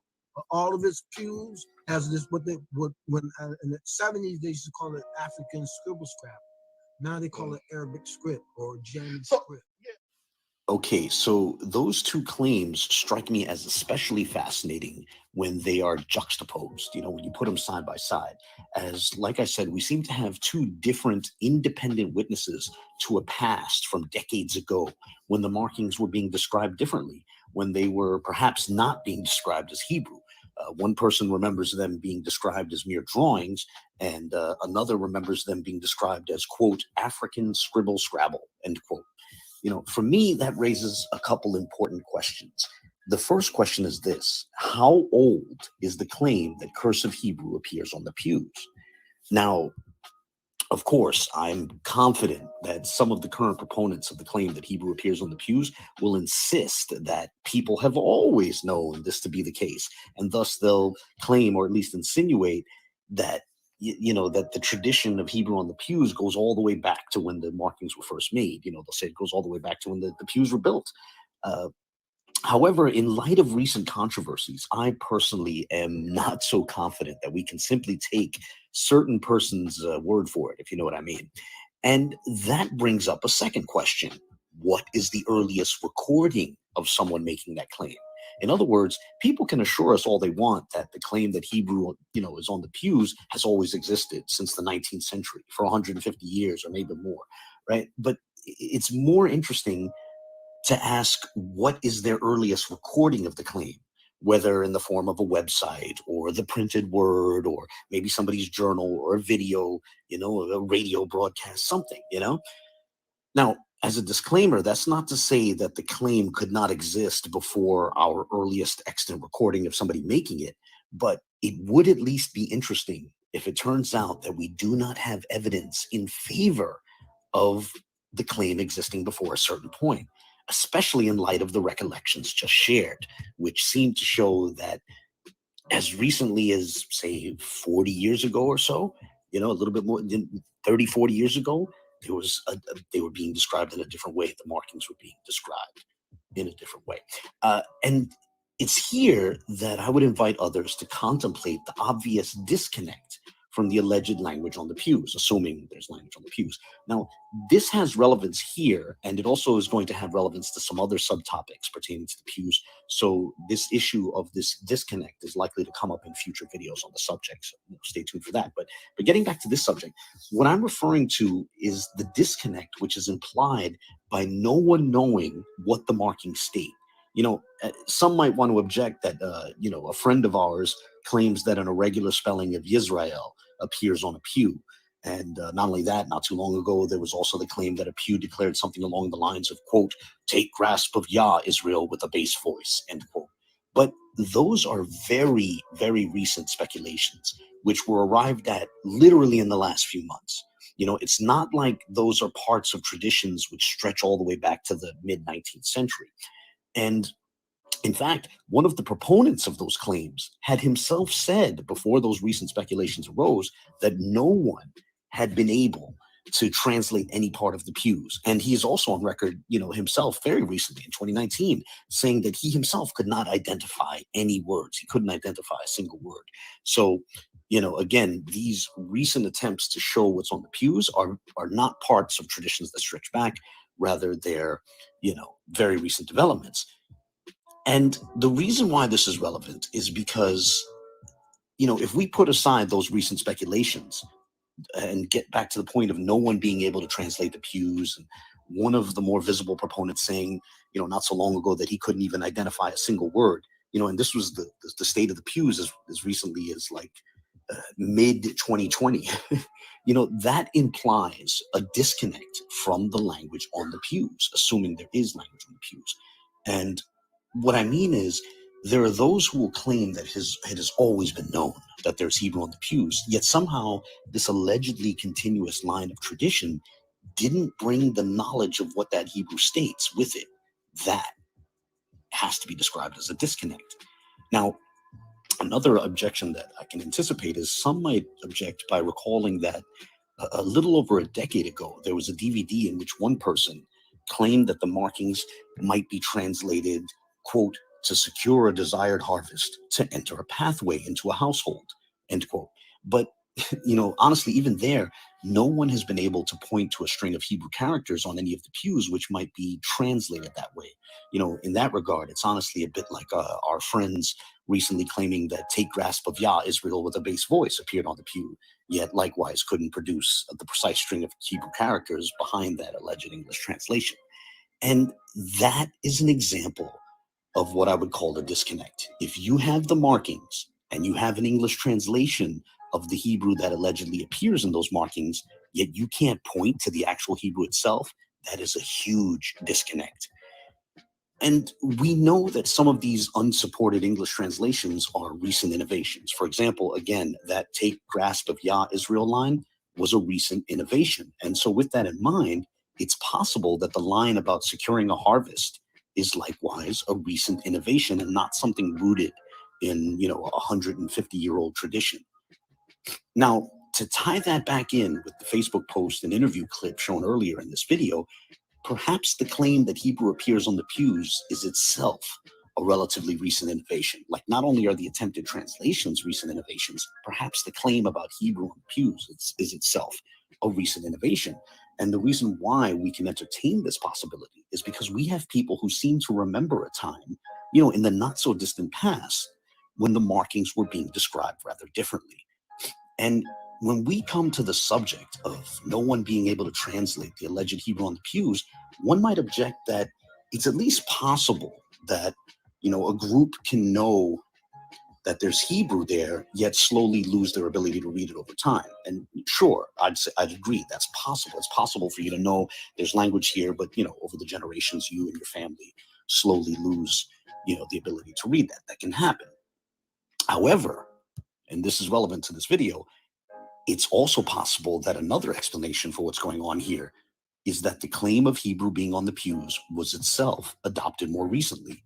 All of its pews has this in the 70s they used to call it African scribble scrap. Now they call it Arabic script or Jami script. Okay, so those two claims strike me as especially fascinating when they are juxtaposed, when you put them side by side. As, like I said, we seem to have two different independent witnesses to a past from decades ago when the markings were being described differently, when they were perhaps not being described as Hebrew. One person remembers them being described as mere drawings, and another remembers them being described as, quote, African scribble scrabble, end quote. For me, that raises a couple important questions. The first question is this: how old is the claim that cursive Hebrew appears on the pews? Now, of course, I'm confident that some of the current proponents of the claim that Hebrew appears on the pews will insist that people have always known this to be the case, and thus they'll claim, or at least insinuate, that that the tradition of Hebrew on the pews goes all the way back to when the markings were first made. They'll say it goes all the way back to when the pews were built. However, in light of recent controversies, I personally am not so confident that we can simply take certain person's word for it, if you know what I mean. And that brings up a second question. What is the earliest recording of someone making that claim? In other words, people can assure us all they want that the claim that Hebrew, is on the pews has always existed since the 19th century for 150 years or maybe more, right? But it's more interesting to ask, what is their earliest recording of the claim, whether in the form of a website or the printed word or maybe somebody's journal or a video, a radio broadcast, something, Now, as a disclaimer, that's not to say that the claim could not exist before our earliest extant recording of somebody making it, but it would at least be interesting if it turns out that we do not have evidence in favor of the claim existing before a certain point, especially in light of the recollections just shared, which seem to show that as recently as, say, 40 years ago or so, a little bit more than 30, 40 years ago, they were being described in a different way. The markings were being described in a different way. And it's here that I would invite others to contemplate the obvious disconnect from the alleged language on the pews, assuming there's language on the pews. Now, this has relevance here, and it also is going to have relevance to some other subtopics pertaining to the pews. So this issue of this disconnect is likely to come up in future videos on the subject. So stay tuned for that. But getting back to this subject, what I'm referring to is the disconnect, which is implied by no one knowing what the markings state. Some might want to object that, a friend of ours claims that an irregular spelling of Yisrael appears on a pew. And not only that, not too long ago, there was also the claim that a pew declared something along the lines of, quote, take grasp of Yah, Israel, with a bass voice, end quote. But those are very, very recent speculations, which were arrived at literally in the last few months. It's not like those are parts of traditions which stretch all the way back to the mid-19th century. And in fact, one of the proponents of those claims had himself said before those recent speculations arose that no one had been able to translate any part of the pews. And he is also on record, himself very recently in 2019, saying that he himself could not identify any words. He couldn't identify a single word. So, again, these recent attempts to show what's on the pews are not parts of traditions that stretch back. Rather, they're, very recent developments. And the reason why this is relevant is because, if we put aside those recent speculations and get back to the point of no one being able to translate the pews, and one of the more visible proponents saying, not so long ago that he couldn't even identify a single word, and this was the state of the pews as recently as like mid 2020, that implies a disconnect from the language on the pews, assuming there is language on the pews. And what I mean is, There are those who will claim that it has always been known that there's Hebrew on the pews, yet somehow this allegedly continuous line of tradition didn't bring the knowledge of what that Hebrew states with it. That has to be described as a disconnect. Now, another objection that I can anticipate is some might object by recalling that a little over a decade ago, there was a DVD in which one person claimed that the markings might be translated, quote, to secure a desired harvest, to enter a pathway into a household, end quote. But, honestly, even there, no one has been able to point to a string of Hebrew characters on any of the pews which might be translated that way. In that regard, it's honestly a bit like our friends recently claiming that "Take Grasp of Yah, Israel" with a bass voice appeared on the pew, yet likewise couldn't produce the precise string of Hebrew characters behind that alleged English translation. And that is an example of what I would call a disconnect. If you have the markings and you have an English translation of the Hebrew that allegedly appears in those markings, yet you can't point to the actual Hebrew itself, that is a huge disconnect. And we know that some of these unsupported English translations are recent innovations. For example, again, that "Take Grasp of Yah, Israel" line was a recent innovation. And so with that in mind, it's possible that the line about securing a harvest is likewise a recent innovation and not something rooted in, a 150-year-old tradition. Now, to tie that back in with the Facebook post and interview clip shown earlier in this video, perhaps the claim that Hebrew appears on the pews is itself a relatively recent innovation. Like, not only are the attempted translations recent innovations, perhaps the claim about Hebrew on the pews is itself a recent innovation. And the reason why we can entertain this possibility is because we have people who seem to remember a time, in the not so distant past, when the markings were being described rather differently. And when we come to the subject of no one being able to translate the alleged Hebrew on the pews, one might object that it's at least possible that, a group can know that there's Hebrew there, yet slowly lose their ability to read it over time. And sure, I'd agree that's possible. It's possible for you to know there's language here, but, over the generations, you and your family slowly lose, the ability to read that. That can happen. However, and this is relevant to this video, it's also possible that another explanation for what's going on here is that the claim of Hebrew being on the pews was itself adopted more recently,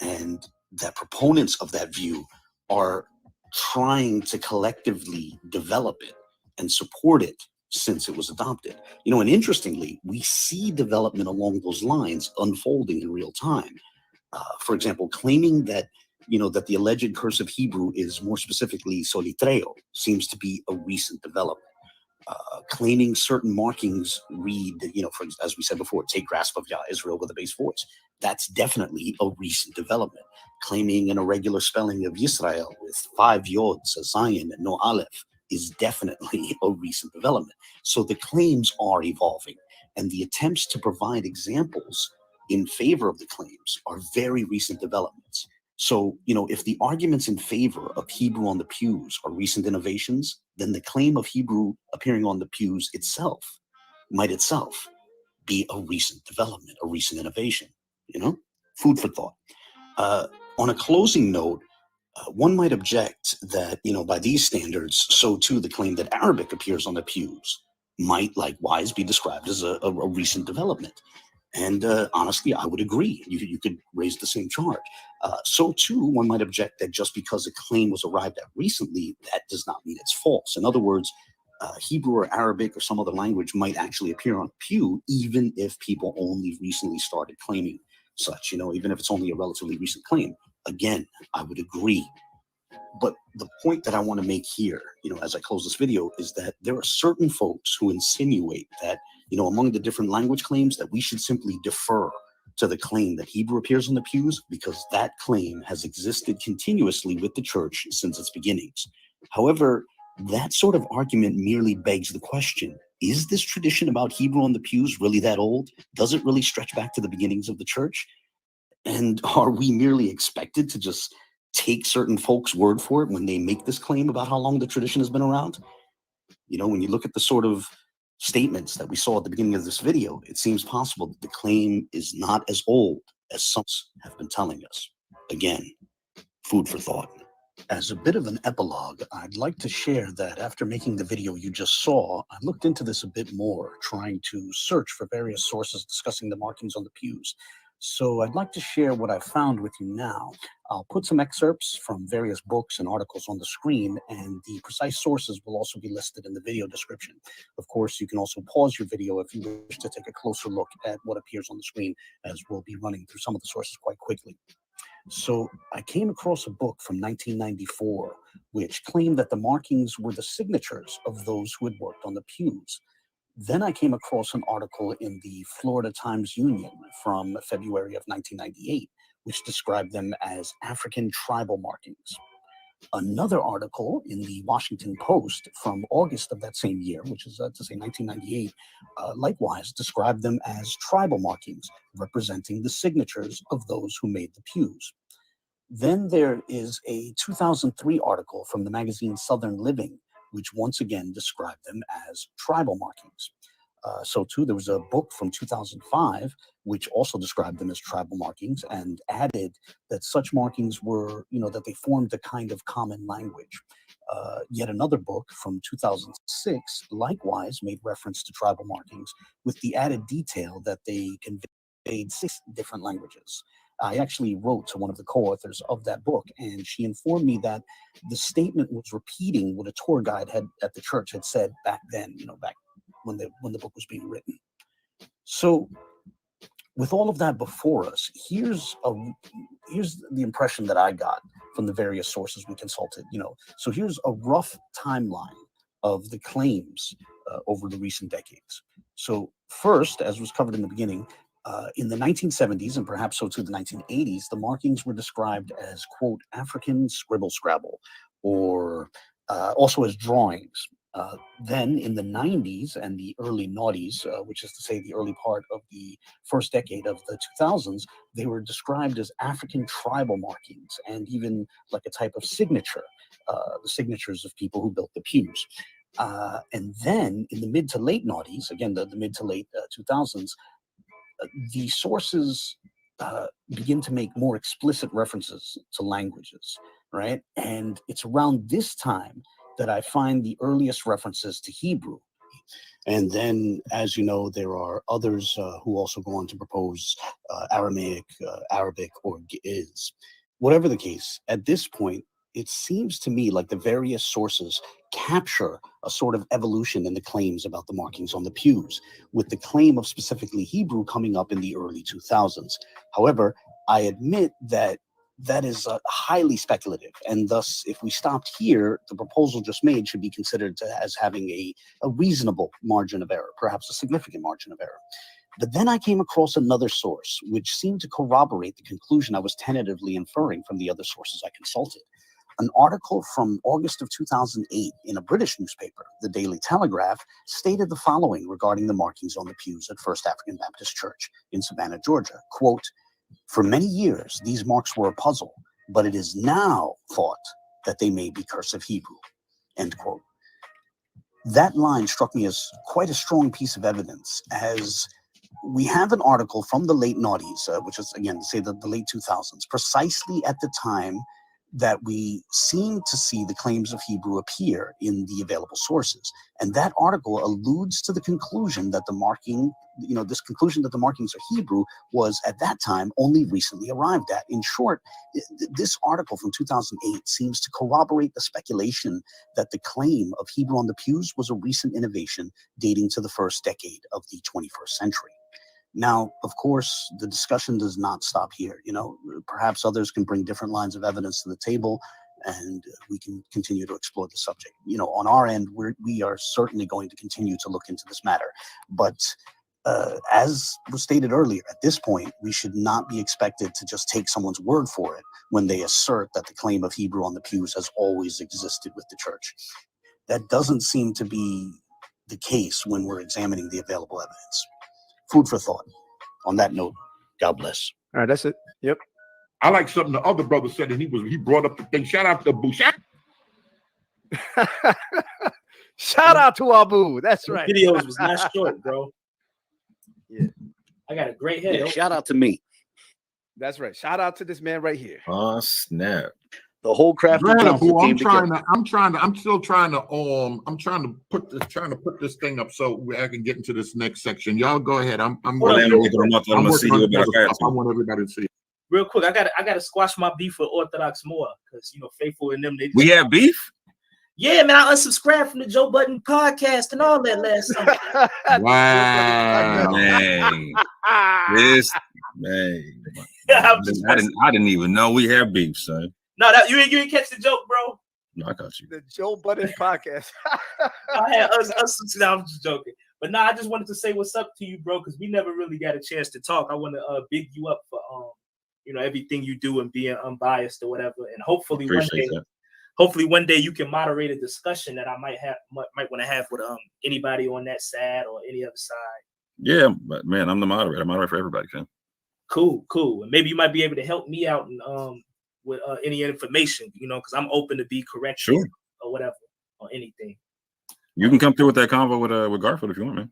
and that proponents of that view are trying to collectively develop it and support it since it was adopted. And interestingly, we see development along those lines unfolding in real time. For example, claiming that that the alleged cursive Hebrew is more specifically solitreo seems to be a recent development. Claiming certain markings read, as we said before, "Take Grasp of Yah, Israel" with a bass voice. That's definitely a recent development. Claiming an irregular spelling of Yisrael with 5 yods, a zayin, and no aleph is definitely a recent development. So the claims are evolving, and the attempts to provide examples in favor of the claims are very recent developments. So, if the arguments in favor of Hebrew on the pews are recent innovations, then the claim of Hebrew appearing on the pews itself might itself be a recent development, a recent innovation, Food for thought. On a closing note, one might object that, by these standards, so too the claim that Arabic appears on the pews might likewise be described as a recent development. And honestly, I would agree. You could raise the same charge. So too, one might object that just because a claim was arrived at recently, that does not mean it's false. In other words, Hebrew or Arabic or some other language might actually appear on a pew, even if people only recently started claiming such, even if it's only a relatively recent claim. Again, I would agree. But the point that I want to make here, as I close this video, is that there are certain folks who insinuate that, among the different language claims, that we should simply defer to the claim that Hebrew appears on the pews because that claim has existed continuously with the church since its beginnings. However, that sort of argument merely begs the question, is this tradition about Hebrew on the pews really that old? Does it really stretch back to the beginnings of the church? And are we merely expected to just take certain folks' word for it when they make this claim about how long the tradition has been around? When you look at the sort of statements that we saw at the beginning of this video, it seems possible that the claim is not as old as some have been telling us. Again, Food for thought. As a bit of an epilogue, I'd like to share that after making the video you just saw, I looked into this a bit more, trying to search for various sources discussing the markings on the pews. So I'd like to share what I found with you now. I'll put some excerpts from various books and articles on the screen, and the precise sources will also be listed in the video description. Of course, you can also pause your video if you wish to take a closer look at what appears on the screen, as we'll be running through some of the sources quite quickly. So I came across a book from 1994, which claimed that the markings were the signatures of those who had worked on the pews. Then I came across an article in the Florida Times-Union from February of 1998, which described them as African tribal markings. Another article in the Washington Post from August of that same year, which is to say 1998, likewise described them as tribal markings, representing the signatures of those who made the pews. Then there is a 2003 article from the magazine Southern Living, which once again described them as tribal markings. So too, there was a book from 2005, which also described them as tribal markings and added that such markings were, that they formed a kind of common language. Yet another book from 2006 likewise made reference to tribal markings with the added detail that they conveyed 6 different languages. I actually wrote to one of the co-authors of that book, and she informed me that the statement was repeating what a tour guide at the church had said back then, back when the book was being written. So with all of that before us, here's the impression that I got from the various sources we consulted. So here's a rough timeline of the claims over the recent decades. So first, as was covered in the beginning, in the 1970s and perhaps so too the 1980s, the markings were described as, quote, African scribble scrabble, or also as drawings. Then in the 90s and the early noughties, which is to say the early part of the first decade of the 2000s, they were described as African tribal markings and even like a type of signature, the signatures of people who built the pews. And then in the mid to late noughties, again, the mid to late 2000s, the sources begin to make more explicit references to languages, right? And it's around this time that I find the earliest references to Hebrew. And then, as you know, there are others who also go on to propose Aramaic, Arabic, or Ge'ez. Whatever the case, at this point, it seems to me like the various sources capture a sort of evolution in the claims about the markings on the pews, with the claim of specifically Hebrew coming up in the early 2000s. However, I admit that that is highly speculative, and thus, if we stopped here, the proposal just made should be considered as having a reasonable margin of error, perhaps a significant margin of error. But then I came across another source, which seemed to corroborate the conclusion I was tentatively inferring from the other sources I consulted. An article from August of 2008 in a British newspaper, the Daily Telegraph, stated the following regarding the markings on the pews at First African Baptist Church in Savannah, Georgia. Quote, "For many years, these marks were a puzzle, but it is now thought that they may be cursive Hebrew." End quote. That line struck me as quite a strong piece of evidence, as we have an article from the late noughties, which is, again, to say the late 2000s, precisely at the time that we seem to see the claims of Hebrew appear in the available sources. And that article alludes to the conclusion that the marking, this conclusion that the markings are Hebrew was at that time only recently arrived at. In short, this article from 2008 seems to corroborate the speculation that the claim of Hebrew on the pews was a recent innovation dating to the first decade of the 21st century. Now, of course, the discussion does not stop here. Perhaps others can bring different lines of evidence to the table, and we can continue to explore the subject. On our end, we are certainly going to continue to look into this matter. But as was stated earlier, at this point, we should not be expected to just take someone's word for it when they assert that the claim of Hebrew on the pews has always existed with the church. That doesn't seem to be the case when we're examining the available evidence. Food for thought. On that note, God bless. All right, that's it. Yep. I like something the other brother said, and he brought up the thing. Shout out to Boo. Shout out to Abu. That's right. Videos was not short, bro. Yeah. I got a great head. Yeah, shout out to me. That's right. Shout out to this man right here. Oh snap! The whole crafting council came together. I'm still trying to put this thing up so I can get into this next section. Y'all go ahead. I'm working on the other stuff. I want everybody to see. Real quick, I gotta squash my beef with Orthodox Moor because Faithful and them. We have beef. Yeah, man, I unsubscribed from the Joe Budden podcast and all that last summer. Wow, man, this man. I didn't even know we have beef, son. No, you didn't catch the joke, bro. No, I got you. The Joe Budden podcast. I had us. I was just joking, but I just wanted to say what's up to you, bro, because we never really got a chance to talk. I want to big you up for everything you do and being unbiased or whatever, and hopefully one day you can moderate a discussion that I might want to have with anybody on that side or any other side. Yeah, but man, I'm the moderator. I moderate for everybody, man. Cool. And maybe you might be able to help me out and with any information, because I'm open to be corrected or whatever or anything. You can come through with that convo with Garfield if you want, man.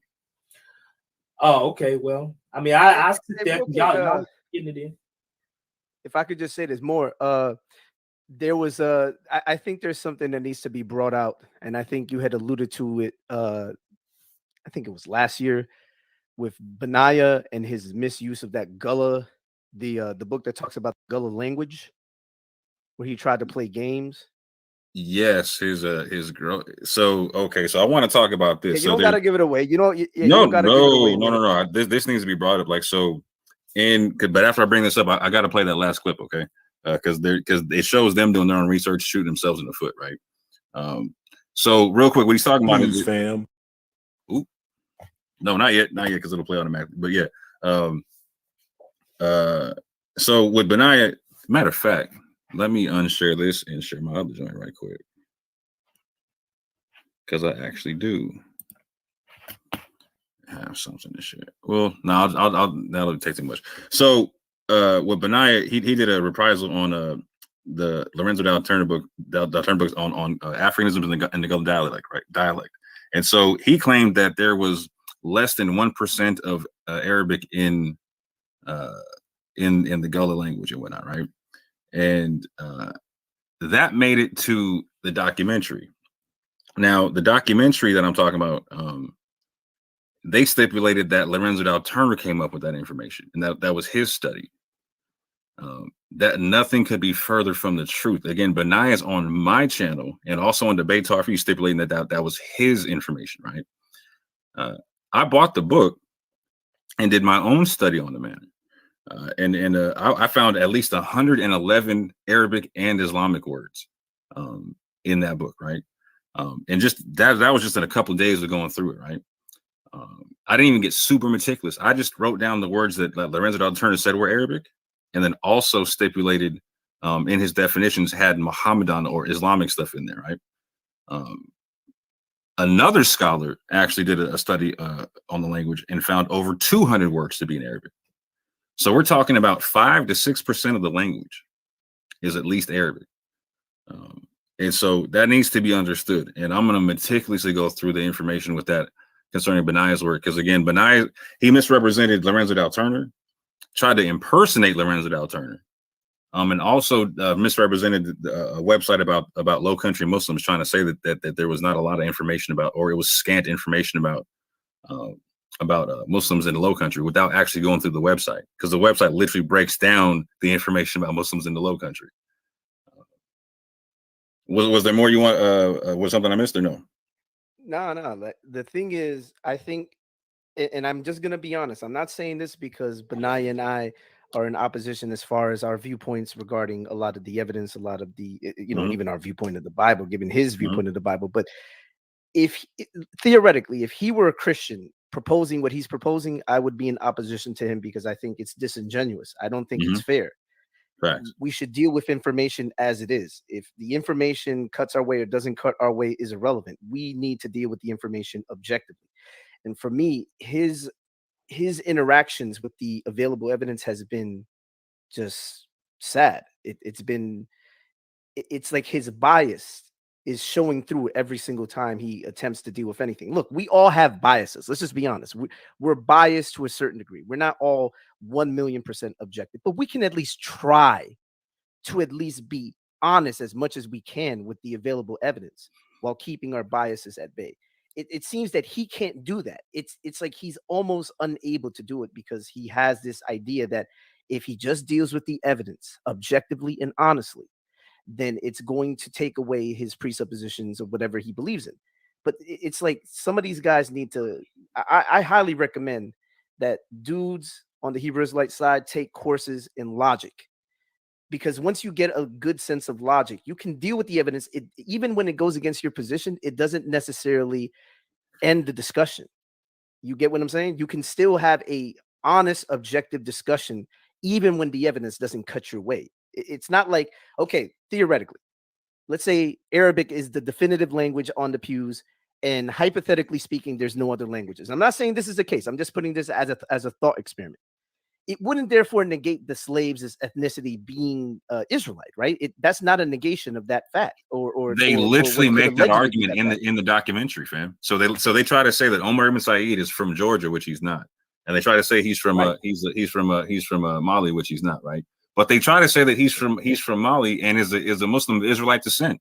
Oh, okay. Well, I mean, I sit there. Y'all getting it in. If I could just say this more, there was I think there's something that needs to be brought out, and I think you had alluded to it. I think it was last year with Benaiah and his misuse of that Gullah, the book that talks about the Gullah language, where he tried to play games. Yes, his girl. So okay, so I want to talk about this. Yeah, you don't gotta give it away. No. This needs to be brought up. Like so, but after I bring this up, I got to play that last clip, okay? Because it shows them doing their own research, shooting themselves in the foot, right? So real quick, what he's talking about is fam. Oop. No, not yet, because it'll play automatically. But yeah, so with Benaiah, matter of fact, let me unshare this and share my other joint right quick, because I actually do have something to share. Well, no, that'll take too much. So with Benaiah, he did a reprisal on the Lorenzo Dal Turner book, books on Africanism in the Gullah dialect. And so he claimed that there was less than 1% of Arabic in the Gullah language and whatnot, right? And that made it to the documentary. Now, the documentary that I'm talking about, they stipulated that Lorenzo Dal Turner came up with that information, and that was his study. That nothing could be further from the truth. Again, Benaiah's on my channel and also on Debate Talk for you, stipulating that was his information, right? I bought the book and did my own study on the man. I found at least 111 Arabic and Islamic words in that book, right? And just that was just in a couple of days of going through it, right? I didn't even get super meticulous. I just wrote down the words that Lorenzo Dal Turner said were Arabic, and then also stipulated in his definitions had Muhammadan or Islamic stuff in there, right? Another scholar actually did a study on the language and found over 200 words to be in Arabic. So we're talking about 5 to 6% of the language is at least Arabic. And so that needs to be understood. And I'm going to meticulously go through the information with that concerning Benaiah's work. Because again, Benaiah, he misrepresented Lorenzo Dal Turner, tried to impersonate Lorenzo Dal Turner, and also misrepresented a website about Low Country Muslims, trying to say that there was not a lot of information about, or it was scant information about Muslims in the Low Country, without actually going through the website, because the website literally breaks down the information about Muslims in the Low Country. Was there more you want? Was something I missed or no? No. The thing is, I think, and I'm just gonna be honest, I'm not saying this because Benaiah and I are in opposition as far as our viewpoints regarding a lot of the evidence, a lot of the, even our viewpoint of the Bible, given his viewpoint of the Bible. But theoretically, if he were a Christian proposing what he's proposing, I would be in opposition to him, because I think it's disingenuous. I don't think it's fair. Right. We should deal with information as it is. If the information cuts our way or doesn't cut our way is irrelevant. We need to deal with the information objectively. And for me, his interactions with the available evidence has been just sad. It's like his bias is showing through every single time he attempts to deal with anything. Look, we all have biases. Let's just be honest. We're biased to a certain degree. We're not all 1,000,000% objective, but we can at least try to at least be honest as much as we can with the available evidence while keeping our biases at bay. It seems that he can't do that. It's like he's almost unable to do it because he has this idea that if he just deals with the evidence objectively and honestly, then it's going to take away his presuppositions of whatever he believes in. But it's like some of these guys need to, I highly recommend that dudes on the Hebrew Israelite side take courses in logic. Because once you get a good sense of logic, you can deal with the evidence. Even when it goes against your position, it doesn't necessarily end the discussion. You get what I'm saying? You can still have a honest, objective discussion, even when the evidence doesn't cut your way. It's not like, okay, theoretically, let's say Arabic is the definitive language on the pews, and hypothetically speaking, there's no other languages. I'm not saying this is the case. I'm just putting this as a thought experiment. It wouldn't therefore negate the slaves' ethnicity being Israelite, right? That's not a negation of that fact. They literally make that argument in the documentary, fam. So they try to say that Omar ibn Said is from Georgia, which he's not, and they try to say he's from Mali, which he's not, right? But they try to say that he's from Mali and is a Muslim of Israelite descent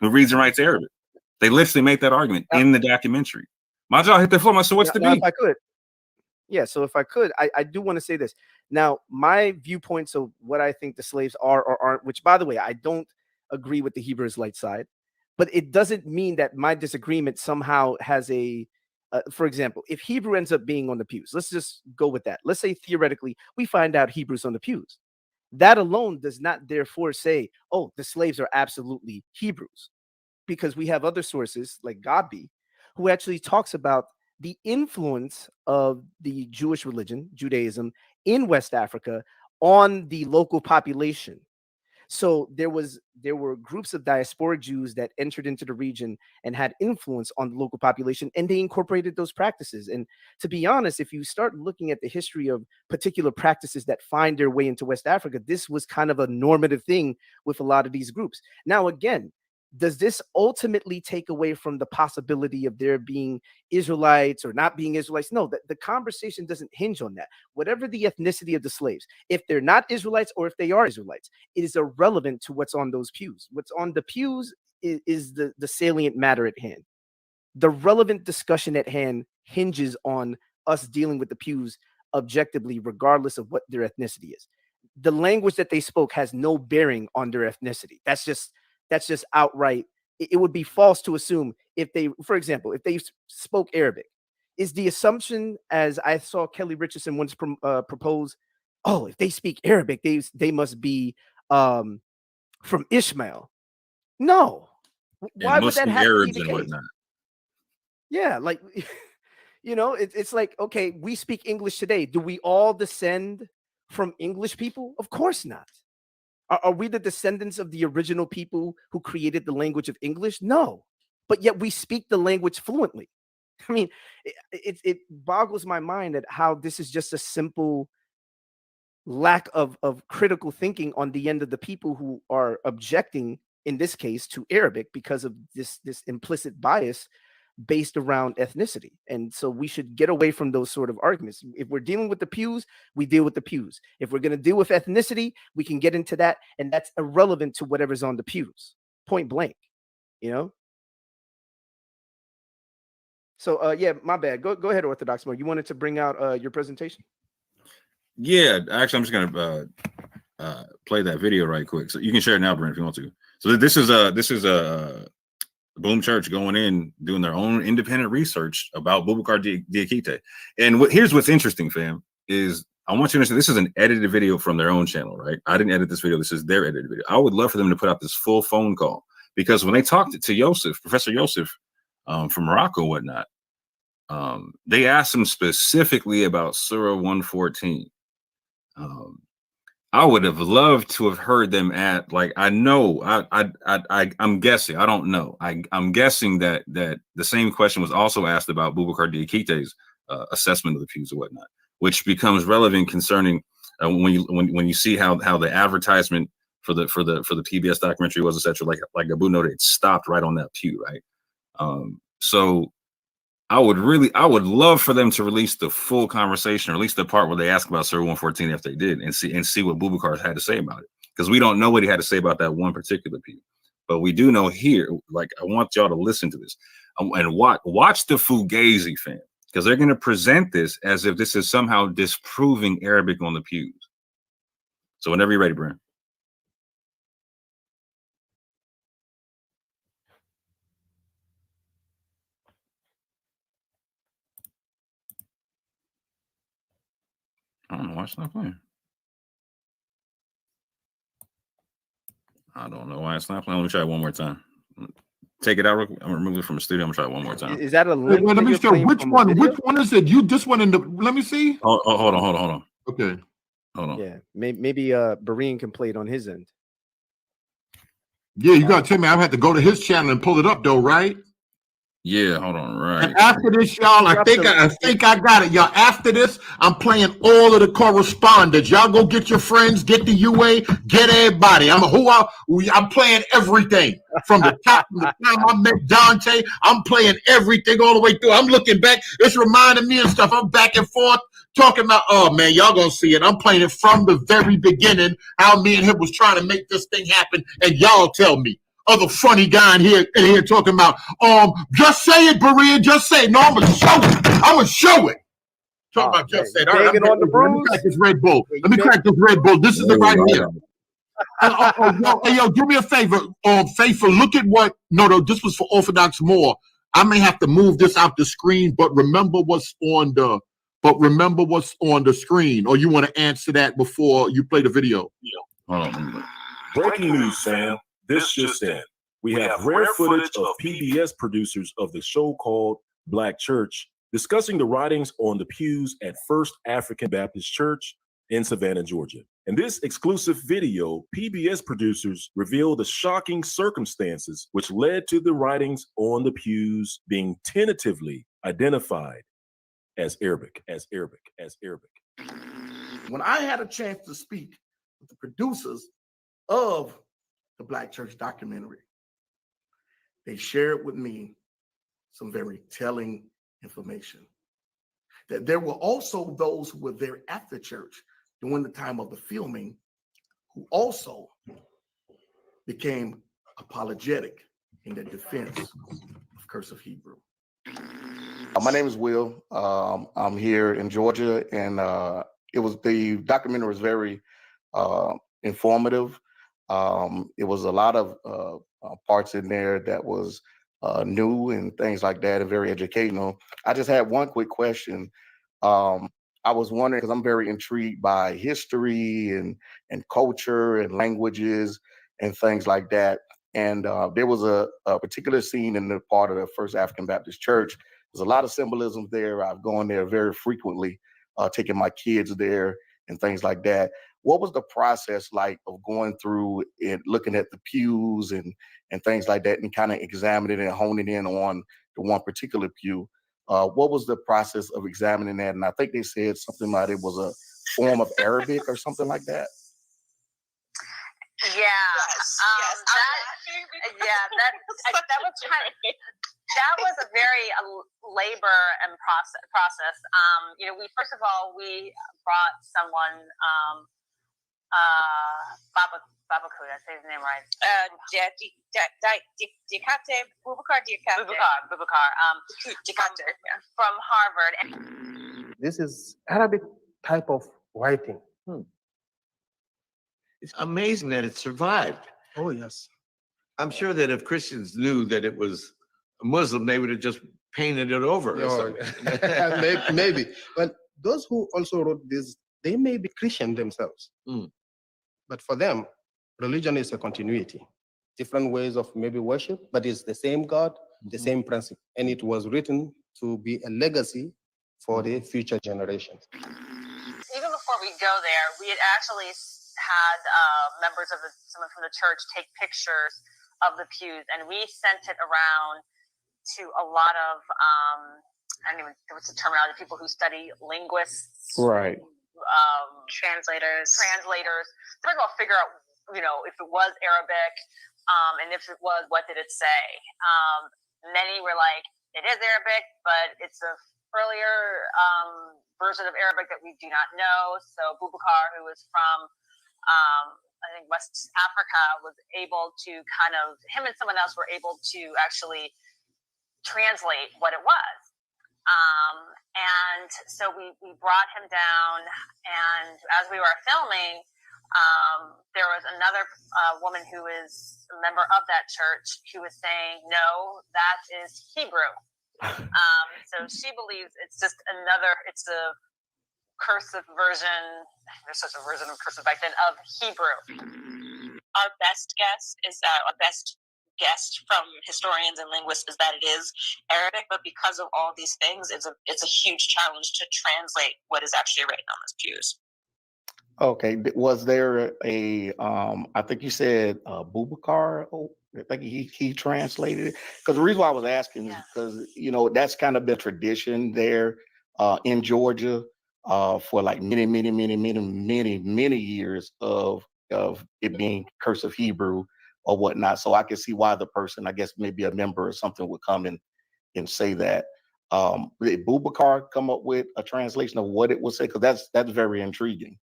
who reads and writes Arabic. They literally make that argument in the documentary. My jaw hit the floor. So what's the beef? If I could. Yeah, so if I could, I do want to say this. Now, my viewpoints of what I think the slaves are or aren't, which, by the way, I don't agree with the Hebrew Israelite side, but it doesn't mean that my disagreement somehow has a, for example, if Hebrew ends up being on the pews, let's just go with that. Let's say theoretically we find out Hebrew's on the pews. That alone does not therefore say, oh, the slaves are absolutely Hebrews, because we have other sources like Godby, who actually talks about the influence of the Jewish religion, Judaism, in West Africa on the local population. So there were groups of diasporic Jews that entered into the region and had influence on the local population, and they incorporated those practices. And to be honest, if you start looking at the history of particular practices that find their way into West Africa, this was kind of a normative thing with a lot of these groups. Now, again, does this ultimately take away from the possibility of there being Israelites or not being Israelites? No, the conversation doesn't hinge on that. Whatever the ethnicity of the slaves, if they're not Israelites or if they are Israelites, it is irrelevant to what's on those pews. What's on the pews is the salient matter at hand. The relevant discussion at hand hinges on us dealing with the pews objectively, regardless of what their ethnicity is. The language that they spoke has no bearing on their ethnicity. That's just outright. It would be false to assume if they, for example, if they spoke Arabic, is the assumption, as I saw Kelly Richardson once propose, oh, if they speak Arabic, they must be from Ishmael. No. Why would that have Arabs to be the and case? whatnot. Yeah, like, it's like, okay, we speak English today. Do we all descend from English people? Of course not. Are we the descendants of the original people who created the language of English? No, but yet we speak the language fluently. I mean, it boggles my mind at how this is just a simple lack of critical thinking on the end of the people who are objecting, in this case, to Arabic because of this implicit bias based around ethnicity. And so we should get away from those sort of arguments. If we're dealing with the pews, we deal with the pews. If we're going to deal with ethnicity, we can get into that, and that's irrelevant to whatever's on the pews, point blank, So yeah, my bad. Go ahead, Orthodox Moor. You wanted to bring out your presentation? Yeah, actually, I'm just gonna play that video right quick, so you can share it now, Brent, if you want to. So this is a Boom Church going in, doing their own independent research about Boubacar Diakite. And here's what's interesting, fam, is I want you to understand this is an edited video from their own channel, right? I didn't edit this video. This is their edited video. I would love for them to put out this full phone call, because when they talked to Yosef, Professor Yosef from Morocco and whatnot, they asked him specifically about Surah 114. I would have loved to have heard them at, like, I'm guessing, I don't know. I'm guessing that the same question was also asked about Boubacar Diakite's assessment of the pews and whatnot, which becomes relevant concerning when you see how the advertisement for the PBS documentary was etc. Like Abu noted, it stopped right on that pew, right? So I would love for them to release the full conversation, or at least the part where they ask about Surah 114 if they did, and see what Boubacar had to say about it. Because we don't know what he had to say about that one particular pew. But we do know here, like, I want y'all to listen to this and watch the Fugazi, fam, because they're going to present this as if this is somehow disproving Arabic on the pews. So whenever you're ready, Berean. I don't know why it's not playing. I don't know why it's not playing. Let me try it one more time. Take it out. I'm gonna remove it from the studio. I'm gonna try it one more time. Is that a link? Let me show which one. Which one is it? You this one in the? Let me see. Hold on. Okay. Hold on. Yeah, maybe Berean can play it on his end. Yeah, you gotta tell me. I have to go to his channel and pull it up though, right? Yeah, hold on. Right. And after this, y'all, I think I got it, y'all. After this, I'm playing all of the correspondence. Y'all go get your friends, get the UA, get everybody. I'm playing everything from the top. From the time I met Dante, I'm playing everything all the way through. I'm looking back. It's reminding me of stuff. I'm back and forth talking about. Oh man, y'all gonna see it. I'm playing it from the very beginning. How me and him was trying to make this thing happen, and y'all tell me. Other funny guy in here talking about just say it, Berean, just say it. No, I'm gonna show it. I'm gonna show it. Talking about just say it. All right, let me crack this Red Bull. Let me crack this Red Bull. This is it right here. Yo, do me a favor, Faithful. Look at what. No, this was for Orthodox Moor. I may have to move this out the screen, but remember what's on the screen. Or you want to answer that before you play the video? Hold on. Breaking news, fam. This just in. We have rare footage of PBS producers of the show called Black Church discussing the writings on the pews at First African Baptist Church in Savannah, Georgia. In this exclusive video, PBS producers reveal the shocking circumstances which led to the writings on the pews being tentatively identified as Arabic. When I had a chance to speak with the producers of the Black Church documentary, they shared with me some very telling information. That there were also those who were there at the church during the time of the filming who also became apologetic in their defense of cursive Hebrew. My name is Will. I'm here in Georgia, and the documentary was very informative. It was a lot of parts in there that was new and things like that, and very educational. I just had one quick question. I was wondering, because I'm very intrigued by history and culture and languages and things like that. And there was a particular scene in the part of the First African Baptist Church. There's a lot of symbolism there. I've gone there very frequently, taking my kids there and things like that. What was the process like of going through and looking at the pews and things like that, and kind of examining and honing in on the one particular pew? What was the process of examining that? And I think they said something about it was a form of Arabic or something like that. That was a very labor and process. We first of all brought someone, Babaku, I say his name right. Boubacar, from Harvard. This is Arabic type of writing. It's amazing that it survived. Oh, yes. I'm sure that if Christians knew that it was a Muslim, they would have just painted it over. No, maybe. But those who also wrote this, they may be Christian themselves. But for them, religion is a continuity. Different ways of maybe worship, but it's the same God, the same principle. And it was written to be a legacy for the future generations. Even before we go there, we had actually had members of someone from the church take pictures of the pews, and we sent it around to a lot of I don't even know what's the terminology, people who study linguists, Right. Translators. First of all, figure out if it was Arabic, and if it was, what did it say? Many were like, it is Arabic, but it's a earlier version of Arabic that we do not know. So Boubacar, who was from I think West Africa, was able to him and someone else were able to actually translate what it was. And so we brought him down, and as we were filming, there was another woman who is a member of that church who was saying, no, that is Hebrew. So she believes it's just it's a cursive version. There's such a version of cursive back then of Hebrew. Our best guess from historians and linguists is that it is Arabic, but because of all these things, it's a huge challenge to translate what is actually written on those pews. Okay, was there a I think you said Boubacar? I think he translated it. Because the reason why I was asking is because that's kind of been tradition there in Georgia for like many years of it being cursive Hebrew or whatnot. So I can see why the person, I guess maybe a member or something, would come and say that. Did Boubacar come up with a translation of what it would say? Because that's very intriguing.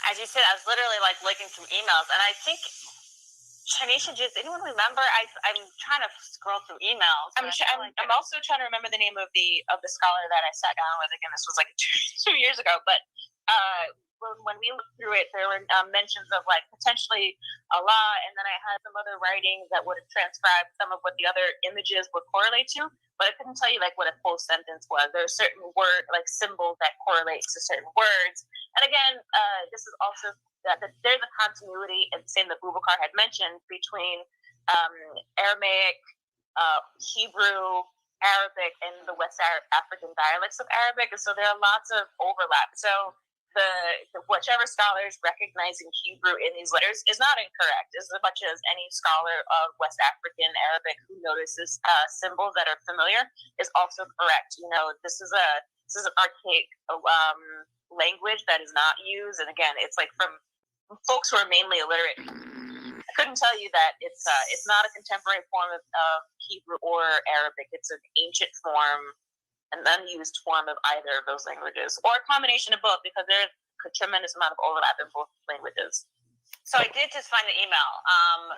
As you said, I was literally like looking through emails, and I think Tanisha, does anyone remember? I'm trying to scroll through emails. I'm also trying to remember the name of the scholar that I sat down with. Again, this was like 2 years ago, but when we looked through it, there were mentions of like potentially Allah, and then I had some other writings that would have transcribed some of what the other images would correlate to, but I couldn't tell you like what a full sentence was. There are certain symbols that correlate to certain words, and again, this is also that there's a continuity, and same that Boubacar had mentioned, between Aramaic, Hebrew, Arabic, and the West African dialects of Arabic, and so there are lots of overlap. So the whichever scholar is recognizing Hebrew in these letters is not incorrect, as much as any scholar of West African Arabic who notices symbols that are familiar is also correct. This is an archaic language that is not used, and again, it's like from folks who are mainly illiterate. I couldn't tell you that it's not a contemporary form of Hebrew or Arabic. It's an ancient form, an unused form of either of those languages, or a combination of both, because there's a tremendous amount of overlap in both languages. So I did just find the email.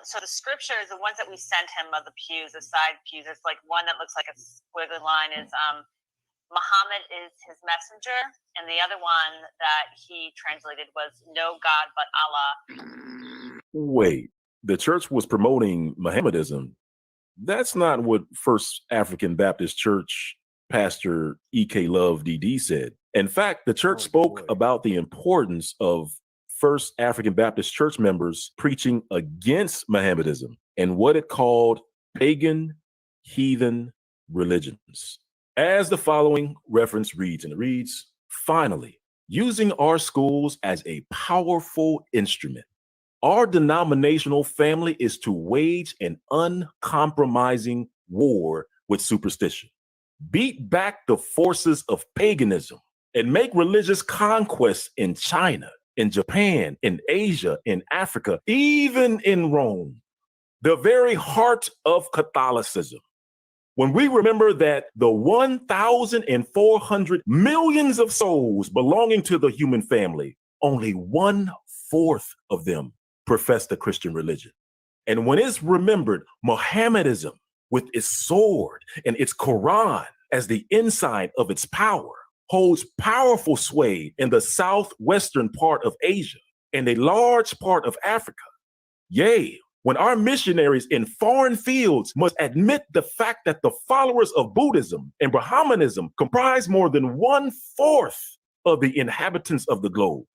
So the scriptures, the ones that we sent him of the pews, the side pews, it's like one that looks like a squiggly line is Muhammad is his messenger, and the other one that he translated was no God but Allah. Wait, the church was promoting Mohammedanism. That's not what First African Baptist Church Pastor E.K. Love D.D. said. In fact, the church spoke about the importance of First African Baptist Church members preaching against Mohammedanism and what it called pagan, heathen religions. As the following reference reads, and it reads, finally, using our schools as a powerful instrument, our denominational family is to wage an uncompromising war with superstition, beat back the forces of paganism, and make religious conquests in China, in Japan, in Asia, in Africa, even in Rome, the very heart of Catholicism. When we remember that the 1,400 millions of souls belonging to the human family, only 1/4 of them profess the Christian religion. And when it's remembered, Mohammedanism, with its sword and its Quran as the ensign of its power, holds powerful sway in the southwestern part of Asia and a large part of Africa. Yea, when our missionaries in foreign fields must admit the fact that the followers of Buddhism and Brahmanism comprise more than 1/4 of the inhabitants of the globe,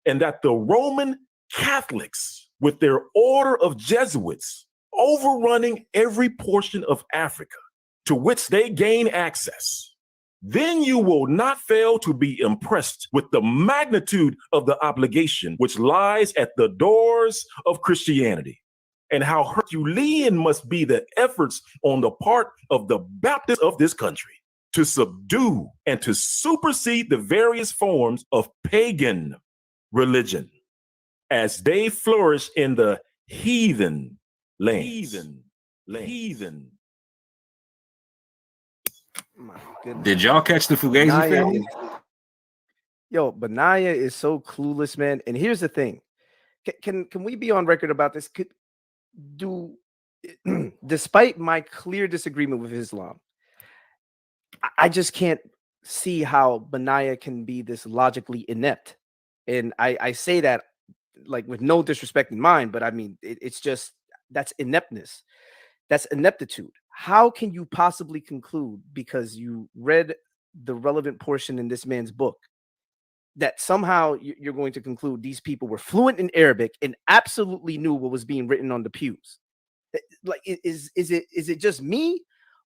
and that the Roman Catholics, with their order of Jesuits, overrunning every portion of Africa to which they gain access, then you will not fail to be impressed with the magnitude of the obligation which lies at the doors of Christianity, and how Herculean must be the efforts on the part of the Baptists of this country to subdue and to supersede the various forms of pagan religion. as they flourish in the heathen lands. Heathen. My goodness. Did y'all catch the Fugazi Benaiah family? Yo, Benaiah is so clueless, man. And here's the thing: can we be on record about this? Despite my clear disagreement with Islam, I just can't see how Benaiah can be this logically inept. And I say that like with no disrespect in mind, but I mean it's just that's ineptness. That's ineptitude. How can you possibly conclude because you read the relevant portion in this man's book that somehow you're going to conclude these people were fluent in Arabic and absolutely knew what was being written on the pews? Like, is it just me,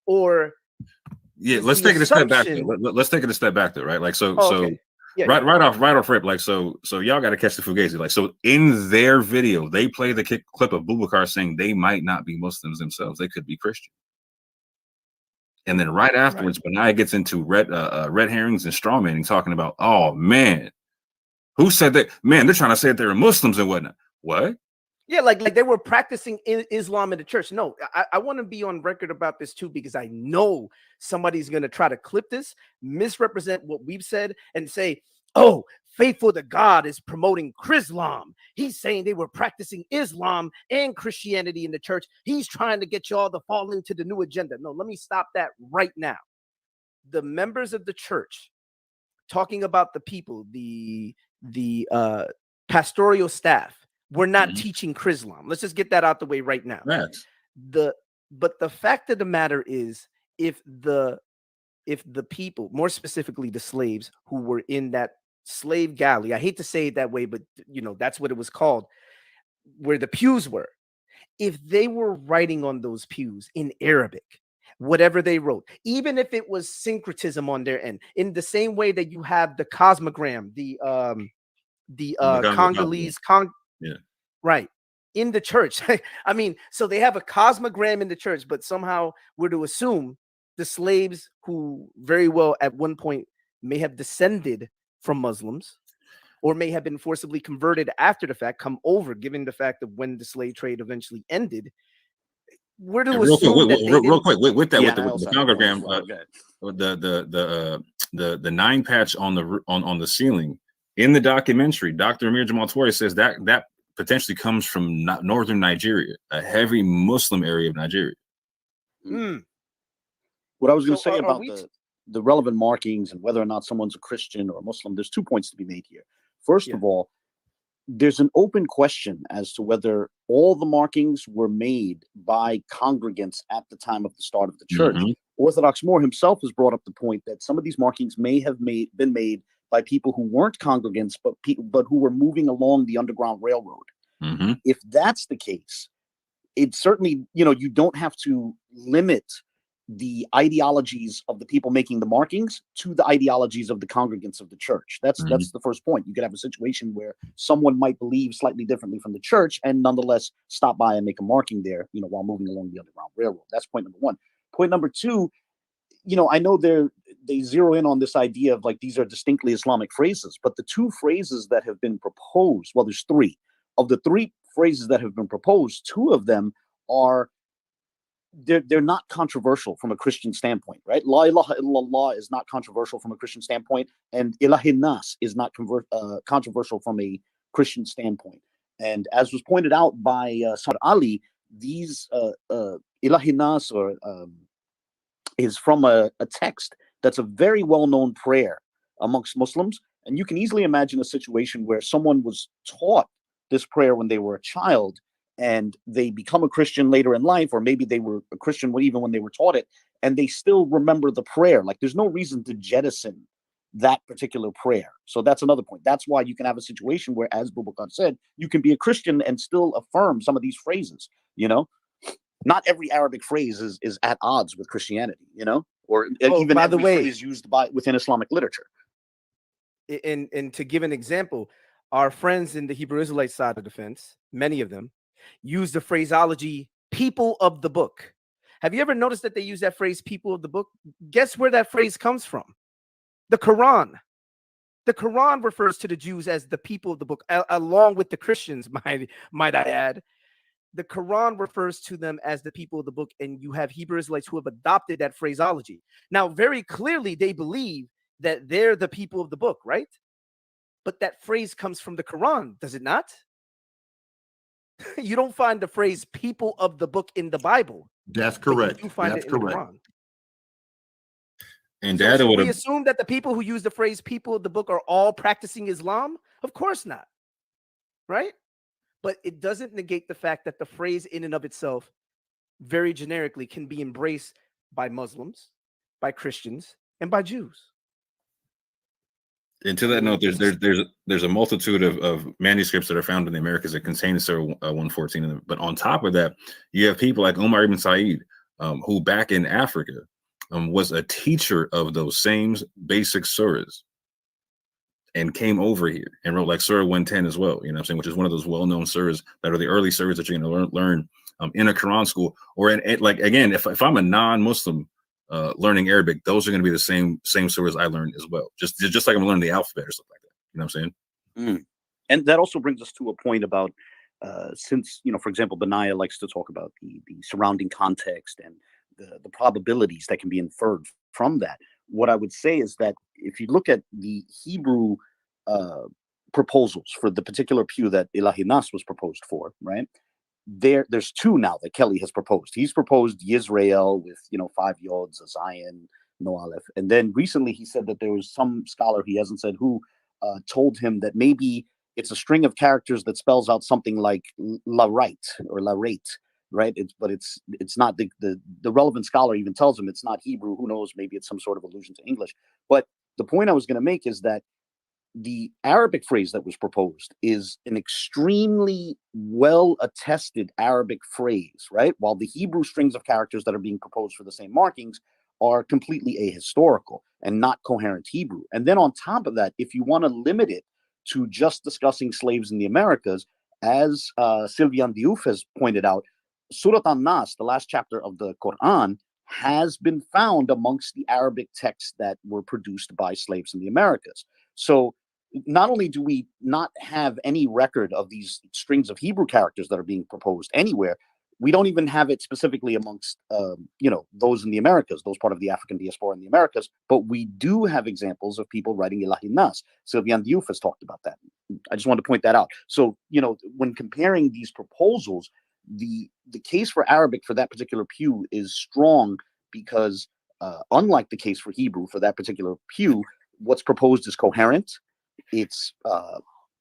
or Yeah, let's take it a step back. Let's take it a step back, though, right? Like, okay. Yeah, right off rip, like, so y'all got to catch the Fugazi. Like, so in their video, they play the clip of Boubacar saying they might not be Muslims themselves; they could be Christian. And then right afterwards, Benaiah gets into red herrings and straw manning, talking about, oh man, who said that? Man, they're trying to say that they're Muslims and whatnot. What? Yeah, like they were practicing Islam in the church. No, I want to be on record about this too, because I know somebody's going to try to clip this, misrepresent what we've said, and say, oh, Faithful to God is promoting Chrislam. He's saying they were practicing Islam and Christianity in the church. He's trying to get y'all to fall into the new agenda. No, let me stop that right now. The members of the church talking about the people, the pastoral staff, we're not teaching Chrislam. Let's just get that out the way right now. Yes. But the fact of the matter is, if the people, more specifically the slaves who were in that slave galley, I hate to say it that way, but you know that's what it was called, where the pews were, if they were writing on those pews in Arabic, whatever they wrote, even if it was syncretism on their end, in the same way that you have the cosmogram, the Congolese right in the church. I mean, so they have a cosmogram in the church, but somehow we're to assume the slaves, who very well at one point may have descended from Muslims or may have been forcibly converted after the fact, come over, given the fact of when the slave trade eventually ended. We're to assume real quick with the congregram, the 9 patch on the ceiling in the documentary. Dr. Amir Jamal Toure says that potentially comes from northern Nigeria, a heavy Muslim area of Nigeria. What I was going to say about the relevant markings and whether or not someone's a Christian or a Muslim, there's 2 points to be made here. First of all, there's an open question as to whether all the markings were made by congregants at the time of the start of the church. Orthodox Moor himself has brought up the point that some of these markings may have been made by people who weren't congregants, but who were moving along the Underground Railroad. If that's the case, it certainly, you don't have to limit the ideologies of the people making the markings to the ideologies of the congregants of the church. That's the first point. You could have a situation where someone might believe slightly differently from the church and nonetheless stop by and make a marking there, while moving along the Underground Railroad. That's point number one. Point number two, I know they zero in on this idea of like these are distinctly Islamic phrases, but the 2 phrases that have been proposed, well, there's 3. Of the 3 phrases that have been proposed, 2 of them are they're not controversial from a Christian standpoint, right? La ilaha illallah is not controversial from a Christian standpoint, and ilahin nas is not controversial from a Christian standpoint. And as was pointed out by Saad Ali, these ilahin nas is from a text that's a very well-known prayer amongst Muslims, and you can easily imagine a situation where someone was taught this prayer when they were a child, and they become a Christian later in life, or maybe they were a Christian even when they were taught it, and they still remember the prayer. Like there's no reason to jettison that particular prayer. So that's another point. That's why you can have a situation where, as Boubacar said, you can be a Christian and still affirm some of these phrases. Not every Arabic phrase is at odds with Christianity, or even by every the way, phrase used within Islamic literature. And to give an example, our friends in the Hebrew Israelite side of the fence, many of them, use the phraseology "people of the book." Have you ever noticed that they use that phrase "people of the book"? Guess where that phrase comes from? The Quran. The Quran refers to the Jews as the people of the book, along with the Christians, might I add. The Quran refers to them as the people of the book, and you have Hebrew Israelites who have adopted that phraseology. Now, very clearly, they believe that they're the people of the book, right? But that phrase comes from the Quran, does it not? You don't find the phrase people of the book in the Bible. That's but correct. You do find That's it in correct. the Quran. And So Dad should would we have. assume that the people who use the phrase people of the book are all practicing Islam? Of course not. Right? But it doesn't negate the fact that the phrase in and of itself, very generically, can be embraced by Muslims, by Christians, and by Jews. And to that note, there's a multitude of manuscripts that are found in the Americas that contain Surah 114 in them. But on top of that, you have people like Umar ibn Said, who back in Africa was a teacher of those same basic surahs and came over here and wrote like Surah 110 as well, you know what I'm saying, which is one of those well-known surahs that are the early surahs that you're going to learn in a Quran school. Or like, again, if I'm a non-Muslim learning Arabic, those are going to be the same surahs I learned as well. Just like I'm learning the alphabet or something like that. You know what I'm saying? And that also brings us to a point about since, for example, Benaiah likes to talk about the surrounding context and the probabilities that can be inferred from that. What I would say is that if you look at the Hebrew proposals for the particular pew that Ilahi Nas was proposed for, right? There's two now that Kelly has proposed. He's proposed Yisrael with 5 yods, a Zion, no aleph. And then recently he said that there was some scholar, he hasn't said who, told him that maybe it's a string of characters that spells out something like la right or la rate, right? It's not the relevant scholar even tells him it's not Hebrew. Who knows? Maybe it's some sort of allusion to English. But the point I was going to make is that the Arabic phrase that was proposed is an extremely well attested Arabic phrase, right? While the Hebrew strings of characters that are being proposed for the same markings are completely ahistorical and not coherent Hebrew. And then on top of that, if you want to limit it to just discussing slaves in the Americas, as Sylvian Diouf has pointed out, Surat An-Nas, the last chapter of the Quran, has been found amongst the Arabic texts that were produced by slaves in the Americas. So not only do we not have any record of these strings of Hebrew characters that are being proposed anywhere, we don't even have it specifically amongst, those in the Americas, those part of the African diaspora in the Americas, but we do have examples of people writing Ilahi Nas. Sylvian Diouf has talked about that. I just wanted to point that out. So, when comparing these proposals, the case for Arabic for that particular pew is strong because unlike the case for Hebrew for that particular pew, what's proposed is coherent, it's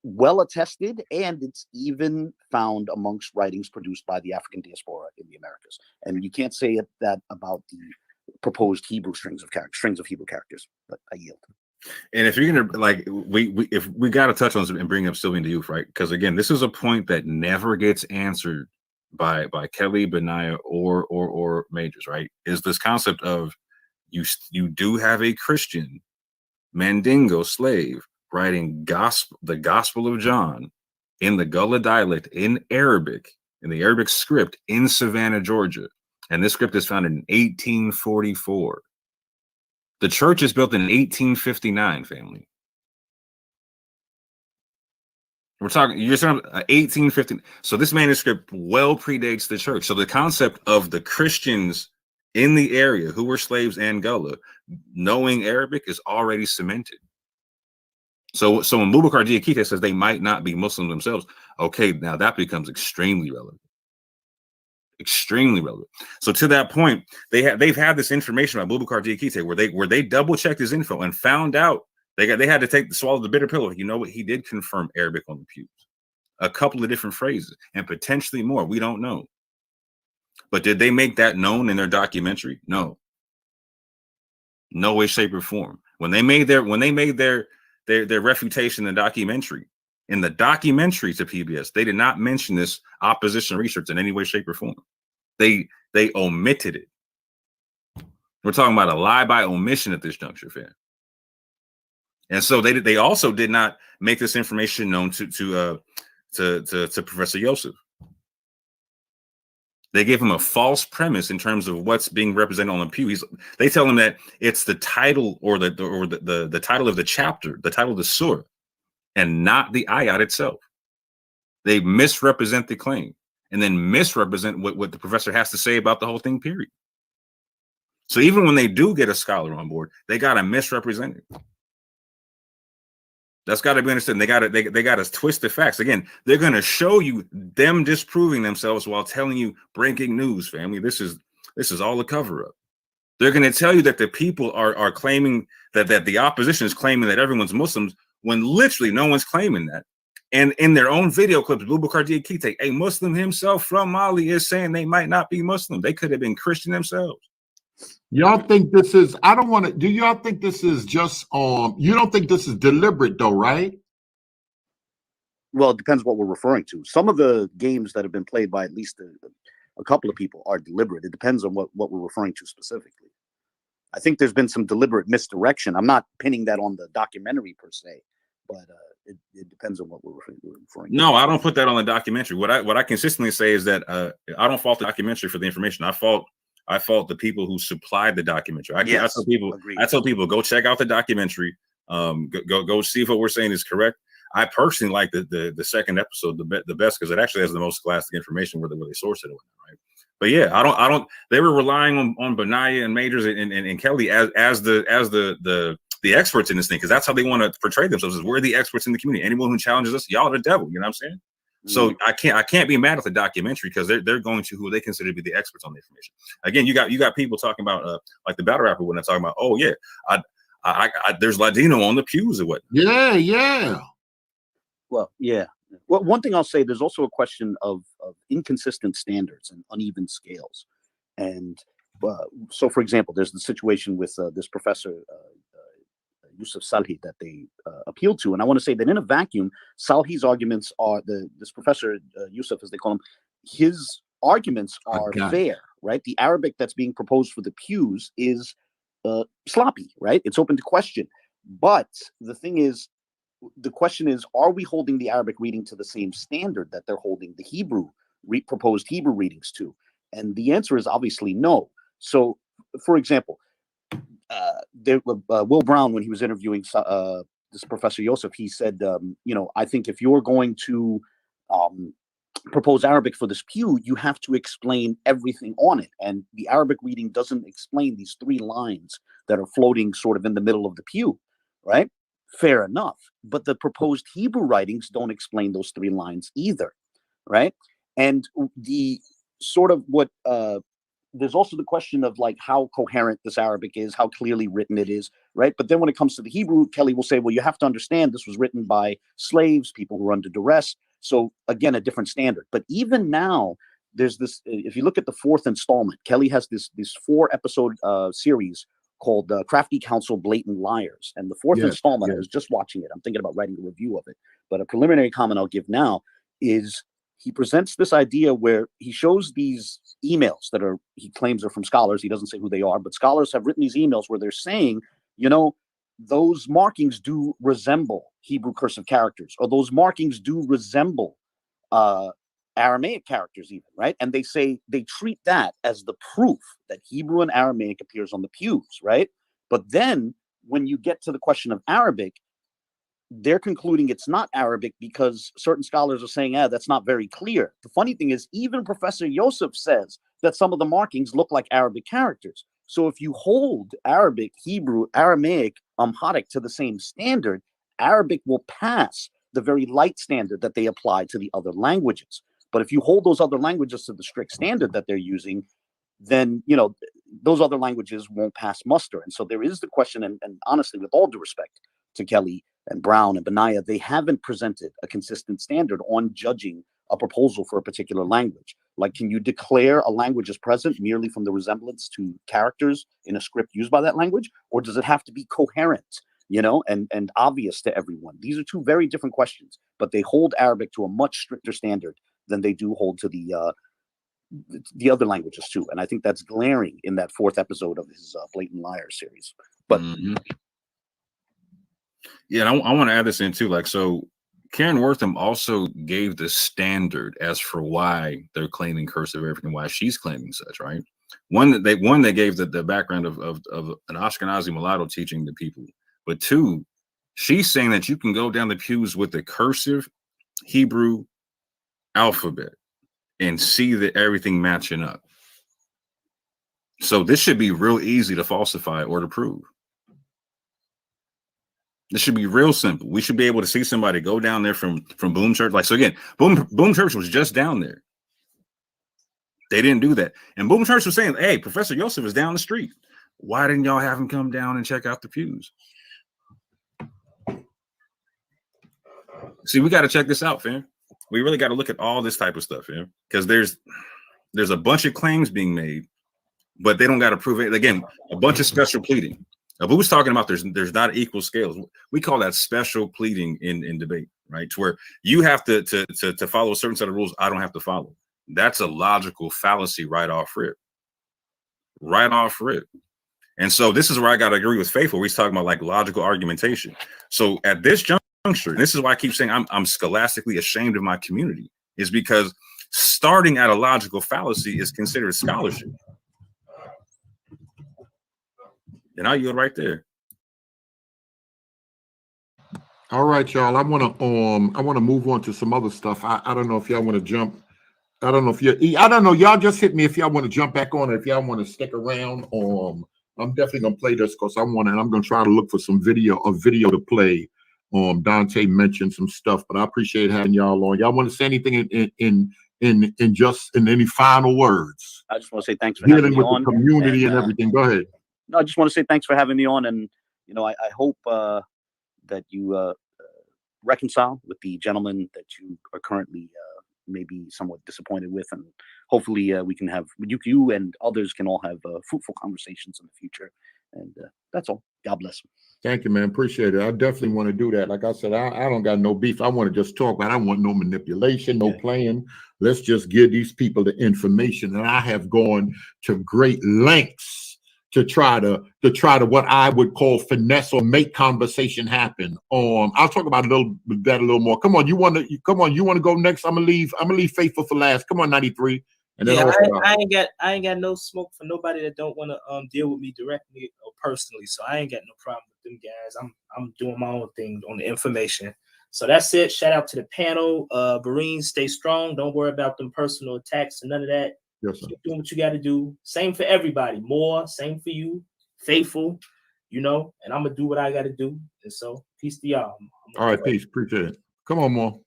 well attested, and it's even found amongst writings produced by the African diaspora in the Americas. And you can't say that about the proposed Hebrew strings of Hebrew characters. But I yield. And if you're gonna we got to touch on and bring up Sylvian Diouf, right? Because again, this is a point that never gets answered by Kelly, Benaiah, or Majors, right? Is this concept of you do have a Christian Mandingo slave writing the Gospel of John in the Gullah dialect in Arabic, in the Arabic script in Savannah, Georgia. And this script is found in 1844. The church is built in 1859, family. You're talking 1850. So this manuscript well predates the church. So the concept of the Christians in the area who were slaves and Gullah knowing Arabic is already cemented. So when Boubacar Diakite says they might not be Muslims themselves, okay, now that becomes extremely relevant. Extremely relevant. So to that point, they've had this information about Boubacar Diakite where they double checked his info and found out they had to swallow the bitter pill. You know what? He did confirm Arabic on the pews, a couple of different phrases, and potentially more. We don't know. But did they make that known in their documentary? No. No way, shape, or form. When they made their refutation in the documentary to PBS, they did not mention this opposition research in any way, shape, or form. They omitted it. We're talking about a lie by omission at this juncture, fam. And so they also did not make this information known to Professor Yosef. They give him a false premise in terms of what's being represented on the pew. They tell him that it's the title or the title of the chapter, the title of the surah, and not the ayat itself. They misrepresent the claim and then misrepresent what the professor has to say about the whole thing, period. So even when they do get a scholar on board, they got to misrepresent it. That's got to be understood. They got to twist the facts. Again, they're going to show you them disproving themselves while telling you breaking news, family. This is all a cover up. They're going to tell you that the people are claiming that the opposition is claiming that everyone's Muslims when literally no one's claiming that. And in their own video clips, Boubacar Diakite, a Muslim himself from Mali, is saying they might not be Muslim. They could have been Christian themselves. Y'all think this is, I don't want to, do y'all think this is just, you don't think this is deliberate though, right? Well, it depends what we're referring to. Some of the games that have been played by at least a couple of people are deliberate. It depends on what we're referring to specifically. I think there's been some deliberate misdirection. I'm not pinning that on the documentary per se, but it depends on what we're referring to. No, I don't put that on the documentary. What I consistently say is that I don't fault the documentary for the information. I fault the people who supplied the documentary. I tell people go check out the documentary. Go see if what we're saying is correct. I personally like the second episode the best because it actually has the most scholastic information where they source it, right? But yeah, I don't. They were relying on Benaya and Majors and Kelly as the experts in this thing because that's how they want to portray themselves. Is we're the experts in the community. Anyone who challenges us, y'all are the devil. You know what I'm saying? So I can't be mad at the documentary because they're going to who they consider to be the experts on the information. Again, you got people talking about like the battle rapper when they're talking about, oh yeah, I there's Ladino on the pews or what? Yeah. Well, yeah. Well, one thing I'll say, there's also a question of inconsistent standards and uneven scales. And so, for example, there's the situation with this professor, Yusuf Salhi, that they appealed to. And I want to say that in a vacuum, Salhi's arguments are, this professor, Yusuf, as they call him, his arguments are fair, right? The Arabic that's being proposed for the pews is sloppy, right? It's open to question. But the thing is, the question is, are we holding the Arabic reading to the same standard that they're holding the Hebrew proposed Hebrew readings to? And the answer is obviously no. So, for example, Will Brown, when he was interviewing this Professor Yosef, he said, I think if you're going to propose Arabic for this pew, you have to explain everything on it. And the Arabic reading doesn't explain these 3 lines that are floating sort of in the middle of the pew, right? Fair enough. But the proposed Hebrew writings don't explain those 3 lines either, right? And the sort of there's also the question of like how coherent this Arabic is, how clearly written it is, right? But then when it comes to the Hebrew, Kelly will say, well, you have to understand this was written by slaves, people who were under duress. So again, a different standard. But even now, there's this, if you look at the 4th installment, Kelly has this 4-episode series called Crafty Counsel, Blatant Liars. And the 4th installment, I was just watching it. I'm thinking about writing a review of it. But a preliminary comment I'll give now is he presents this idea where he shows these emails that he claims are from scholars. He doesn't say who they are, but scholars have written these emails where they're saying, those markings do resemble Hebrew cursive characters, or those markings do resemble Aramaic characters even, right? And they say they treat that as the proof that Hebrew and Aramaic appears on the pews, right? But then when you get to the question of Arabic, they're concluding it's not Arabic because certain scholars are saying, that's not very clear. The funny thing is, even Professor Yosef says that some of the markings look like Arabic characters. So if you hold Arabic, Hebrew, Aramaic, Amharic to the same standard, Arabic will pass the very light standard that they apply to the other languages. But if you hold those other languages to the strict standard that they're using, then, those other languages won't pass muster. And so there is the question, and honestly, with all due respect to Kelly and Brown and Benaya, they haven't presented a consistent standard on judging a proposal for a particular language. Like, can you declare a language as present merely from the resemblance to characters in a script used by that language? Or does it have to be coherent, and obvious to everyone? These are 2 very different questions, but they hold Arabic to a much stricter standard than they do hold to the other languages too. And I think that's glaring in that 4th episode of his Blatant Liars series. But Yeah, and I want to add this in too. Like, so Karen Wortham also gave the standard as for why they're claiming cursive Arabic and why she's claiming such, right? One, they gave the background of an Ashkenazi mulatto teaching the people, but two, she's saying that you can go down the pews with the cursive Hebrew alphabet and see that everything matching up. So this should be real easy to falsify or to prove. This should be real simple. We should be able to see somebody go down there from Boom Church. Like, so again, Boom Church was just down there. They didn't do that. And Boom Church was saying, hey, Professor Yosef is down the street. Why didn't y'all have him come down and check out the pews? See, we got to check this out, fam. We really got to look at all this type of stuff, fam. Because there's a bunch of claims being made, but they don't got to prove it. Again, a bunch of special pleading. Abu was talking about there's not equal scales. We call that special pleading in debate, right? To where you have to follow a certain set of rules I don't have to follow. That's a logical fallacy right off rip. Right off rip. And so this is where I got to agree with Faithful. He's talking about like logical argumentation. So at this juncture, and this is why I keep saying I'm scholastically ashamed of my community, is because starting at a logical fallacy is considered scholarship. And I yield right there. All right, y'all. I want to move on to some other stuff. I don't know if y'all want to jump. I don't know. Y'all just hit me if y'all want to jump back on, if y'all want to stick around. I'm definitely gonna play this because I'm gonna try to look for some video to play. Dante mentioned some stuff, but I appreciate having y'all on. Y'all want to say anything in any final words? I just want to say thanks for having me on. Dealing with the community and everything. Go ahead. No, I just want to say thanks for having me on, and I hope that you reconcile with the gentleman that you are currently maybe somewhat disappointed with, and hopefully we can have you and others can all have fruitful conversations in the future. And that's all. God bless. Thank you, man. Appreciate it. I definitely want to do that. Like I said, I don't got no beef. I want to just talk, but I don't want no manipulation, no playing. Let's just give these people the information. And I have gone to great lengths to try to what I would call finesse or make conversation happen. I'll talk about that a little more. Come on, you want to go next? I'm gonna leave Faithful for last. Come on, 93. And then I ain't got no smoke for nobody that don't want to deal with me directly or personally. So I ain't got no problem with them guys. I'm doing my own thing on the information. So that's it. Shout out to the panel. Berean, stay strong. Don't worry about them personal attacks and none of that. Yes, sir. Keep doing what you got to do. Same for everybody. More, same for you. Faithful, and I'm gonna do what I got to do. And so, peace to y'all. All right, peace. Appreciate it. Come on, Mo.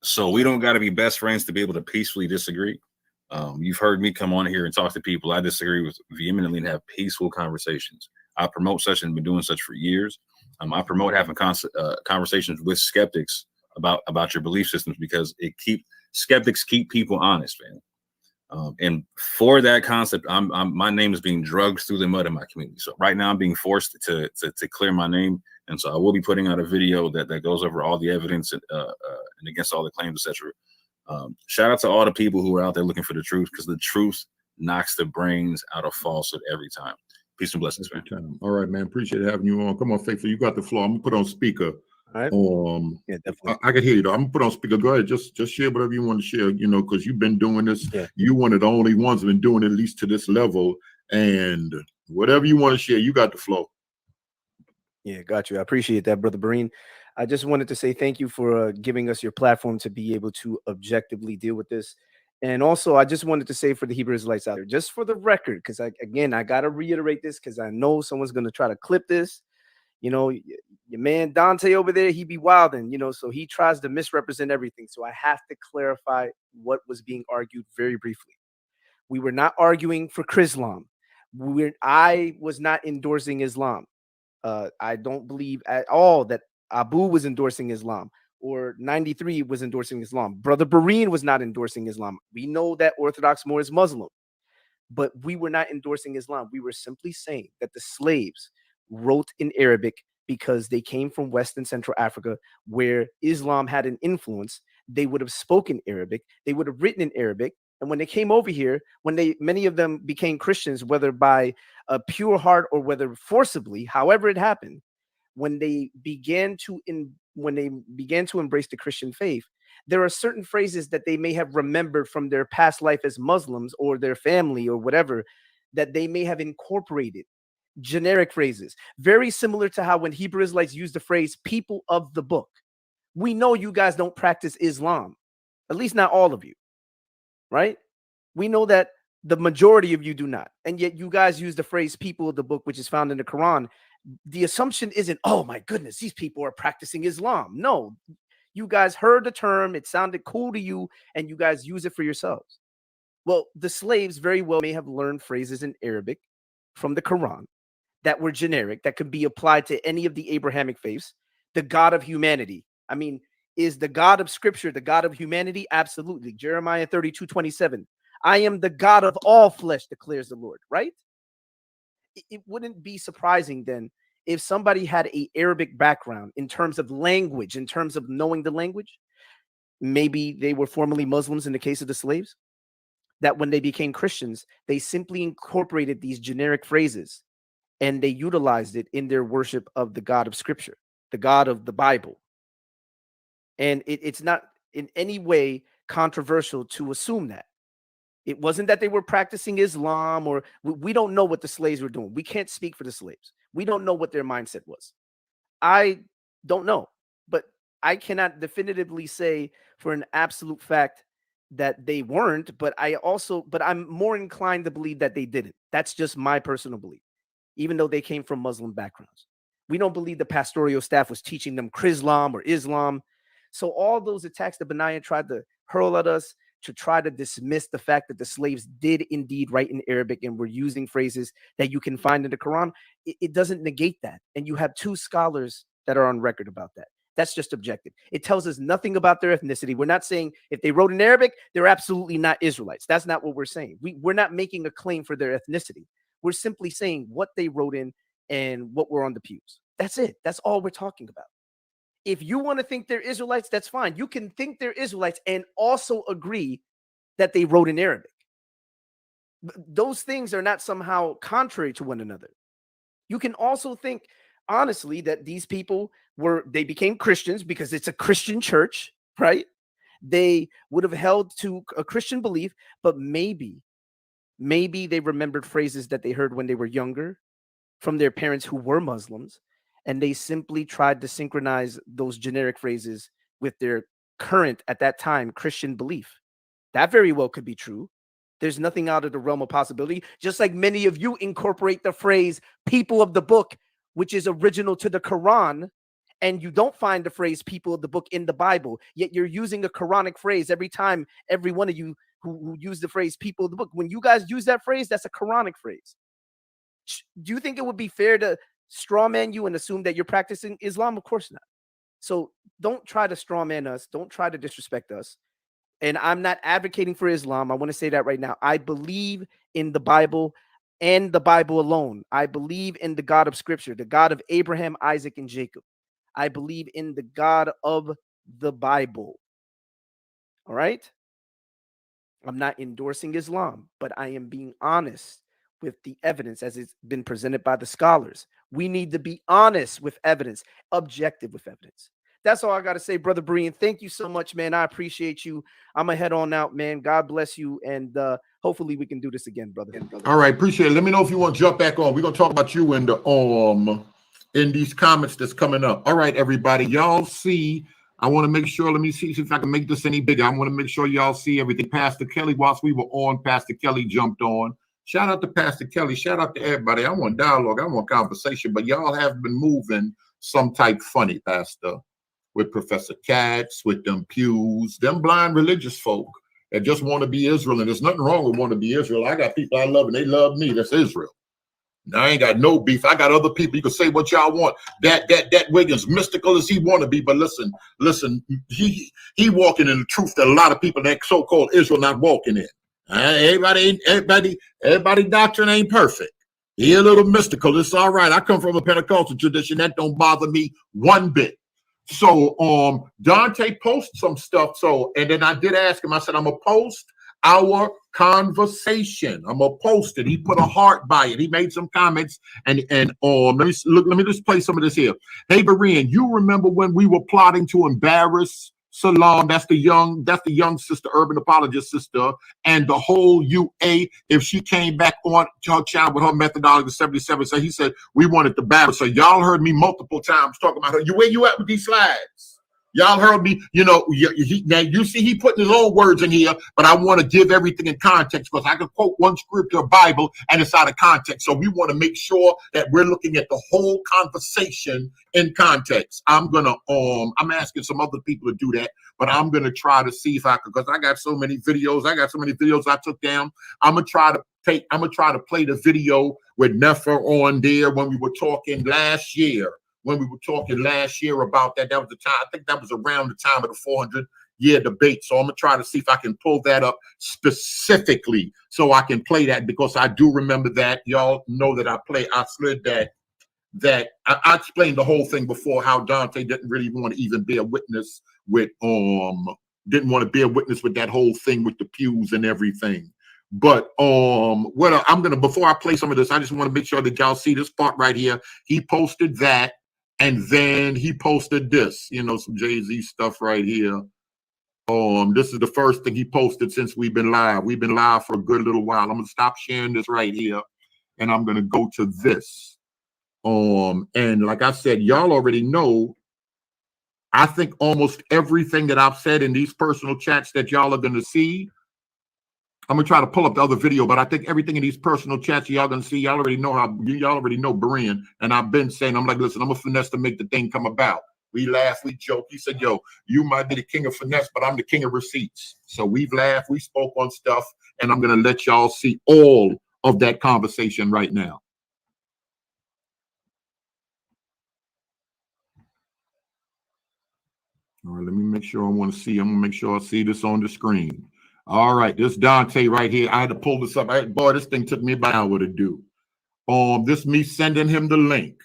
So we don't got to be best friends to be able to peacefully disagree. You've heard me come on here and talk to people I disagree with vehemently and have peaceful conversations. I promote such and been doing such for years. I promote having conversations with skeptics about your belief systems because skeptics keep people honest, man. And for that concept, my name is being drugged through the mud in my community. So right now I'm being forced to clear my name. And so I will be putting out a video that goes over all the evidence and against all the claims, etc. Shout out to all the people who are out there looking for the truth, because the truth knocks the brains out of falsehood every time. Peace and blessings, man. All right, man. Appreciate having you on. Come on, Faithful. You got the floor. I'm gonna put on speaker. All right. Yeah, definitely. I can hear you though. I'm gonna put on speaker. Go ahead. Just share whatever you want to share, because you've been doing this. Yeah. You one of the only ones who've been doing it at least to this level. And whatever you want to share, you got the flow. Yeah, got you. I appreciate that, Brother Berean. I just wanted to say thank you for giving us your platform to be able to objectively deal with this. And also, I just wanted to say for the Hebrew Israelites out there, just for the record, because I got to reiterate this because I know someone's going to try to clip this. Your man Dante over there, he be wilding, so he tries to misrepresent everything. So I have to clarify what was being argued very briefly. We were not arguing for Chrislam. I was not endorsing Islam. I don't believe at all that Abu was endorsing Islam or 93 was endorsing Islam. Brother Berean was not endorsing Islam. We know that Orthodox Moor is Muslim, but we were not endorsing Islam. We were simply saying that the slaves wrote in Arabic because they came from West and Central Africa, where Islam had an influence. They would have spoken Arabic. They would have written in Arabic. And when they came over here, many of them became Christians, whether by a pure heart or whether forcibly, however it happened, when they began to embrace the Christian faith, there are certain phrases that they may have remembered from their past life as Muslims or their family or whatever, that they may have incorporated. Generic phrases, very similar to how when Hebrew Israelites use the phrase people of the book. We know you guys don't practice Islam, at least not all of you, right? We know that the majority of you do not, and yet you guys use the phrase people of the book, which is found in the Quran. The assumption isn't, oh my goodness, these people are practicing Islam. No, you guys heard the term, it sounded cool to you, and you guys use it for yourselves. Well, the slaves very well may have learned phrases in Arabic from the Quran that were generic, that could be applied to any of the Abrahamic faiths. The God of humanity. I mean, is the God of Scripture the God of humanity? Absolutely. Jeremiah 32:27. I am the God of all flesh, declares the Lord, right? It wouldn't be surprising then if somebody had an Arabic background in terms of language, in terms of knowing the language. Maybe they were formerly Muslims in the case of the slaves, that when they became Christians, they simply incorporated these generic phrases and they utilized it in their worship of the God of Scripture, the God of the Bible. And it's not in any way controversial to assume that. It wasn't that they were practicing Islam, or we don't know what the slaves were doing. We can't speak for the slaves. We don't know what their mindset was. I don't know, but I cannot definitively say for an absolute fact that they weren't, but I'm more inclined to believe that they didn't. That's just my personal belief, even though they came from Muslim backgrounds. We don't believe the pastoral staff was teaching them Chrislam or Islam. So all those attacks that Benaiah tried to hurl at us to try to dismiss the fact that the slaves did indeed write in Arabic and were using phrases that you can find in the Quran, it doesn't negate that. And you have two scholars that are on record about that. That's just objective. It tells us nothing about their ethnicity. We're not saying if they wrote in Arabic, they're absolutely not Israelites. That's not what we're saying. We're not making a claim for their ethnicity. We're simply saying what they wrote in and what were on the pews. That's it. That's all we're talking about. If you want to think they're Israelites, that's fine. You can think they're Israelites and also agree that they wrote in Arabic. Those things are not somehow contrary to one another. You can also think, honestly, that these people they became Christians because it's a Christian church, right? They would have held to a Christian belief, but maybe they remembered phrases that they heard when they were younger from their parents who were Muslims, and they simply tried to synchronize those generic phrases with their current, at that time, Christian belief. That very well could be true. There's nothing out of the realm of possibility. Just like many of you incorporate the phrase people of the book, which is original to the Quran, and you don't find the phrase people of the book in the Bible, yet you're using a Quranic phrase every time, every one of you who use the phrase people of the book. When you guys use that phrase, that's a Quranic phrase. Do you think it would be fair to strawman you and assume that you're practicing Islam? Of course not. So don't try to strawman us. Don't try to disrespect us. And I'm not advocating for Islam. I want to say that right now. I believe in the Bible and the Bible alone. I believe in the God of Scripture, the God of Abraham, Isaac, and Jacob. I believe in the God of the Bible. All right? I'm not endorsing Islam, but I am being honest with the evidence as it's been presented by the scholars. We need to be honest with evidence, objective with evidence. That's all I got to say, Brother Berean. Thank you so much, man. I appreciate you. I'm going to head on out, man. God bless you. And hopefully we can do this again, brother. All right. Appreciate it. Let me know if you want to jump back on. We're going to talk about you in these comments that's coming up. All right, everybody. Y'all see, I want to make sure, let me see if I can make this any bigger. I want to make sure y'all see everything. Pastor Kelly, whilst we were on, Pastor Kelly jumped on. Shout out to Pastor Kelly. Shout out to everybody. I want dialogue. I want conversation. But y'all have been moving some type funny, Pastor, with Professor Katz, with them pews, them blind religious folk that just want to be Israel. And there's nothing wrong with wanting to be Israel. I got people I love and they love me. That's Israel. Now, I ain't got no beef. I got other people. You can say what y'all want. That Wiggins, mystical as he want to be, but listen, he walking in the truth that a lot of people in that so-called Israel not walking in. Everybody doctrine ain't perfect. He a little mystical. It's all right. I come from a Pentecostal tradition. That don't bother me one bit. So Dante posted some stuff. And then I did ask him, I said, I'm gonna post our conversation. I'm gonna post it. He put a heart by it. He made some comments, and let me look. Let me just play some of this here. Hey, Berean, you remember when we were plotting to embarrass Salam? That's the young sister, urban apologist sister, and the whole UA. If she came back on her channel with her methodology 77, so he said we wanted to battle. So y'all heard me multiple times talking about her. Where you at with these slides? Y'all heard me, now you see he putting his own words in here, but I want to give everything in context because I can quote one scripture or Bible and it's out of context. So we want to make sure that we're looking at the whole conversation in context. I'm asking some other people to do that, but I'm gonna try to see if I can, because I got so many videos. I took down. I'm gonna try to play the video with Nefer on there when we were talking last year. About that, that was the time. I think that was around the time of the 400-year debate. So I'm gonna try to see if I can pull that up specifically so I can play that, because I do remember that. Y'all know that I slid that I explained the whole thing before, how Dante didn't really want to even bear witness with that whole thing with the pews and everything. But before I play some of this, I just want to make sure that y'all see this part right here. He posted that. And then he posted this, some Jay-Z stuff right here. This is the first thing he posted since we've been live. We've been live for a good little while. I'm gonna stop sharing this right here, and I'm gonna go to this. And like I said, y'all already know. I think almost everything that I've said in these personal chats that y'all are gonna see. I'm gonna try to pull up the other video, but I think everything in these personal chats y'all gonna see. Y'all already know Berean, and I've been saying, I'm like, listen, I'm a finesse to make the thing come about. We laugh, we joke. He said, yo, you might be the king of finesse, but I'm the king of receipts. So we've laughed, we spoke on stuff, and I'm gonna let y'all see all of that conversation right now. All right, let me make sure I'm gonna make sure I see this on the screen. All right, this Dante right here. I had to pull this up. Boy, this thing took me about an hour to do. This me sending him the link.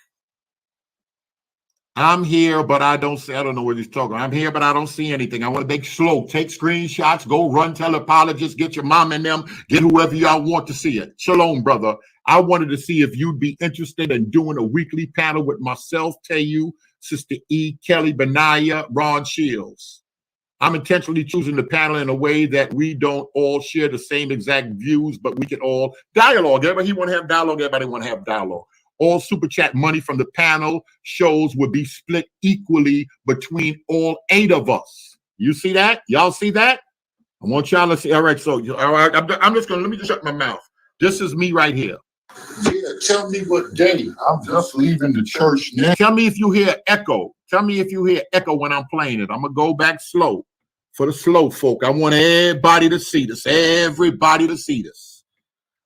I'm here, but I don't know what he's talking. I'm here, but I don't see anything. I want to make slow. Take screenshots, go run, tell apologists, get your mom and them, get whoever y'all want to see it. Shalom, brother. I wanted to see if you'd be interested in doing a weekly panel with myself, Tayu, Sister E, Kelly, Benaya, Ron Shields. I'm intentionally choosing the panel in a way that we don't all share the same exact views, but we can all dialogue. Everybody want to have dialogue. Everybody want to have dialogue. All super chat money from the panel shows would be split equally between all 8 of us. You see that? Y'all see that? I want y'all to see. All right, so all right, let me just shut my mouth. This is me right here. Yeah, tell me what day. I'm just leaving the church now. Tell me if you hear echo. Tell me if you hear echo when I'm playing it. I'm gonna go back slow. For the slow folk, I want everybody to see this. Everybody to see this.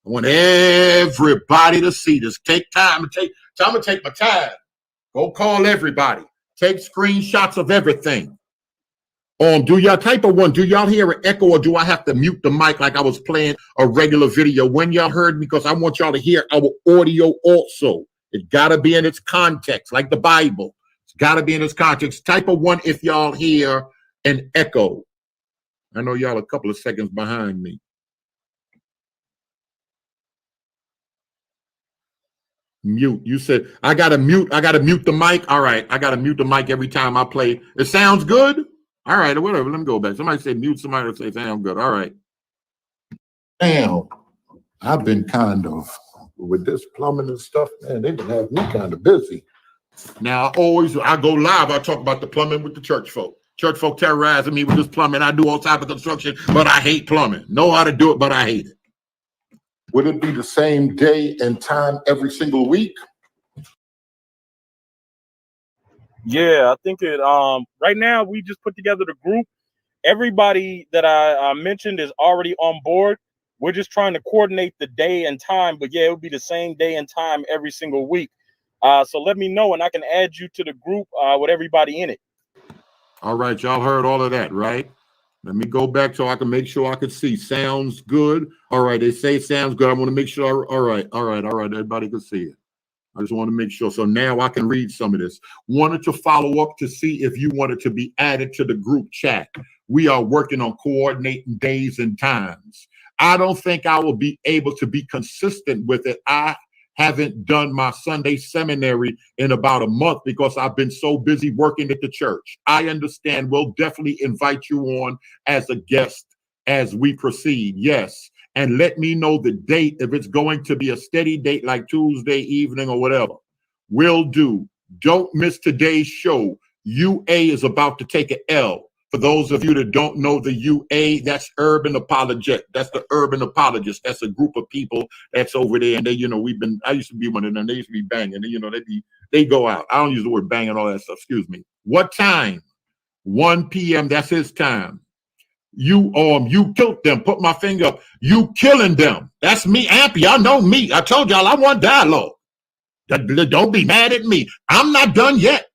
I want everybody to see this. Take time. I'm gonna take my time. Go call everybody. Take screenshots of everything. Do y'all type of one? Do y'all hear an echo, or do I have to mute the mic like I was playing a regular video? When y'all heard me, because I want y'all to hear our audio also. It gotta be in its context, like the Bible. It's gotta be in its context. Type of one if y'all hear an echo. I know y'all a couple of seconds behind me. Mute. You said I gotta mute the mic. All right, I gotta mute the mic every time I play. It sounds good. All right, whatever. Let me go back. Somebody say mute. Somebody will say sound good. All right. Damn, I've been kind of with this plumbing and stuff. Man, they've been having me kind of busy. Now I go live. I talk about the plumbing with the church folk. Church folk terrorizing me with this plumbing. I do all type of construction, but I hate plumbing. Know how to do it, but I hate it. Would it be the same day and time every single week? Yeah, I think it. Right now, we just put together the group. Everybody that I mentioned is already on board. We're just trying to coordinate the day and time. But yeah, it would be the same day and time every single week. So let me know, and I can add you to the group with everybody in it. All right, y'all heard all of that, right? Let me go back so I can make sure I can see. Sounds good. All right, they say it sounds good. I want to make sure. All right. Everybody can see it. I just want to make sure. So now I can read some of this. Wanted to follow up to see if you wanted to be added to the group chat. we are working on coordinating days and times. I don't think I will be able to be consistent with it. I haven't done my Sunday seminary in about a month because I've been so busy working at the church. I understand. We'll definitely invite you on as a guest as we proceed. Yes. And let me know the date, if it's going to be a steady date like Tuesday evening or whatever. Will do. Don't miss today's show. UA is about to take an L. For those of you that don't know the UA, that's Urban Apologet. That's the Urban Apologists. That's a group of people that's over there. And they, you know, I used to be one of them. They used to be banging. You know, they go out. I don't use the word banging and all that stuff. Excuse me. What time? 1 p.m. That's his time. You killed them. Put my finger up. You killing them. That's me, Ampy. Y'all know me. I told y'all I want dialogue. Don't be mad at me. I'm not done yet.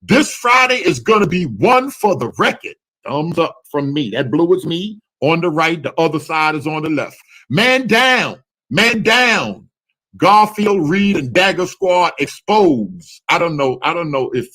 This Friday is going to be one for the record. Thumbs up from me. That blue is me on the right. The other side is on the left. Man down. Man down. Garfield, Reed, and Dagger Squad expose. I don't know if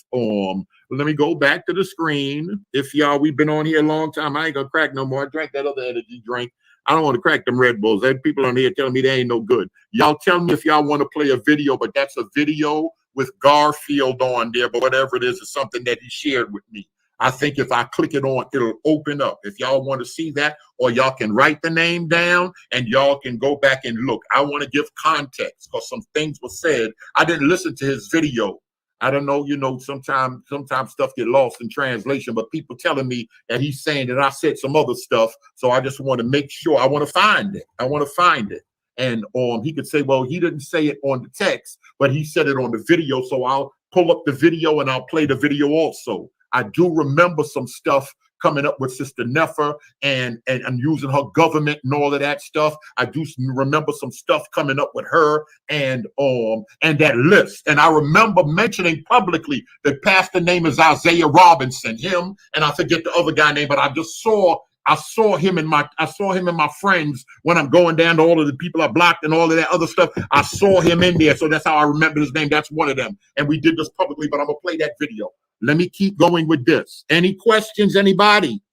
let me go back to the screen. If y'all, we've been on here a long time. I ain't gonna crack no more. I drank that other energy drink. I don't want to crack them Red Bulls. There are people on here telling me they ain't no good. Y'all tell me if y'all want to play a video, but that's a video with Garfield on there, but whatever it is something that he shared with me. I think if I click it on, it'll open up. If y'all want to see that, or y'all can write the name down and y'all can go back and look. I want to give context because some things were said. I didn't listen to his video. I don't know, you know, sometimes stuff get lost in translation, but people telling me that he's saying that I said some other stuff. So I just want to make sure. I want to find it. And he could say, well, he didn't say it on the text, but he said it on the video. So I'll pull up the video and I'll play the video also. I do remember some stuff coming up with Sister Nefer and using her government and all of that stuff. I do remember some stuff coming up with her and that list. And I remember mentioning publicly that pastor name is Isaiah Robinson, him, and I forget the other guy name, but I saw him in my friends when I'm going down to all of the people I blocked and all of that other stuff. I saw him in there. So that's how I remember his name. That's one of them. And we did this publicly, but I'm going to play that video. Let me keep going with this. Any questions, anybody?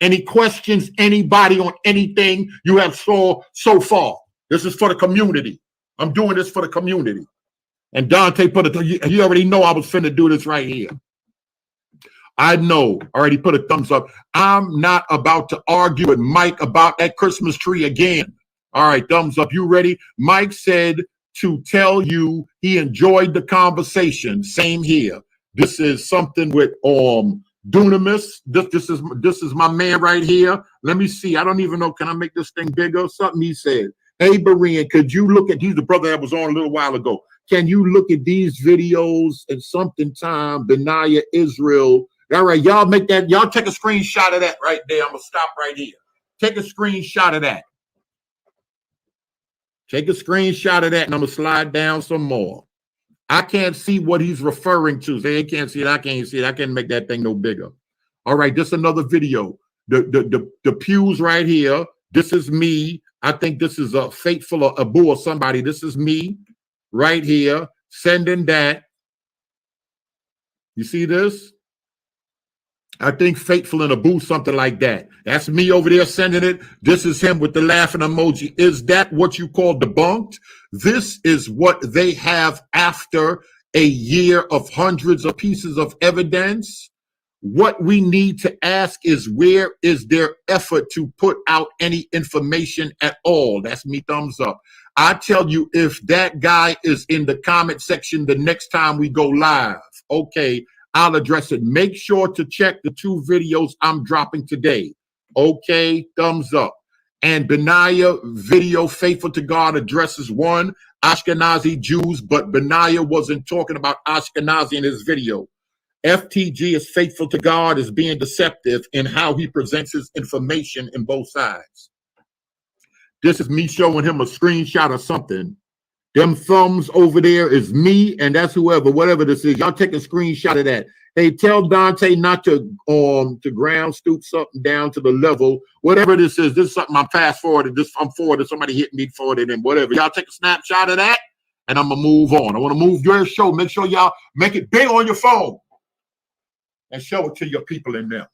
Any questions, anybody, on anything you have saw so far? This is for the community. I'm doing this for the community. And Dante you already know I was finna do this right here. I know, already put a thumbs up. I'm not about to argue with Mike about that Christmas tree again. All right, thumbs up. You ready? Mike said to tell you he enjoyed the conversation. Same here. This is something with Dunamis. This is my man right here. Let me see. I don't even know. Can I make this thing bigger? Something he said. Hey, Berean, could you look at, he's the brother that was on a little while ago. Can you look at these videos at something time? Benaiah, Israel. All right, y'all make that. Y'all take a screenshot of that right there. I'm going to stop right here. Take a screenshot of that. Take a screenshot of that, and I'm going to slide down some more. I can't see what he's referring to. They can't see it. I can't see it. I can't make that thing no bigger. All right, this is another video. The pews right here. This is me. I think this is a Faithful or Abu or somebody. This is me right here sending that. You see this? I think Faithful and Abu, something like that. That's me over there sending it. This is him with the laughing emoji. Is that what you call debunked? This is what they have after a year of hundreds of pieces of evidence. What we need to ask is, where is their effort to put out any information at all? That's me, thumbs up. I tell you, if that guy is in the comment section the next time we go live, okay, I'll address it. Make sure to check the 2 videos I'm dropping today. Okay, thumbs up. And Benaiah video, Faithful to God, addresses 1, Ashkenazi Jews, but Benaiah wasn't talking about Ashkenazi in his video. F.T.G. is Faithful to God, is being deceptive in how he presents his information in both sides. This is me showing him a screenshot of something. Them thumbs over there is me, and that's whatever this is. Y'all take a screenshot of that. Hey, tell Dante not to ground stoop something down to the level. Whatever this is something I'm fast forwarded. I'm forwarded. Somebody hit me forwarded and whatever. Y'all take a snapshot of that, and I'm gonna move on. I want to move your show. Make sure y'all make it big on your phone and show it to your people in there.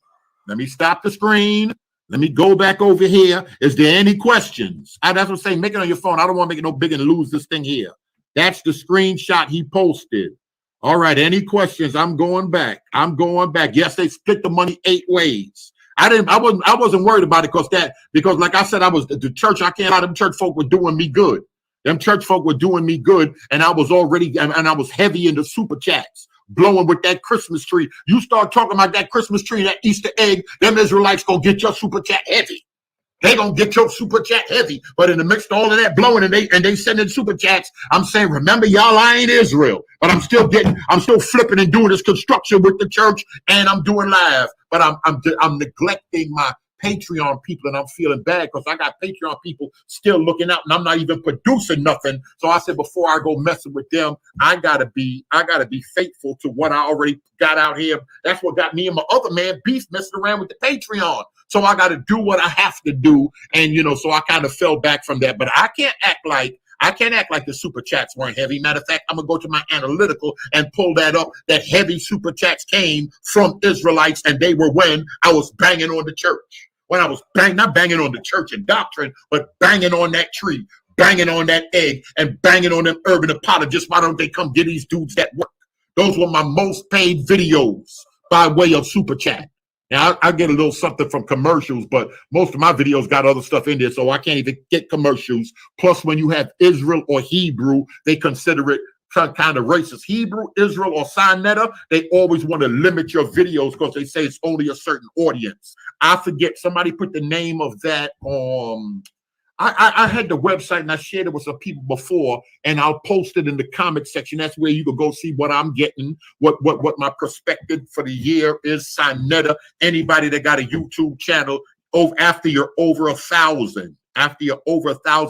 Let me stop the screen. Let me go back over here. Is there any questions? That's what I'm saying. Make it on your phone. I don't want to make it no bigger and lose this thing here. That's the screenshot he posted. All right. Any questions? I'm going back. Yes, they split the money 8 ways. I wasn't worried about it because like I said, I was the church. I can't lie, them church folk were doing me good. Them church folk were doing me good, and I was already and I was heavy into super chats, blowing with that Christmas tree. You start talking about that Christmas tree, that Easter egg, them Israelites gonna get your super chat heavy. They gonna get your super chat heavy. But in the midst of all of that blowing and they sending super chats, I'm saying, remember, y'all, I ain't Israel, but I'm still flipping and doing this construction with the church, and I'm doing live. But I'm neglecting my Patreon people, and I'm feeling bad because I got Patreon people still looking out, and I'm not even producing nothing. So I said, before I go messing with them, I gotta be faithful to what I already got out here. That's what got me and my other man beef messing around with the Patreon. So I got to do what I have to do, and so I kind of fell back from that. But I can't act like the super chats weren't heavy. Matter of fact, I'm gonna go to my analytical and pull that up. That heavy super chats came from Israelites, and they were when I was banging on the church. When I was not banging on the church and doctrine, but banging on that tree, banging on that egg, and banging on them urban apologists. Why don't they come get these dudes that work? Those were my most paid videos by way of super chat. Now, I get a little something from commercials, but most of my videos got other stuff in there, so I can't even get commercials. Plus, when you have Israel or Hebrew, they consider it kind of racist. Hebrew, Israel, or Sinetta, they always want to limit your videos because they say it's only a certain audience. I forget, somebody put the name of that on. I had the website and I shared it with some people before, and I'll post it in the comment section. That's where you can go see what I'm getting, what my perspective for the year is. Sinetta, anybody that got a YouTube channel, after you're over 1,000,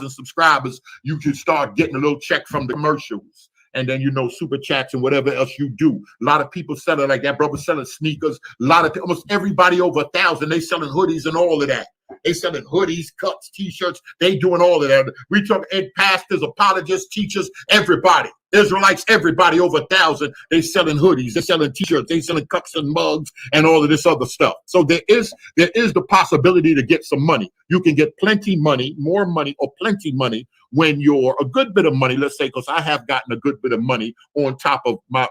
subscribers, you can start getting a little check from the commercials. And then, super chats and whatever else you do. A lot of people selling, like that brother selling sneakers. Almost everybody over 1,000, they selling hoodies and all of that. They selling hoodies, cuts, T-shirts. They doing all of that. We talk pastors, apologists, teachers, everybody. Israelites, everybody over 1,000. They selling hoodies. They selling T-shirts. They selling cups and mugs and all of this other stuff. So there is the possibility to get some money. You can get plenty money, more money, or plenty money when you're a good bit of money, let's say, because I have gotten a good bit of money on top of my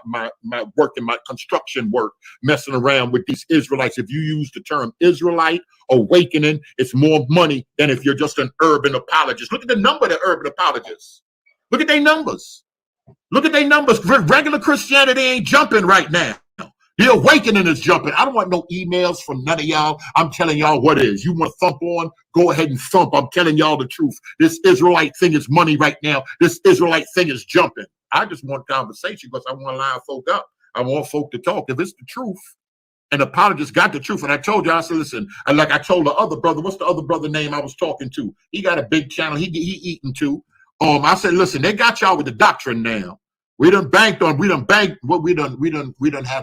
work and my construction work, messing around with these Israelites. If you use the term Israelite, awakening, it's more money than if you're just an urban apologist. Look at the number of the urban apologists. Look at their numbers. Regular Christianity ain't jumping right now. The awakening is jumping. I don't want no emails from none of y'all. I'm telling y'all what it is. You want to thump on? Go ahead and thump. I'm telling y'all the truth. This Israelite thing is money right now. This Israelite thing is jumping. I just want conversation because I want to line folk up. I want folk to talk. If it's the truth, and the apologist got the truth, and I told you, I said, listen, and like I told the other brother, what's the other brother name I was talking to? He got a big channel. He eating too. I said, listen, they got y'all with the doctrine now. We done had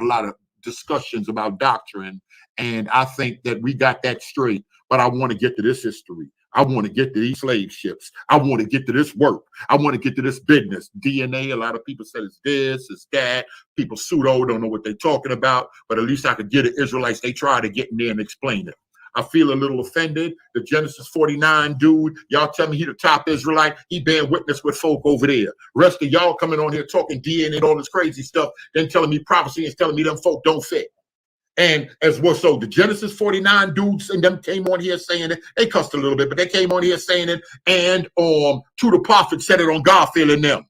a lot of discussions about doctrine, and I think that we got that straight. But I want to get to this history. I want to get to these slave ships. I want to get to this work. I want to get to this business. DNA, a lot of people said it's this, it's that. People pseudo don't know what they're talking about, but at least I could get it. Israelites, they try to get in there and explain it. I feel a little offended. The Genesis 49 dude, y'all tell me he the top Israelite. He bearing witness with folk over there. Rest of y'all coming on here talking DNA and all this crazy stuff, then telling me prophecy and telling me them folk don't fit. And as well, so the Genesis 49 dudes and them came on here saying it. They cussed a little bit, but they came on here saying it. And To the Prophet said it on Garfield and them.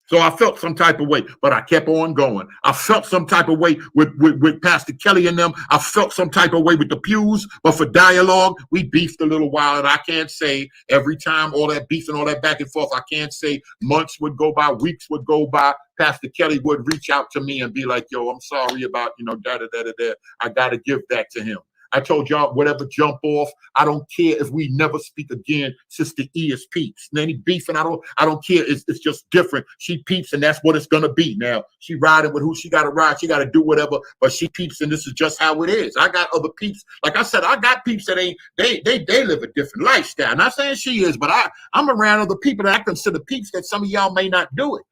So I felt some type of way, but I kept on going. I felt some type of way with Pastor Kelly and them. I felt some type of way with the pews, but for dialogue, we beefed a little while. And I can't say every time all that beef and all that back and forth, I can't say months would go by, weeks would go by. Pastor Kelly would reach out to me and be like, yo, I'm sorry about, da-da-da-da-da. I got to give that to him. I told y'all, whatever jump off, I don't care if we never speak again. Sister E is peeps. And any beefing, I don't care. It's just different. She peeps, and that's what it's gonna be. Now she riding with who she gotta ride. She gotta do whatever, but she peeps, and this is just how it is. I got other peeps. Like I said, I got peeps that ain't they live a different lifestyle. Not saying she is, but I'm around other people that I consider peeps that some of y'all may not do it.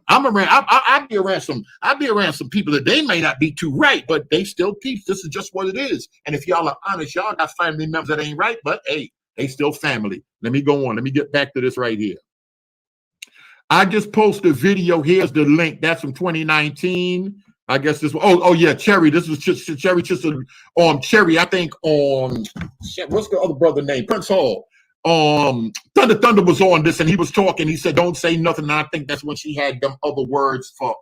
I'd be around some people that they may not be too right, but they still peace. This is just what it is. And if y'all are honest, y'all got family members that ain't right, but hey, they still family. Let me go on. Let me get back to this right here. I just posted a video. Here's the link. That's from 2019. I guess this. Oh yeah, Cherry. This was just Cherry. Just Cherry. I think what's the other brother name? Prince Hall. Thunder was on this, and he was talking. He said, "Don't say nothing." And I think that's when she had them other words for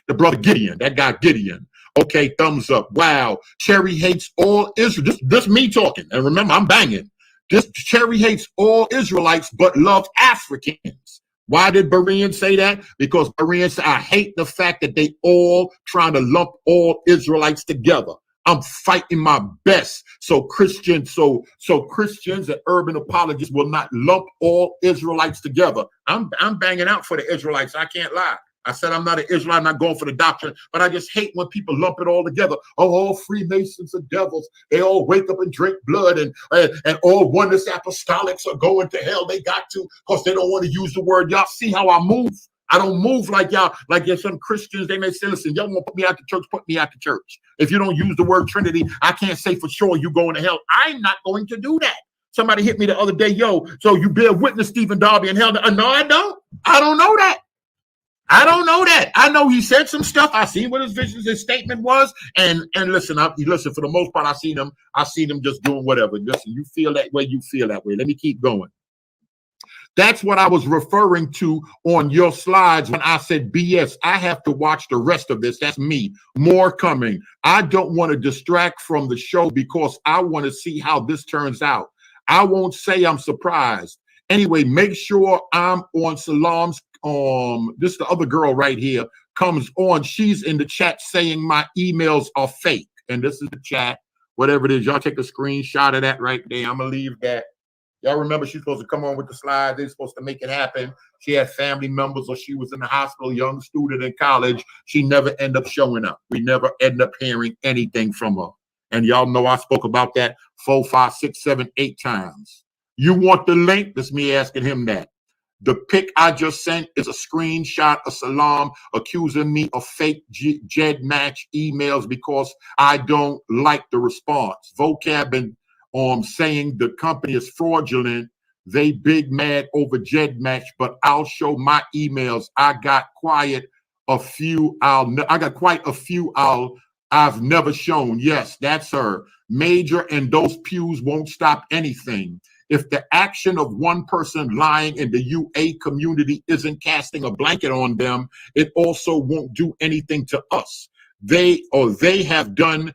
the brother Gideon. That guy Gideon. Okay, thumbs up. Wow, Cherry hates all Israel. This me talking. And remember, I'm banging. This Cherry hates all Israelites, but loves Africans. Why did Berean say that? Because Berean said, I hate the fact that they all trying to lump all Israelites together. I'm fighting my best so Christians and urban apologists will not lump all Israelites together. I'm banging out for the Israelites. I can't lie. I said I'm not an Israelite, I'm not going for the doctrine, but I just hate when people lump it all together. Oh, all Freemasons are devils. They all wake up and drink blood, and all oneness apostolics are going to hell. They got to, because they don't want to use the word. Y'all see how I move? I don't move like y'all, like there's some Christians, they may say, listen, y'all want to put me out the church, put me out the church. If you don't use the word Trinity, I can't say for sure you going to hell. I'm not going to do that. Somebody hit me the other day, yo, so you bear witness Stephen Darby in hell. No, I don't. I don't know that. I don't know that. I know he said some stuff. I seen what his vision, his statement was, and listen, listen. For the most part, I seen him just doing whatever. Listen, you feel that way, you feel that way. Let me keep going. That's what I was referring to on your slides when I said BS. I have to watch the rest of this. That's me. More coming. I don't want to distract from the show because I want to see how this turns out. I won't say I'm surprised. Anyway, make sure I'm on Salam's. This the other girl right here comes on. She's in the chat saying my emails are fake. And this is the chat. Whatever it is, y'all take a screenshot of that right there. I'm gonna leave that. Y'all remember she's supposed to come on with the slides. They're supposed to make it happen. She had family members or she was in the hospital, young student in college. She never ended up showing up. We never end up hearing anything from her. And y'all know I spoke about that 4, 5, 6, 7, 8 times. You want the link? That's me asking him that. The pic I just sent is a screenshot of Salam accusing me of fake Jed match emails because I don't like the response. Vocab and saying the company is fraudulent. They big mad over Jed match, but I'll show my emails. I got quite a few I've never shown. Yes, that's her. Major and those pews won't stop anything. If the action of one person lying in the UA community isn't casting a blanket on them, it also won't do anything to us. They haven't done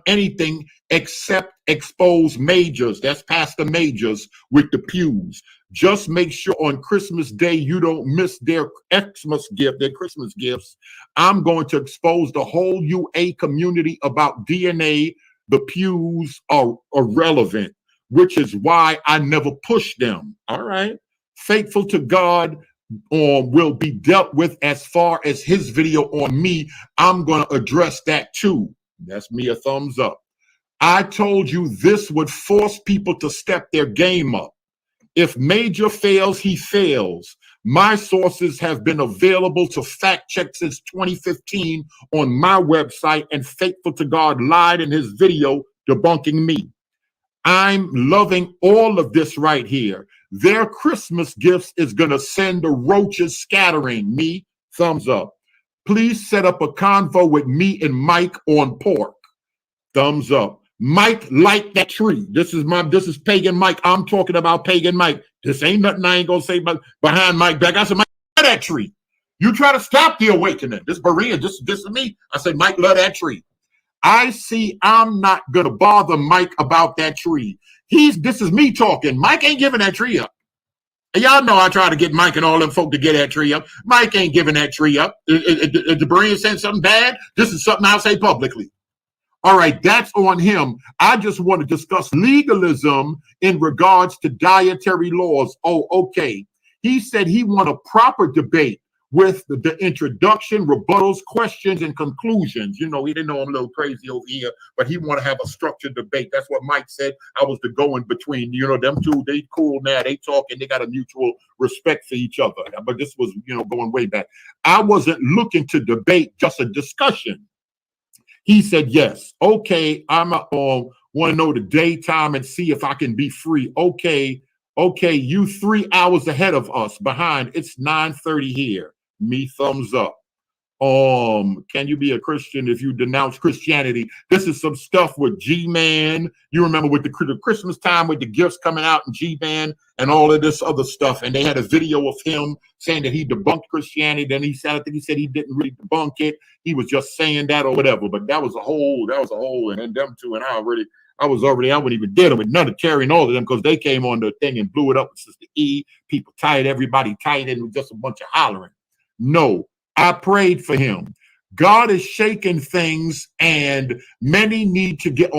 anything except expose majors. That's Pastor Majors with the pews. Just make sure on Christmas Day you don't miss their Christmas gifts. I'm going to expose the whole UA community about DNA. The pews are irrelevant, which is why I never push them. All right. Faithful to God will be dealt with as far as his video on me. I'm going to address that too. That's me a thumbs up. I told you this would force people to step their game up. If Major fails, he fails. My sources have been available to fact check since 2015 on my website, and Faithful to God lied in his video debunking me. I'm loving all of this right here. Their Christmas gifts is going to send the roaches scattering. Me, thumbs up. Please set up a convo with me and Mike on pork. Thumbs up. Mike, like that tree. This is Pagan Mike. I'm talking about Pagan Mike. This ain't nothing I ain't going to say behind Mike back. I said, Mike, love that tree. You try to stop the awakening. This Berean, this is me. I said, Mike, love that tree. I see I'm not going to bother Mike about that tree. This is me talking. Mike ain't giving that tree up. And y'all know I try to get Mike and all them folk to get that tree up. Mike ain't giving that tree up. If the Berean saying something bad, this is something I'll say publicly. All right, that's on him. I just want to discuss legalism in regards to dietary laws. Oh, okay. He said he want a proper debate. with the introduction, rebuttals, questions, and conclusions. You know, he didn't know I'm a little crazy over here, but he want to have a structured debate. That's what Mike said. I was the go in between. You know, them two, they cool now. They talk and they got a mutual respect for each other. But this was, you know, going way back. I wasn't looking to debate, just a discussion. He said, yes. Okay, I'm want to know the daytime and see if I can be free. Okay, you 3 hours ahead of us behind. It's 9:30 here. Me, thumbs up. Can you be a Christian if you denounce Christianity? This is some stuff with G-Man. You remember with the Christmas time with the gifts coming out and G-Man and all of this other stuff. And they had a video of him saying that he debunked Christianity. Then he said, I think he said he didn't really debunk it. He was just saying that or whatever. But that was a whole, and then them two and I wouldn't even did them with none of Terry and all of them because they came on the thing and blew it up with Sister E. People tired, everybody tired, and it was just a bunch of hollering. No. I prayed for him. God is shaking things, and many need to get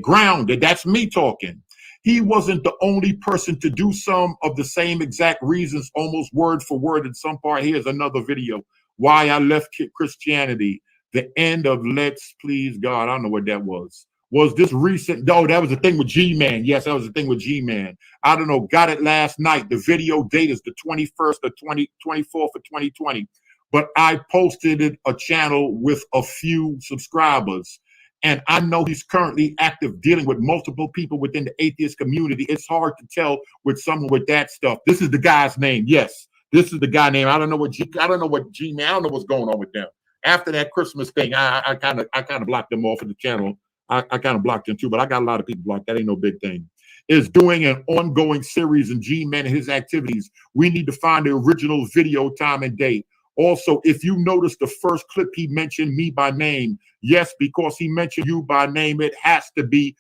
grounded. That's me talking. He wasn't the only person to do some of the same exact reasons, almost word for word in some part. Here's another video. Why I left Christianity. The end of Let's Please God. I don't know what that was. Was this recent? No, that was the thing with G-Man. Yes, that was the thing with G-Man. I don't know. Got it last night. The video date is the 21st or 24th of 2020. But I posted it a channel with a few subscribers. And I know he's currently active dealing with multiple people within the atheist community. It's hard to tell with someone with that stuff. This is the guy's name. Yes, this is the guy name. I don't know what G-Man, I don't know what's going on with them. After that Christmas thing, I kind of blocked them off of the channel. I kind of blocked them too, but I got a lot of people blocked. That ain't no big thing. Is doing an ongoing series in G-Man and his activities. We need to find the original video time and date. Also, if you notice the first clip, he mentioned me by name. Yes, because he mentioned you by name, it has to be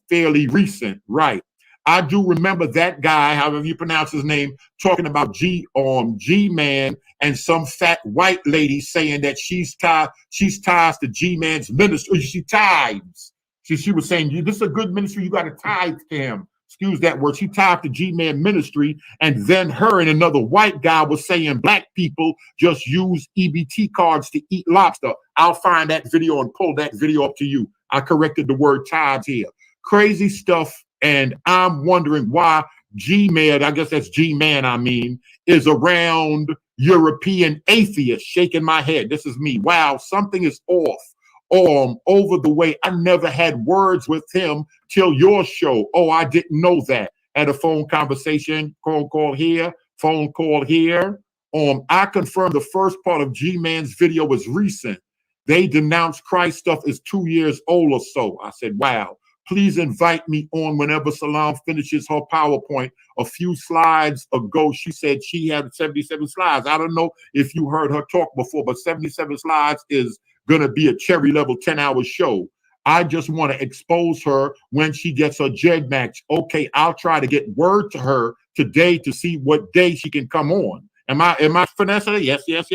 fairly recent, right? I do remember that guy, however you pronounce his name, talking about G-Man and some fat white lady saying that she's ties to G-Man's ministry. She tithes. She was saying, this is a good ministry, you got to tithe to him. Excuse that word. She tied to G-Man ministry, and then her and another white guy was saying black people just use EBT cards to eat lobster. I'll find that video and pull that video up to you. I corrected the word tithes here. Crazy stuff, and I'm wondering why G-Man, I guess that's G-Man, is around European atheists, shaking my head. This is me. Wow, something is off. Over the way. I never had words with him till your show. Oh, I didn't know that. Had a phone conversation, phone call here. I confirmed the first part of G-Man's video was recent. They denounced Christ stuff is 2 years old or so. I said, wow. Please invite me on whenever Salam finishes her PowerPoint. A few slides ago, she said she had 77 slides. I don't know if you heard her talk before, but 77 slides is going to be a cherry level 10-hour show. I just want to expose her when she gets her JED match. Okay, I'll try to get word to her today to see what day she can come on. Am I finessing it? Yes. Yes.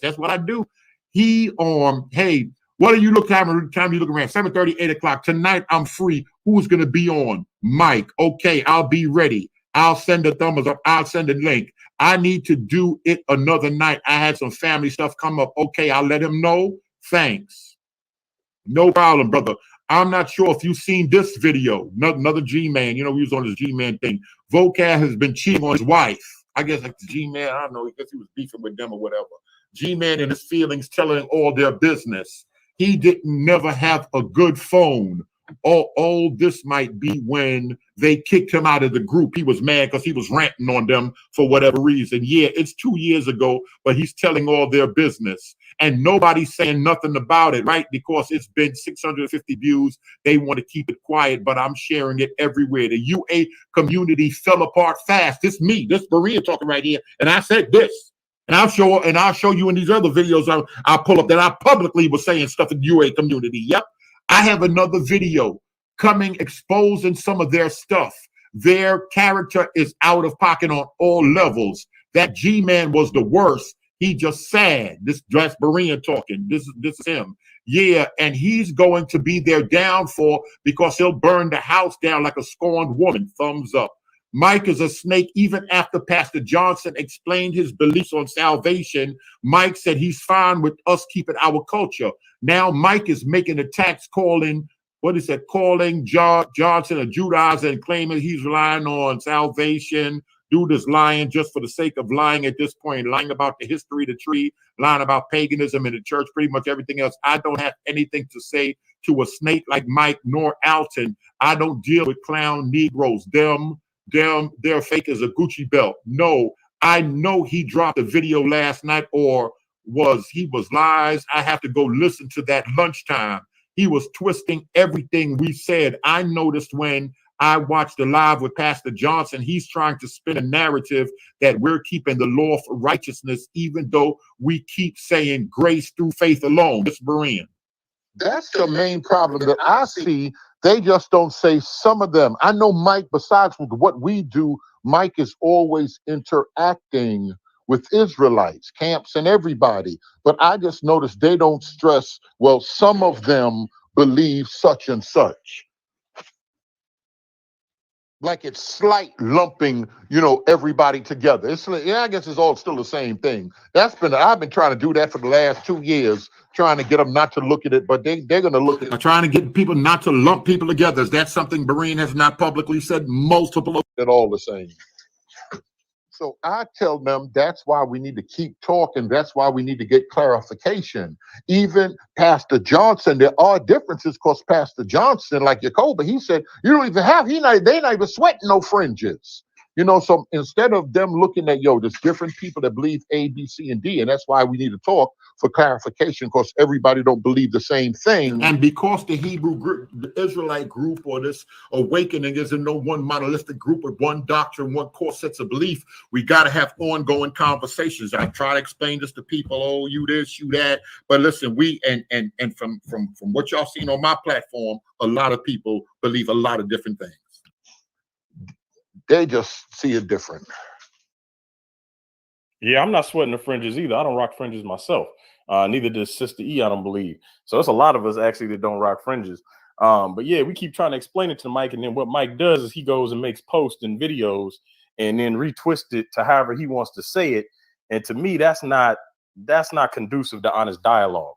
That's what I do. Hey, what are you looking at? Time you looking around? 7:30, 8 o'clock. Tonight I'm free. Who's going to be on? Mike. Okay, I'll be ready. I'll send a thumbs up. I'll send a link. I need to do it another night. I had some family stuff come up. Okay, I'll let him know. Thanks. No problem, brother. I'm not sure if you've seen this video. Another G-Man. You know, he was on his G-Man thing. Vocab has been cheating on his wife. I guess like the G-Man, I don't know. I guess he was beefing with them or whatever. G-Man and his feelings telling all their business. He didn't never have a good phone. All this might be when they kicked him out of the group. He was mad because he was ranting on them for whatever reason. Yeah, it's 2 years ago, but he's telling all their business. And nobody's saying nothing about it, right? Because it's been 650 views. They want to keep it quiet, but I'm sharing it everywhere. The UA community fell apart fast. This Berean talking right here. And I said this. And I'll show you in these other videos I'll pull up that I publicly was saying stuff in the UA community. Yep. I have another video coming exposing some of their stuff. Their character is out of pocket on all levels. That G-Man was the worst. He just sad. That's Berean talking. This is him. Yeah, and he's going to be their downfall because he'll burn the house down like a scorned woman. Thumbs up. Mike is a snake. Even after Pastor Johnson explained his beliefs on salvation, Mike said he's fine with us keeping our culture. Now Mike is making attacks, calling Johnson a Judaizer and claiming he's relying on salvation. Dude is lying just for the sake of lying at this point, lying about the history of the tree, lying about paganism in the church, pretty much everything else. I don't have anything to say to a snake like Mike nor Alton. I don't deal with clown Negroes. They're fake as a Gucci belt. No, I know he dropped a video last night or he was lies. I have to go listen to that lunchtime. He was twisting everything we said. I noticed when I watched the live with Pastor Johnson, he's trying to spin a narrative that we're keeping the law for righteousness, even though we keep saying grace through faith alone. It's Berean. That's the main problem that I see. They just don't say some of them. I know Mike, besides with what we do, Mike is always interacting with Israelites, camps, and everybody. But I just noticed they don't stress, well, some of them believe such and such. Like it's slight lumping, everybody together. I guess it's all still the same thing. I've been trying to do that for the last 2 years, trying to get them not to look at it, but they're going to look at it. Trying to get people not to lump people together. Is that something Berean has not publicly said? Multiple. They're all the same. So I tell them that's why we need to keep talking. That's why we need to get clarification. Even Pastor Johnson, there are differences because Pastor Johnson, like Jacoba, he said, you don't even have, they're not even sweating no fringes. So instead of them looking at, there's different people that believe A, B, C, and D, and that's why we need to talk for clarification because everybody don't believe the same thing. And because the Hebrew group, the Israelite group, or this awakening isn't no one monolithic group with one doctrine, one core sets of belief, we got to have ongoing conversations. I try to explain this to people, oh, you this, you that. But listen, and from what y'all seen on my platform, a lot of people believe a lot of different things. They just see it different. Yeah, I'm not sweating the fringes either. I don't rock fringes myself. Neither does Sister E, I don't believe. So it's a lot of us actually that don't rock fringes. But yeah, we keep trying to explain it to Mike. And then what Mike does is he goes and makes posts and videos and then retwist it to however he wants to say it. And to me, that's not conducive to honest dialogue.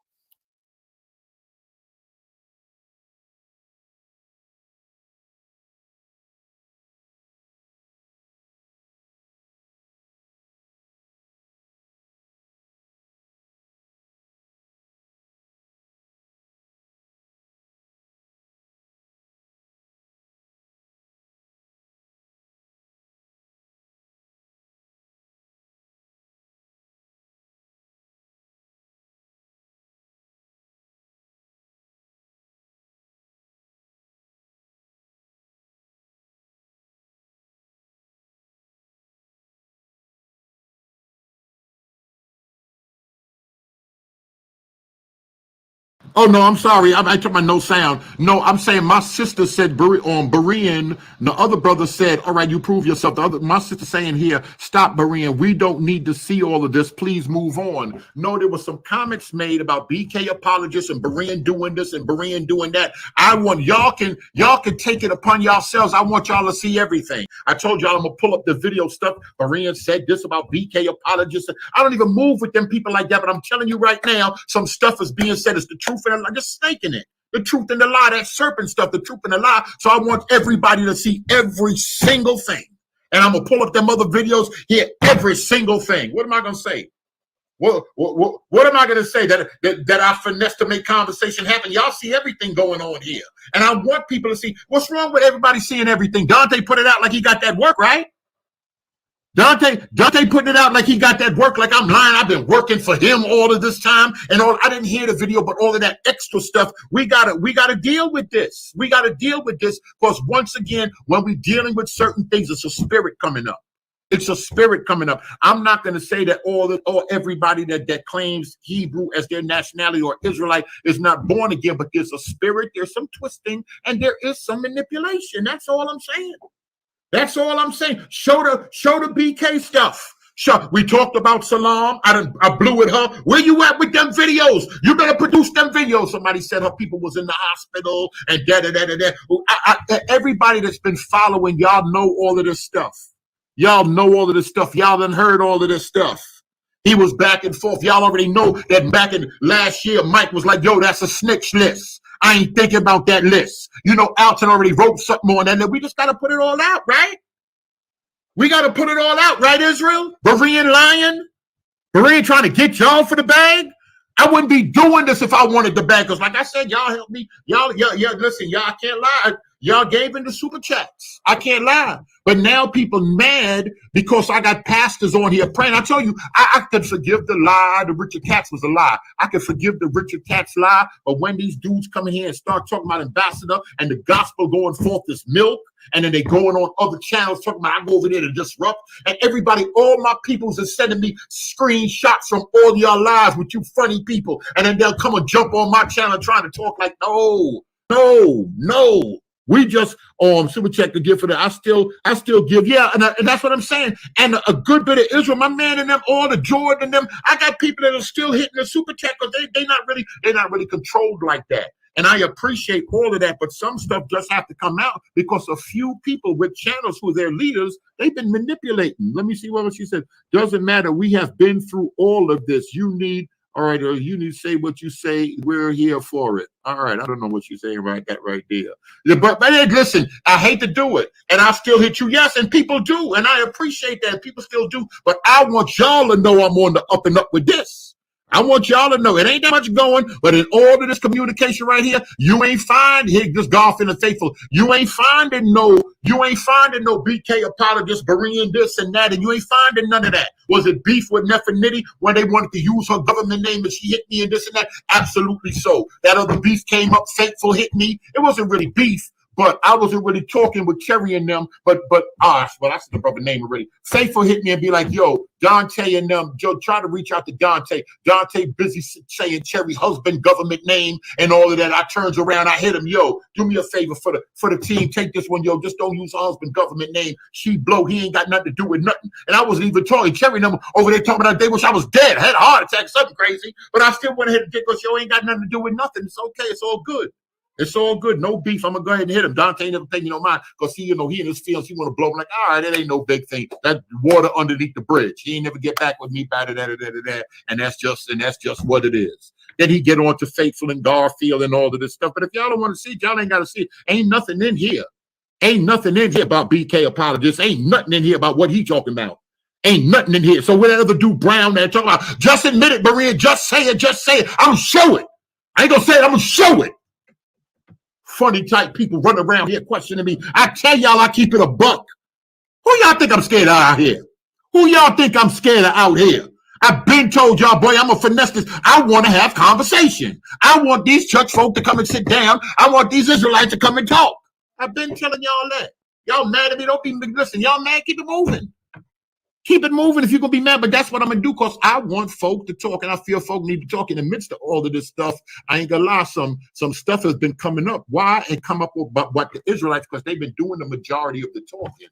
Oh, no, I'm sorry. I took my no sound. No, I'm saying my sister said on Berean. The other brother said, all right, you prove yourself. My sister saying here, stop Berean. We don't need to see all of this. Please move on. No, there was some comments made about BK apologists and Berean doing this and Berean doing that. I want y'all can take it upon yourselves. I want y'all to see everything. I told y'all I'm going to pull up the video stuff. Berean said this about BK apologists. I don't even move with them people like that, but I'm telling you right now, some stuff is being said. It's the truth. And I'm just snaking it. The truth and the lie, that serpent stuff, the truth and the lie. So I want everybody to see every single thing. And I'm going to pull up them other videos, hear every single thing. What am I going to say? What am I going to say? That I finesse to make conversation happen? Y'all see everything going on here. And I want people to see what's wrong with everybody seeing everything. Dante put it out like he got that work, right? Dante putting it out like he got that work, like I'm lying. I've been working for him all of this time and all. I didn't hear the video, but all of that extra stuff, we gotta deal with this. We gotta deal with this because once again, when we're dealing with certain things, it's a spirit coming up. It's a spirit coming up. I'm not going to say that everybody that claims Hebrew as their nationality or Israelite is not born again, but there's a spirit, there's some twisting, and there is some manipulation. That's all I'm saying. That's all I'm saying. Show the BK stuff. Sure, we talked about Salam. I blew at her. Where you at with them videos? You better produce them videos. Somebody said her people was in the hospital and da. Everybody that's been following, y'all know all of this stuff. Y'all know all of this stuff. Y'all done heard all of this stuff. He was back and forth. Y'all already know that back in last year, Mike was like, yo, that's a snitch list. I ain't thinking about that list. You know, Alton already wrote something on that. We just got to put it all out, right? We got to put it all out, right, Israel? Berean lying? Berean trying to get y'all for the bag? I wouldn't be doing this if I wanted the bag. Because like I said, y'all help me. Y'all, listen, y'all can't lie. Y'all gave in the super chats. I can't lie. But now people mad because I got pastors on here praying. I tell you, I could forgive the lie. The Richard Katz was a lie. I could forgive the Richard Katz lie. But when these dudes come in here and start talking about ambassador and the gospel going forth is milk, and then they going on other channels talking about I go over there to disrupt, and everybody, all my peoples are sending me screenshots from all your lives with you funny people, and then they'll come and jump on my channel trying to talk like no. We just super check to give for that. I still give, yeah, and that's what I'm saying. And a good bit of Israel, my man and them, all the Jordan and them. I got people that are still hitting the super check because they're not really controlled like that. And I appreciate all of that, but some stuff just have to come out because a few people with channels who are their leaders, they've been manipulating. Let me see what she said. Doesn't matter. We have been through all of this. You need to say what you say. We're here for it. All right. I don't know what you're saying right there. Yeah, but listen, I hate to do it. And I still hit you. Yes, and people do. And I appreciate that. People still do. But I want y'all to know I'm on the up and up with this. I want y'all to know it ain't that much going, but in all of this communication right here, you ain't finding here just Garfield and Faithful. You ain't finding no BK apologists, Berean this and that, and you ain't finding none of that. Was it beef with Nefertiti when they wanted to use her government name and she hit me and this and that? Absolutely so. That other beef came up, Faithful hit me. It wasn't really beef. But I wasn't really talking with Cherry and them, but that's the brother name already. Faithful hit me and be like, yo, Dante and them, Joe, try to reach out to Dante. Dante busy saying Cherry husband government name and all of that. I turns around, I hit him, yo, do me a favor for the team. Take this one, yo, just don't use her husband government name. She blow, he ain't got nothing to do with nothing. And I wasn't even talking. Cherry and them over there talking about they wish I was dead. I had a heart attack, something crazy. But I still went ahead and did because yo ain't got nothing to do with nothing. It's okay, it's all good. It's all good. No beef. I'm going to go ahead and hit him. Dante ain't never paying me no mind because he in his feelings. He want to blow. I'm like, all right, that ain't no big thing. That water underneath the bridge. He ain't never get back with me about it. And that's just what it is. Then he get on to Faithful and Garfield and all of this stuff. But if y'all don't want to see it, y'all ain't got to see it. Ain't nothing in here. Ain't nothing in here about BK apologists. Ain't nothing in here about what he talking about. Ain't nothing in here. So whatever dude Brown there talking about, just admit it, Berean. Just say it. Just say it. I'm going to show it. I ain't going to say it. I'm going to show it. Funny type people run around here questioning me. I tell y'all I keep it a buck. Who y'all think I'm scared of out here? Who y'all think I'm scared of out here? I've been told y'all, boy, I'm a finesse this. I want to have conversation. I want these church folk to come and sit down. I want these Israelites to come and talk. I've been telling y'all that. Y'all mad at me? Don't be listen. Y'all mad? Keep it moving. Keep it moving if you're going to be mad, but that's what I'm going to do because I want folk to talk, and I feel folk need to talk in the midst of all of this stuff. I ain't going to lie, some stuff has been coming up. Why? It come up with what the Israelites, because they've been doing the majority of the talking.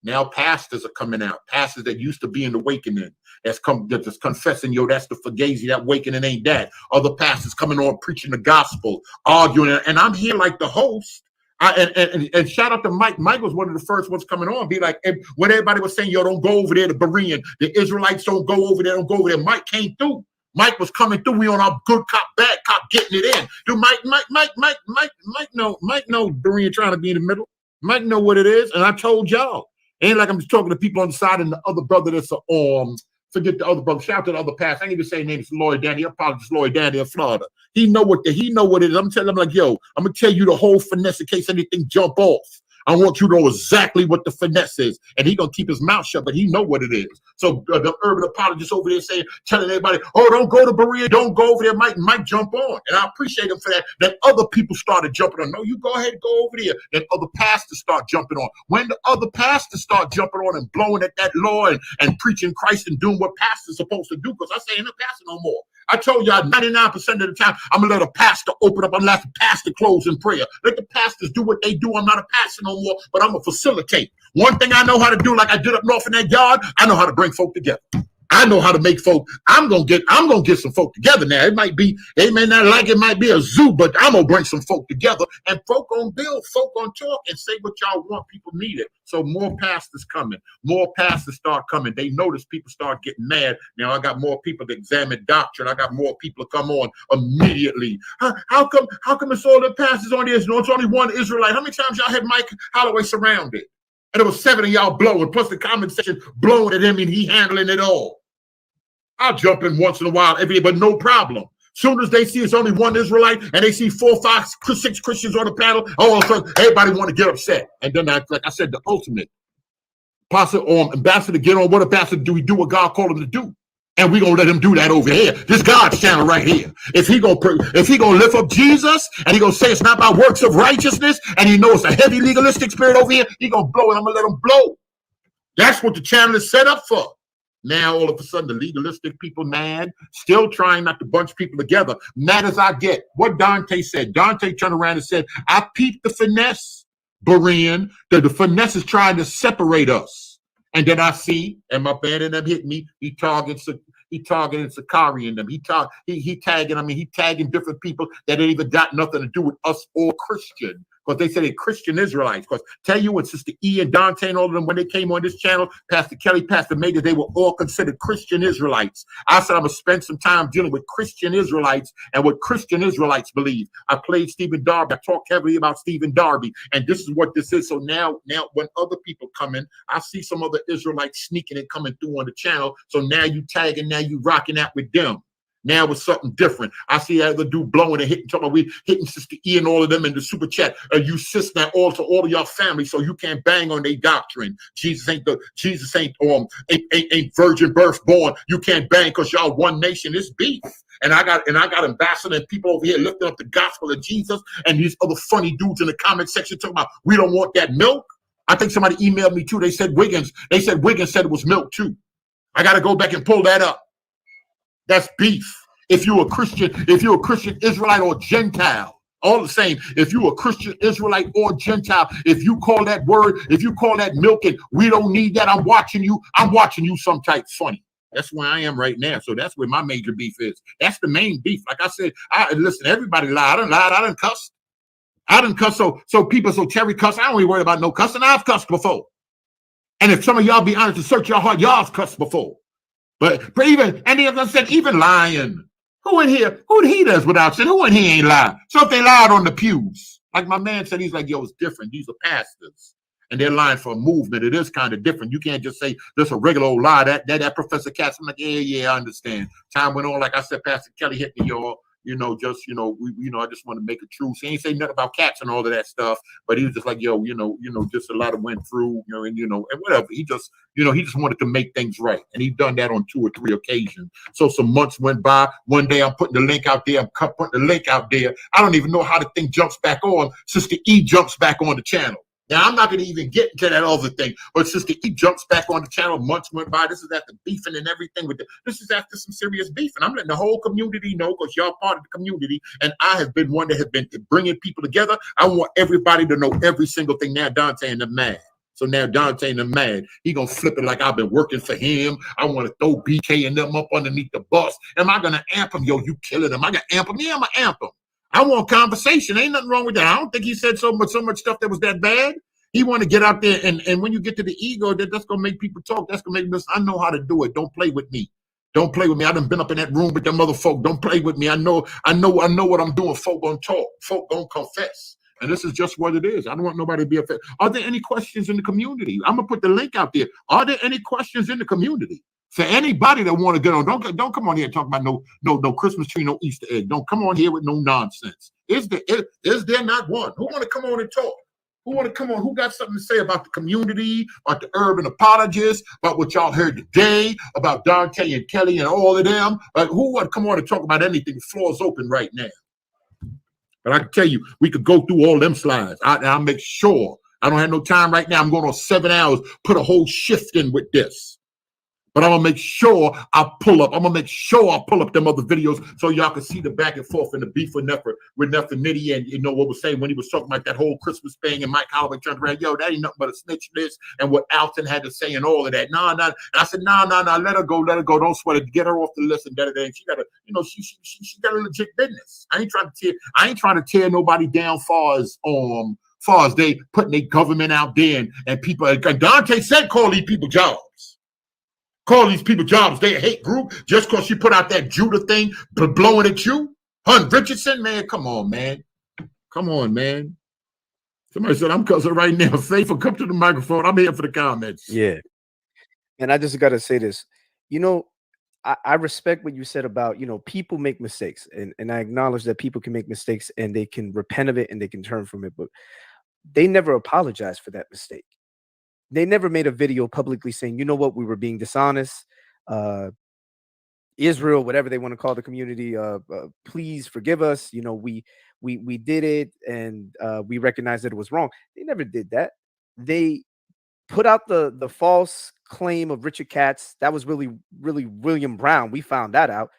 Now pastors are coming out. Pastors that used to be in the awakening that's confessing, yo, that's the F.T.G, that awakening ain't that. Other pastors coming on preaching the gospel, arguing, and I'm here like the host. And shout out to Mike. Mike was one of the first ones coming on. Be like, when everybody was saying, yo, don't go over there to Berean. The Israelites don't go over there. Mike came through. Mike was coming through. We on our good cop, bad cop, getting it in. Dude, Mike know Berean trying to be in the middle. Mike know what it is. And I told y'all. Ain't like I'm just talking to people on the side and the other brother that's forget the other brother. Shout out to the other pastor. I ain't even say name. It's Lloyd Danny. I apologize, Lloyd Danny in Florida. He know what it is. I'm telling him like, yo, I'm gonna tell you the whole finesse in case anything jump off. I want you to know exactly what the finesse is, and he gonna keep his mouth shut, but he know what it is. So the urban apologists over there telling everybody, oh, don't go to Berean, don't go over there. Mike jump on, and I appreciate him for that. Then other people started jumping on. No, you go ahead and go over there. Then other pastors start jumping on. When the other pastors start jumping on and blowing at that law and preaching Christ and doing what pastors supposed to do, because I say ain't no pastor no more. I told y'all 99% of the time, I'm going to let a pastor open up. I'm going to let the pastor close in prayer. Let the pastors do what they do. I'm not a pastor no more, but I'm going to facilitate. One thing I know how to do, like I did up north in that yard, I know how to bring folk together. I know how to make folk. I'm gonna get some folk together now. It might be, they may not like it, might be a zoo, but I'm gonna bring some folk together, and folk gonna build, folk gonna talk and say what y'all want. People need it. So more pastors coming, more pastors start coming. They notice people start getting mad. Now I got more people to examine doctrine. I got more people to come on immediately. How come it's all the pastors on this? No, it's only one Israelite. How many times y'all had Mike Holloway surrounded? And there was 7 of y'all blowing, plus the comment section blowing at him, and he handling it all. I'll jump in once in a while, but no problem. Soon as they see it's only one Israelite and they see 4, 5, 6 Christians on the panel, all of a sudden everybody want to get upset. And then, like I said, the ultimate ambassador get on. What ambassador do we do what God called him to do? And we're gonna let him do that over here. This God's channel right here. If he gonna lift up Jesus and he gonna say it's not by works of righteousness, and he knows it's a heavy legalistic spirit over here, he gonna blow it. I'm gonna let him blow. That's what the channel is set up for. Now all of a sudden the legalistic people mad, still trying not to bunch people together. Mad as I get. What Dante said. Dante turned around and said, I peeped the finesse, Berean, that the finesse is trying to separate us. And then I see, and my band and them hit me, he targeting Sakari and them. He tagging different people that ain't even got nothing to do with us or Christian. Because they say they're Christian Israelites. Because tell you what, Sister E and Dante and all of them, when they came on this channel, Pastor Kelly, Pastor Megan, they were all considered Christian Israelites. I said I'm going to spend some time dealing with Christian Israelites and what Christian Israelites believe. I played Stephen Darby. I talked heavily about Stephen Darby. And this is what this is. So now when other people come in, I see some other Israelites sneaking and coming through on the channel. So now you tagging, now you rocking out with them. Now it's something different. I see the dude blowing and hitting, talking about we hitting Sister E and all of them in the super chat. You sis now all to all of your family, so you can't bang on their doctrine. Jesus ain't virgin birth born. You can't bang because y'all one nation. It's beef. And I got ambassador and people over here lifting up the gospel of Jesus, and these other funny dudes in the comment section talking about we don't want that milk. I think somebody emailed me too. They said Wiggins said it was milk too. I got to go back and pull that up. That's beef. If you're a Christian Israelite or Gentile, all the same. If you're a Christian Israelite or Gentile, if you call that word, if you call that milk, and we don't need that, I'm watching you some type funny. That's where I am right now. So that's where my major beef is. That's the main beef. Like I said, listen, everybody lied. I done cussed. I done cuss. So people, Terry cuss. I don't even worry about no cussing. I've cussed before. And if some of y'all be honest and search your heart, y'all's cussed before. But even, and as I said, even lying. Who in here, who he does without sin? Who in here ain't lied? So if they lied on the pews, like my man said, he's like, yo, it's different. These are pastors. And they're lying for a movement. It is kind of different. You can't just say this a regular old lie. That Professor Katz, I'm like, yeah, I understand. Time went on, like I said, Pastor Kelly hit me, y'all. I just want to make a truce. He ain't say nothing about cats and all of that stuff, but he was just like, yo, just a lot of went through, and whatever. He just wanted to make things right. And he done that on 2 or 3 occasions. So some months went by. One day I'm putting the link out there. I don't even know how the thing jumps back on. Sister E jumps back on the channel. Now, I'm not going to even get into that other thing, but Sister E jumps back on the channel. Months went by. This is after beefing and everything. This is after some serious beefing. I'm letting the whole community know because y'all part of the community, and I have been one that has been bringing people together. I want everybody to know every single thing. Now, Dante and them mad. So now Dante and them mad. He going to flip it like I've been working for him. I want to throw BK and them up underneath the bus. Am I going to amp him? Yo, you killing him. I got to amp him. Yeah, I'm going to amp him. I want conversation. Ain't nothing wrong with that. I don't think he said so much stuff that was that bad. He want to get out there, and when you get to the ego, that's going to make people talk. That's going to make me, I know how to do it. Don't play with me. Don't play with me. I done been up in that room with them other folk. Don't play with me. I know what I'm doing. Folk going to talk. Folk going to confess. And this is just what it is. I don't want nobody to be offended. Are there any questions in the community? I'm going to put the link out there. Are there any questions in the community? For anybody that want to get on, don't come on here and talk about no Christmas tree, no Easter egg. Don't come on here with no nonsense. Is there not one? Who want to come on and talk? Who want to come on? Who got something to say about the community, about the urban apologists, about what y'all heard today, about Dante and Kelly and all of them? Who want to come on and talk about anything? The floor is open right now. But I can tell you, we could go through all them slides. I'll make sure. I don't have no time right now. I'm going on 7 hours, put a whole shift in with this. But I'm gonna make sure I pull up. I'm gonna make sure I pull up them other videos so y'all can see the back and forth and the beef with Nefertiti, and you know what was saying when he was talking about that whole Christmas thing, and Mike Holloway turned around, yo, that ain't nothing but a snitch list, and what Alton had to say and all of that. Nah. And I said, nah, let her go, don't sweat it, get her off the list and da. And she got a, you know, she got a legit business. I ain't trying to tear nobody down far as they putting their government out there and people. And Dante said call these people jobs. Call these people jobs. They a hate group just because she put out that Judah thing blowing at you. Hun Richardson, man, come on, man. Come on, man. Somebody said, I'm cussing right now. Faithful, come to the microphone. I'm here for the comments. Yeah. And I just got to say this. You know, I respect what you said about, you know, people make mistakes. And I acknowledge that people can make mistakes and they can repent of it and they can turn from it. But they never apologize for that mistake. They never made a video publicly saying, you know what, we were being dishonest. Israel, whatever they want to call the community, please forgive us. You know, we did it and we recognize that it was wrong. They never did that. They put out the false claim of Richard Katz. That was really William Brown. We found that out.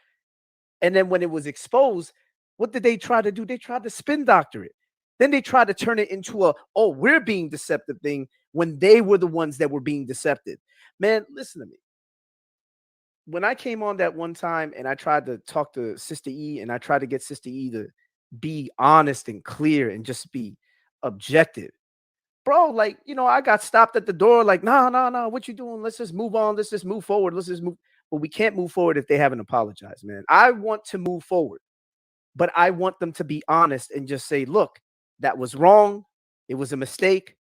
And then when it was exposed, what did they try to do? They tried to spin doctor it. Then they tried to turn it into we're being deceptive thing when they were the ones that were being deceptive. Man, listen to me. When I came on that one time and I tried to talk to Sister E and I tried to get Sister E to be honest and clear and just be objective, bro, like, you know, I got stopped at the door like, nah, what you doing? Let's just move on. Let's just move forward. Let's just move. But we can't move forward if they haven't apologized, man. I want to move forward, but I want them to be honest and just say, look, that was wrong. It was a mistake.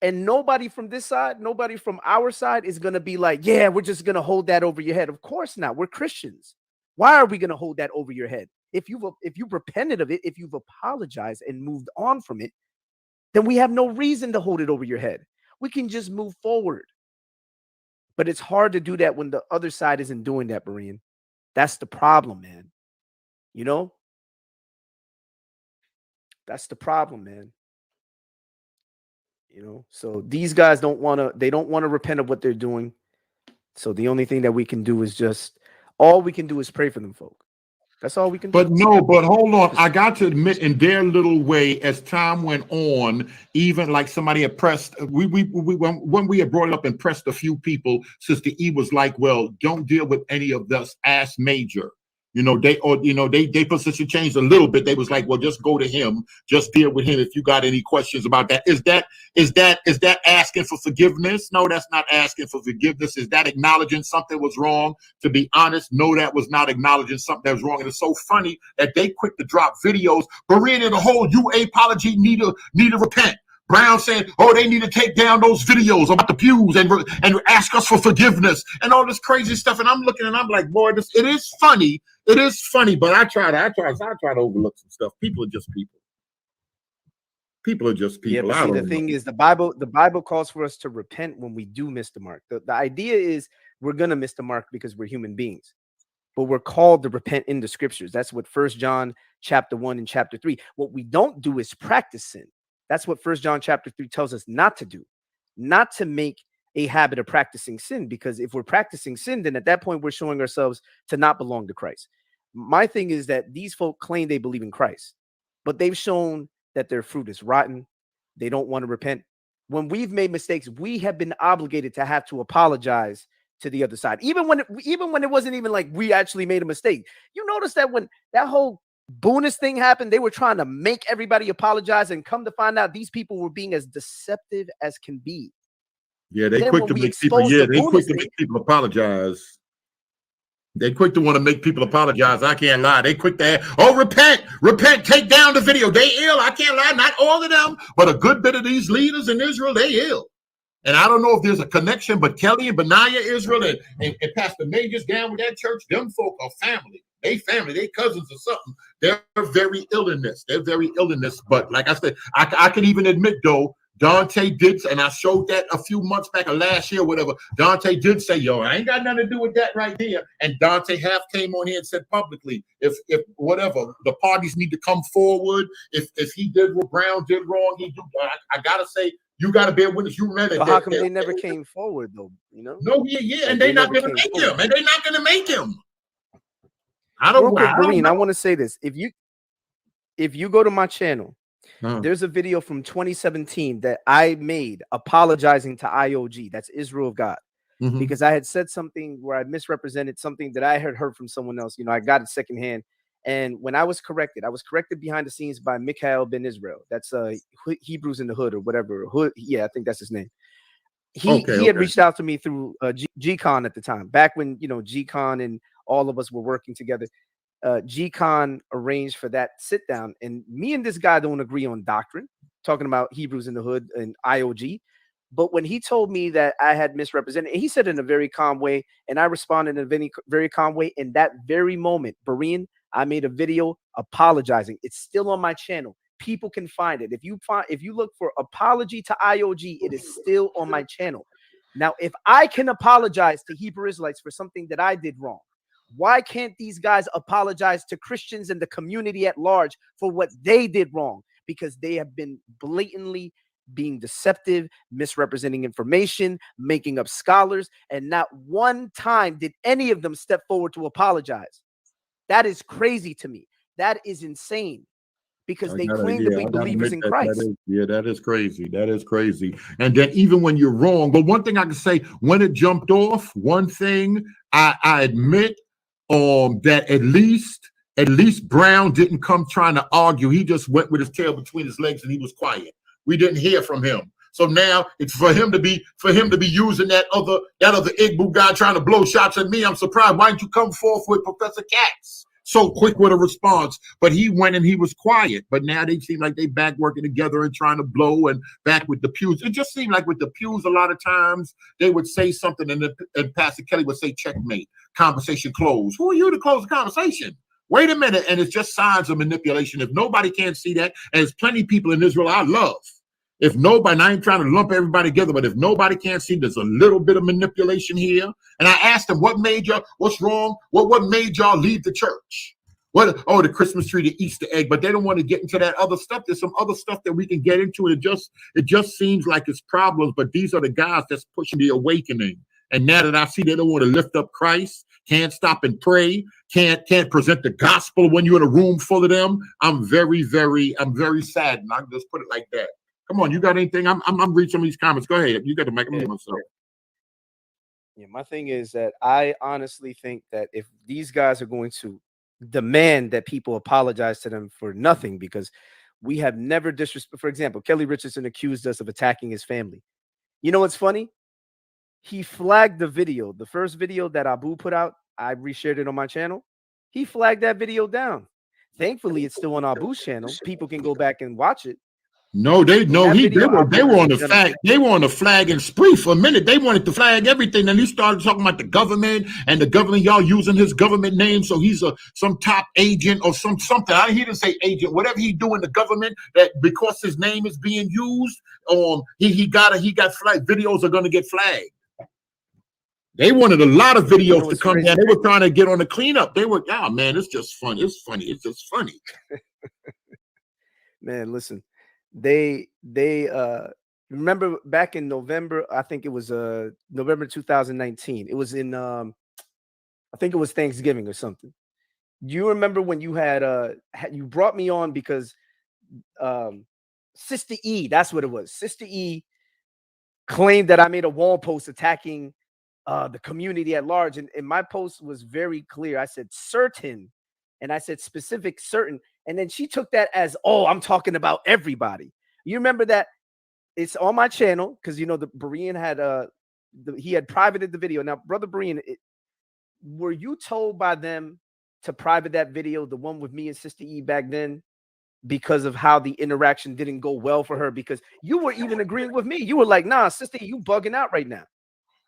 And nobody from this side, nobody from our side is going to be like, yeah, we're just going to hold that over your head. Of course not. We're Christians. Why are we going to hold that over your head? If you've repented of it, if you've apologized and moved on from it, then we have no reason to hold it over your head. We can just move forward. But it's hard to do that when the other side isn't doing that, Berean. That's the problem, man. You know? That's the problem, man. You know, so these guys don't want to repent of what they're doing. So the only thing that we can do is all we can do is pray for them, folk. That's all we can do. But hold on. I got to admit, in their little way, as time went on, even like somebody had pressed, when we had brought it up and pressed a few people, Sister E was like, well, don't deal with any of this ass major. You know, they position changed a little bit. They was like, well, just go to him, just deal with him if you got any questions about that. Is that asking for forgiveness? No, that's not asking for forgiveness. Is that acknowledging something was wrong? To be honest, no, that was not acknowledging something that was wrong. And it's so funny that they quick to drop videos. Berean and the whole UA apology need to repent. Brown saying, oh, they need to take down those videos about the pews and ask us for forgiveness and all this crazy stuff. And I'm looking and I'm like, boy, it is funny. It is funny, but I try to overlook some stuff. People are just people. People are just people. Yeah, but see, the thing is, the Bible calls for us to repent when we do miss the mark. The idea is we're gonna miss the mark because we're human beings, but we're called to repent in the scriptures. That's what 1 John chapter 1 and chapter 3. What we don't do is practice sin. That's what 1 John chapter 3 tells us not to do, not to make a habit of practicing sin, because if we're practicing sin, then at that point we're showing ourselves to not belong to Christ. My thing is that these folk claim they believe in Christ, but they've shown that their fruit is rotten. They don't want to repent. When we've made mistakes, we have been obligated to have to apologize to the other side, even when it wasn't even like we actually made a mistake. You notice that when that whole Boonis thing happened, they were trying to make everybody apologize, and come to find out these people were being as deceptive as can be. Yeah, they quick to make people. Yeah, they quick to make people apologize. They quick to want to make people apologize. I can't lie. They quick to repent, take down the video. They ill. I can't lie. Not all of them, but a good bit of these leaders in Israel, they ill. And I don't know if there's a connection, but Kelly and Benaiah Israel and Pastor Majors down with that church, them folk are family. They family, they cousins or something. They're very ill in this. They're very ill in this. But like I said, I can even admit, though, Dante did, and I showed that a few months back or last year, whatever. Dante did say, yo, I ain't got nothing to do with that right there. And Dante half came on here and said publicly, if whatever, the parties need to come forward. If he did what Brown did wrong, I gotta say, You got to bear witness. You remember So how come they never came forward though? You know? No, yeah, Like, and they're not never going to came make him. forward. And they're not going to make him. I don't Real quick, I don't Berean, I know. want to say this. If you go to my channel, Huh. there's a video from 2017 that I made apologizing to IOG, that's Israel of God, Mhm. because I had said something where I misrepresented something that I had heard from someone else. You know, I got it secondhand. And when I was corrected behind the scenes by Mikhail Ben Israel. That's Hebrews in the Hood or whatever. Hood, yeah, I think that's his name. He had reached out to me through G-Con at the time, back when, you know, G-Con and all of us were working together. G-Con arranged for that sit down, and me and this guy don't agree on doctrine, talking about Hebrews in the Hood and IOG. But when he told me that I had misrepresented, and he said it in a very calm way, and I responded in a very, very calm way. In that very moment, Berean, I made a video apologizing. It's still on my channel. People can find it. If you look for apology to IOG, it is still on my channel. Now, if I can apologize to Hebrew Israelites for something that I did wrong, why can't these guys apologize to Christians and the community at large for what they did wrong? Because they have been blatantly being deceptive, misrepresenting information, making up scholars, and not one time did any of them step forward to apologize. That is crazy to me. That is insane, because they claim to be believers in Christ. That is crazy. That is crazy. And then even when you're wrong, but one thing I can say, when it jumped off, one thing I admit that at least Brown didn't come trying to argue. He just went with his tail between his legs and he was quiet. We didn't hear from him. So now it's for him to be using that other Igbo guy trying to blow shots at me. I'm surprised. Why didn't you come forth with Professor Katz so quick with a response? But he went and he was quiet. But now they seem like they back working together and trying to blow and back with the pews. It just seemed like with the pews, a lot of times they would say something and Pastor Kelly would say checkmate, conversation closed. Who are you to close the conversation? Wait a minute. And it's just signs of manipulation. If nobody can see that, and there's plenty of people in Israel I love. If nobody, and I ain't trying to lump everybody together, but if nobody can't see there's a little bit of manipulation here. And I asked them, what's wrong? What made y'all leave the church? The Christmas tree, the Easter egg, but they don't want to get into that other stuff. There's some other stuff that we can get into. It just seems like it's problems, but these are the guys that's pushing the awakening. And now that I see they don't want to lift up Christ, can't stop and pray, can't present the gospel when you're in a room full of them, I'm very saddened. I can just put it like that. Come on, you got anything? I'm reading some of these comments. Go ahead. You got to make them myself. Yeah, my thing is that I honestly think that if these guys are going to demand that people apologize to them for nothing, because we have never disrespect. For example, Kelly Richardson accused us of attacking his family. You know what's funny? He flagged the video. The first video that Abu put out, I reshared it on my channel. He flagged that video down. Thankfully, it's still on Abu's channel. People can go back and watch it. No, they were on the flag and spree for a minute. They wanted to flag everything. Then he started talking about the government and the government, y'all using his government name, so he's some top agent or something. He didn't say agent, whatever he do in the government, that because his name is being used, he got flagged. Videos are gonna get flagged. They wanted a lot of videos to come down. They were trying to get on the cleanup. They were, man, it's just funny. It's funny. It's just funny. Man, listen. They remember back in November, I think it was November 2019. It was in I think it was Thanksgiving or something. You remember when you had you brought me on because Sister E, that's what it was. Sister E claimed that I made a wall post attacking the community at large, and my post was very clear. I said certain, and I said specific certain. And then she took that as, I'm talking about everybody. You remember that? It's on my channel because, you know, the Berean had he had privated the video. Now, Brother Berean, were you told by them to private that video, the one with me and Sister E back then, because of how the interaction didn't go well for her? Because you were even agreeing with me. You were like, nah, Sister E, you bugging out right now.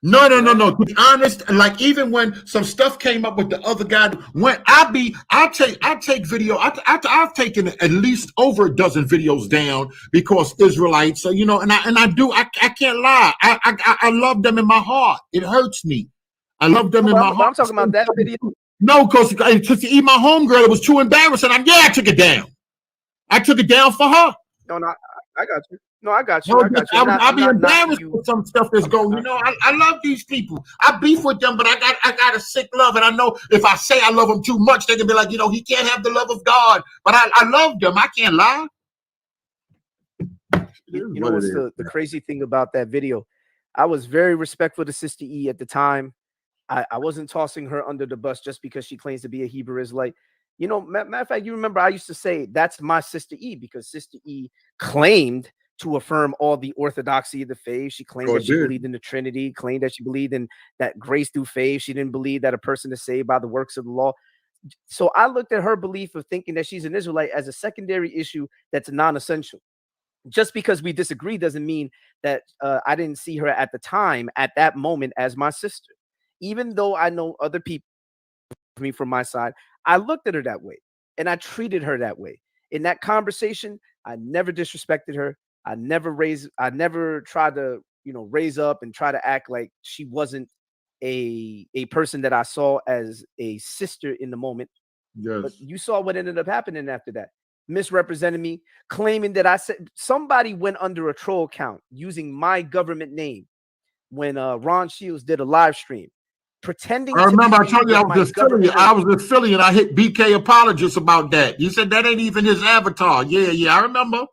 No. To be honest, like even when some stuff came up with the other guy, when I take video. I've taken at least over a dozen videos down because Israelites. So, you know, and I can't lie. I love them in my heart. It hurts me. I love them in my heart. I'm talking about that video. No, because to eat my homegirl, it was too embarrassing. I took it down. I took it down for her. No, I got you. No, I got you. I got you. I'll be embarrassed you. with some stuff that's going. You know, I love these people. I beef with them, but I got a sick love, and I know if I say I love them too much, they can be like, you know, he can't have the love of God. But I love them. I can't lie. You know what's the crazy thing about that video? I was very respectful to Sister E at the time. I wasn't tossing her under the bus just because she claims to be a Hebrew Israelite. You know, matter of fact, you remember I used to say that's my Sister E because Sister E claimed to affirm all the orthodoxy of the faith. She claimed that she believed in the Trinity, claimed that she believed in that grace through faith. She didn't believe that a person is saved by the works of the law. So I looked at her belief of thinking that she's an Israelite as a secondary issue that's non-essential. Just because we disagree doesn't mean that I didn't see her at the time, at that moment, as my sister. Even though I know other people from my side, I looked at her that way and I treated her that way. In that conversation, I never disrespected her. I never tried to, you know, raise up and try to act like she wasn't a person that I saw as a sister in the moment. Yes. But you saw what ended up happening after that. Misrepresented me, claiming that I said somebody went under a troll account using my government name when Ron Shields did a live stream, pretending. I remember I told you I I was in Philly and I hit BK apologist about that. You said that ain't even his avatar. Yeah, I remember.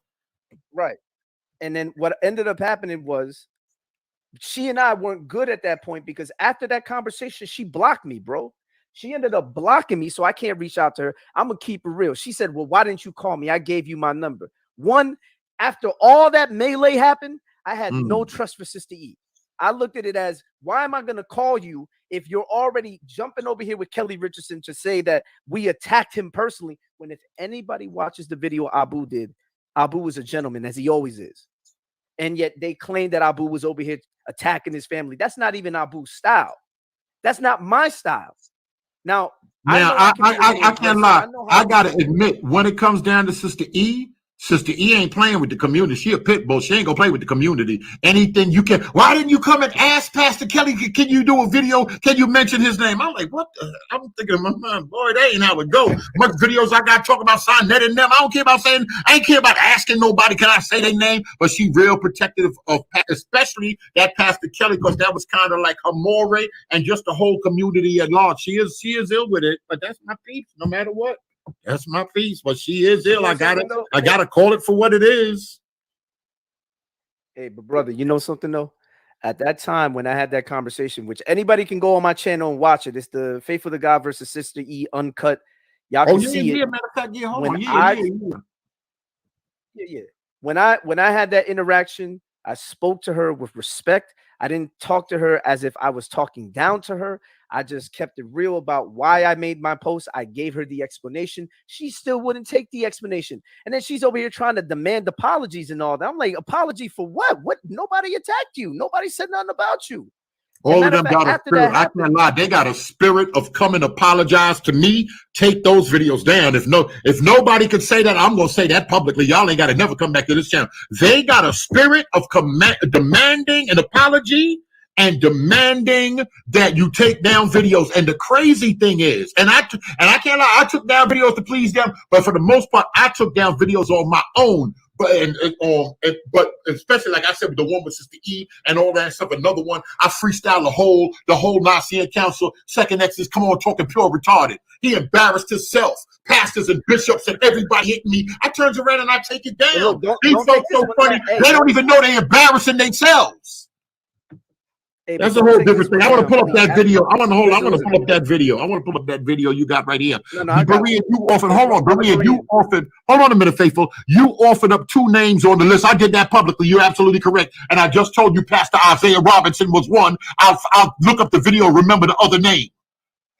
Right. And then what ended up happening was she and I weren't good at that point because after that conversation, she blocked me, bro. She ended up blocking me, so I can't reach out to her. I'm going to keep it real. She said, well, why didn't you call me? I gave you my number. One, after all that melee happened, I had no trust for Sister E. I looked at it as, why am I going to call you if you're already jumping over here with Kelly Richardson to say that we attacked him personally, when if anybody watches the video Abu did, Abu was a gentleman, as he always is. And yet they claim that Abu was over here attacking his family. That's not even Abu's style. That's not my style. Now I can't lie. I gotta admit, when it comes down to Sister E ain't playing with the community. She a pit bull. She ain't gonna play with the community. Anything you can. Why didn't you come and ask Pastor Kelly? Can you do a video? Can you mention his name? I'm like, what? I'm thinking in my mind, boy, that ain't how it go. Much videos I got talking about Sonnet and them. I don't care about saying. I ain't care about asking nobody. Can I say their name? But she real protective of, especially that Pastor Kelly, because that was kind of like her more and just the whole community at large. She is ill with it, but that's my piece. No matter what. That's my piece, but she is ill. I gotta call it for what it is. Hey, but brother, you know something though? At that time when I had that conversation, which anybody can go on my channel and watch it. It's the Faithful to God versus Sister E uncut. Y'all can see it. Matter of fact, When I had that interaction, I spoke to her with respect. I didn't talk to her as if I was talking down to her. I just kept it real about why I made my post. I gave her the explanation. She still wouldn't take the explanation. And then she's over here trying to demand apologies and all that. I'm like, apology for what? What? Nobody attacked you. Nobody said nothing about you. All of them got a spirit. I can't lie. They got a spirit of come and apologize to me. Take those videos down. If nobody could say that, I'm gonna say that publicly. Y'all ain't got to never come back to this channel. They got a spirit of demanding an apology and demanding that you take down videos. And the crazy thing is, and I can't lie, I took down videos to please them, but for the most part, I took down videos on my own. But especially like I said, with the one with Sister E and all that stuff, another one, I freestyle the whole Nicene Council. Second Exodus, come on, talking pure retarded. He embarrassed himself. Pastors and bishops and everybody hitting me. I turns around and I take it down. These folks so funny. They don't even know they're embarrassing themselves. Hey, that's a whole different thing. I want to pull up that video. I want to pull up that video. I want to pull up that video you got right here. Berean, you offered. Hold on, Berean, you offered. Hold on a minute, Faithful. You offered up 2 names on the list. I did that publicly. You're absolutely correct. And I just told you Pastor Isaiah Robinson was one. I'll look up the video. Remember the other name.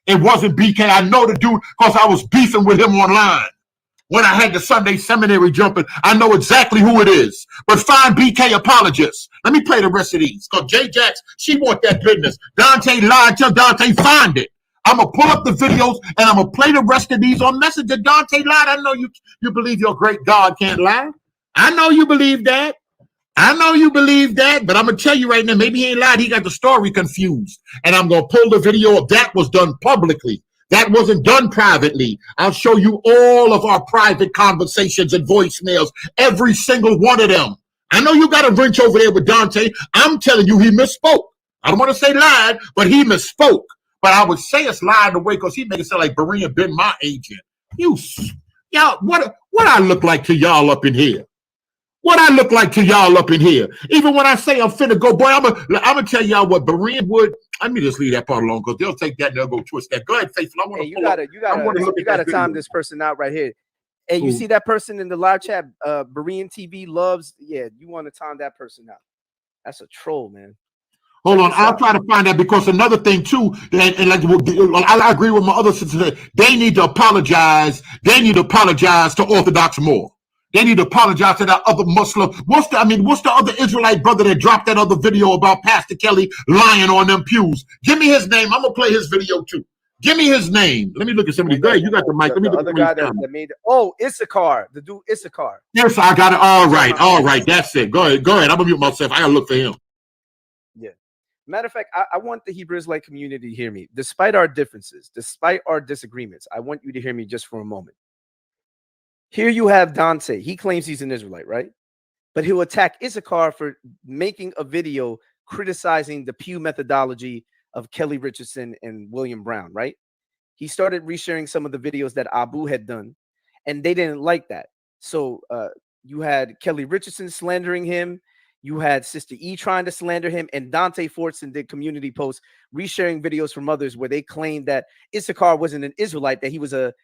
It wasn't BK. I know the dude because I was beefing with him online. When I had the Sunday seminary jumping, I know exactly who it is. But find BK apologists. Let me play the rest of these. Because J Jax, she want that business. Dante lied. Tell Dante find it. I'm going to pull up the videos and I'm going to play the rest of these on message that Dante lied. I know you believe your great God can't lie. I know you believe that. I know you believe that, but I'm going to tell you right now, maybe he ain't lied. He got the story confused. And I'm going to pull the video up. That was done publicly. That wasn't done privately. I'll show you all of our private conversations and voicemails, every single one of them. I know you got a wrench over there with Dante. I'm telling you, he misspoke. I don't want to say lied, but he misspoke. But I would say it's lied away because he made it sound like Berean been my agent. Y'all, what I look like to y'all up in here? What I look like to y'all up in here? Even when I say I'm finna go, boy, I'm gonna tell y'all what Berean would. Let me just leave that part alone because they'll take that and they'll go twist that. Go ahead, Faithful. I want to. You gotta time this person out right here. Hey, you see that person in the live chat? Berean TV loves. Yeah, you want to time that person out. That's a troll, man. Hold on, I'll try to find that because another thing too, and like I agree with my other sisters, they need to apologize. They need to apologize to Orthodox Moor. They need to apologize to that other Muslim. What's the other Israelite brother that dropped that other video about Pastor Kelly lying on them pews? Give me his name. I'm gonna play his video too. Give me his name. Let me look at somebody. Go ahead, you got the mic. Let me look at the guy that made it. Oh, Issachar, the dude Issachar. Yes, I got it. All right. That's it. Go ahead. I'm gonna mute myself. I gotta look for him. Yeah. Matter of fact, I want the Hebrew Israelite community to hear me. Despite our differences, despite our disagreements, I want you to hear me just for a moment. Here you have Dante. He claims he's an Israelite, right? But he'll attack Issachar for making a video criticizing the Pew methodology of Kelly Richardson and William Brown, right? He started resharing some of the videos that Abu had done, and they didn't like that. So you had Kelly Richardson slandering him. You had Sister E trying to slander him, and Dante Fortson did community posts resharing videos from others where they claimed that Issachar wasn't an Israelite, that he was a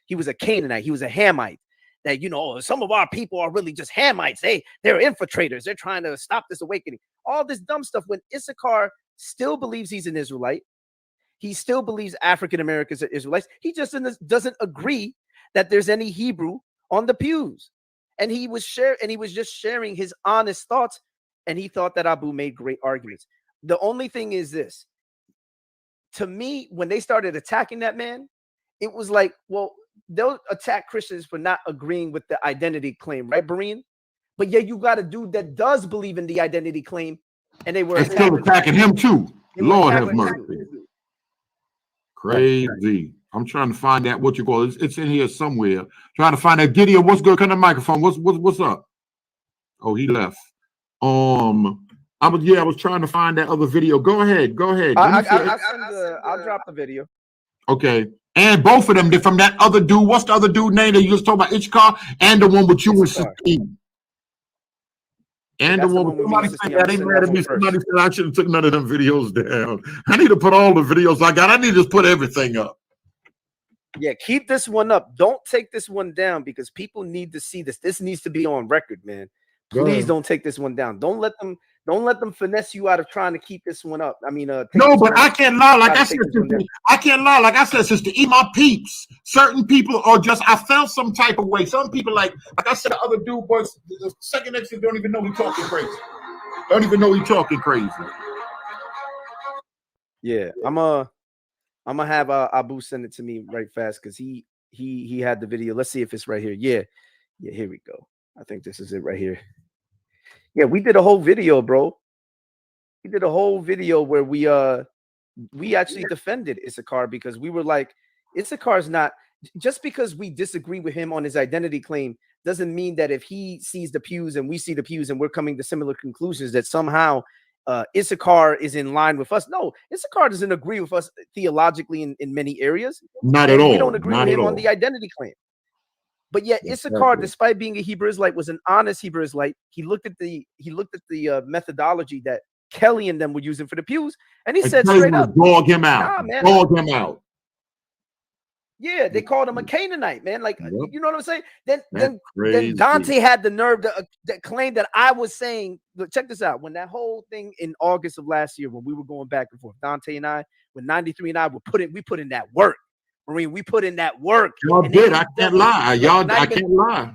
Canaanite, he was a Hamite, that, you know, some of our people are really just Hamites. They're infiltrators. They're trying to stop this awakening. All this dumb stuff when Issachar still believes he's an Israelite. He still believes African Americans are Israelites. He just doesn't agree that there's any Hebrew on the pews. And he was just sharing his honest thoughts. And he thought that Abu made great arguments. The only thing is this. To me, when they started attacking that man, it was like, well, they'll attack Christians for not agreeing with the identity claim, right, Berean? But yeah, you got a dude that does believe in the identity claim, and they were still attacking him too. Lord have mercy. Crazy. I'm trying to find that, what you call it. It's in here somewhere. Trying to find that. Gideon, what's good? Come to the microphone. What's up? Oh, he left. I was trying to find that other video. Go ahead. I'll drop the video. Okay. And both of them, they're from that other dude. What's the other dude name that you just talking about? Ichkar, and the one with you and Sistine. And the one with somebody said that ain't mad at me. Somebody said I shouldn't took none of them videos down. I need to put all the videos I got. I need to just put everything up. Yeah, keep this one up. Don't take this one down because people need to see this. This needs to be on record, man. Please don't take this one down. Don't let them finesse you out of trying to keep this one up. I mean, no, but I can't lie. Like I said, I can't lie. Like I said, sister, eat my peeps. Certain people are just, I felt some type of way. Some people, like I said, the other dude was the second next to don't even know he talking crazy. Don't even know he talking crazy. Yeah, I'm gonna have Abu send it to me right fast because he had the video. Let's see if it's right here. Yeah, here we go. I think this is it right here. Yeah, we did a whole video, bro. We did a whole video where we actually defended Issachar because we were like, Issachar's not, just because we disagree with him on his identity claim doesn't mean that if he sees the pews and we see the pews and we're coming to similar conclusions that somehow Issachar is in line with us. No, Issachar doesn't agree with us theologically in many areas. Not at all. We don't agree with him on the identity claim. But yet Issachar, despite being a Hebrew Israelite, was an honest Hebrew Israelite. He looked at the methodology that Kelly and them were using for the pews, and he said straight up, dog him out. Nah, dog him out. Yeah, they called him a Canaanite, man. Like, you know what I'm saying? Then Dante had the nerve to claim that I was saying, look, check this out. When that whole thing in August of last year, when we were going back and forth, Dante and I, when 93 and I we put in that work. Marine, we put in that work. Y'all did. I can't lie. I can't lie.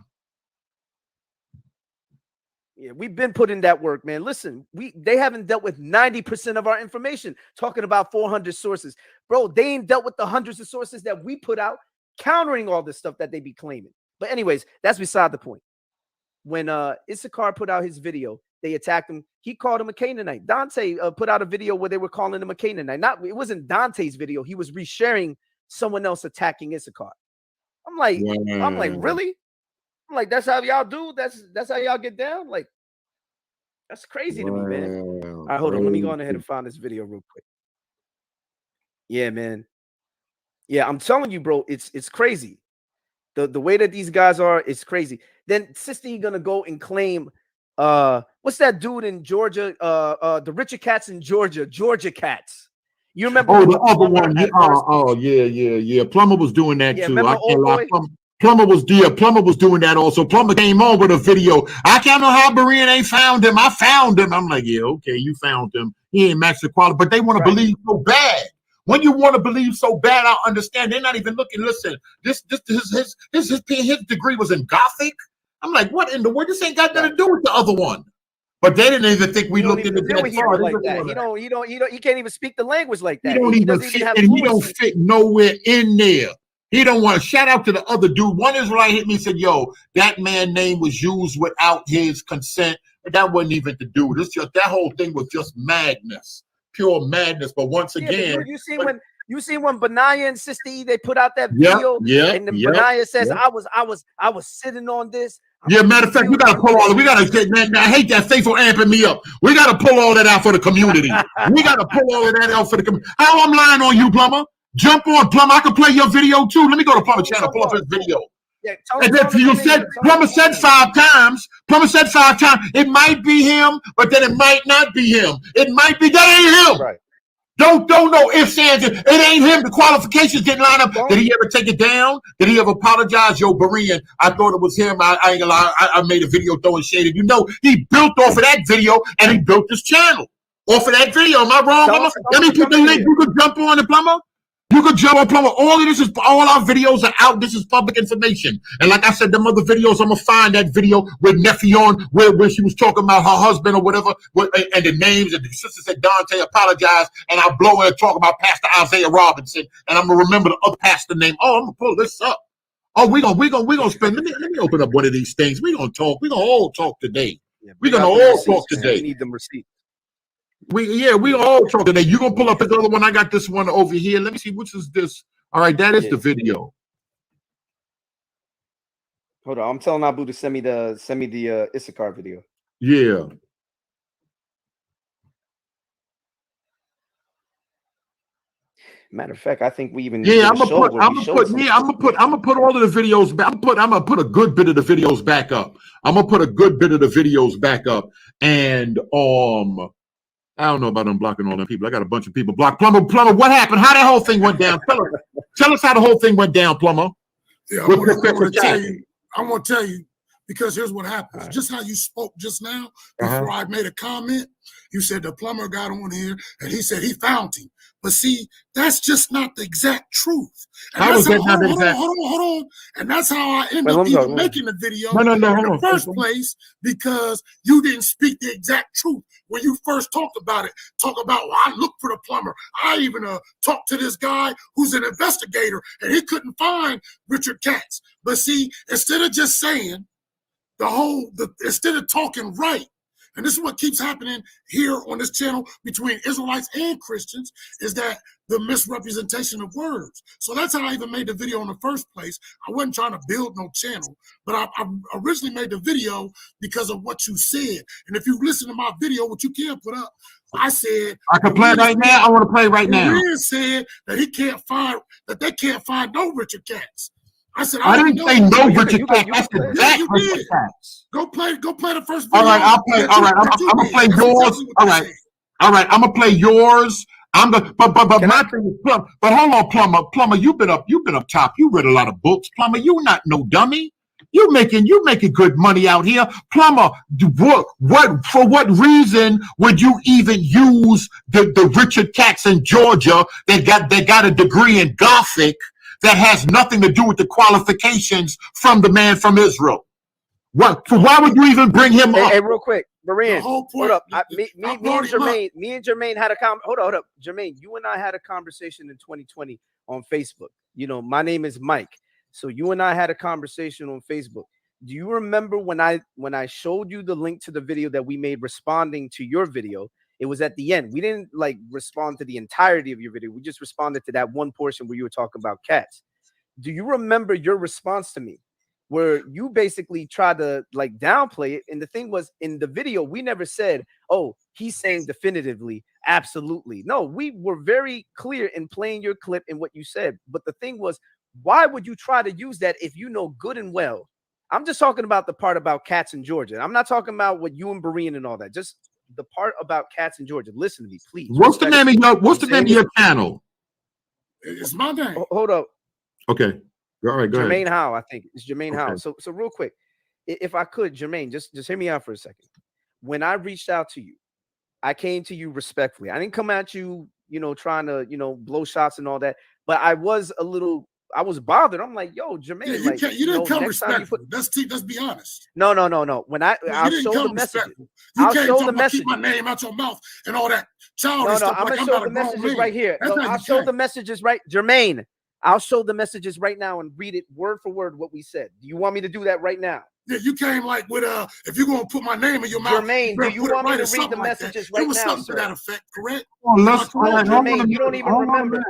Yeah, we've been putting that work, man. Listen, they haven't dealt with 90% of our information, talking about 400 sources. Bro, they ain't dealt with the hundreds of sources that we put out, countering all this stuff that they be claiming. But anyways, that's beside the point. When Issachar put out his video, they attacked him. He called him a Canaanite. Dante put out a video where they were calling him a Canaanite. It wasn't Dante's video. He was resharing someone else attacking Issachar. I'm like, really? I'm like, that's how y'all do? That's how y'all get down? Like, that's crazy to me, man. All right, hold on. Let me go on ahead and find this video real quick. Yeah, man. Yeah, I'm telling you, bro, it's crazy. The way that these guys are, it's crazy. Then Sister E gonna go and claim what's that dude in Georgia? The Richard Cats in Georgia Cats. You remember? Oh, the other one. Yeah. Plummer was doing that Yeah, too. remember I can't old lie. boy? Plummer was doing that also. Plummer came on with a video. I can't know how Berean ain't found him. I found him. I'm like, yeah, okay, you found him. He ain't matched the quality, but they want to believe so bad. When you want to believe so bad, I understand. They're not even looking. Listen, his degree was in Gothic. I'm like, what in the world? This ain't got nothing to do with the other one. But they didn't even think we looked into that far. Like that. He can't even speak the language like that. He don't even fit, and he don't fit nowhere in there. He don't want to. Shout out to the other dude. One Israelite hit me and said, "Yo, that man's name was used without his consent." But that wasn't even the dude. It's just that whole thing was just madness, pure madness. But once again, you see when Benaiah and Sister E, they put out that video, and then Benaiah says, "I was sitting on this." Yeah, matter of fact, we gotta pull all. We gotta. Man, I hate that faithful amping me up. We gotta pull all that out for the community. We gotta pull all of that out for the community. How I'm lying on you, Plummer? Jump on, Plummer. I can play your video too. Let me go to Plummer channel. Pull up his video. Yeah, and then you said Plummer said 5 times. Plummer said 5 times. It might be him, but then it might not be him. It might be that ain't him. Right. Don't know ifs, ands. It ain't him. The qualifications didn't line up. Did he ever take it down? Did he ever apologize? Yo, Berean, I thought it was him. I ain't gonna lie. I made a video throwing shade. You know, he built off of that video and he built his channel off of that video. Am I wrong? Let me put the link. You could jump on the Plummer. You could jump on Plummer. All our videos are out. This is public information. And like I said, them other videos, I'm gonna find that video with Nephion, where she was talking about her husband or whatever, and the names, and the sister said Dante apologized, and I'll blow her and talk about Pastor Isaiah Robinson, and I'm gonna remember the other pastor name. Oh, I'm gonna pull this up. Oh, we gonna spend. Let me open up one of these things. We gonna talk. We gonna all talk today. We gonna all talk today. We need them receipts. We all talk today. You gonna pull up the other one? I got this one over here. Let me see, which is this? All right, that is the video. Hold on, I'm telling Abu to send me the Issachar video. Yeah. Matter of fact, I think we even I'm gonna put all of the videos back. I'm gonna put a good bit of the videos back up. I'm gonna put a good bit of the videos back up, and I don't know about unblocking all them people. I got a bunch of people blocked. Plummer, what happened? How that whole thing went down? Tell us how the whole thing went down, Plummer. Yeah, I want to tell you, because here's what happens. Right. Just how you spoke just now, before I made a comment, you said the plumber got on here and he said he found him. But see, that's just not the exact truth. And how that's was how, that hold on. And that's how I ended up even making the video in the first place, because you didn't speak the exact truth when you first talked about it. Talk about, well, I looked for the plumber. I even talked to this guy who's an investigator, and he couldn't find Richard Katz. But see, instead of just saying instead of talking right, and this is what keeps happening here on this channel between Israelites and Christians, is that the misrepresentation of words. So that's how I even made the video in the first place. I wasn't trying to build no channel, but I originally made the video because of what you said. And if you listen to my video, what you can put up, I said I can play right now. I want to play right now. Berean said that they can't find no Richard Katz. I said I didn't say no Richard Katz. I said that Richard Katz. Go play the first video. All right, I'll play. All right, I'm gonna play yours. All right, I'm gonna play yours. But my thing is, Plumber. But hold on, Plumber. You've been up top. You read a lot of books, Plumber. You not no dummy. You making good money out here, Plumber. For what reason would you even use the Richard Katz in Georgia that got a degree in Gothic that has nothing to do with the qualifications from the man from Israel? What? So why would you even bring him up? Hey, real quick, Berean, hold up. Me and Jermaine had a hold up, Jermaine. You and I had a conversation in 2020 on Facebook. You know, my name is Mike. So you and I had a conversation on Facebook. Do you remember when I showed you the link to the video that we made responding to your video, It was at the end. We didn't like respond to the entirety of your video. We just responded to that one portion where you were talking about cats. Do you remember your response to me where you basically tried to like downplay it? And the thing was, in the video, we never said, oh, he's saying definitively, absolutely. No, we were very clear in playing your clip and what you said. But the thing was, why would you try to use that if you know good and well? I'm just talking about the part about cats in Georgia. I'm not talking about what you and Berean and all that. Just the part about cats in Georgia. Listen to me, please. What's the name of your channel? It's my name. Hold up. Okay. All right, go Jermaine ahead. Howe, I think it's Jermaine Howe. Okay. So real quick, if I could, Jermaine, just hear me out for a second. When I reached out to you, I came to you respectfully. I didn't come at you, trying to, blow shots and all that. But I was bothered. I'm like, yo, Jermaine, you didn't come respectful. Let's be honest. No. When I'll show the messages. I'll show the messages. Keep my name out your mouth and all that childish stuff. I'm gonna show the messages right here. I'll show the messages right, Jermaine. I'll show the messages right now and read it word for word what we said. Do you want me to do that right now? Yeah, you came like with if you're gonna put my name in your mouth. Jermaine, do you want me to read the messages right now? It was something to that effect, correct? Jermaine, you don't even remember.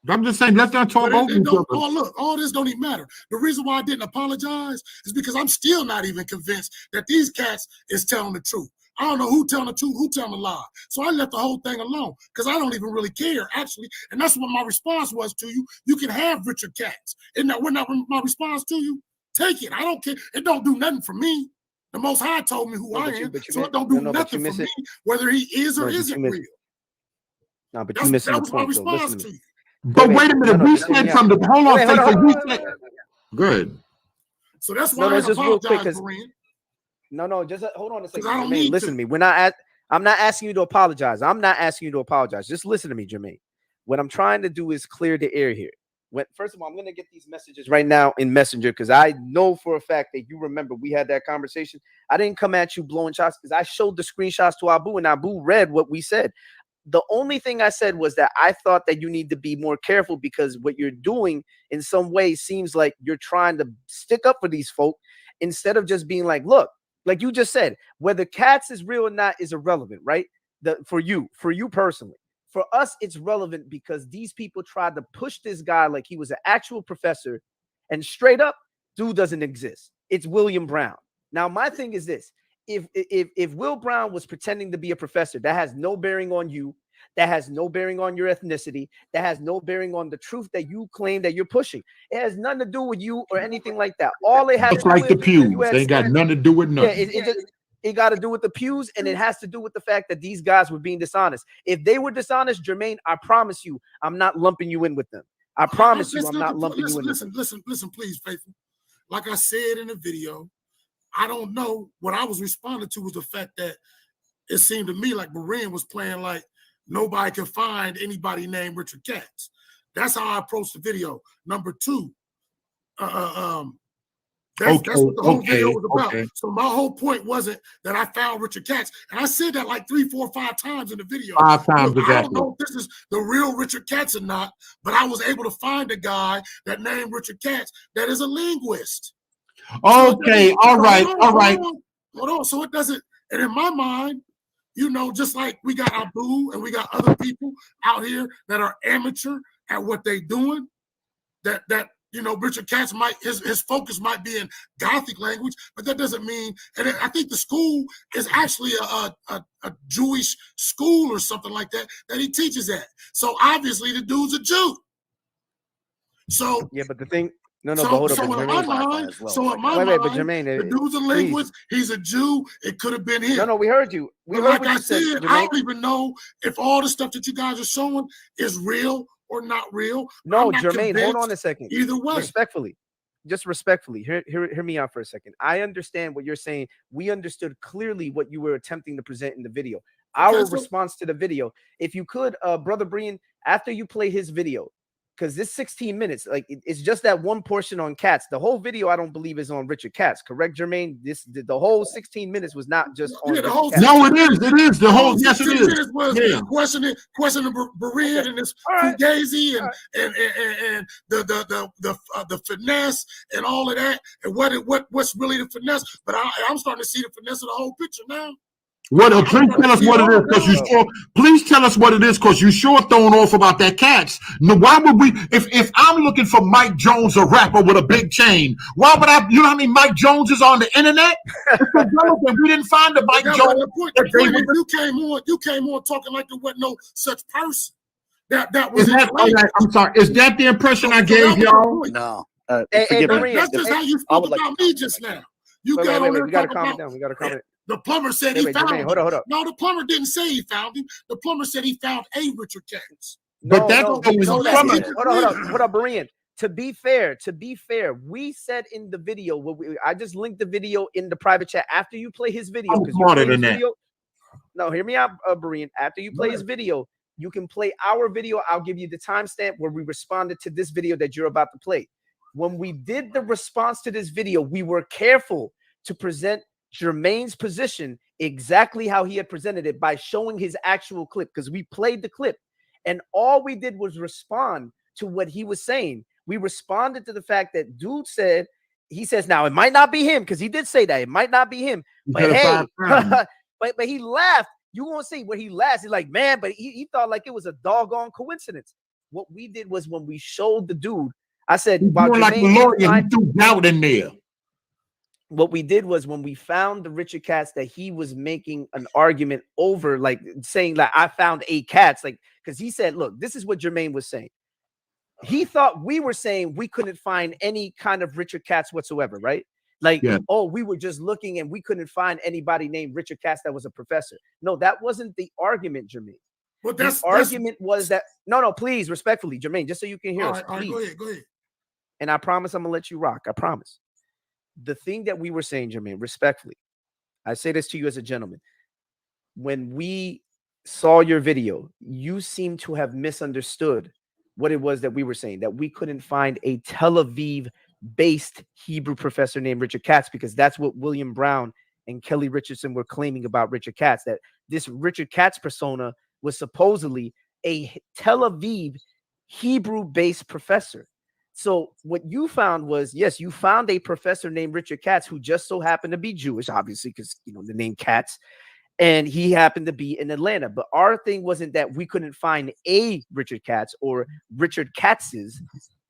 I'm just saying, let's not talk over each other. Oh, look, all this don't even matter. The reason why I didn't apologize is because I'm still not even convinced that these cats is telling the truth. I don't know who telling the truth, who telling the lie. So I left the whole thing alone because I don't even really care, actually. And that's what my response was to you. You can have Richard Katz. Isn't that my response to you? Take it. I don't care. It don't do nothing for me. The Most High told me who I am, so it don't do nothing for me, whether he is or isn't real. No, but you missing the point. That was my response to you. But wait a minute, we said from the hold on. Good. So that's why I just real quick, Berean. No, just hold on a second. I don't Jermaine, listen to me. I'm not asking you to apologize. Just listen to me, Jermaine. What I'm trying to do is clear the air here. First of all, I'm going to get these messages right now in Messenger because I know for a fact that you remember we had that conversation. I didn't come at you blowing shots because I showed the screenshots to Abu and Abu read what we said. The only thing I said was that I thought that you need to be more careful because what you're doing in some ways seems like you're trying to stick up for these folk instead of just being like, look, like you just said, whether cats is real or not is irrelevant, right? For you personally. For us, it's relevant because these people tried to push this guy like he was an actual professor, and straight up, dude doesn't exist. It's William Brown. Now, my thing is this. If Will Brown was pretending to be a professor, that has no bearing on you, that has no bearing on your ethnicity, that has no bearing on the truth that you claim that you're pushing. It has nothing to do with you or anything like that. All it has to do with the pews. They ain't got nothing to do with nothing. Yeah, it got to do with the pews, and it has to do with the fact that these guys were being dishonest. If they were dishonest, Jermaine, I promise you, I'm not lumping you in with them. I promise you, I'm not lumping you in. Listen, please, Faithful. Like I said in the video, I don't know. What I was responding to was the fact that it seemed to me like Berean was playing like nobody can find anybody named Richard Katz. That's how I approached the video. Number two, that's what the whole video was about. Okay. So my whole point wasn't that I found Richard Katz. And I said that like 3, 4, 5 times in the video. 5 times exactly. I don't know if this is the real Richard Katz or not, but I was able to find a guy that named Richard Katz that is a linguist. Okay, so all right. Hold on. So it doesn't, and in my mind, just like we got Abu and we got other people out here that are amateur at what they're doing, that Richard Katz his focus might be in Gothic language, but that doesn't mean, and I think the school is actually a Jewish school or something like that he teaches at. So obviously the dude's a Jew. So yeah, but the thing, but hold up. So in my mind, Jermaine, the dude's a linguist. He's a Jew. It could have been him. No, we heard you. Like I said, I don't even know if all the stuff that you guys are showing is real or not real. No, Jermaine, hold on a second. Either way. Respectfully, hear me out for a second. I understand what you're saying. We understood clearly what you were attempting to present in the video. Our response to the video, if you could, Brother Berean, after you play his video, because this 16 minutes, like it's just that one portion on Katz. The whole video, I don't believe, is on Richard Katz. Correct, Jermaine? The whole 16 minutes was not just on. The whole. No, it is. It is the whole. Yes, it is. Was questioning Berean and this Fugazi and the finesse and all of that and what's really the finesse. But I'm starting to see the finesse of the whole picture now. What? Please tell us what it is, because you sure. Please tell us what it is, because you sure thrown off about that cats. No, why would we? If I'm looking for Mike Jones, a rapper with a big chain, why would I? You know how many Mike Joneses on the internet? We didn't find the Mike Jones. The point is you came on talking like there wasn't no such person. That was. I'm sorry. Is that the impression I gave y'all? No. That's just how you spoke about me just now. You got on there. We gotta calm it down. We gotta calm it. The plumber said he found him. Hold on. No, the plumber didn't say he found him. The plumber said he found a Richard Katz. Hold on, Berean. To be fair, we said in the video, I just linked the video in the private chat after you play his video. I'm smarter than that. No, hear me out, Berean. After you play his video, you can play our video. I'll give you the timestamp where we responded to this video that you're about to play. When we did the response to this video, we were careful to present Jermaine's position exactly how he had presented it by showing his actual clip, because we played the clip and all we did was respond to what he was saying. We responded to the fact that dude said, he says, now it might not be him, because he did say that it might not be him, but hey, but he laughed. You won't see where he laughs. He's like, man, but he thought like it was a doggone coincidence. What we did was when we showed the dude, I said, wow, like a lawyer, he threw doubt in there. What we did was when we found the Richard Katz that he was making an argument over, like saying like I found a Katz, like because he said, look, this is what Jermaine was saying. He thought we were saying we couldn't find any kind of Richard Katz whatsoever, right? Like, oh, we were just looking and we couldn't find anybody named Richard Katz that was a professor. No, that wasn't the argument, Jermaine. Well, the argument was that no, please, respectfully, Jermaine, just so you can hear us. All right, go ahead. And I promise I'm gonna let you rock. I promise. The thing that we were saying, Jermaine, respectfully, I say this to you as a gentleman. When we saw your video, you seem to have misunderstood what it was that we were saying, that we couldn't find a Tel Aviv-based Hebrew professor named Richard Katz, because that's what William Brown and Kelly Richardson were claiming about Richard Katz, that this Richard Katz persona was supposedly a Tel Aviv Hebrew-based professor. So what you found was, yes, you found a professor named Richard Katz who just so happened to be Jewish, obviously, because, you know, the name Katz, and he happened to be in Atlanta. But our thing wasn't that we couldn't find a Richard Katz or Richard Katz's.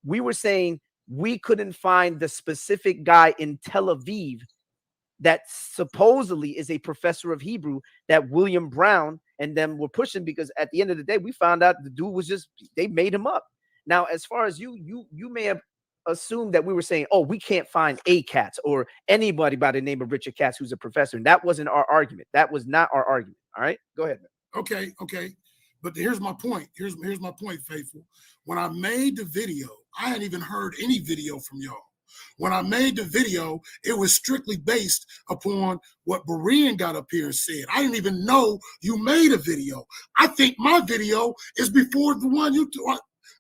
We were saying we couldn't find the specific guy in Tel Aviv that supposedly is a professor of Hebrew that William Brown and them were pushing, because at the end of the day, we found out the dude was just, they made him up. Now, as far as you may have assumed that we were saying, oh, we can't find a Katz or anybody by the name of Richard Katz who's a professor. And that wasn't our argument. That was not our argument. All right, go ahead, man. Okay. But here's my point. Here's my point, Faithful. When I made the video, I hadn't even heard any video from y'all. When I made the video, it was strictly based upon what Berean got up here and said. I didn't even know you made a video. I think my video is before the one you do.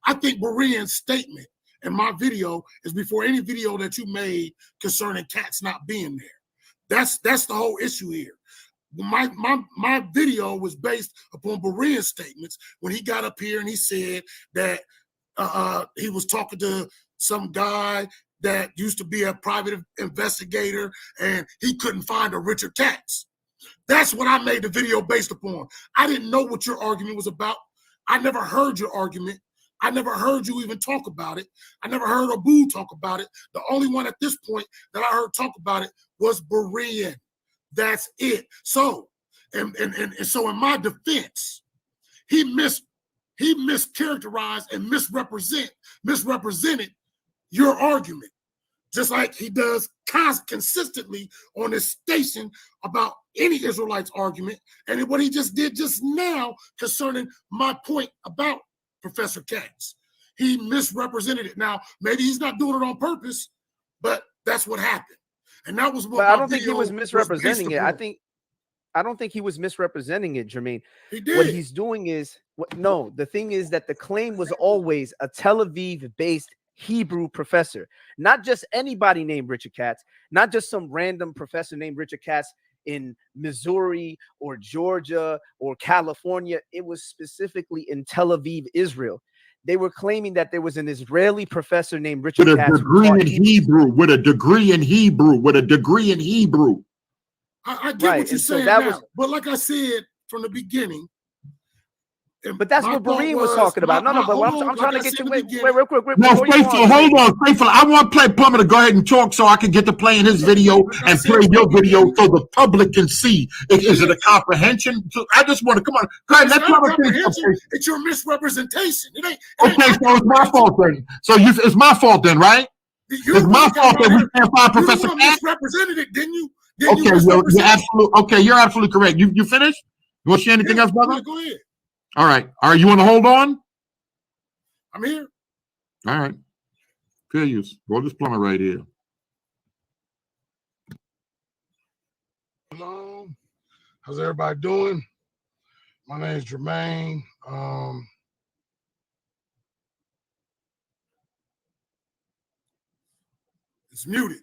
I think Berean's statement and my video is before any video that you made concerning Katz not being there. That's the whole issue here. My video was based upon Berean's statements when he got up here and he said that he was talking to some guy that used to be a private investigator and he couldn't find a Richard Katz. That's what I made the video based upon. I didn't know what your argument was about. I never heard your argument. I never heard you even talk about it. I never heard Abu talk about it. The only one at this point that I heard talk about it was Berean. That's it. So, and so in my defense, he mischaracterized and misrepresented your argument, just like he does consistently on this station about any Israelites argument, and what he just did just now concerning my point about Professor Katz. He misrepresented it. Now, maybe he's not doing it on purpose, but that's what happened. And that was what. But I don't think he was misrepresenting it. I don't think he was misrepresenting it, Jermaine. He did. What he's doing is the thing is that the claim was always a Tel Aviv-based Hebrew professor, not just anybody named Richard Katz, not just some random professor named Richard Katz in Missouri or Georgia or California. It was specifically in Tel Aviv, Israel. They were claiming that there was an Israeli professor named Richard Katz with a degree in Hebrew. I get what you're saying now, but like I said from the beginning. But that's what Berean was talking about. No, but I'm trying to get you. Wait, real quick. No, Faithful, hold on, Faithful. I want Plumber to go ahead and talk so I can get to playing his video and play your video so the public can see. Is it a comprehension? I just want to come on. Go ahead, let Plumber finish. It's your misrepresentation. It ain't. Okay, so it's my fault then. So it's my fault then, right? It's my fault that we can't find Professor Cat. You misrepresented it, didn't you? Okay, you're absolutely correct. You finished? You want to share anything else, brother? Go ahead. All right. You want to hold on? I'm here. All right. Fair use. Roll this Plumber right here. Hello. How's everybody doing? My name is Jermaine. It's muted.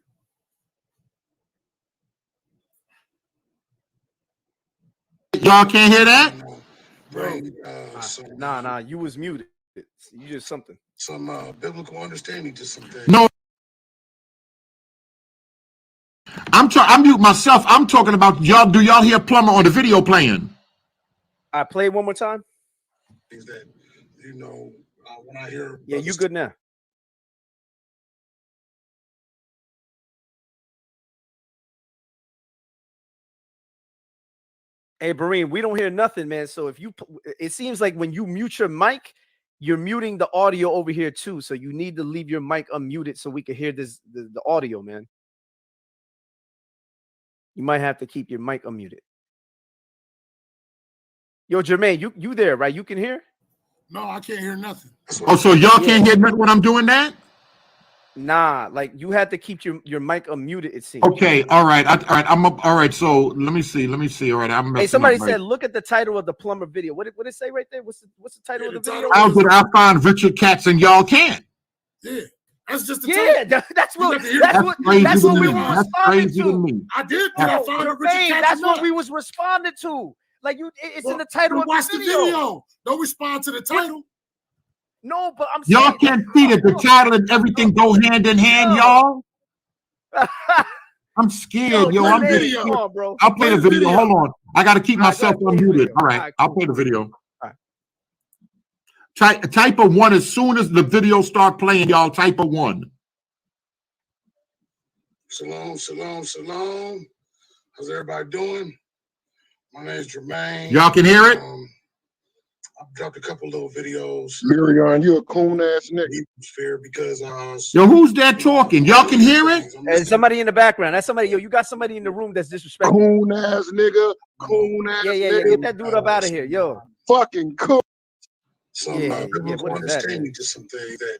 Y'all can't hear that? Nah, you was muted. You just something. Some biblical understanding to something. No. I mute myself. I'm talking about y'all. Do y'all hear Plumber on the video playing? I play one more time. Things that when I hear. Yeah, you good now. Hey, Berean, we don't hear nothing, man. So it seems like when you mute your mic, you're muting the audio over here too. So you need to leave your mic unmuted so we can hear the audio, man. You might have to keep your mic unmuted. Yo, Jermaine, you there, right? You can hear? No, I can't hear nothing. Oh, so y'all can't hear nothing when I'm doing that? Nah, like you had to keep your mic unmuted, it seems. Okay, all right. I'm up. All right, so let me see. All right, I'm Hey, somebody said, look at the title of the Plumber video. What did it say right there? What's the title of the video? How did I find Richard Katz and y'all can't? Yeah, that's just the title. That's what we were responding to. I did. That's what we was responding to. Like it's in the title of the video. Don't respond to the title. No, but I'm y'all can't see that the title and everything go hand in hand, y'all. I'm scared, yo. I'm just scared. On, bro. I'll play the video. Hold on. I got to keep myself unmuted. All right, I'll play the video. Type of 1 as soon as the video start playing, y'all. Type of 1. Shalom. How's everybody doing? My name is Jermaine. Y'all can hear it? I've dropped a couple little videos. Berean, you a coon ass nigga. Because yo, who's that talking? Y'all can hear it? And somebody in the background. That's somebody. Yo, you got somebody in the room that's disrespectful. Coon ass nigga. Yeah. Get that dude up out of here, yo. Fucking cool. Some biblical understanding to some things that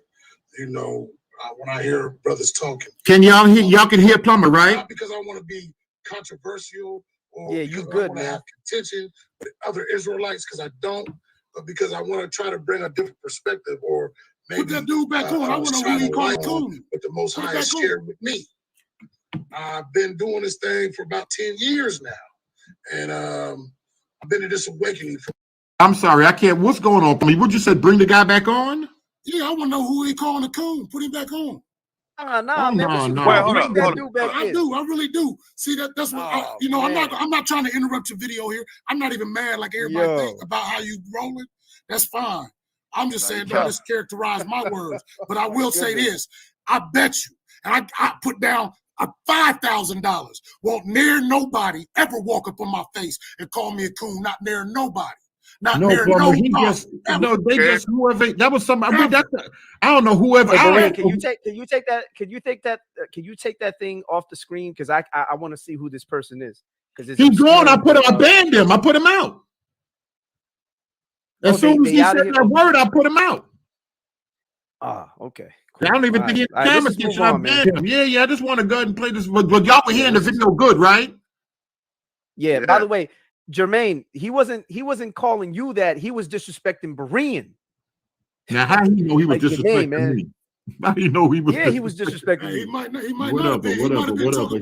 when I hear brothers talking. Can y'all hear? Y'all can hear Plumber, right? Not because I want to be controversial or you good, I want to have contention with other Israelites, because I don't. But because I want to try to bring a different perspective, or maybe put that dude back on. I want to know who he called coon. But the Most High is shared with me. I've been doing this thing for about 10 years now, and I've been in this awakening. I'm sorry, I can't. What's going on? I mean, what you said? Bring the guy back on? Yeah, I want to know who he calling a coon. Put him back on. Man. No. I do. I really do. See that's what I'm not trying to interrupt your video here. I'm not even mad like everybody thinks about how you rolling. That's fine. I'm just saying don't mischaracterize my words. But I will say this: I bet you, and I put down $5,000. Won't near nobody ever walk up on my face and call me a coon. Not near nobody. Not near nobody. They just whoever. That was somebody. I mean, I don't know whoever. Can you take that thing off the screen? Because I want to see who this person is. Because he's gone. I banned him. I put him out. As soon as he said that word, I put him out. Okay. Cool. I don't even think he's in the camera kitchen. I banned him. Yeah. I just want to go ahead and play this. But y'all were hearing the video good, right? Yeah. By the way, Jermaine, he wasn't calling you that. He was disrespecting Berean. Now, how do you know he was disrespecting me? How do you know he was? Yeah, he was disrespecting. He might not whatever.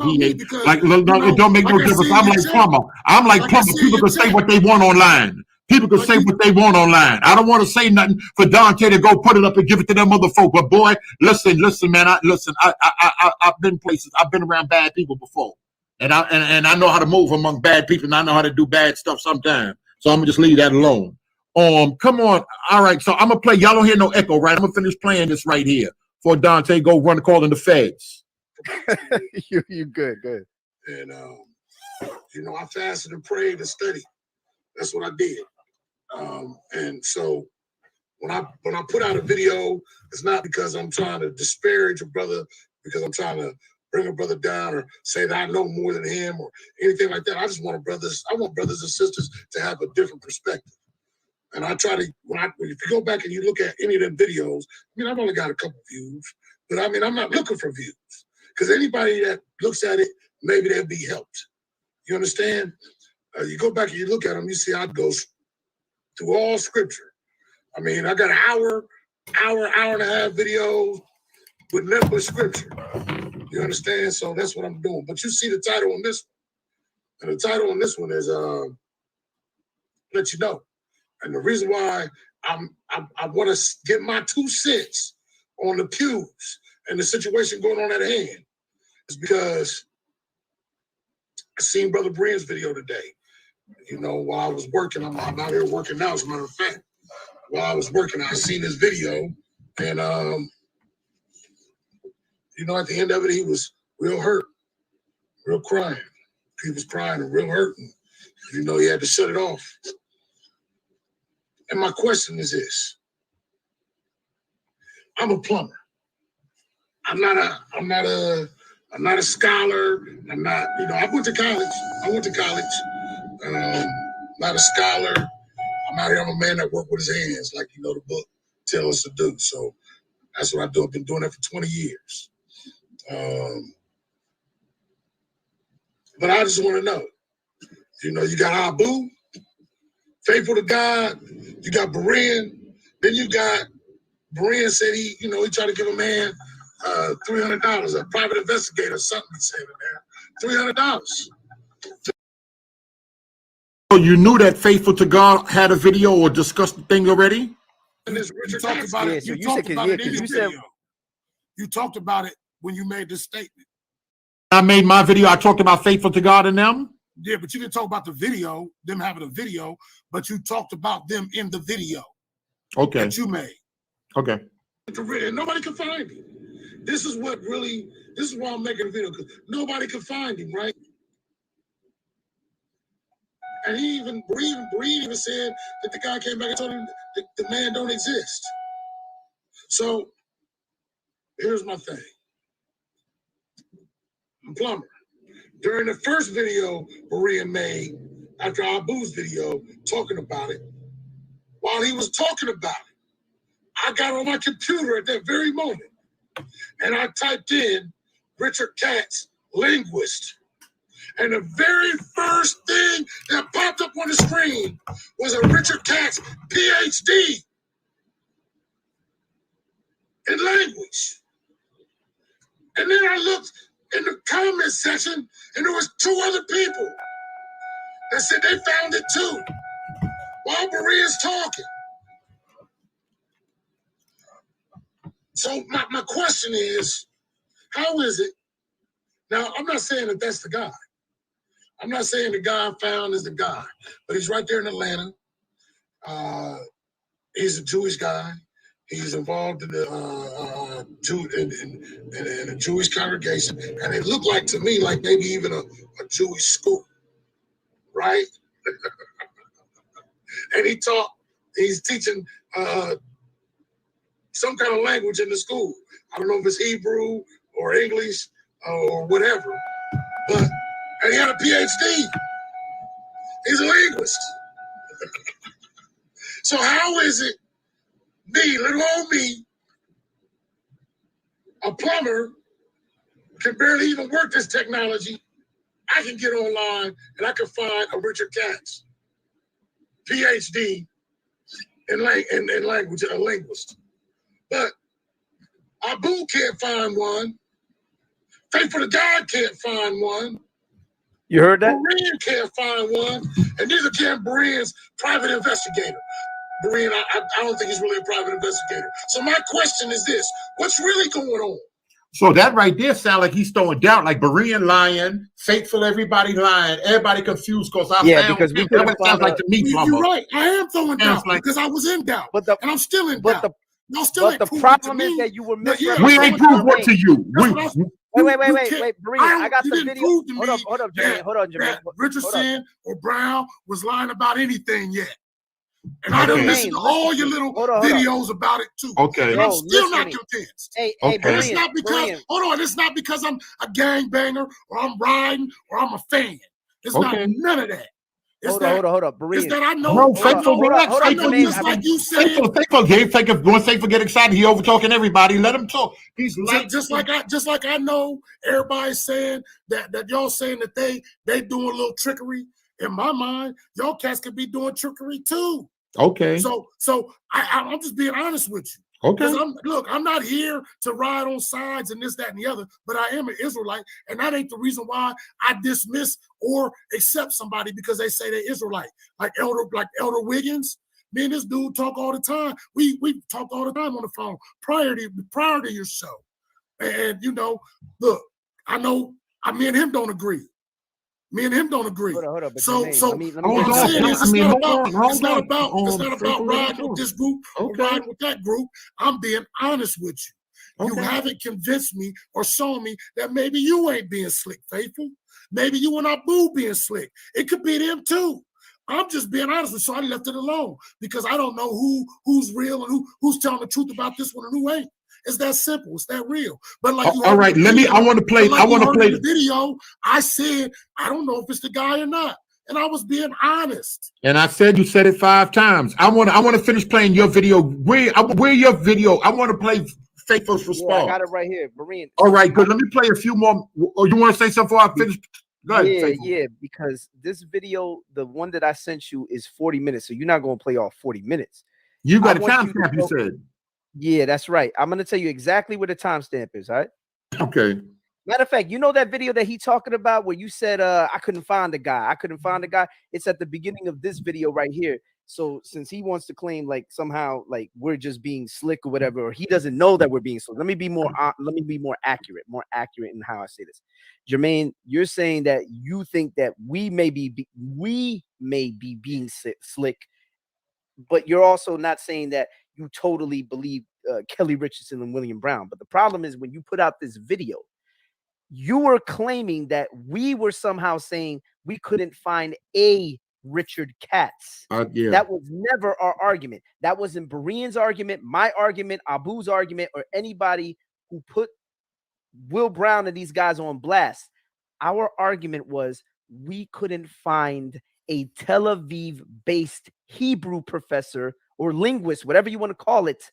He ain't like. It don't make no difference. I'm like Plumber. I'm like Plumber. People can say what they want online. People can say what they want online. I don't want to say nothing for Dante to go put it up and give it to them other folk. But boy, listen, man. I've been places. I've been around bad people before. And I know how to move among bad people, and I know how to do bad stuff sometimes. So I'm gonna just leave that alone. Come on. All right, so I'm gonna play. Y'all don't hear no echo, right? I'm gonna finish playing this right here before Dante go run calling the feds. you good. And you know, I fasted and prayed and studied. That's what I did. And so when I put out a video, it's not because I'm trying to disparage a brother, because I'm trying to bring a brother down or say that I know more than him or anything like that. I just want brothers and sisters to have a different perspective. And I try to, if you go back and you look at any of them videos, I mean, I've only got a couple views, but I mean, I'm not looking for views because anybody that looks at it, maybe they'll be helped. You understand? You go back and you look at them, you see how it goes through all scripture. I mean, I got an hour and a half videos with nothing but scripture. You understand? So that's what I'm doing. But you see the title on this one. And the title on this one is Let You Know. And the reason why I want to get my 2 cents on the pews and the situation going on at hand is because I seen Brother Berean's video today. You know, while I was working, I'm out here working now, as a matter of fact. While I was working, I seen this video, and you know, at the end of it, he was real hurt, real crying. He was crying and real hurt, and you know, he had to shut it off. And my question is this: I'm a plumber. I'm not a scholar. I'm not, you know, I went to college. Not a scholar. I'm out here. I'm a man that works with his hands, like, you know, the book tells us to do. So that's what I do. I've been doing that for 20 years. But I just want to know, you know, you got Abu, faithful to God. You got Berean. Then you got Berean said he tried to give a man $300, a private investigator, something he said in there, $300. So you knew that Faithful to God had a video or discussed the thing already? And this Richard talked about it. You talked about it when you made this statement. I made my video. I talked about Faithful to God and them. Yeah, but you didn't talk about the video, them having a video, but you talked about them in the video. Okay. That you made. Okay. And nobody can find him. This is why I'm making a video, because nobody can find him, right? And Berean even said that the guy came back and told him that the man don't exist. So here's my thing. I'm a plumber. During the first video Berean made, after Abu's video, talking about it, while he was talking about it, I got on my computer at that very moment, and I typed in Richard Katz, linguist. And the very first thing that popped up on the screen was a Richard Katz PhD in language. And then I looked in the comment section, and there was 2 other people that said they found it too, while Berean's talking. So my question is, how is it? Now, I'm not saying that that's the guy. I'm not saying the guy I found is the guy, but he's right there in Atlanta. He's a Jewish guy. He's involved in the in a Jewish congregation, and it looked like to me like maybe even a Jewish school, right? And he's teaching some kind of language in the school. I don't know if it's Hebrew or English or whatever, and he had a PhD. He's a linguist. So how is it me, little old me, a plumber, can barely even work this technology, I can get online and I can find a Richard Katz, PhD in language, a linguist. But Abu can't find one. Faithful to God can't find one. You heard that? Berean can't find one. And neither can Berean's private investigator. Berean, I don't think he's really a private investigator. So my question is this: what's really going on? So that right there sound like he's throwing doubt, like Berean lying, faithful everybody lying, everybody confused because I Yeah, found because we him. That's couldn't what it sounds find like to me, You're Plumber. right. I am throwing Sounds doubt like, because I was in doubt, but and I'm still in but doubt. the Y'all still but ain't the proved it to problem is me. that you were But yeah, we ain't proved what to you. That's what I. Wait, can't- Berean. I got you the didn't video. prove to me Hold up, Jermaine. that, Hold on, Jermaine. that Hold up. Richardson or Brown was lying about anything yet. And I done Okay. listened to all your little videos about it too. Okay. And I'm Bro, still listen to not me. convinced. Hey, Okay. And it's Berean, not because, Berean. hold on, it's not because I'm a gangbanger or I'm riding or I'm a fan. It's not Okay. none of that. It's Hold that, on, it's Berean. that I know, Bro, I faithful, know, relax. I know Jermaine, just like you said, Faithful, when Faithful get excited, he over talking everybody. Let him talk. He's like, just like I know everybody's saying that y'all saying that they doing a little trickery. In my mind, y'all cats could be doing trickery too. Okay. So I'm just being honest with you. Okay. Because I'm not here to ride on sides and this, that, and the other, but I am an Israelite, and that ain't the reason why I dismiss or accept somebody because they say they're Israelite. Like Elder Wiggins, me and this dude talk all the time. We talk all the time on the phone prior to your show. And you know, look, I know me and him don't agree. Me and him don't agree. Hold up, So Jermaine, let me what I'm saying is it's not about Faithful, riding with this group or Okay. riding with that group. I'm being honest with you. You Okay. haven't convinced me or shown me that maybe you ain't being slick, Faithful. Maybe you and Abu being slick. It could be them too. I'm just being honest with you. So I left it alone because I don't know who's real and who's telling the truth about this one and who ain't. It's that simple. It's that real. But like you heard all right, in the video, I want to play. like I want to play in the video. I said I don't know if it's the guy or not, and I was being honest. And I said you said it 5 times. I want to finish playing your video. Where your video? I want to play Faithful's response. Yeah, I got it right here, Berean. All right, good. Let me play a few more. Or you want to say something before I finish? Go ahead, Faithful. Yeah, because this video, the one that I sent you, is 40 minutes, so you're not going to play all 40 minutes. You got a timestamp, you said. Yeah, that's right. I'm going to tell you exactly where the timestamp is, all right? Okay. Matter of fact, you know that video that he talking about where you said, I couldn't find the guy. It's at the beginning of this video right here. So since he wants to claim like somehow like we're just being slick or whatever, or he doesn't know that we're being slick. Let me be more accurate in how I say this. Jermaine, you're saying that you think that we may be being slick, but you're also not saying that you totally believe Kelly Richardson and William Brown. But the problem is when you put out this video, you were claiming that we were somehow saying we couldn't find a Richard Katz. Yeah. That was never our argument. That wasn't Berean's argument, my argument, Abu's argument, or anybody who put Will Brown and these guys on blast. Our argument was we couldn't find a Tel Aviv-based Hebrew professor or linguist, whatever you want to call it,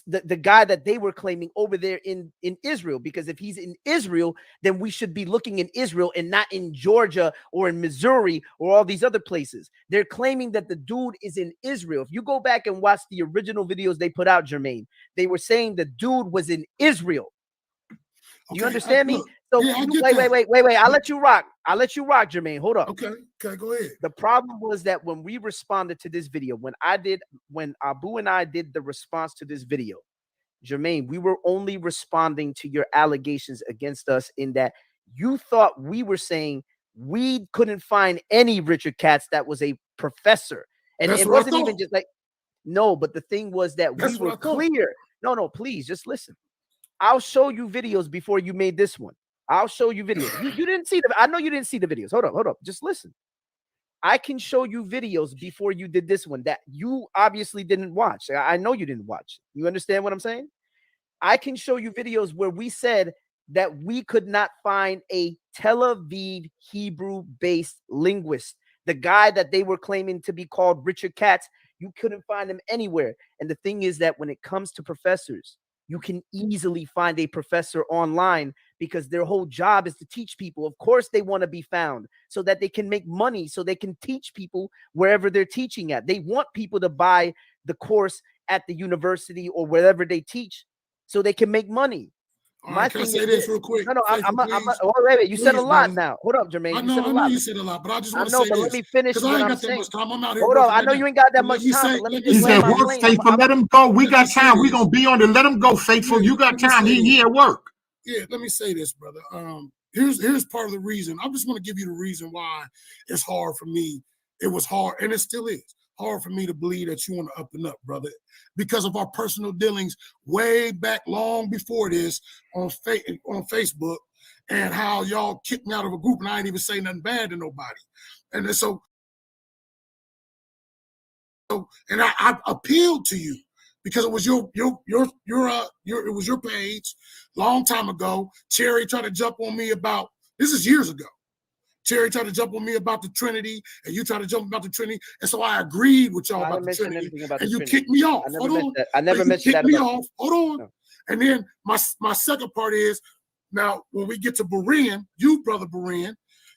the guy that they were claiming over there in Israel, because if he's in Israel, then we should be looking in Israel and not in Georgia or in Missouri or all these other places. They're claiming that the dude is in Israel. If you go back and watch the original videos they put out, Jermaine, they were saying the dude was in Israel. Do you understand me? So wait. I'll let you rock. Jermaine. Hold up. Okay, go ahead. The problem was that when we responded to this video, when Abu and I did the response to this video, Jermaine, we were only responding to your allegations against us in that you thought we were saying we couldn't find any Richard Katz that was a professor. And it wasn't even just like, no, but the thing was that we were clear. No, please just listen. I'll show you videos before you made this one. I'll show you videos. You didn't see I know you didn't see the videos. Hold up. Just listen. I can show you videos before you did this one that you obviously didn't watch. I know you didn't watch. You understand what I'm saying? I can show you videos where we said that we could not find a Tel Aviv Hebrew-based linguist. The guy that they were claiming to be called Richard Katz, you couldn't find him anywhere. And the thing is that when it comes to professors, you can easily find a professor online because their whole job is to teach people. Of course, they want to be found so that they can make money, so they can teach people wherever they're teaching at. They want people to buy the course at the university or wherever they teach so they can make money. All right, can I say this real quick? No, Faithful, wait. You said a Please, lot brother. now. Hold up, Jermaine. I You said a know lot. you said a lot, but I just want to know, say but this. let me finish Because I what ain't I'm got that saying. much time. I'm out here Hold working. on. I know you ain't got that much time, but let me He's just land at my work, plane. Faithful. Let him go. We got time. We gonna be on it. Let him go, Faithful. You got time. He at work. Yeah, let me say this, brother. Here's part of the reason. I just want to give you the reason why it's hard for me. It was hard, and it still is hard for me to believe that you want to up and up, brother, because of our personal dealings way back long before this on Facebook, and how y'all kicked me out of a group, and I ain't even say nothing bad to nobody, and so and I appealed to you because it was it was your page long time ago. Cherry tried to jump on me about this is years ago. Cherry tried to jump on me about the Trinity, and you tried to jump about the Trinity, and so I agreed with y'all about the Trinity, and you kicked me off. I never mentioned that. You kicked me off. Hold on. And then my second part is now when we get to Berean, you brother Berean,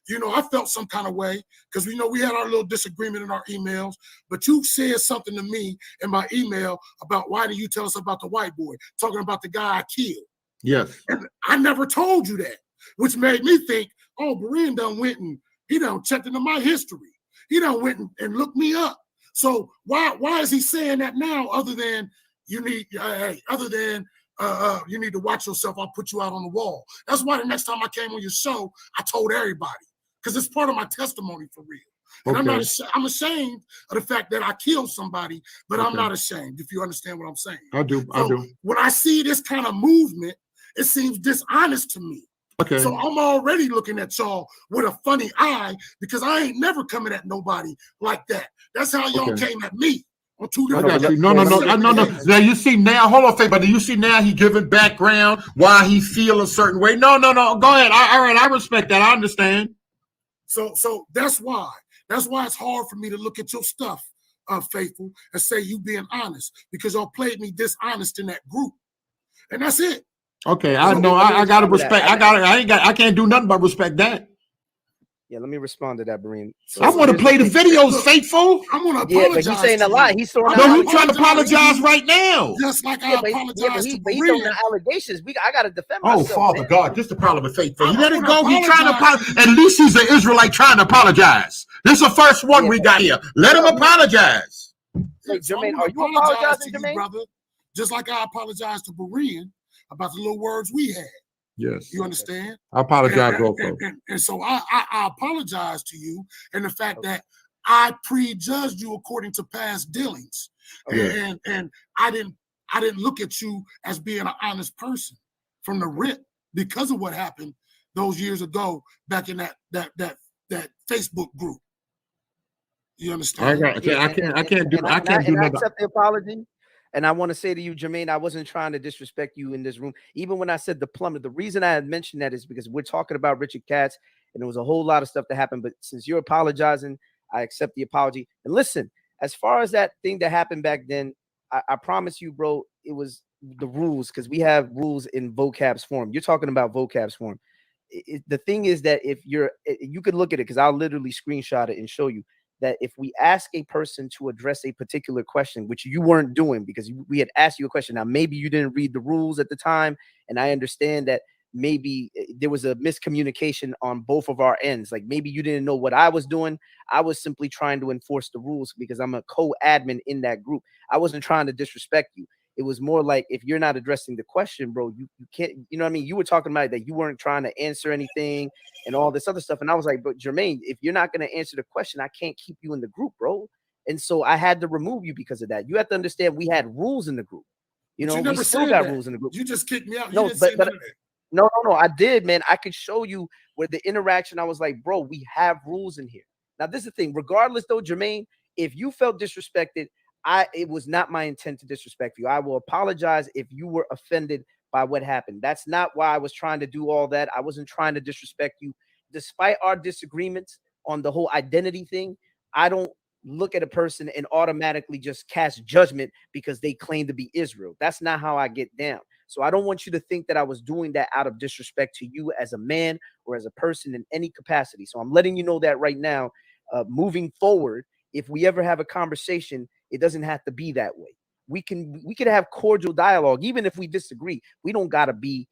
you know, I felt some kind of way because we know we had our little disagreement in our emails, but you said something to me in my email about why didn't you tell us about the white boy, talking about the guy I killed. Yes. And I never told you that, which made me think, oh, Berean done went and he done checked into my history. He done went and looked me up. So why is he saying that now other than you need, you need to watch yourself, I'll put you out on the wall. That's why the next time I came on your show, I told everybody, because it's part of my testimony for real. And I'm ashamed of the fact that I killed somebody, but I'm not ashamed, if you understand what I'm saying. I do. When I see this kind of movement, it seems dishonest to me. Okay. So I'm already looking at y'all with a funny eye because I ain't never coming at nobody like that. That's how y'all came at me. On two I different got you. No. Now you see now, hold on, Faith, but do you see now he giving background why he feel a certain way? No. Go ahead. All right, I respect that. I understand. So that's why it's hard for me to look at your stuff, Faithful, and say you being honest because y'all played me dishonest in that group, and that's it. Okay, I know. I gotta respect. I can't do nothing but respect that. Yeah, let me respond to that, Berean. I want to play the videos, Faithful. I'm gonna apologize. Yeah, but he's saying a lot. He's throwing out allegations. No, he's trying to apologize right now. Just like I apologize to Berean. He's throwing out allegations. I gotta defend myself. Oh, Father God, this is the problem with Faithful. He let it go. He's trying to apologize. At least he's an Israelite trying to apologize. This is the first one we got here. Let him apologize. Wait, Jermaine, are you apologizing, Jermaine? Brother? Just like I apologized to Berean about the little words we had. Yes. You understand? I apologize also. And so I apologize to you and the fact that I prejudged you according to past dealings. Yes. And I didn't look at you as being an honest person from the rip because of what happened those years ago back in that Facebook group. You understand? I can't do nothing. I accept the apology. And I want to say to you, Jermaine, I wasn't trying to disrespect you in this room. Even when I said the plumber, the reason I had mentioned that is because we're talking about Richard Katz, and there was a whole lot of stuff that happened. But since you're apologizing, I accept the apology. And listen, as far as that thing that happened back then, I promise you, bro, it was the rules, because we have rules in vocab's form. You're talking about vocab's form. The thing is that if you could look at it, because I'll literally screenshot it and show you that if we ask a person to address a particular question, which you weren't doing because we had asked you a question. Now, maybe you didn't read the rules at the time, and I understand that maybe there was a miscommunication on both of our ends. Like maybe you didn't know what I was doing. I was simply trying to enforce the rules because I'm a co-admin in that group. I wasn't trying to disrespect you. It was more like, if you're not addressing the question, bro, you can't, you know what I mean? You were talking about that you weren't trying to answer anything and all this other stuff. And I was like, but Jermaine, if you're not going to answer the question, I can't keep you in the group, bro. And so I had to remove you because of that. You have to understand we had rules in the group. You know, we still got rules in the group. You just kicked me out. No, no, I did, man. I could show you where the interaction, I was like, bro, we have rules in here. Now, this is the thing. Regardless, though, Jermaine, if you felt disrespected, it was not my intent to disrespect you. I will apologize if you were offended by what happened. That's not why I was trying to do all that. I wasn't trying to disrespect you. Despite our disagreements on the whole identity thing, I don't look at a person and automatically just cast judgment because they claim to be Israel. That's not how I get down. So I don't want you to think that I was doing that out of disrespect to you as a man or as a person in any capacity. So I'm letting you know that right now, moving forward, if we ever have a conversation, it doesn't have to be that way. We can have cordial dialogue, even if we disagree. We don't gotta be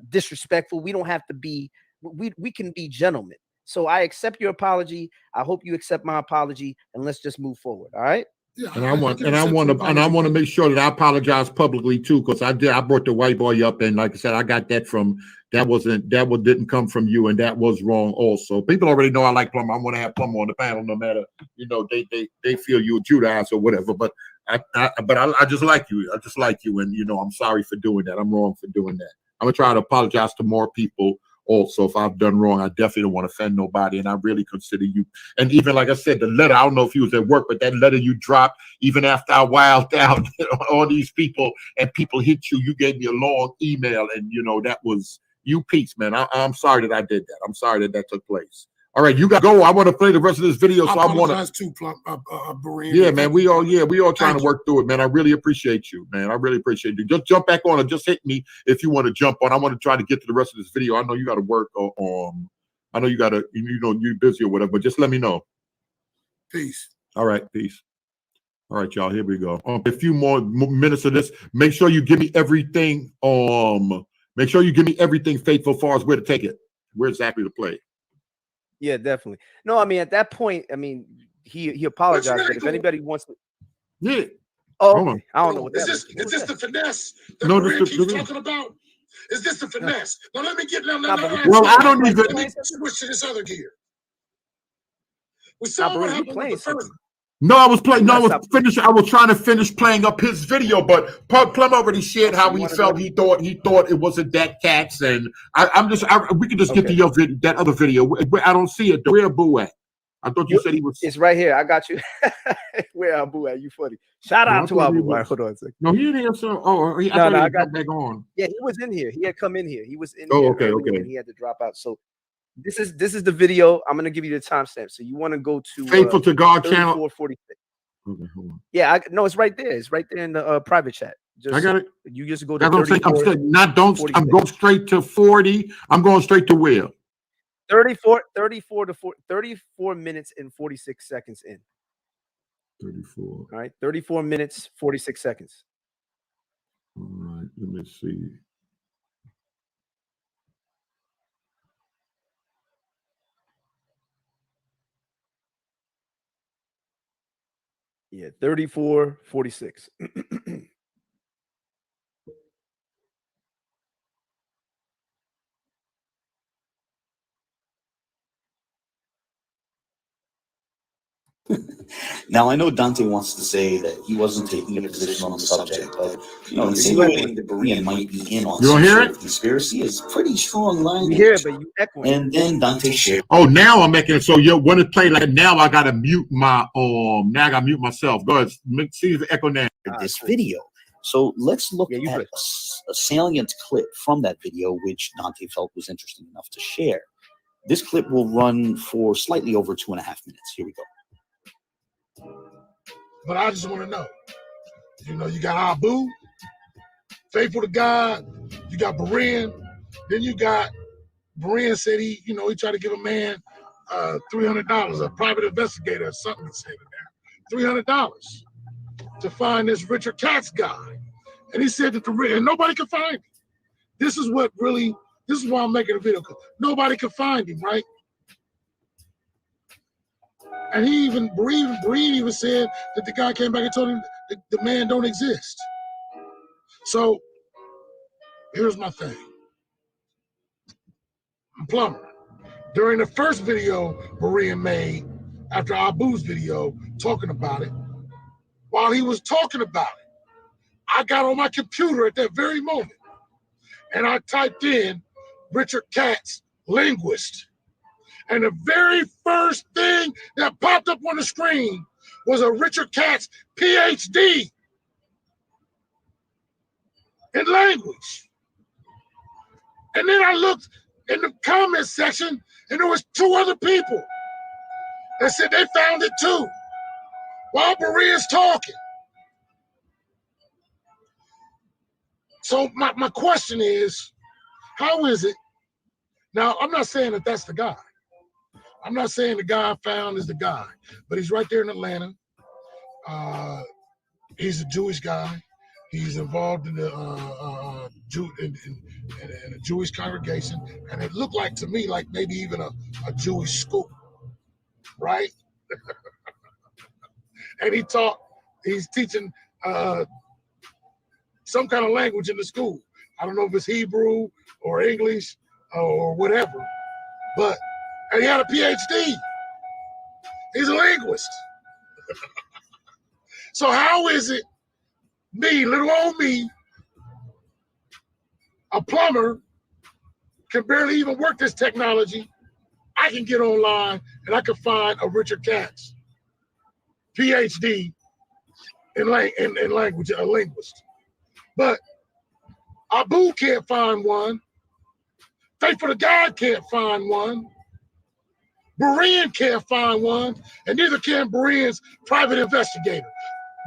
disrespectful. We don't have to be. We can be gentlemen. So I accept your apology. I hope you accept my apology, and let's just move forward. All right. Yeah, and I want to make sure that I apologize publicly too, because I brought the white boy up, and like I said, I got that from didn't come from you, and that was wrong also. People already know I like Plummer. I want to have Plummer on the panel, no matter they feel you Judas or whatever. But I just like you. I just like you, and I'm sorry for doing that. I'm wrong for doing that. I'm gonna try to apologize to more people. Also, if I've done wrong, I definitely don't want to offend nobody, and I really consider you. And even like I said, the letter, I don't know if he was at work, but that letter you dropped, even after I wilded out all these people and people hit you, you gave me a long email, and that was you, peace, man. I'm sorry that I did that. I'm sorry that took place. All right, you got to go. I want to play the rest of this video, so I want to. Berean. Yeah, man, we all trying to work through it, man. I really appreciate you, man. I really appreciate you. Just jump back on, or just hit me if you want to jump on. I want to try to get to the rest of this video. I know you got to work, I know you got to, you're busy or whatever. But just let me know. Peace. All right, peace. All right, y'all. Here we go. A few more minutes of this. Make sure you give me everything. Make sure you give me everything faithful as far as where to take it, where exactly to play. Yeah, definitely. No, I mean, at that point, I mean, he apologized, but if anybody wants to, yeah. Oh, okay. I don't know what is that this. Is this the finesse that No, Berean this keeps talking about? Is this the finesse? Now let me get now. Well, I don't even. Let me switch to this other gear. We saw what happened with the first. No, I was playing. No, I was finished. I was trying to finish playing up his video, but Plum already shared how he felt. He thought it wasn't that cats, and we can just get to that other video. I don't see it. Where Boo at? I thought you said he was. It's right here. I got you. Where Abu at? You funny. Shout out to Abu. Right, hold on a second. No, he didn't answer. I got back on. Yeah, he was in here. He had come in here. He was in here. Okay. And he had to drop out. So this is the video. I'm gonna give you the timestamp. So you want to go to Faithful to God channel 3446. Okay, hold on. Yeah, no, it's right there. It's right there in the private chat. I got it. You just go to 34. I'm going straight to 40. I'm going straight to where? 34 minutes and 46 seconds in. 34. All right, 34 minutes, 46 seconds. All right, let me see. Yeah, 34:46. Now, I know Dante wants to say that he wasn't taking a position on the subject, but insinuating that Berean might be in on some sort of conspiracy is pretty strong language. You hear it, but you echo it. And then Dante shared. Oh, now I'm making it so you want to play like now. I gotta mute my now I gotta mute myself. Go ahead, see the echo now. This video. So let's look at a salient clip from that video, which Dante felt was interesting enough to share. This clip will run for slightly over 2.5 minutes. Here we go. But I just want to know, you got Abu, faithful to God, you got Berean, then you got Berean said he tried to give a man $300, a private investigator or something said in there, $300 to find this Richard Katz guy. And he said that and nobody could find him. This is why I'm making a video, because nobody could find him, right? And Berean even said that the guy came back and told him that the man don't exist. So here's my thing. I'm Plummer. During the first video Berean made, after Abu's video talking about it, while he was talking about it, I got on my computer at that very moment and I typed in Richard Katz linguist. And the very first thing that popped up on the screen was a Richard Katz PhD in language. And then I looked in the comment section and there was 2 other people that said they found it too while Berean's talking. So my question is, how is it? Now, I'm not saying that that's the guy. I'm not saying the guy I found is the guy, but he's right there in Atlanta. He's a Jewish guy. He's involved in the in a Jewish congregation, and it looked like to me like maybe even a Jewish school, right? And he's teaching some kind of language in the school. I don't know if it's Hebrew or English or whatever, and he had a PhD. He's a linguist. So how is it me, little old me, a plumber, can barely even work this technology? I can get online and I can find a Richard Katz, PhD in language, a linguist. But Abu can't find one. Faithful to God can't find one. Berean can't find one, and neither can Berean's private investigator.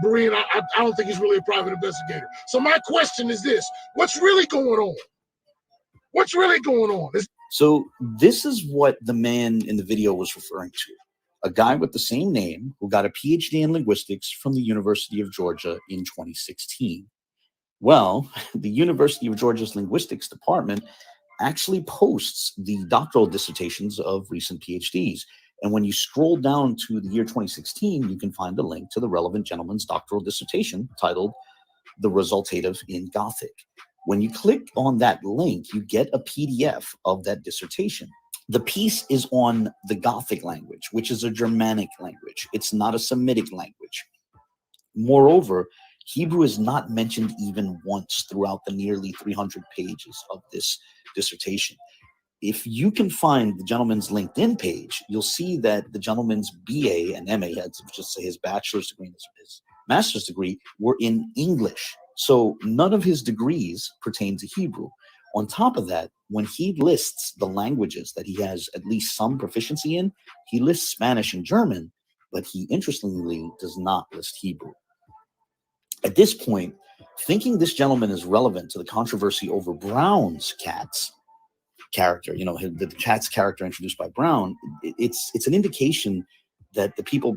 Berean, I don't think he's really a private investigator. So my question is this: what's really going on? What's really going on? So this is what the man in the video was referring to. A guy with the same name who got a PhD in linguistics from the University of Georgia in 2016. Well, the University of Georgia's linguistics department actually posts the doctoral dissertations of recent PhDs. And when you scroll down to the year 2016, you can find a link to the relevant gentleman's doctoral dissertation titled The Resultative in Gothic. When you click on that link, you get a PDF of that dissertation. The piece is on the Gothic language, which is a Germanic language. It's not a Semitic language. Moreover, Hebrew is not mentioned even once throughout the nearly 300 pages of this dissertation. If you can find the gentleman's LinkedIn page, you'll see that the gentleman's BA and MA, just say his bachelor's degree and his master's degree, were in English. So none of his degrees pertain to Hebrew. On top of that, when he lists the languages that he has at least some proficiency in, he lists Spanish and German, but he interestingly does not list Hebrew. At this point, thinking this gentleman is relevant to the controversy over Brown's Katz character, the Katz character introduced by Brown, it's an indication that the people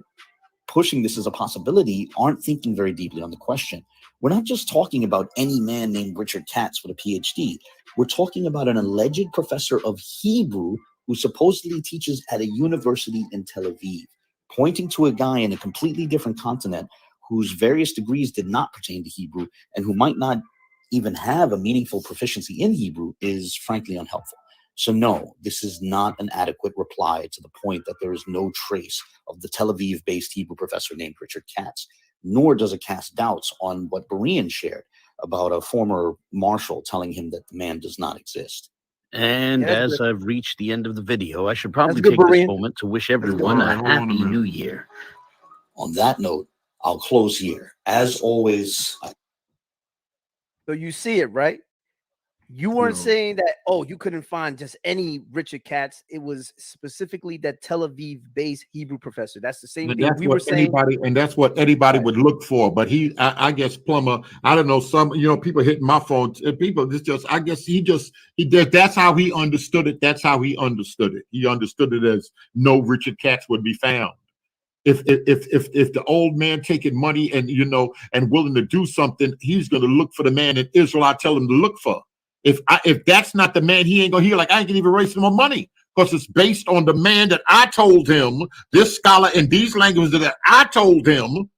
pushing this as a possibility aren't thinking very deeply on the question. We're not just talking about any man named Richard Katz with a PhD. We're talking about an alleged professor of Hebrew who supposedly teaches at a university in Tel Aviv, pointing to a guy in a completely different continent whose various degrees did not pertain to Hebrew and who might not even have a meaningful proficiency in Hebrew is frankly unhelpful. So no, this is not an adequate reply to the point that there is no trace of the Tel Aviv-based Hebrew professor named Richard Katz, nor does it cast doubts on what Berean shared about a former marshal telling him that the man does not exist. And as I've reached the end of the video, I should probably take this moment to wish everyone a happy new year. On that note, I'll close here. As always. So you see it, right? You weren't saying that, you couldn't find just any Richard Katz. It was specifically that Tel Aviv-based Hebrew professor. That's the same thing we were saying. And that's what anybody would look for. But I guess Plummer, I don't know, people hitting my phone. People, I guess that's how he understood it. That's how he understood it. He understood it as no Richard Katz would be found. If the old man taking money and willing to do something, he's going to look for the man in Israel I tell him to look for. If that's not the man, he ain't gonna hear. Like, I ain't gonna even raise more money because it's based on the man that I told him, this scholar in these languages that I told him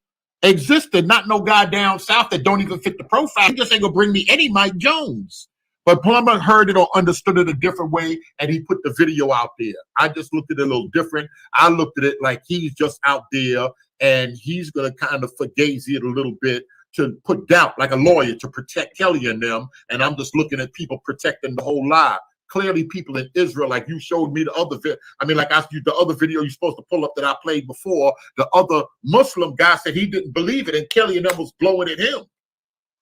existed, not no guy down south that don't even fit the profile. He just ain't gonna bring me any Mike Jones. But Plummer heard it or understood it a different way, and he put the video out there. I just looked at it a little different. I looked at it like he's just out there, and he's gonna kind of fugazi it a little bit to put doubt, like a lawyer, to protect Kelly and them. And I'm just looking at people protecting the whole lie. Clearly, people in Israel, like you showed me the other video. I mean, like the other video you're supposed to pull up that I played before. The other Muslim guy said he didn't believe it, and Kelly and them was blowing at him.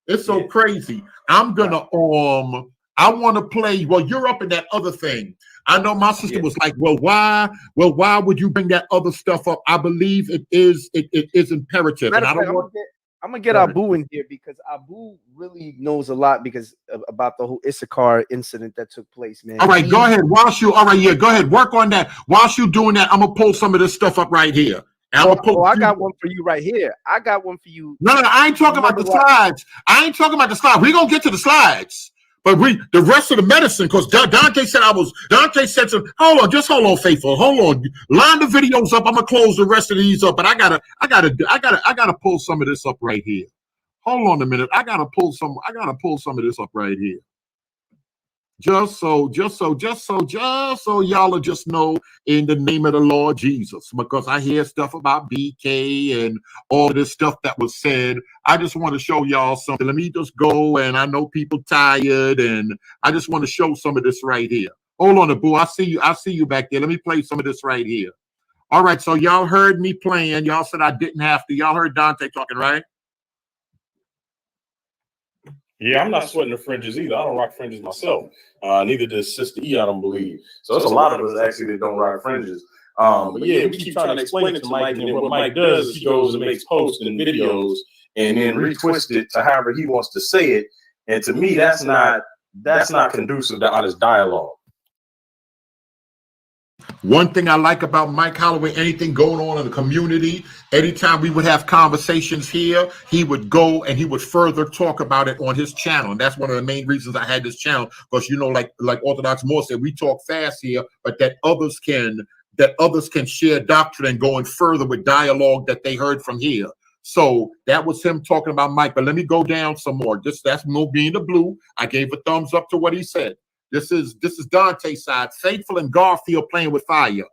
It's so crazy. I'm gonna I want to play. Well, you're up in that other thing. I know my sister was like, well, why would you bring that other stuff up? I believe it is imperative. And I don't want. I'm gonna get Abu in here because Abu really knows a lot about the whole Issachar incident that took place, man. All right, go ahead. Go ahead. Work on that. Whilst you doing that, I'm gonna pull some of this stuff up right here. I got one for you right here. I got one for you. No, I ain't talking about the slides. I ain't talking about the slides. We're gonna get to the slides. But the rest of the medicine, because Dante said some. Hold on, faithful. Hold on. Line the videos up. I'm gonna close the rest of these up, but I gotta pull some of this up right here. Hold on a minute. I gotta pull some of this up right here. Just so y'all will just know in the name of the Lord Jesus, because I hear stuff about BK and all of this stuff that was said. I just want to show y'all something. Let me just go, and I know people tired, and I just want to show some of this right here. Hold on, Abu. I see you back there. Let me play some of this right here. All right, so y'all heard me playing. Y'all said I didn't have to. Y'all heard Dante talking, right? Yeah, I'm not sweating the fringes either. I don't rock fringes myself. Neither does Sister E, I don't believe. So there's a lot of us actually that don't rock fringes. But yeah, we keep trying to explain it to Mike, and then what Mike does is he goes and makes posts and videos and then retwist it to however he wants to say it. And to me, that's not conducive to honest dialogue. One thing I like about Mike Holloway, anything going on in the community, anytime we would have conversations here, he would go and he would further talk about it on his channel. And that's one of the main reasons I had this channel, because, you know, like Orthodox Moor said, we talk fast here, but that others can share doctrine and going further with dialogue that they heard from here. So that was him talking about Mike. But let me go down some more. That's no being the blue. I gave a thumbs up to what he said. This is Dante's side. Faithful and Garfield playing with fire.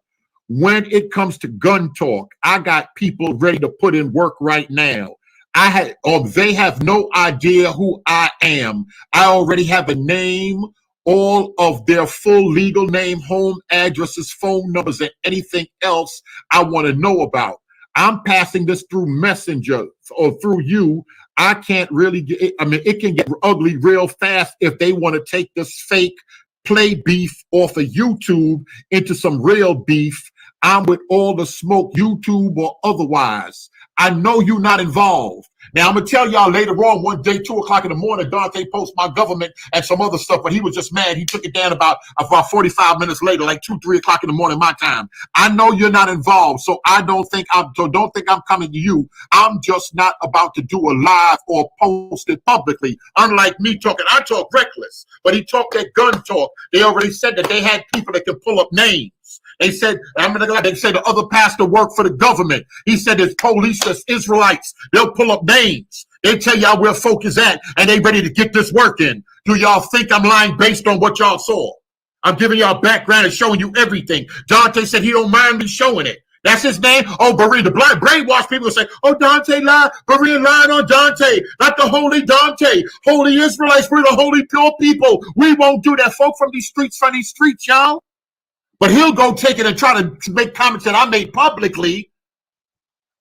When it comes to gun talk, I got people ready to put in work right now. They have no idea who I am. I already have a name, all of their full legal name, home addresses, phone numbers, and anything else I want to know about. I'm passing this through Messenger or through you. I can't really get it. I mean, it can get ugly real fast if they want to take this fake play beef off of YouTube into some real beef. I'm with all the smoke, YouTube or otherwise. I know you're not involved. Now, I'm going to tell y'all later on, one day, 2 o'clock in the morning, Dante posted my government and some other stuff, but he was just mad. He took it down about 45 minutes later, like 2, 3 o'clock in the morning, my time. I know you're not involved, so don't think I'm coming to you. I'm just not about to do a live or post it publicly. Unlike me talking, I talk reckless, but he talked that gun talk. They already said that they had people that could pull up names. They said, they said the other pastor worked for the government. He said there's police, there's Israelites. They'll pull up names. They tell y'all where folk is at, and they ready to get this work in. Do y'all think I'm lying based on what y'all saw? I'm giving y'all background and showing you everything. Dante said he don't mind me showing it. That's his name. Oh, Berean. The blind brainwashed people say, oh, Dante lied. Berean lied on Dante. Not the holy Dante. Holy Israelites. We're the holy pure people. We won't do that. Folk from these streets, y'all. But he'll go take it and try to make comments that I made publicly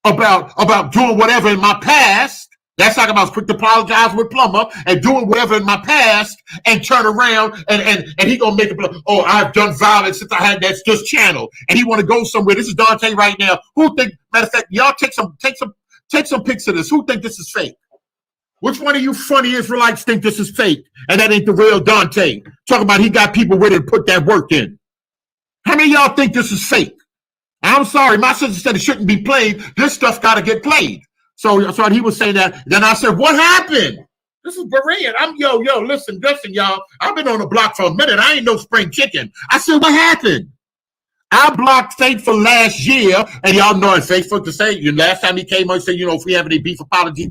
about doing whatever in my past. That's like I was quick to apologize with Plumber and doing whatever in my past and turn around and he gonna make it. Oh, I've done violence since I had that just channel, and he want to go somewhere. This is Dante right now. Who think? Matter of fact, y'all take some pics of this. Who think this is fake? Which one of you funny Israelites think this is fake and that ain't the real Dante? Talking about he got people ready to put that work in. How many of y'all think this is fake? I'm sorry, my sister said it shouldn't be played. This stuff got to get played. So he was saying that. Then I said, what happened? This is Berean. Listen, y'all. I've been on the block for a minute. I ain't no spring chicken. I said, what happened? I blocked Faithful last year, and y'all know it's Faithful to say, last time he came on, he said, if we have any beef, apology,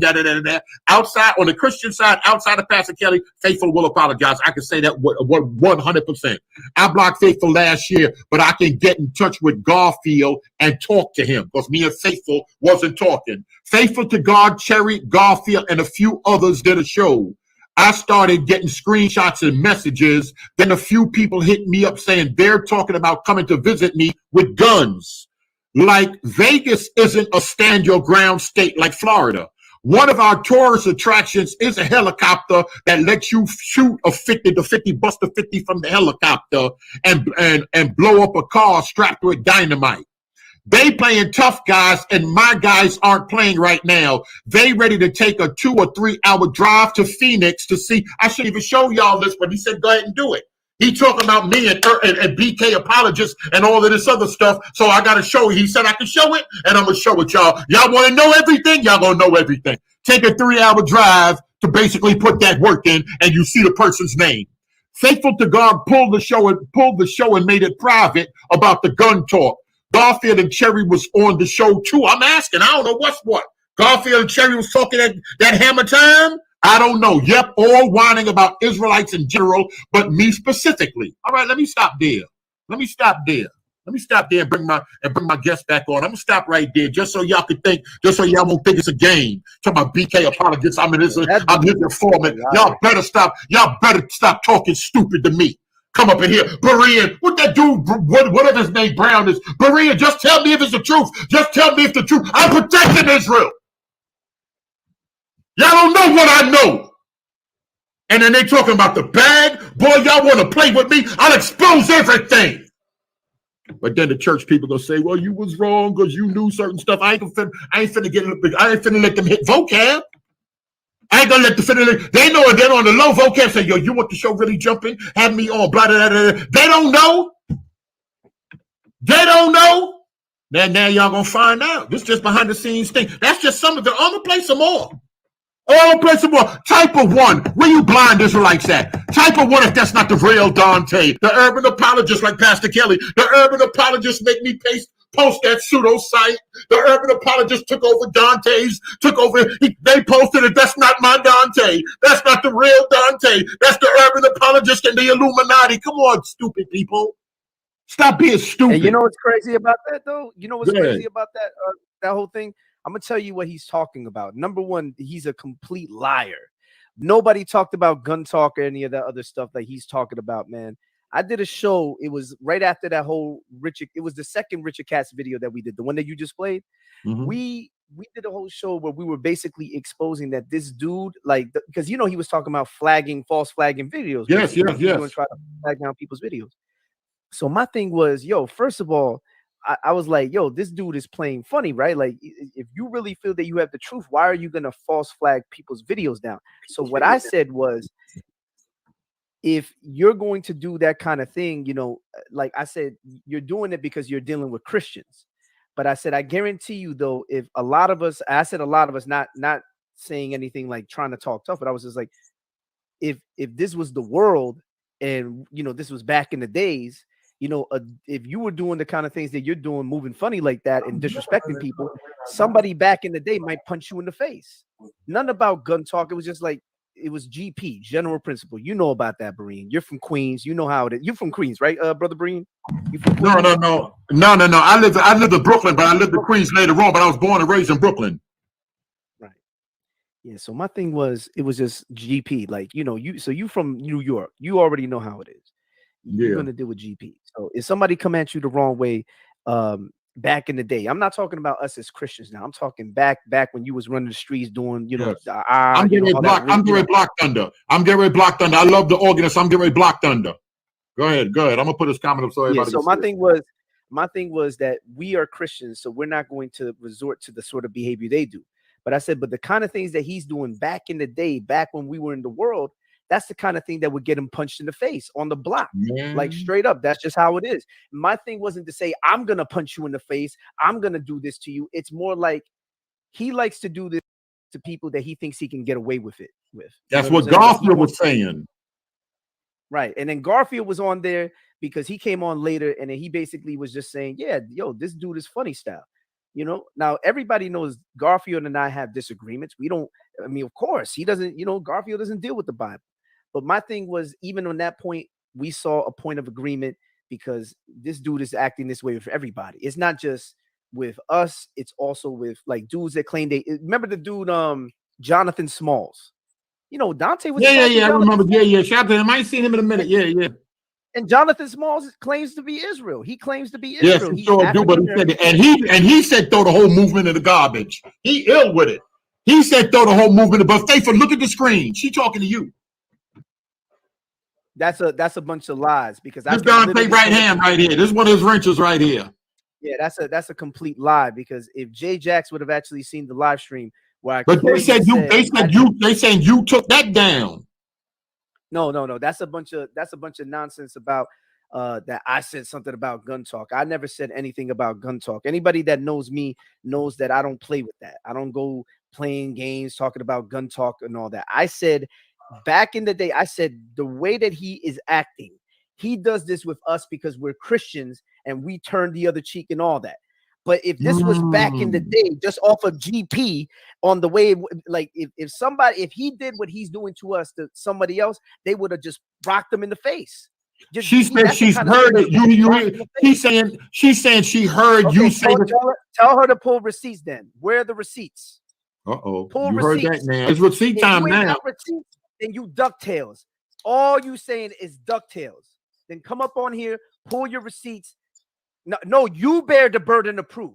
outside, on the Christian side, outside of Pastor Kelly, Faithful will apologize. I can say that 100%. I blocked Faithful last year, but I can get in touch with Garfield and talk to him, because me and Faithful wasn't talking. Faithful to God, Cherry, Garfield, and a few others did a show. I started getting screenshots and messages. Then a few people hit me up saying they're talking about coming to visit me with guns. Like Vegas isn't a stand your ground state like Florida. One of our tourist attractions is a helicopter that lets you shoot a 50 to 50, bust a 50 from the helicopter and blow up a car strapped with dynamite. They playing tough guys, and my guys aren't playing right now. They ready to take a 2 or 3 hour drive to Phoenix to see. I shouldn't even show y'all this, but he said, go ahead and do it. He talking about me and BK apologists and all of this other stuff. So I got to show it. He said I can show it, and I'm going to show it, y'all. Y'all want to know everything? Y'all going to know everything. Take a 3-hour drive to basically put that work in, and you see the person's name. Faithful to God pulled the show and made it private about the gun talk. Garfield and Cherry was on the show too. I'm asking. I don't know what's what. Garfield and Cherry was talking at that hammer time. I don't know. Yep, all whining about Israelites in general, but me specifically. All right, let me stop there. Let me stop there and bring my guest back on. I'm gonna stop right there just so y'all can think, just so y'all won't think it's a game. Talking about BK apologists. I'm his informant. Y'all better stop talking stupid to me. Come up in here, Berean. What that dude, whatever his name, Brown is. Berean, just tell me if it's the truth. Just tell me if the truth. I'm protecting Israel. Y'all don't know what I know. And then they talking about the bag. Boy, y'all want to play with me? I'll expose everything. But then the church people gonna say, well, you was wrong because you knew certain stuff. I ain't finna let them hit vocab. I ain't gonna let they know it. They're on the low vocab. Say, yo, you want the show really jumping? Have me on, blah, blah, blah, blah. They don't know. They don't know. Now y'all gonna find out. This is just behind the scenes thing. That's just some of the, I'm gonna play some more. Oh, play some more. Type of one. Where you blind Israelites at? Type of one if that's not the real Dante. The urban apologist like Pastor Kelly. The urban apologists make me post that pseudo site. The urban apologist took over Dante's. They posted it. That's not my Dante. That's not the real Dante. That's the urban apologist and the Illuminati. Come on, stupid people. Stop being stupid. And you know what's crazy about that, though? You know what's crazy about that whole thing? I'm going to tell you what he's talking about. Number one, he's a complete liar. Nobody talked about gun talk or any of that other stuff that he's talking about, man. I did a show. It was right after that whole it was the second Richard Katz video that we did, the one that you just played. Mm-hmm. We did a whole show where we were basically exposing that this dude, like, because, he was talking about false flagging videos. Yes. He was going to try to flag down people's videos. So my thing was, first of all, I was like, this dude is playing funny, right? Like, if you really feel that you have the truth, why are you going to false flag people's videos down? So what I said was, if you're going to do that kind of thing, like I said, you're doing it because you're dealing with Christians. But I said, I guarantee you, though, if a lot of us, not saying anything like trying to talk tough, but I was just like, if this was the world and, this was back in the days, if you were doing the kind of things that you're doing, moving funny like that and disrespecting people, somebody back in the day might punch you in the face. None about gun talk. It was just like, it was GP, general principle. You know about that, Berean. You're from Queens. You know how it is. You're from Queens, right, Brother Berean? No. I lived in Brooklyn, but I lived in Queens later on, but I was born and raised in Brooklyn. Right. Yeah, so my thing was, it was just GP. Like, you from New York. You already know how it is. You're going to deal with GP. So if somebody come at you the wrong way, back in the day, I'm not talking about us as Christians now. I'm talking back when you was running the streets doing, I'm getting ready Block Thunder. I'm getting ready Block Thunder. I love the organist. I'm getting ready Block Thunder. Go ahead. I'm gonna put this comment up so everybody. So my thing was that we are Christians, so we're not going to resort to the sort of behavior they do. But I said, but the kind of things that he's doing back in the day, back when we were in the world, that's the kind of thing that would get him punched in the face on the block, like straight up. That's just how it is. My thing wasn't to say, I'm going to punch you in the face. I'm going to do this to you. It's more like he likes to do this to people that he thinks he can get away with it with. That's what Garfield was saying. Right. And then Garfield was on there because he came on later and then he basically was just saying, this dude is funny style. Now everybody knows Garfield and I have disagreements. Of course, he doesn't, Garfield doesn't deal with the Bible. But my thing was, even on that point, we saw a point of agreement because this dude is acting this way with everybody. It's not just with us. It's also with like dudes that claim remember the dude, Jonathan Smalls. Dante was. Yeah. I remember. Yeah. Shout out to him. I ain't seen him in a minute. Yeah. And Jonathan Smalls claims to be Israel. He claims to be Israel. Yes, sure do, but he said it. And he said throw the whole movement in the garbage. He ill with it. He said throw the whole movement. But Faithful, look at the screen. She talking to you. That's a bunch of lies because this Dante right hand right here. This is one of his wrenches right here. Yeah, that's a complete lie because if Jay Jax would have actually seen the live stream, but they said you took that down. No. That's a bunch of nonsense about that I said something about gun talk. I never said anything about gun talk. Anybody that knows me knows that I don't play with that. I don't go playing games talking about gun talk and all that. I said back in the day, I said the way that he is acting, he does this with us because we're Christians and we turn the other cheek and all that. But if this was back in the day, just off of GP on the way, like if he did what he's doing to us to somebody else, they would have just rocked them in the face. She said she's heard it. She's saying she heard you say that. Tell her to pull receipts then. Where are the receipts? Pull Pull you receipts. heard that now. It's receipt time you ain't now. got receipts, then you DuckTales. All you saying is DuckTales. Then come up on here, pull your receipts. No, you bear the burden of proof.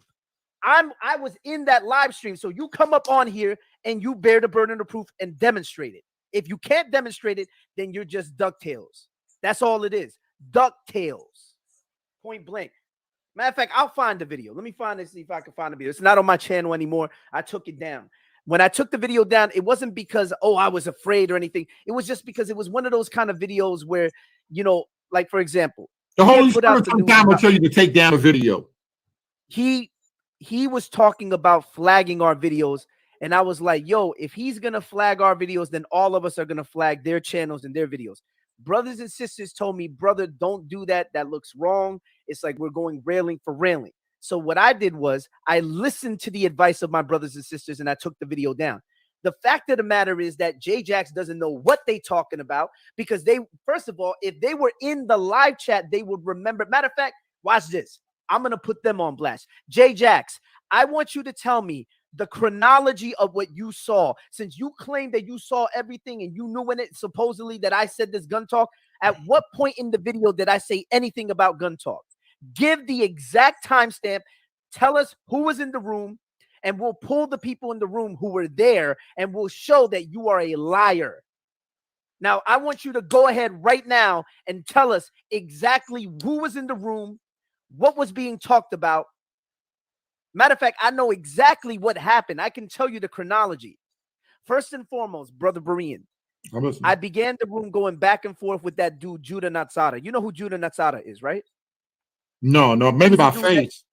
I was in that live stream, so you come up on here and you bear the burden of proof and demonstrate it. If you can't demonstrate it, then you're just DuckTales. That's all it is. DuckTales. Point blank. Matter of fact, I'll find the video. Let me find it, see if I can find the video. It's not on my channel anymore. I took it down. When I took the video down, it wasn't because, I was afraid or anything. It was just because it was one of those kind of videos where, like, for example, the Holy Spirit sometimes will tell you to take down a video. He was talking about flagging our videos. And I was like, yo, if he's going to flag our videos, then all of us are going to flag their channels and their videos. Brothers and sisters told me, brother, don't do that. That looks wrong. It's like we're going railing for railing. So what I did was I listened to the advice of my brothers and sisters and I took the video down. The fact of the matter is that J-Jax doesn't know what they talking about because first of all, if they were in the live chat, they would remember. Matter of fact, watch this. I'm going to put them on blast. J-Jax, I want you to tell me the chronology of what you saw. Since you claim that you saw everything and you knew in it supposedly that I said this gun talk, at what point in the video did I say anything about gun talk? Give the exact timestamp. Tell us who was in the room, and we'll pull the people in the room who were there, and we'll show that you are a liar. Now, I want you to go ahead right now and tell us exactly who was in the room, what was being talked about. Matter of fact, I know exactly what happened. I can tell you the chronology. First and foremost, Brother Berean, I began the room going back and forth with that dude, Judah Natsara. You know who Judah Natsara is, right? No, maybe by face.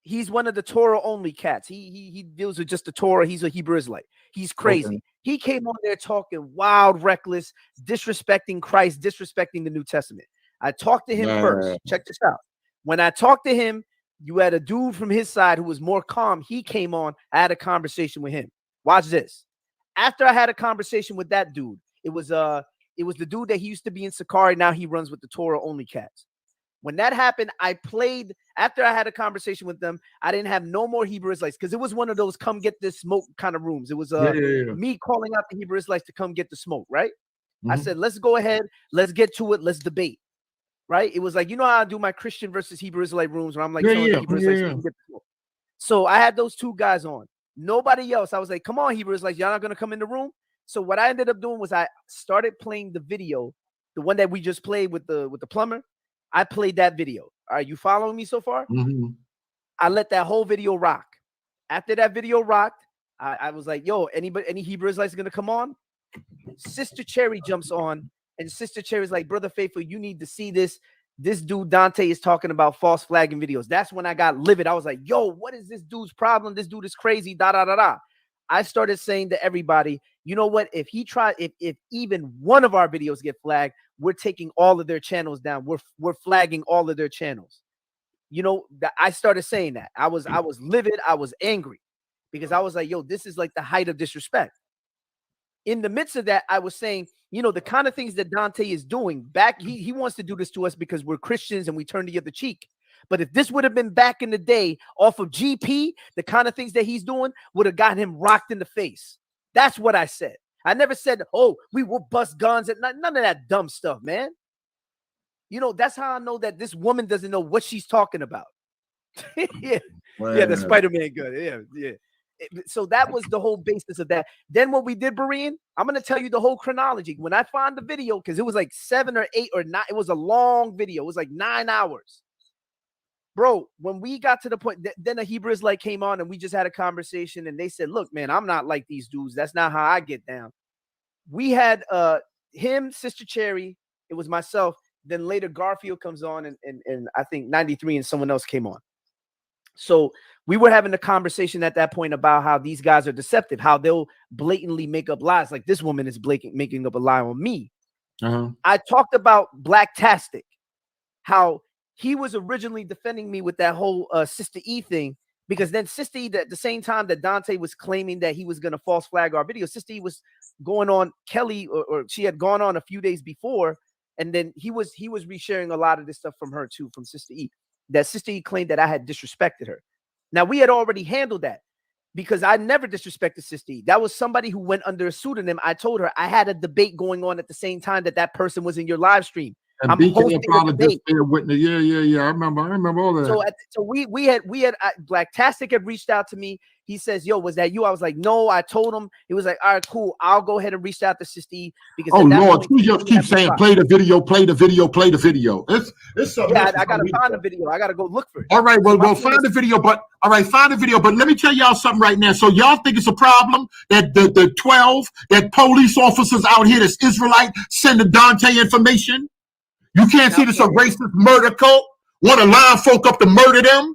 He's one of the Torah only cats. He deals with just the Torah. He's a Hebrew Israelite. He's crazy. Okay. He came on there talking wild, reckless, disrespecting Christ, disrespecting the New Testament. I talked to him first. Check this out. When I talked to him, you had a dude from his side who was more calm. He came on. I had a conversation with him. Watch this. After I had a conversation with that dude, it was the dude that he used to be in Sakari. Now he runs with the Torah only cats. When that happened, I played. After I had a conversation with them, I didn't have no more Hebrew Israelites because it was one of those come get this smoke kind of rooms. It was me calling out the Hebrew Israelites to come get the smoke, right? Mm-hmm. I said, let's go ahead. Let's get to it. Let's debate. Right? It was like, you know how I do my Christian versus Hebrew Israelite rooms where I'm like, Hebrew Israelites, get the smoke. So I had those two guys on. Nobody else. I was like, come on, Hebrew Israelites, y'all not going to come in the room? So what I ended up doing was I started playing the video, the one that we just played with the plumber. I played that video. Are you following me so far? Mm-hmm. I let that whole video rock. After that video rocked, I was like, yo, any Hebrew Israelites going to come on? Sister Cherry jumps on. And Sister Cherry's like, Brother Faithful, you need to see this. This dude, Dante, is talking about false flagging videos. That's when I got livid. I was like, yo, what is this dude's problem? This dude is crazy, da-da-da-da. I started saying to everybody, you know what? If even one of our videos get flagged, we're taking all of their channels down. We're flagging all of their channels. You know, I started saying that. I was livid. I was angry because I was like, yo, this is like the height of disrespect. In the midst of that, I was saying, you know, the kind of things that Dante is doing back, he wants to do this to us because we're Christians and we turn the other cheek. But if this would have been back in the day off of GP, the kind of things that he's doing would have gotten him rocked in the face. That's what I said. I never said, oh, we will bust guns and none of that dumb stuff, man. You know, that's how I know that this woman doesn't know what she's talking about. Yeah, the Spider-Man gun. Yeah. So that was the whole basis of that. Then what we did, Berean, I'm going to tell you the whole chronology. When I found the video, because it was like 7 or 8 or 9, it was a long video. It was like 9 hours. Bro, when we got to the point, then the Hebrew Israelite came on and we just had a conversation and they said, look, man, I'm not like these dudes. That's not how I get down. We had him, Sister Cherry, it was myself. Then later Garfield comes on, and I think 93 and someone else came on. So we were having a conversation at that point about how these guys are deceptive, how they'll blatantly make up lies. Like this woman is making up a lie on me. I talked about Blacktastic, how he was originally defending me with that whole Sister E thing, because then Sister E, at the same time that Dante was claiming that he was going to false flag our video, Sister E was going on Kelly, or she had gone on a few days before, and then he was resharing a lot of this stuff from her too, from Sister E. That Sister E claimed that I had disrespected her. Now, we had already handled that because I never disrespected Sister E. That was somebody who went under a pseudonym. I told her I had a debate going on at the same time that person was in your live stream. And I'm hosting a debate. Witness. Yeah. I remember all that. So we had Blacktastic had reached out to me. He says, "Yo, was that you?" I was like, "No." I told him. He was like, "All right, cool. I'll go ahead and reach out to Sister E." Because Lord, you just keep saying, "Play the video, play the video, play the video." It's so. Yeah, I gotta find the video. I gotta go look for it. All right, well, find the video, but find the video. But let me tell y'all something right now. So y'all think it's a problem that the 12 that police officers out here that's Israelite sending Dante information? You can't see this a racist murder cult? Want to line folk up to murder them?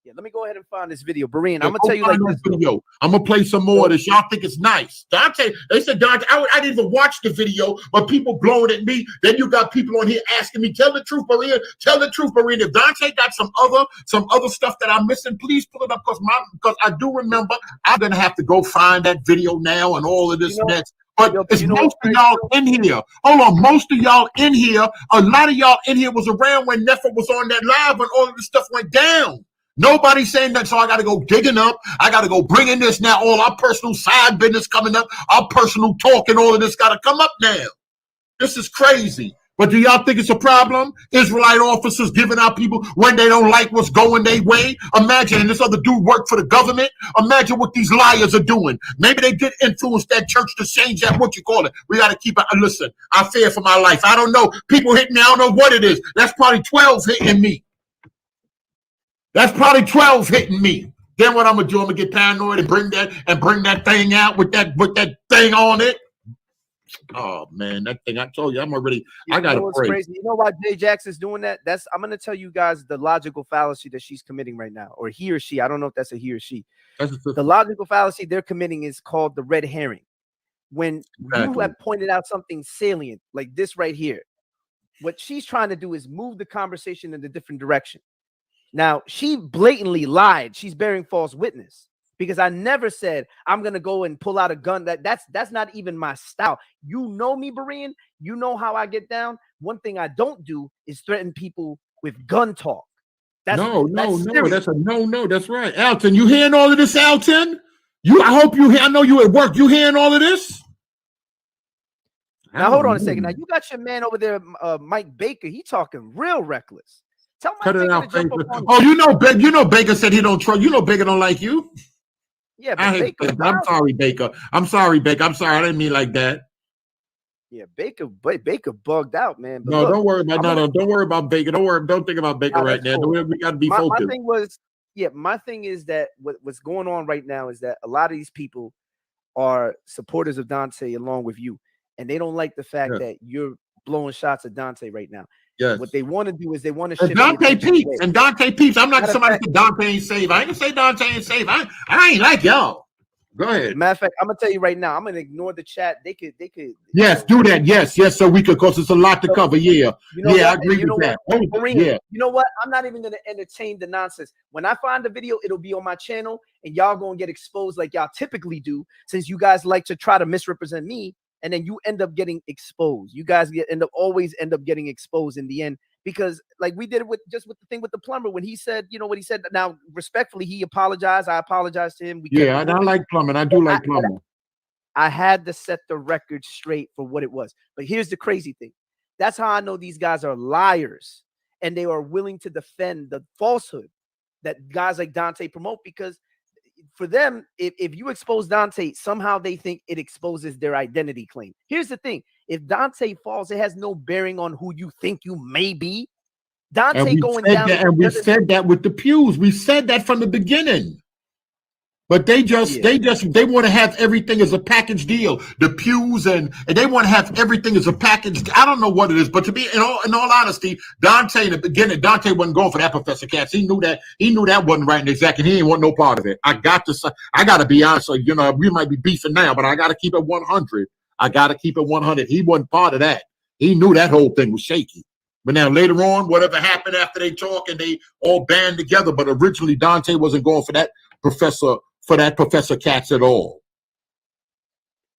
Yeah, let me go ahead and find this video. Berean, I'm gonna tell you like this video. I'm gonna play some more of this. Y'all think it's nice. Dante, they said Dante, I didn't even watch the video, but people blowing at me. Then you got people on here asking me, tell the truth, Berean, tell the truth, Berean. If Dante got some other stuff that I'm missing, please pull it up because I do remember I'm gonna have to go find that video now and all of this next. But it's most of y'all in here. Hold on, most of y'all in here, a lot of y'all in here was around when Nefer was on that live when all of this stuff went down. Nobody's saying that, so I got to go digging up. I got to go bringing this now. All our personal side business coming up. Our personal talk and all of this got to come up now. This is crazy. But do y'all think it's a problem? Israelite officers giving out people when they don't like what's going their way? Imagine, and this other dude worked for the government. Imagine what these liars are doing. Maybe they did influence that church to change that, what you call it. We got to keep it. Listen, I fear for my life. I don't know. People hitting me, I don't know what it is. That's probably 12 hitting me. That's probably 12 hitting me. Then what I'm going to do, I'm going to get paranoid and bring that thing out with that thing on it. Oh man, that thing, I told you, I got to pray. Crazy. You know why Jay Jackson's doing that? I'm going to tell you guys the logical fallacy that she's committing right now, or he or she. I don't know if that's a he or she. The logical fallacy they're committing is called the red herring. When you have pointed out something salient like this right here, what she's trying to do is move the conversation in a different direction. Now, she blatantly lied. She's bearing false witness. Because I never said I'm gonna go and pull out a gun. That's not even my style. You know me, Berean. You know how I get down. One thing I don't do is threaten people with gun talk. No. That's a no. That's right, Alton. You hearing all of this, Alton? I hope you hear. I know you at work. You hearing all of this? Now hold on a second. Now you got your man over there, Mike Baker. He talking real reckless. Tell Mike Baker to jump up on you know Baker said he don't trust. You know Baker don't like you. Yeah, but I'm sorry, Baker. I'm sorry. I didn't mean like that. Yeah, Baker bugged out, man. But no, look, don't worry about don't worry about Baker. Don't think about Baker right now. Cool. We got to be focused. My thing is that what's going on right now is that a lot of these people are supporters of Dante along with you, and they don't like the fact that you're blowing shots at Dante right now. Yes. What they want to do is they want to Dante peeps. I'm not somebody that Dante ain't saved. I ain't gonna say Dante ain't saved. I ain't like y'all. Go ahead. Matter of fact, I'm gonna tell you right now. I'm gonna ignore the chat. They could. Yes, do that. Yes. So we could, cause it's a lot to cover. Yeah. I agree with that. You know what? I'm not even gonna entertain the nonsense. When I find the video, it'll be on my channel, and y'all gonna get exposed like y'all typically do, since you guys like to try to misrepresent me. And then you end up getting exposed. You guys always end up getting exposed in the end, because like we did it with the thing with the plumber when he said, you know what he said. Now, respectfully, he apologized. I apologized to him. I like plumbing. I do like plumbing. I had to set the record straight for what it was. But here's the crazy thing. That's how I know these guys are liars, and they are willing to defend the falsehood that guys like Dante promote, because for them, if you expose Dante, somehow they think it exposes their identity claim. Here's the thing. If Dante falls, it has no bearing on who you think you may be. Dante going down. We said that with the pews. We said that from the beginning. But they want to have everything as a package deal. The pews and they want to have everything as a package. I don't know what it is, but to be in all honesty, Dante in the beginning, Dante wasn't going for that, Professor Katz. He knew that wasn't right in his exact, and he didn't want no part of it. I got to be honest. So, you know, we might be beefing now, but I got to keep it 100. I got to keep it 100. He wasn't part of that. He knew that whole thing was shaky. But now later on, whatever happened after they talk and they all band together, but originally Dante wasn't going for that Professor Katz at all.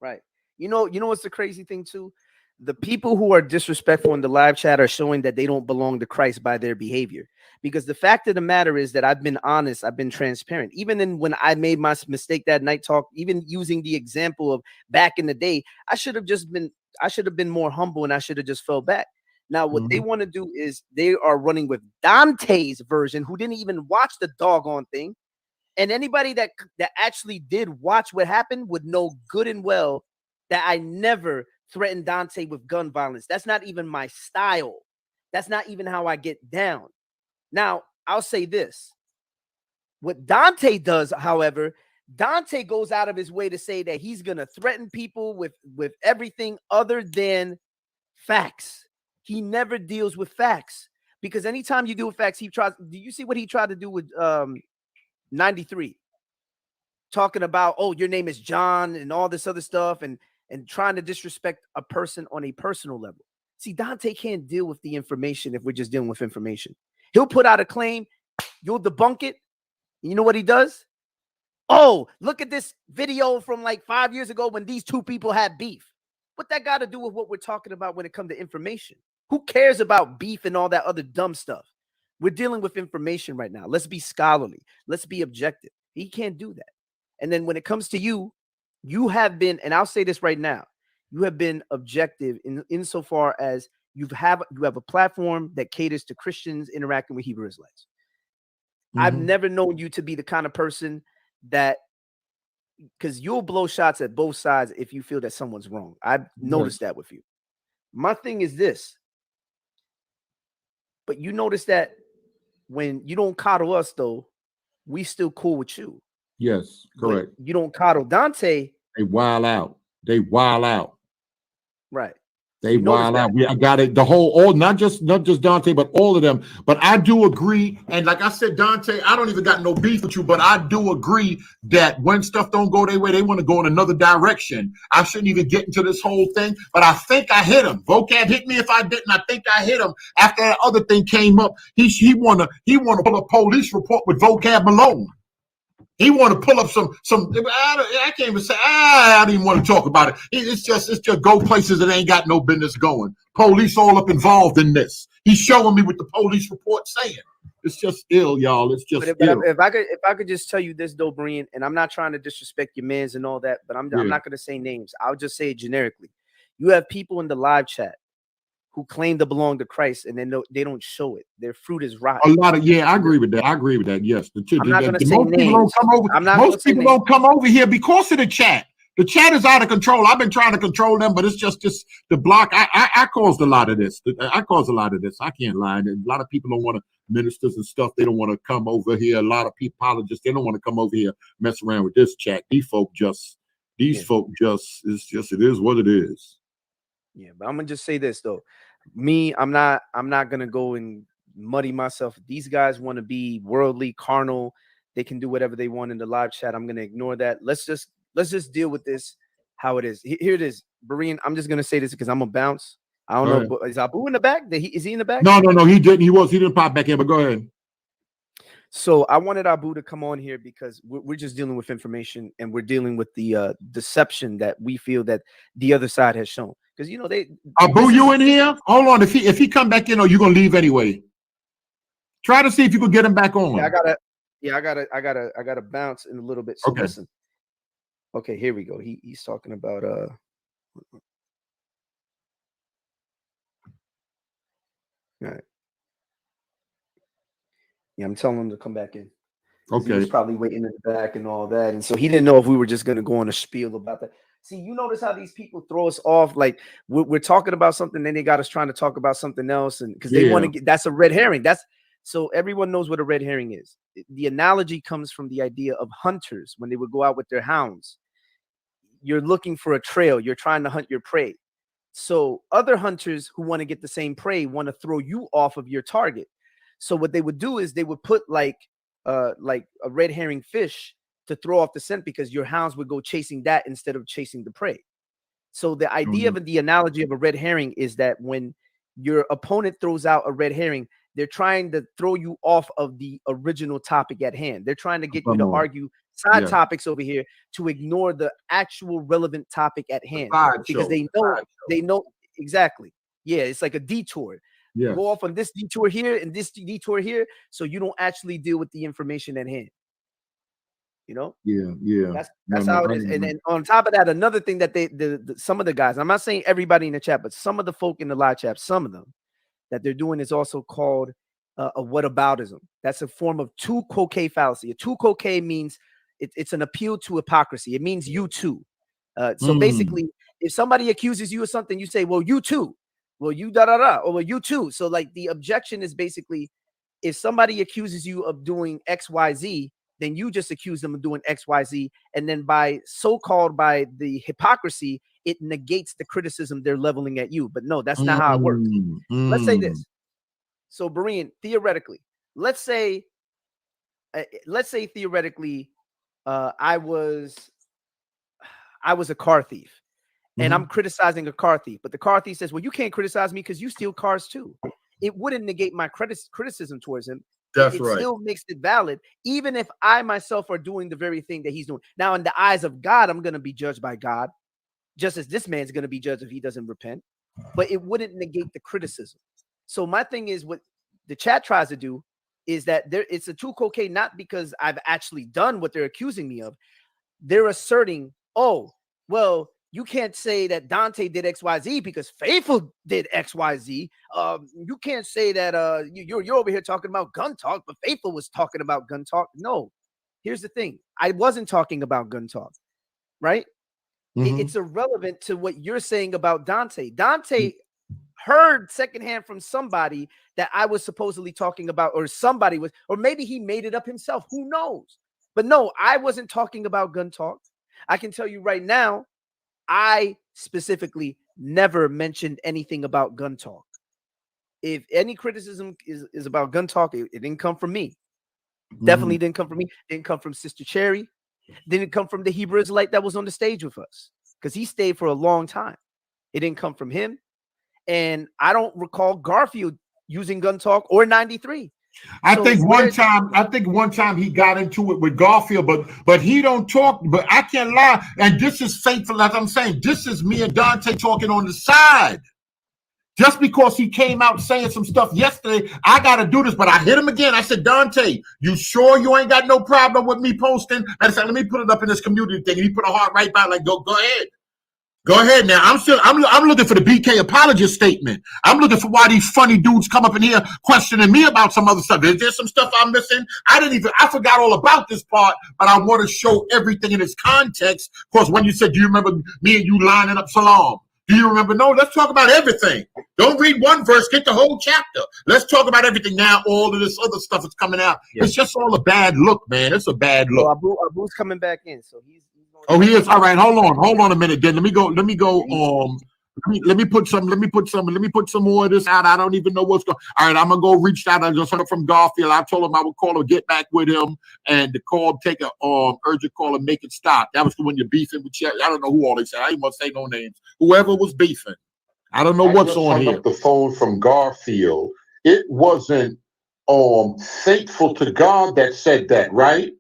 Right. You know what's the crazy thing too? The people who are disrespectful in the live chat are showing that they don't belong to Christ by their behavior. Because the fact of the matter is that I've been honest, I've been transparent. Even when I made my mistake that night talk, even using the example of back in the day, I should have been more humble and I should have just fell back. Now, what they want to do is they are running with Dante's version, who didn't even watch the doggone thing. And anybody that actually did watch what happened would know good and well that I never threatened Dante with gun violence. That's not even my style. That's not even how I get down. Now, I'll say this. What Dante does, however, Dante goes out of his way to say that he's going to threaten people with everything other than facts. He never deals with facts, because anytime you deal with facts, he tries. Do you see what he tried to do with 93? Talking about, oh, your name is John and all this other stuff, and trying to disrespect a person on a personal level. See, Dante can't deal with the information if we're just dealing with information. He'll put out a claim, you'll debunk it. You know what he does? Oh, look at this video from like 5 years ago when these two people had beef. What that got to do with what we're talking about when it comes to information? Who cares about beef and all that other dumb stuff? We're dealing with information right now. Let's be scholarly. Let's be objective. He can't do that. And then when it comes to you, you have been, and I'll say this right now, you have been objective insofar as you have a platform that caters to Christians interacting with Hebrew Israelites. I've never known you to be the kind of person that, because you'll blow shots at both sides if you feel that someone's wrong. I've noticed that with you. My thing is this. But you notice that when you don't coddle us, though, we still cool with you. Yes, correct. But you don't coddle Dante. They wild out. They wild out. Right. They wild out. I got it. Not just Dante, but all of them. But I do agree. And like I said, Dante, I don't even got no beef with you, but I do agree that when stuff don't go their way, they want to go in another direction. I shouldn't even get into this whole thing, but I think I hit him. Vocab hit me if I didn't. I think I hit him after that other thing came up. He wanna pull a police report with Vocab Malone. He want to pull up some. I can't even say. I don't even want to talk about it. It's just go places that ain't got no business going. Police all up involved in this. He's showing me what the police report saying. It's just ill, y'all. It's just ill. If I could just tell you this, though, Berean, and I'm not trying to disrespect your mans and all that, but I'm not going to say names. I'll just say it generically. You have people in the live chat who claim to belong to Christ, and then they don't show it. Their fruit is rotten. A lot of I agree with that. Yes, I'm not going to say names. Most people don't come over here because of the chat. The chat is out of control. I've been trying to control them, but it's just the block. I caused a lot of this. I can't lie. A lot of people don't want to, ministers and stuff. They don't want to come over here. A lot of people, apologists, they don't want to come over here mess around with this chat. These folk just, it is what it is. Yeah, but I'm gonna just say this though. Me, I'm not gonna go and muddy myself. These guys want to be worldly, carnal. They can do whatever they want in the live chat. I'm gonna ignore that. Let's just deal with this how it is. Here it is, Berean. I'm just gonna say this because I'm gonna bounce. I don't know. Is Abu in the back? Is he in the back? No. He didn't. He didn't pop back in. But go ahead. So I wanted Abu to come on here because we're just dealing with information and we're dealing with the deception that we feel that the other side has shown. Because Abu, you in here? Hold on. If he come back in, or you gonna leave anyway? Try to see if you can get him back on. I gotta bounce in a little bit. So listen. Okay, here we go. He's talking about all right. Yeah, I'm telling him to come back in. Okay. He was probably waiting in the back and all that. And so he didn't know if we were just gonna go on a spiel about that. See, you notice how these people throw us off. Like we're talking about something, then they got us trying to talk about something else, and because they want to get, that's a red herring. So everyone knows what a red herring is. The analogy comes from the idea of hunters when they would go out with their hounds. You're looking for a trail. You're trying to hunt your prey. So other hunters who want to get the same prey want to throw you off of your target. So what they would do is they would put like a red herring fish to throw off the scent, because your hounds would go chasing that instead of chasing the prey. So the idea of the analogy of a red herring is that when your opponent throws out a red herring, they're trying to throw you off of the original topic at hand. They're trying to get you to argue side topics over here to ignore the actual relevant topic at hand, because they know exactly. Yeah, it's like a detour. Yeah. Go off on this detour here and this detour here, so you don't actually deal with the information at hand. You know? Yeah. That's how it is. And then on top of that, another thing that some of the guys, I'm not saying everybody in the chat, but some of the folk in the live chat, some of them that they're doing is also called a whataboutism. That's a form of tu quoque fallacy. A tu quoque means it's an appeal to hypocrisy. It means you too. So basically, if somebody accuses you of something, you say, well, you too. Well, you da-da-da, or well, you too. So like the objection is basically, if somebody accuses you of doing X, Y, Z, then you just accuse them of doing X, Y, Z. And then by the hypocrisy, it negates the criticism they're leveling at you. But no, that's not how it works. Let's say this. So Berean, theoretically, let's say theoretically, I was a car thief. And I'm criticizing a car thief, but the car thief says, well, you can't criticize me because you steal cars too. It wouldn't negate my criticism towards him. It still makes it valid, even if I myself are doing the very thing that he's doing. Now, in the eyes of God, I'm going to be judged by God, just as this man's going to be judged if he doesn't repent. But it wouldn't negate the criticism. So my thing is, what the chat tries to do is that it's a tu quoque, not because I've actually done what they're accusing me of. They're asserting, oh, well, you can't say that Dante did XYZ because Faithful did XYZ. You can't say that you're over here talking about gun talk, but Faithful was talking about gun talk. No, here's the thing. I wasn't talking about gun talk, right? It's irrelevant to what you're saying about Dante. Dante heard secondhand from somebody that I was supposedly talking about, or somebody was, or maybe he made it up himself. Who knows? But no, I wasn't talking about gun talk. I can tell you right now, I specifically never mentioned anything about gun talk. If any criticism is about gun talk, it didn't come from me. Definitely didn't come from me. Didn't come from Sister Cherry. Didn't come from the Hebrew Israelite that was on the stage with us, because he stayed for a long time. It didn't come from him. And I don't recall Garfield using gun talk or 93. I think one time he got into it with Garfield, but he don't talk. But I can't lie, and this is Faithful, as I'm saying. This is me and Dante talking on the side. Just because he came out saying some stuff yesterday, I got to do this. But I hit him again. I said, Dante, you sure you ain't got no problem with me posting? I said, let me put it up in this community thing. And he put a heart right by, like, go ahead. Go ahead now. I'm looking for the BK apologist statement. I'm looking for why these funny dudes come up in here questioning me about some other stuff. Is there some stuff I'm missing? I forgot all about this part, but I want to show everything in its context. Of course, when you said, do you remember me and you lining up Salam? Do you remember? No, let's talk about everything. Don't read one verse, get the whole chapter. Let's talk about everything now. All of this other stuff is coming out. Yeah. It's just all a bad look, man. It's a bad look. Abu's coming back in, so he's oh, he is. All right, hold on a minute. Then let me go. Let me put some more of this out. I don't even know what's going. All right, I'm gonna go reach out. I just heard from Garfield. I told him I would call or get back with him, and the call, take a urgent call and make it stop. That was when you're beefing with Cherry. I don't know who all they said. I didn't want to say no names. Whoever was beefing. I don't know what's on here. Up the phone from Garfield. It wasn't faithful to God that said that, right?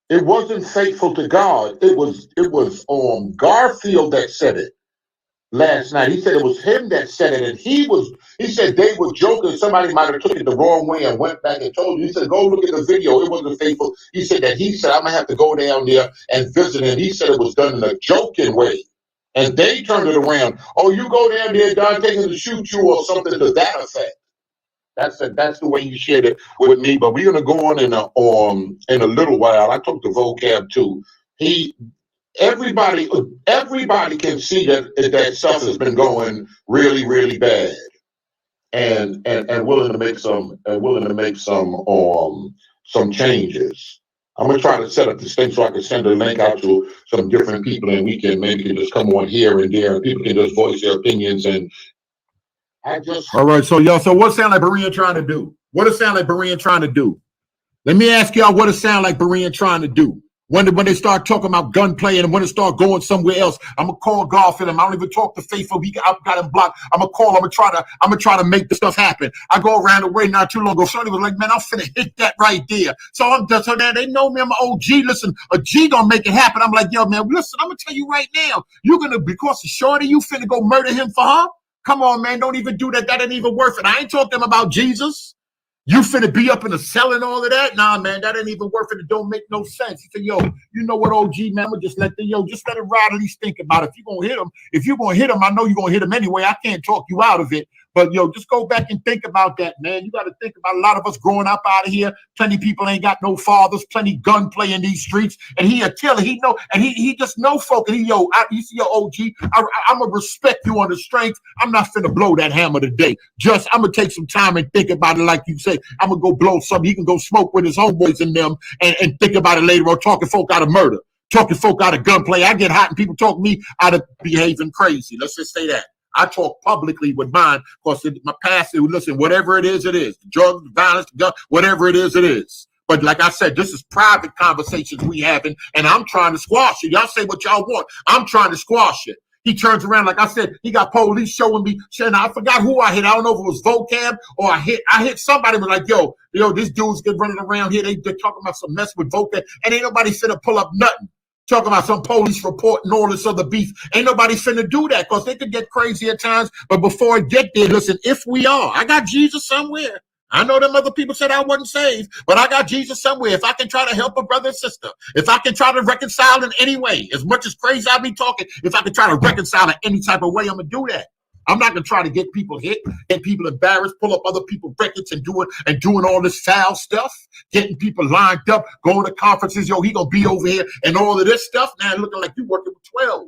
It wasn't faithful to God. It was Garfield that said it last night. He said it was him that said it, and he said they were joking. Somebody might have took it the wrong way and went back and told you. He said, go look at the video. It wasn't faithful. He said I'm gonna have to go down there and visit him. He said it was done in a joking way. And they turned it around. Oh, you go down there, Dante to shoot you or something to that effect. That's the way you shared it with me. But we're gonna go on in a little while. I took the vocab too. Everybody can see that stuff has been going really, really bad. and willing to make some changes. I'm gonna try to set up this thing so I can send a link out to some different people, and we can maybe just come on here and there, and people can just voice their opinions. And all right, so y'all, so what sound like Berean trying to do? What it sound like Berean trying to do? Let me ask y'all what it sound like Berean trying to do. When they start talking about gunplay and when it start going somewhere else, I'm gonna call Garfield. I don't even talk to Faithful. I've got him blocked. I'm gonna call. I'm gonna try to make the stuff happen. I go around the way not too long ago. Somebody was like, "Man, I'm finna hit that right there." So so now they know me. I'm an OG. Listen, a G gonna make it happen. I'm like, "Yo, man, listen. I'm gonna tell you right now. You're gonna, because of Shorty, you finna go murder him for her? Come on, man. Don't even do that. That ain't even worth it. I ain't talking about Jesus. You finna be up in the cell and all of that? Nah, man, that ain't even worth it. It don't make no sense." He said, "Yo, you know what, OG, man, I'm gonna just let it ride, at least think about it. If you're gonna hit him, I know you're gonna hit him anyway. I can't talk you out of it. But yo, just go back and think about that, man. You got to think about a lot of us growing up out of here. Plenty of people ain't got no fathers, plenty gunplay in these streets. And he a killer. He know, and he just know folk. And you see your OG, I'm gonna respect you on the strength. I'm not finna blow that hammer today. Just I'm gonna take some time and think about it, like you say. I'm gonna go blow something. He can go smoke with his homeboys and them and think about it later on, talking folk out of murder, talking folk out of gunplay. I get hot and people talk me out of behaving crazy. Let's just say that. I talk publicly with mine because my past, listen, whatever it is, drugs, violence, gun, whatever it is. But like I said, this is private conversations we having, and I'm trying to squash it. Y'all say what y'all want. I'm trying to squash it. He turns around, like I said, he got police showing me, and I forgot who I hit. I don't know if it was vocab or I hit somebody, was like, yo, this dude's get running around here. They're talking about some mess with vocab, and ain't nobody finna pull up nothing. Talking about some police report and all this other beef. Ain't nobody finna do that because they could get crazy at times. But before I get there, listen, if we are, I got Jesus somewhere. I know them other people said I wasn't saved, but I got Jesus somewhere. If I can try to help a brother and sister, if I can try to reconcile in any way, as much as crazy I be talking, if I can try to reconcile in any type of way, I'm going to do that. I'm not gonna try to get people hit, get people embarrassed, pull up other people's records and doing all this foul stuff, getting people lined up, going to conferences. Yo, he gonna be over here and all of this stuff. Now looking like you working with 12.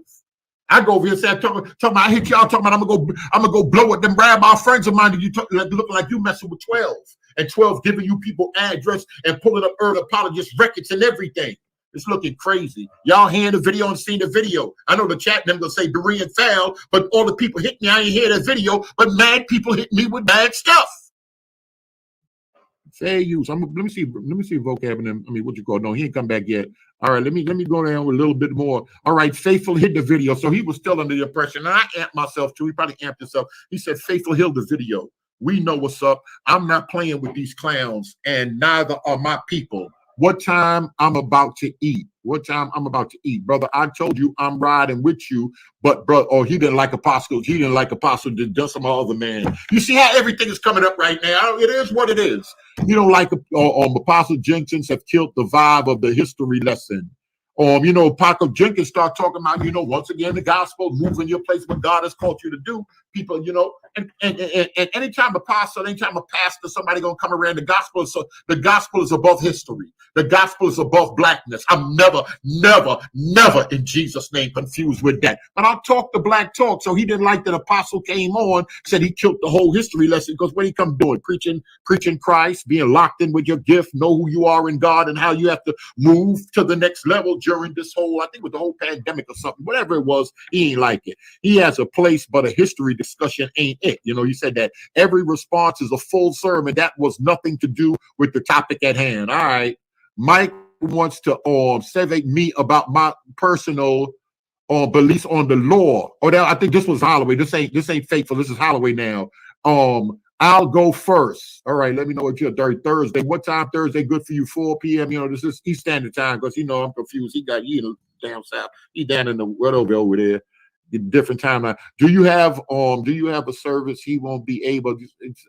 I go over here and say, talking about I hit y'all, talking about I'm gonna go blow at them rabbi friends of mine. And you looking like you messing with 12, and 12 giving you people address and pulling up earth apologist records and everything. It's looking crazy. Y'all hearing the video and seeing the video. I know the chat them gonna say Berean foul, but all the people hit me. I ain't hear that video, but mad people hit me with bad stuff. Fair use. Let me see vocab and them. I mean, what you call? No, he ain't come back yet. All right, let me go down with a little bit more. All right, Faithful hit the video, so he was still under the impression. And I amped myself too. He probably amped himself. He said Faithful hit the video. We know what's up. I'm not playing with these clowns, and neither are my people. What time I'm about to eat? What time I'm about to eat, brother? I told you I'm riding with you, but bro, he didn't like Apostle. He didn't like Apostle. Done some other man. You see how everything is coming up right now. It is what it is. You don't like Apostle Jenkins have killed the vibe of the history lesson. Apostle Jenkins start talking about, once again, the gospel, moving your place what God has called you to do. People, and anytime apostle, anytime a pastor, somebody gonna come around, the gospel is above history. The gospel is above blackness. I'm never in Jesus' name confused with that. But I'll talk the black talk. So he didn't like that apostle came on, said he killed the whole history lesson, because what he come doing? Preaching Christ, being locked in with your gift, know who you are in God and how you have to move to the next level during this whole, I think with the whole pandemic or something, whatever it was, he ain't like it. He has a place, but a history discussion ain't it. He said that every response is a full sermon. That was nothing to do with the topic at hand. All right. Mike wants to survey me about my personal beliefs on the law. I think this was Holloway. This ain't Faithful. This is Holloway now. I'll go first. All right, let me know what you're Thursday. What time Thursday good for you? 4 p.m. This is East Standard Time, because I'm confused. He got down south. He down in the what over there. Different timeline. Do you have a service? He won't be able.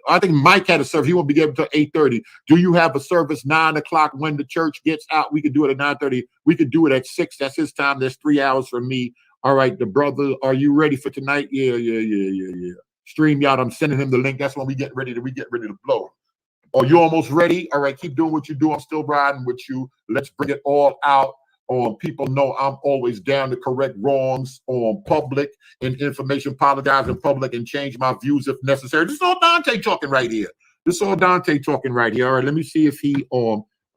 I think Mike had a service. He won't be able to 8:30. Do you have a service 9 o'clock when the church gets out? We could do it at 9:30. We could do it at 6. That's his time. That's 3 hours for me. All right, the brother. Are you ready for tonight? Yeah. StreamYard. I'm sending him the link. That's when we get ready to blow. Are you almost ready? All right, keep doing what you do. I'm still riding with you. Let's bring it all out. People know I'm always down to correct wrongs on public and information, apologize in public, and change my views if necessary. This is all Dante talking right here. All right, let me see if he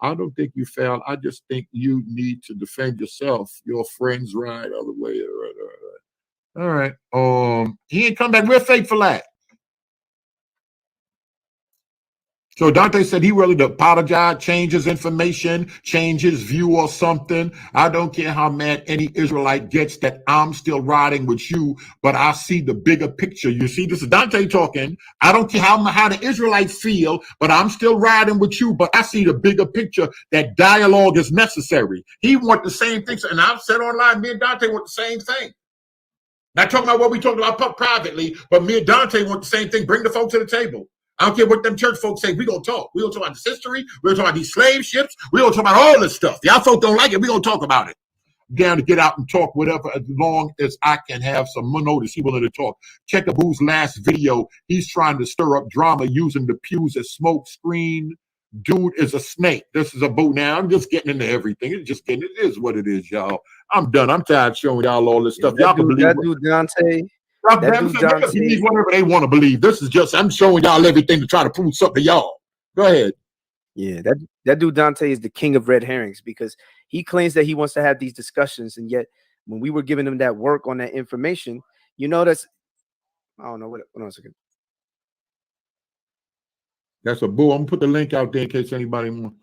I don't think you failed. I just think you need to defend yourself. Your friends ride other way. All right. He ain't come back. We're faithful at. So Dante said he willing to apologize, change his information, change his view or something. I don't care how mad any Israelite gets that I'm still riding with you, but I see the bigger picture. You see, this is Dante talking. I don't care how the Israelites feel, but I'm still riding with you, but I see the bigger picture, that dialogue is necessary. He want the same things, and I've said online, me and Dante want the same thing. Not talking about what we talked about privately, but me and Dante want the same thing. Bring the folks to the table. I don't care what them church folks say. We're going to talk. We're going to talk about this history. We're going to talk about these slave ships. We're going to talk about all this stuff. Y'all folks don't like it. We're going to talk about it. Down to get out and talk whatever, as long as I can have some notice. He willing to talk. Check Abu's last video. He's trying to stir up drama using the pews as smoke screen. Dude is a snake. This is Abu now. I'm just getting into everything. It is what it is, y'all. I'm done. I'm tired of showing y'all all this stuff. Y'all can believe that dude Dante. Believe whatever they want to believe. This is just, I'm showing y'all everything to try to prove something to y'all. Go ahead. Yeah, that dude Dante is the king of red herrings, because he claims that he wants to have these discussions, and yet when we were giving him that work on that information, that's I don't know what else again. That's Abu. I'm gonna put the link out there in case anybody wants.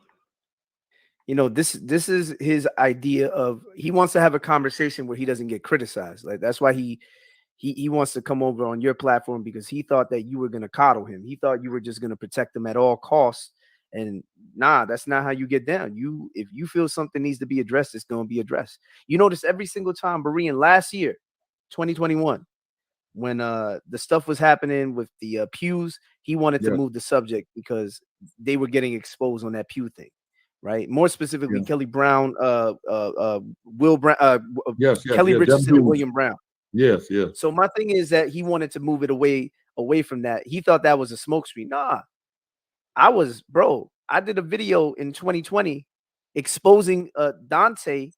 This is his idea of, he wants to have a conversation where he doesn't get criticized. Like, that's why he wants to come over on your platform, because he thought that you were going to coddle him. He thought you were just going to protect him at all costs. And nah, that's not how you get down. If you feel something needs to be addressed, it's going to be addressed. You notice every single time, Berean, last year, 2021, when the stuff was happening with the pews, he wanted to move the subject because they were getting exposed on that pew thing. Right, more specifically, Kelly Brown, Will Brown, Kelly Richardson, and William Brown. Yes. So my thing is that he wanted to move it away from that. He thought that was a smokescreen. Nah, I did a video in 2020 exposing Dante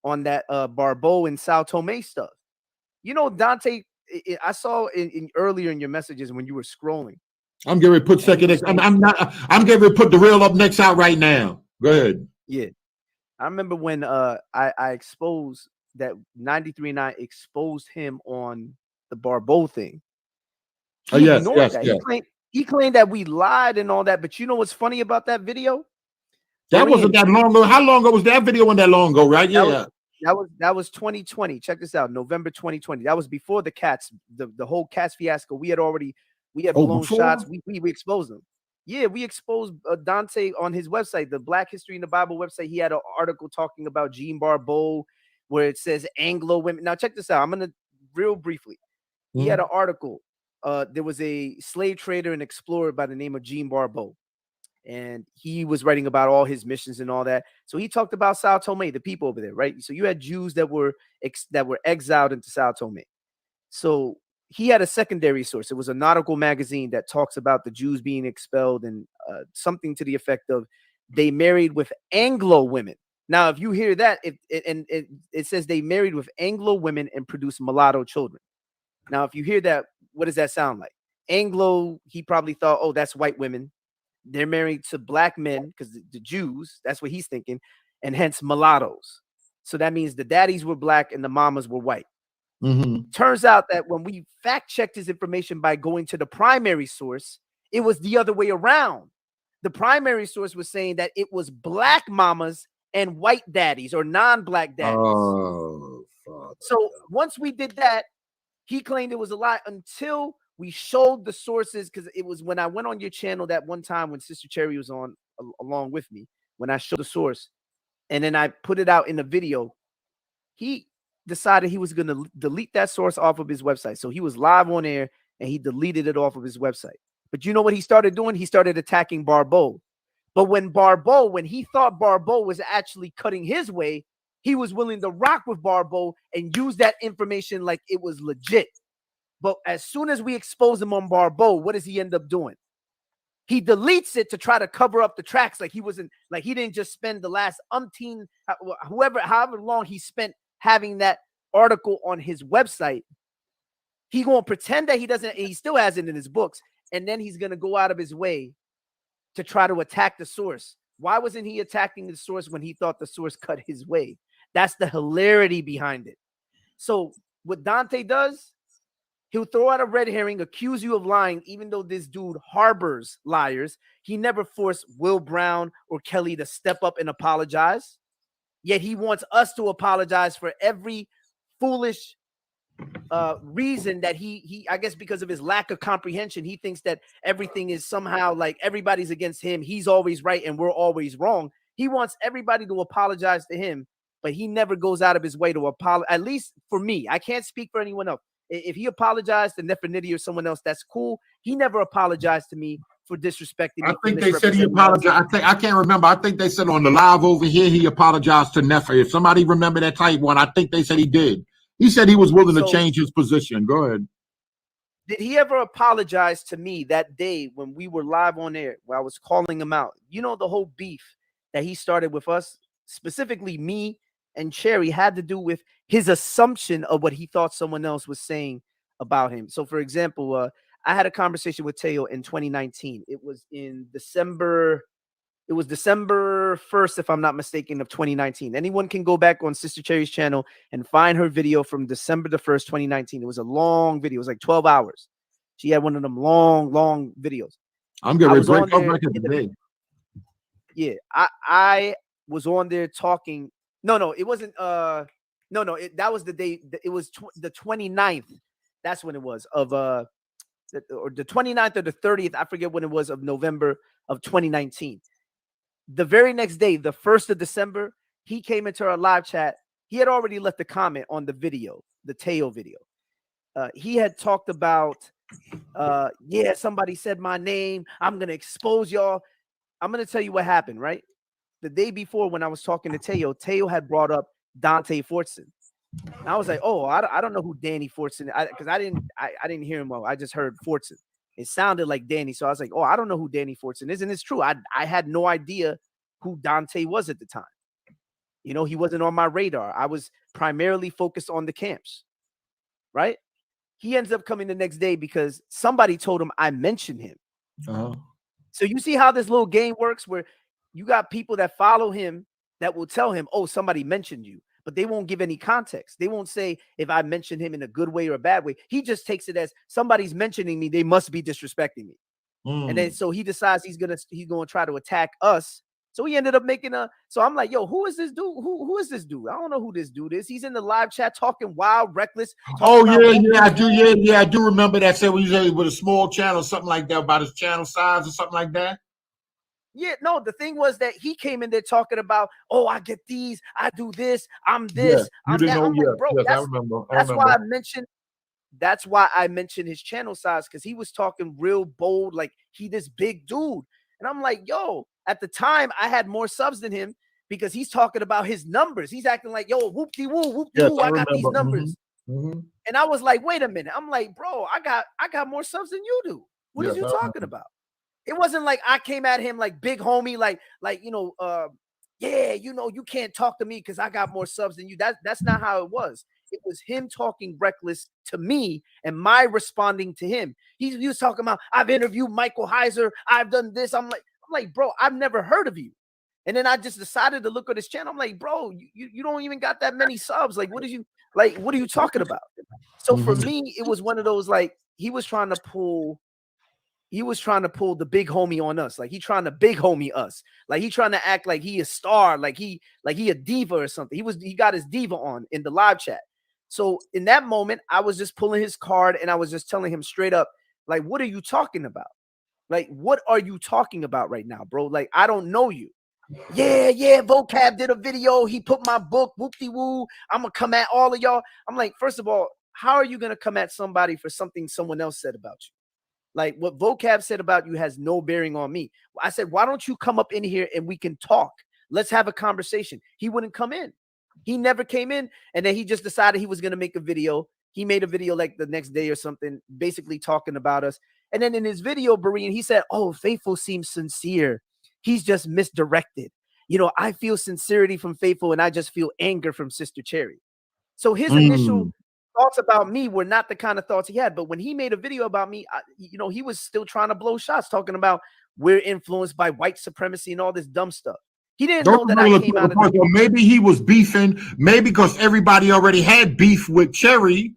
on that Barbeau and Sao Tome stuff. Dante, I saw in earlier in your messages when you were scrolling. I'm getting ready to put I'm getting ready to put the reel up next out right now. Go ahead. Yeah. I remember when I exposed that 93.9 exposed him on the Barbeau thing. He He claimed that we lied and all that, but you know what's funny about that video? That wasn't that long ago. How long ago was that video? Wasn't that long ago, right? That was 2020. Check this out, November 2020. That was before the cats, the whole cats fiasco. We had blown shots. We exposed them. Yeah, we exposed Dante on his website, the Black History in the Bible website. He had an article talking about Jean Barbeau, where it says Anglo women. Now, check this out. I'm going to real briefly. He had an article. There was a slave trader and explorer by the name of Jean Barbeau, and he was writing about all his missions and all that. So he talked about Sao Tome, the people over there, right? So you had Jews that were exiled into Sao Tome. So he had a secondary source. It was a nautical magazine that talks about the Jews being expelled, and something to the effect of they married with Anglo women. Now, if you hear that, it says they married with Anglo women and produced mulatto children. Now, if you hear that, what does that sound like? Anglo, he probably thought, oh, that's white women. They're married to black men, because the Jews, that's what he's thinking, and hence mulattoes. So that means the daddies were black and the mamas were white. Turns out that when we fact checked his information by going to the primary source, it was the other way around. The primary source was saying that it was black mamas and white daddies, or non-black daddies. So once we did that, he claimed it was a lie until we showed the sources, because it was when I went on your channel that one time when Sister Cherry was on along with me, when I showed the source and then I put it out in the video. He decided he was going to delete that source off of his website. So he was live on air and he deleted it off of his website. But you know what he started doing? He started attacking Barbeau. But when he thought Barbeau was actually cutting his way, he was willing to rock with Barbeau and use that information like it was legit. But as soon as we expose him on Barbeau, what does he end up doing? He deletes it to try to cover up the tracks, like he wasn't, like he didn't just spend the last however long he spent having that article on his website. He gonna pretend that he doesn't, and he still has it in his books, and then he's gonna go out of his way to try to attack the source. Why wasn't he attacking the source when he thought the source cut his way? That's the hilarity behind it. So what Dante does, he'll throw out a red herring, accuse you of lying, even though this dude harbors liars. He never forced Will Brown or Kelly to step up and apologize. Yet he wants us to apologize for every foolish reason that he I guess because of his lack of comprehension, he thinks that everything is somehow like everybody's against him. He's always right and we're always wrong. He wants everybody to apologize to him, but he never goes out of his way to apologize. At least for me, I can't speak for anyone else. If he apologized to Nefertiti or someone else, that's cool. He never apologized to me for disrespecting me. I think they said he apologized. I can't remember. I think they said on the live over here he apologized to Nefer. If somebody remember that type one, I think they said he did. He said he was willing to change his position. Go ahead. Did he ever apologize to me that day when we were live on air, where I was calling him out? You know, the whole beef that he started with us, specifically me and Cherry, had to do with his assumption of what he thought someone else was saying about him. So, for example, I had a conversation with Teo in 2019. It was in December. It was December 1st, if I'm not mistaken, of 2019. Anyone can go back on Sister Cherry's channel and find her video from December the 1st, 2019. It was a long video. It was like 12 hours. She had one of them long videos. I'm getting ready to break today. Yeah, I was on there talking. No, it wasn't. That was the day. It was the 29th. That's when it was of or the 29th or the 30th. I forget when it was of November of 2019. The very next day, the 1st of December, he came into our live chat. He had already left a comment on the video, the Teo video. He had talked about, yeah, somebody said my name. I'm going to expose y'all. I'm going to tell you what happened, right? The day before when I was talking to Teo had brought up Dante Fortson. And I was like, oh, I don't know who Danny Fortson is, because I didn't hear him well. I just heard Fortson. It sounded like Danny. So I was like, oh, I don't know who Danny Fortson is. And it's true. I had no idea who Dante was at the time. You know, he wasn't on my radar. I was primarily focused on the camps, right? He ends up coming the next day because somebody told him I mentioned him. So you see how this little game works, where you got people that follow him that will tell him, oh, somebody mentioned you, but they won't give any context. They won't say if I mentioned him in a good way or a bad way. He just takes it as somebody's mentioning me. They must be disrespecting me. And then so he decides he's gonna try to attack us. So he ended up making so I'm like, yo, who is this dude? Who is this dude? I don't know who this dude is. He's in the live chat talking wild, reckless. Oh, yeah, I do. Yeah, I do remember that. Said when you said with a small channel, something like that, about his channel size or something like that. Yeah, no, the thing was that he came in there talking about, oh, I get these, I do this, I'm this, I'm that. I'm like, bro, that's why I mentioned. That's why I mentioned his channel size, because he was talking real bold, like he this big dude. And I'm like, yo, at the time I had more subs than him because he's talking about his numbers. He's acting like, yo, whoop-de-woo, I got these numbers. And I was like, wait a minute. I'm like, bro, I got more subs than you do. What are you talking about? It wasn't like I came at him like big homie, like you know, yeah, you know, you can't talk to me because I got more subs than you. That's not how it was. It was him talking reckless to me and my responding to him. He was talking about, I've interviewed Michael Heiser, I've done this. I'm like, bro, I've never heard of you. And then I just decided to look at his channel. I'm like, bro, you don't even got that many subs. Like, what are you talking about? So for me, it was one of those, like, he was trying to pull the big homie on us. Like, he trying to big homie us. Like, he trying to act like he a star, like he a diva or something. He got his diva on in the live chat. So in that moment, I was just pulling his card and I was just telling him straight up, like, what are you talking about? Like, what are you talking about right now, bro? Like, I don't know you. Yeah, Vocab did a video. He put my book, whoop-de-woo. I'm going to come at all of y'all. I'm like, first of all, how are you going to come at somebody for something someone else said about you? Like, what Vocab said about you has no bearing on me. I said, why don't you come up in here and we can talk? Let's have a conversation. He wouldn't come in. He never came in. And then he just decided he was going to make a video. He made a video like the next day or something, basically talking about us. And then in his video, Berean, he said, oh, Faithful seems sincere. He's just misdirected. You know, I feel sincerity from Faithful and I just feel anger from Sister Cherry. So his initial thoughts about me were not the kind of thoughts he had. But when he made a video about me, you know, he was still trying to blow shots, talking about we're influenced by white supremacy and all this dumb stuff. He didn't know that I came out of the maybe he was beefing, maybe because everybody already had beef with Cherry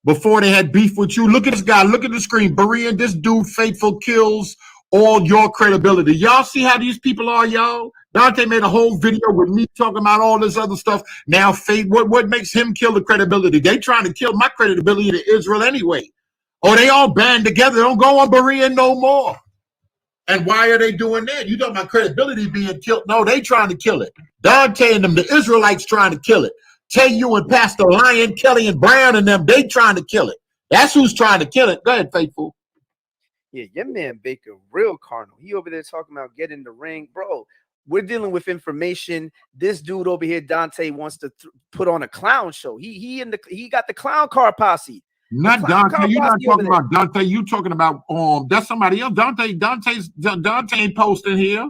before they had beef with you. Look at this guy, look at the screen. Berean, this dude, Faithful, kills all your credibility. Y'all see how these people are, y'all? Dante made a whole video with me talking about all this other stuff. Now, Faith, what makes him kill the credibility? They trying to kill my credibility to Israel anyway. Oh, they all band together. Don't go on Berean no more. And why are they doing that? You talking about credibility being killed? No, they trying to kill it. Dante and them, the Israelites trying to kill it. You and Pastor Lion, Kelly and Brown and them, they trying to kill it. That's who's trying to kill it. Go ahead, Faithful. Yeah, your man Baker, real carnal. He over there talking about getting in the ring. Bro, we're dealing with information. This dude over here, Dante, wants to put on a clown show. He got the clown car posse. Not Dante. You're not talking about Dante. You talking about that's somebody else. Dante ain't posting here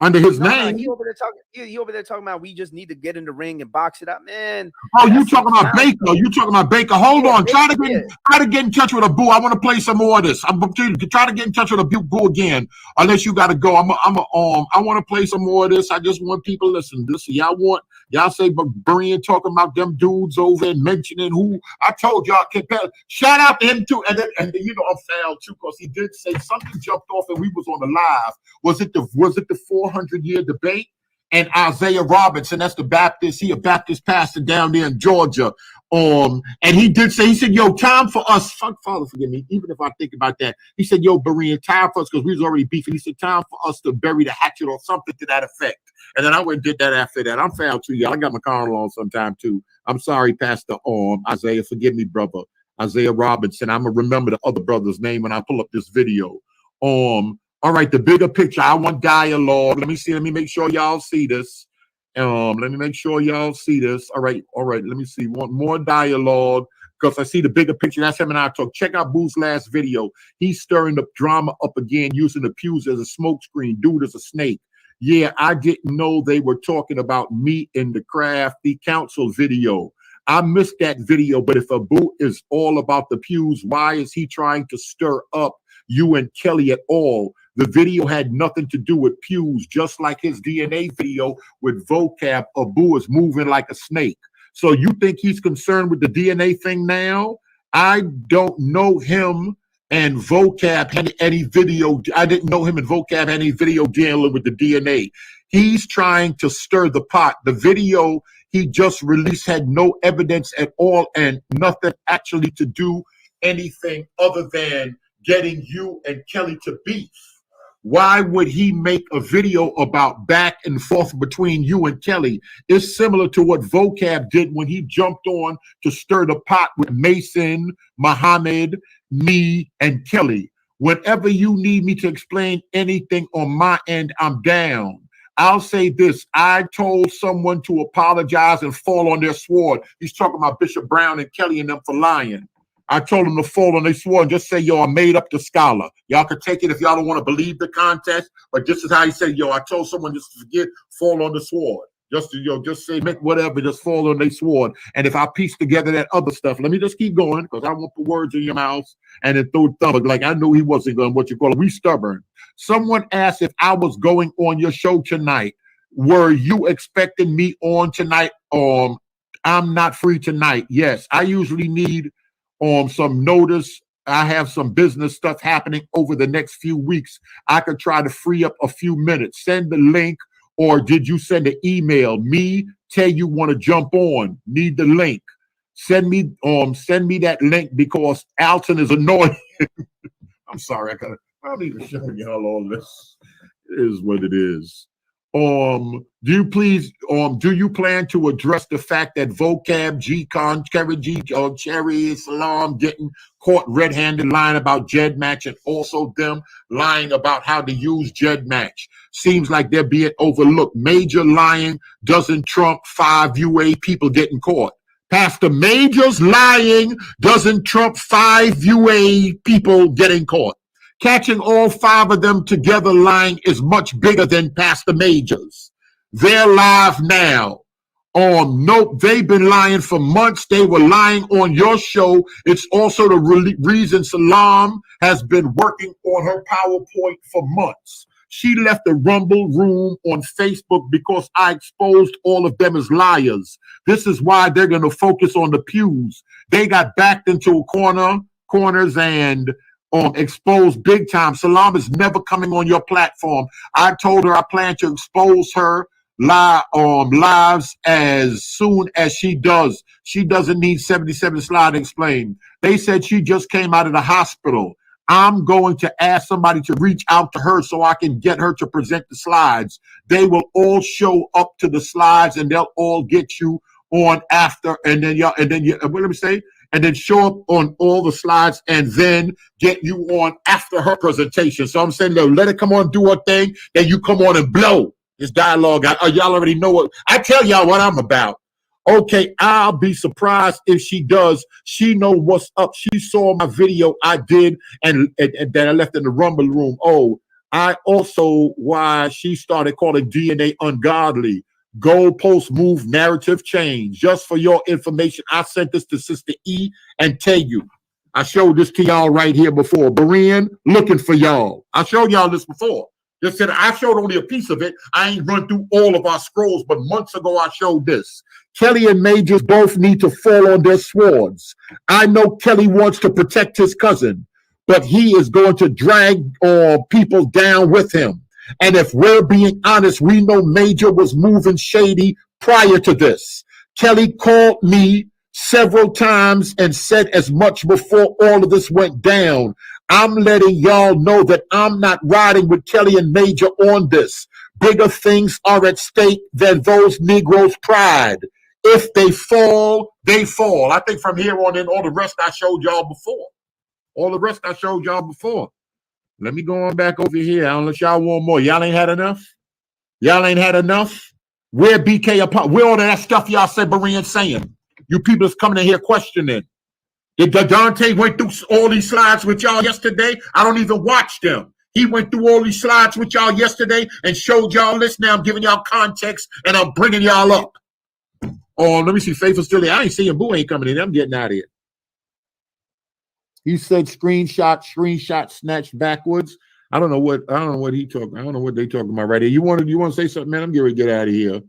under his name. He over there talking about we just need to get in the ring and box it out, man. Oh, you talking about Baker? You talking about Baker? Hold on. Try to get in touch with a boo. I want to play some more of this. I'm try to get in touch with a boo again. Unless you got to go. I want to play some more of this. I just want people to listen. This y'all say, but Berean talking about them dudes over and mentioning who I told y'all. Shout out to him too. And you know I'm foul too because he did say something jumped off and we was on the live. Was it the 400-year debate? And Isaiah Robinson, that's the Baptist, he a Baptist pastor down there in Georgia. And he did say, he said, yo, time for us, Father, forgive me, even if I think about that. He said, yo, Berean, time for us, because we was already beefing. He said, time for us to bury the hatchet or something to that effect. And then I went and did that after that. I'm foul too, y'all. I got my car on sometime too. I'm sorry, Pastor Isaiah, forgive me, brother. Isaiah Robinson. I'm going to remember the other brother's name when I pull up this video. All right, the bigger picture. I want dialogue. Let me make sure y'all see this. Let me make sure y'all see this. All right. Let me see. Want more dialogue because I see the bigger picture. That's him and I talk. Check out Boo's last video. He's stirring the drama up again, using the pews as a smokescreen. Dude is a snake. Yeah, I didn't know they were talking about me in the Crafty Council video. I missed that video, but if Abu is all about the pews, why is he trying to stir up you and Kelly at all? The video had nothing to do with pews, just like his DNA video with vocab. Abu is moving like a snake. So you think he's concerned with the DNA thing now? I don't know him and vocab had any video. I didn't know him and vocab had any video dealing with the DNA. He's trying to stir the pot. The video he just released had no evidence at all and nothing actually to do anything other than getting you and Kelly to beef. Why would he make a video about back and forth between you and Kelly? It's similar to what Vocab did when he jumped on to stir the pot with Mason, Muhammad, me, and Kelly. Whenever you need me to explain anything on my end, I'm down. I'll say this. I told someone to apologize and fall on their sword. He's talking about Bishop Brown and Kelly and them for lying. I told them to fall on their sword and just say, yo, I made up the scholar. Y'all can take it if y'all don't want to believe the context, but this is how he said, yo, I told someone just to forget, fall on the sword. Just say, make whatever, just fall on their sword. And if I piece together that other stuff, let me just keep going because I won't put words in your mouth and then throw thumb. Like I knew he wasn't going, what you call it. We stubborn. Someone asked if I was going on your show tonight. Were you expecting me on tonight? I'm not free tonight. Yes, I usually need some notice. I have some business stuff happening over the next few weeks. I could try to free up a few minutes. Send the link, or did you send an email? Me, tell you want to jump on. Need the link. Send me that link because Alton is annoying. I'm sorry, I don't need to show y'all all this. It is what it is. Do you plan to address the fact that Vocab, G-Con, Cherry, Salam getting caught red-handed lying about Jed Match and also them lying about how to use Jed Match? Seems like they're being overlooked. Major lying doesn't trump 5 UA people getting caught. Pastor Major's lying doesn't trump 5 UA people getting caught. Catching all 5 of them together lying is much bigger than Pastor Major's. They're live now. Nope, they've been lying for months. They were lying on your show. It's also the reason Salam has been working on her PowerPoint for months. She left the Rumble room on Facebook because I exposed all of them as liars. This is why they're going to focus on the pews. They got backed into corners and exposed big time. Salam is never coming on your platform. I told her I plan to expose her lives as soon as she does. She doesn't need 77 slide explained. They said she just came out of the hospital. I'm going to ask somebody to reach out to her so I can get her to present the slides. They will all show up to the slides and they'll all get you on after, and then show up on all the slides and then get you on after her presentation. So I'm saying, let her come on, do her thing, then you come on and blow this dialogue. Y'all already know what I tell y'all what I'm about. Okay, I'll be surprised if she does. She know what's up. She saw my video I did and that I left in the Rumble room. Oh, I also why she started calling DNA ungodly. Goalpost move, narrative change. Just for your information, I sent this to Sister E and Tegu. I showed this to y'all right here before. Berean looking for y'all. I showed y'all this before. Just said I showed only a piece of it. I ain't run through all of our scrolls, but months ago I showed this. Kelly and Majors both need to fall on their swords. I know Kelly wants to protect his cousin, but he is going to drag people down with him. And if we're being honest, we know Major was moving shady prior to this. Kelly called me several times and said as much before all of this went down. I'm letting y'all know that I'm not riding with Kelly and Major on this. Bigger things are at stake than those Negroes' pride. If they fall, they fall. I think from here on in, all the rest I showed y'all before. Let me go on back over here. Unless y'all want more. Y'all ain't had enough? Where BK apart? Where all that stuff y'all said Berean saying? You people is coming in here questioning. Did Dante went through all these slides with y'all yesterday? I don't even watch them. He went through all these slides with y'all yesterday and showed y'all this. Now I'm giving y'all context and I'm bringing y'all up. Oh, let me see. Faithful's still there. I ain't seeing Boo ain't coming in. I'm getting out of here. He said screenshot snatched backwards. I don't know what he talking. I don't know what they talking about right here. You want to say something, man? I'm getting ready to get out of here.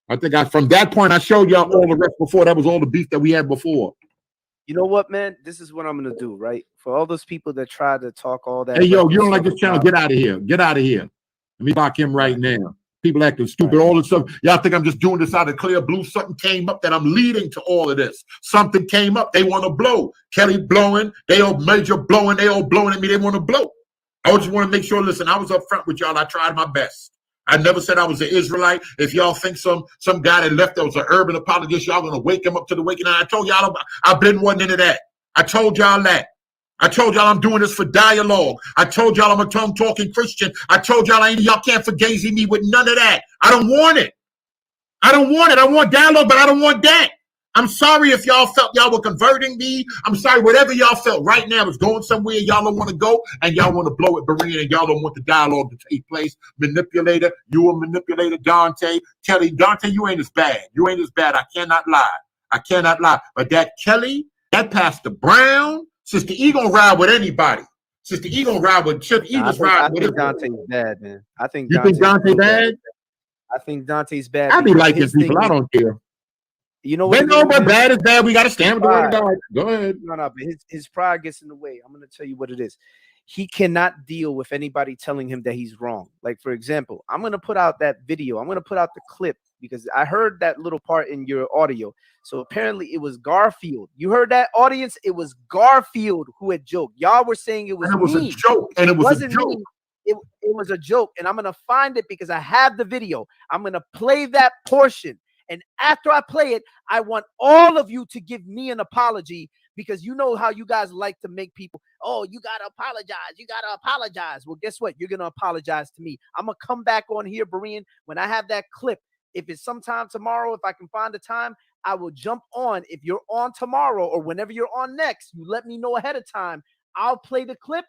I think from that point I showed y'all all the rest before. That was all the beef that we had before. You know what, man? This is what I'm gonna do, right? For all those people that try to talk all that. Hey, yo, you don't like this channel? Get out of here. Get out of here. Let me block him right now. People acting stupid, all this stuff. Y'all think I'm just doing this out of clear blue? Something came up that I'm leading to all of this. Something came up. They want to blow. Kelly blowing. They all Major blowing. They all blowing at me. They want to blow. I just want to make sure, listen, I was up front with y'all. I tried my best. I never said I was an Israelite. If y'all think some guy that left that was an urban apologist, y'all going to wake him up to the waking. I told y'all I've been one into that. I told y'all that. I told y'all I'm doing this for dialogue. I told y'all I'm a tongue-talking Christian. I told y'all y'all can't fugazi me with none of that. I don't want it. I want dialogue, but I don't want that. I'm sorry if y'all felt y'all were converting me. I'm sorry, whatever y'all felt right now is going somewhere y'all don't want to go, and y'all want to blow it, Berean, and y'all don't want the dialogue to take place. Manipulator, you a manipulator, Dante. Kelly, Dante, you ain't as bad. I cannot lie. But that Kelly, that Pastor Brown, Sister E gonna ride with anybody. Sister E gonna ride with Chip. I think Dante's bad, man. I think you think Dante bad? I think Dante's bad. I be liking people. I don't care. You know what? They know, but bad is bad. We got to stand with the word of God. Go ahead. No, but his pride gets in the way. I'm going to tell you what it is. He cannot deal with anybody telling him that he's wrong. Like, for example, I'm going to put out that video. I'm going to put out the clip because I heard that little part in your audio. So apparently it was Garfield. You heard that, audience? It was Garfield who had joked. Y'all were saying it was a joke. And it wasn't a joke. It was a joke. And I'm going to find it because I have the video. I'm going to play that portion. And after I play it, I want all of you to give me an apology because you know how you guys like to make people, oh, you got to apologize. You got to apologize. Well, guess what? You're going to apologize to me. I'm going to come back on here, Berean, when I have that clip. If it's sometime tomorrow, if I can find the time, I will jump on. If you're on tomorrow or whenever you're on next, you let me know ahead of time. I'll play the clip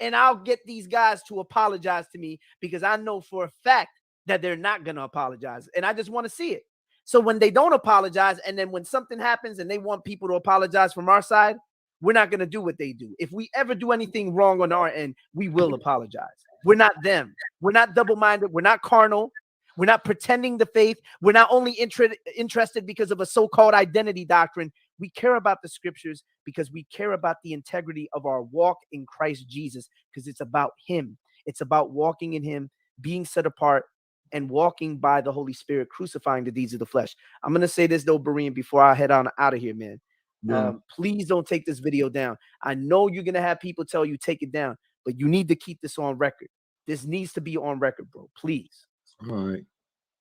and I'll get these guys to apologize to me, because I know for a fact that they're not going to apologize. And I just want to see it. So when they don't apologize, and then when something happens and they want people to apologize from our side, we're not going to do what they do. If we ever do anything wrong on our end, we will apologize. We're not them. We're not double-minded. We're not carnal. We're not pretending the faith. We're not only interested because of a so-called identity doctrine. We care about the scriptures because we care about the integrity of our walk in Christ Jesus, because it's about him. It's about walking in him, being set apart, and walking by the Holy Spirit, crucifying the deeds of the flesh. I'm going to say this, though, Berean, before I head on out of here, man. Yeah. Please don't take this video down. I know you're going to have people tell you take it down, but you need to keep this on record. This needs to be on record, bro. Please. All right.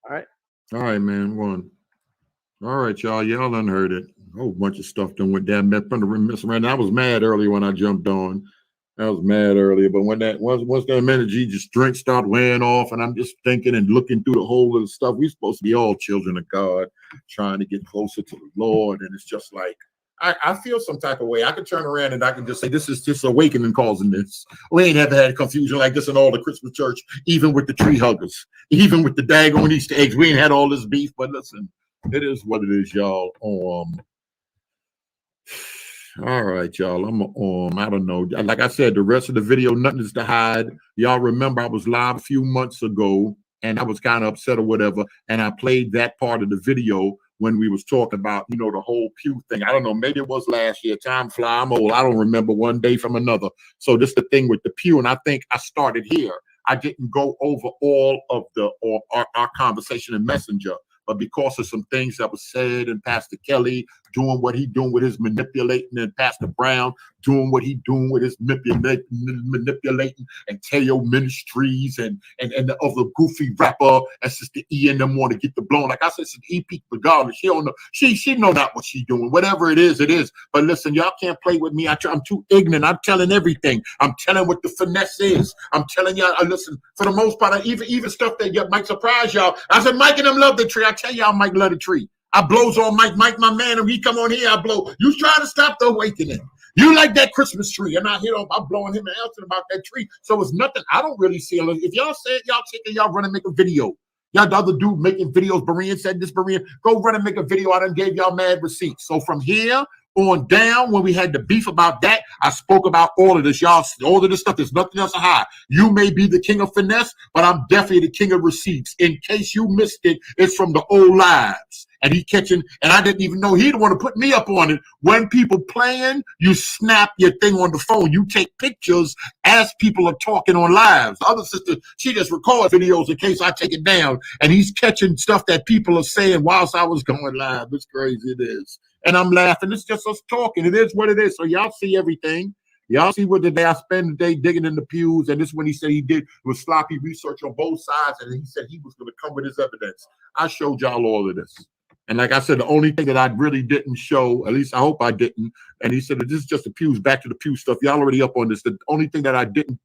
All right. All right, man. One. All right, y'all. Y'all done heard it. A whole bunch of stuff done went down. I was mad earlier when I jumped on. I was mad earlier, but when that once that minute just drink start wearing off, and I'm just thinking and looking through the whole of the stuff. We're supposed to be all children of God, trying to get closer to the Lord, and it's just like I feel some type of way. I could turn around and I can just say this is just awakening causing this. We ain't ever had confusion like this in all the Christmas church, even with the tree huggers, even with the daggone Easter eggs. We ain't had all this beef, but listen, it is what it is, y'all. All right, y'all. I don't know. Like I said, the rest of the video, nothing is to hide. Y'all remember I was live a few months ago and I was kind of upset or whatever. And I played that part of the video when we was talking about, the whole pew thing. I don't know, maybe it was last year. Time fly, I'm old. I don't remember one day from another. So this is the thing with the pew. And I think I started here. I didn't go over all of our conversation in Messenger. But because of some things that was said, and Pastor Kelly doing what he doing with his manipulating, and Pastor Brown doing what he doing with his manipulating, and Teo Ministries and the other goofy rapper, and Sister E and them want to get the blown. Like I said, Sister E peaked regardless. She don't know. She know not what she doing. Whatever it is, it is. But listen, y'all can't play with me. I'm too ignorant. I'm telling everything. I'm telling what the finesse is. I'm telling y'all. Listen, for the most part, even stuff that might surprise y'all. I said, Mike and them love the tree. I tell y'all, Mike love the tree. I blows on Mike, my man, and he come on here, I blow. You trying to stop the awakening. You like that Christmas tree, and I hear I'm blowing him and answering about that tree. So it's nothing. I don't really see it. If y'all said y'all taking y'all run and make a video. Y'all the other dude making videos, Berean said this, Berean, go run and make a video. I done gave y'all mad receipts. So from here on down, when we had the beef about that, I spoke about all of this. Y'all, all of this stuff, there's nothing else to hide. You may be the king of finesse, but I'm definitely the king of receipts. In case you missed it, it's from the old lives. And he catching, and I didn't even know he'd want to put me up on it. When people playing, you snap your thing on the phone. You take pictures as people are talking on lives. The other sister, she just records videos in case I take it down. And he's catching stuff that people are saying whilst I was going live. It's crazy, it is. And I'm laughing. It's just us talking. It is what it is. So y'all see everything. Y'all see what the day I spend the day digging in the pews. And this is when he said he did was sloppy research on both sides. And he said he was going to come with his evidence. I showed y'all all of this. And like I said, the only thing that I really didn't show, at least I hope I didn't, and he said that this is just the pews, back to the pew stuff. Y'all already up on this. The only thing that I didn't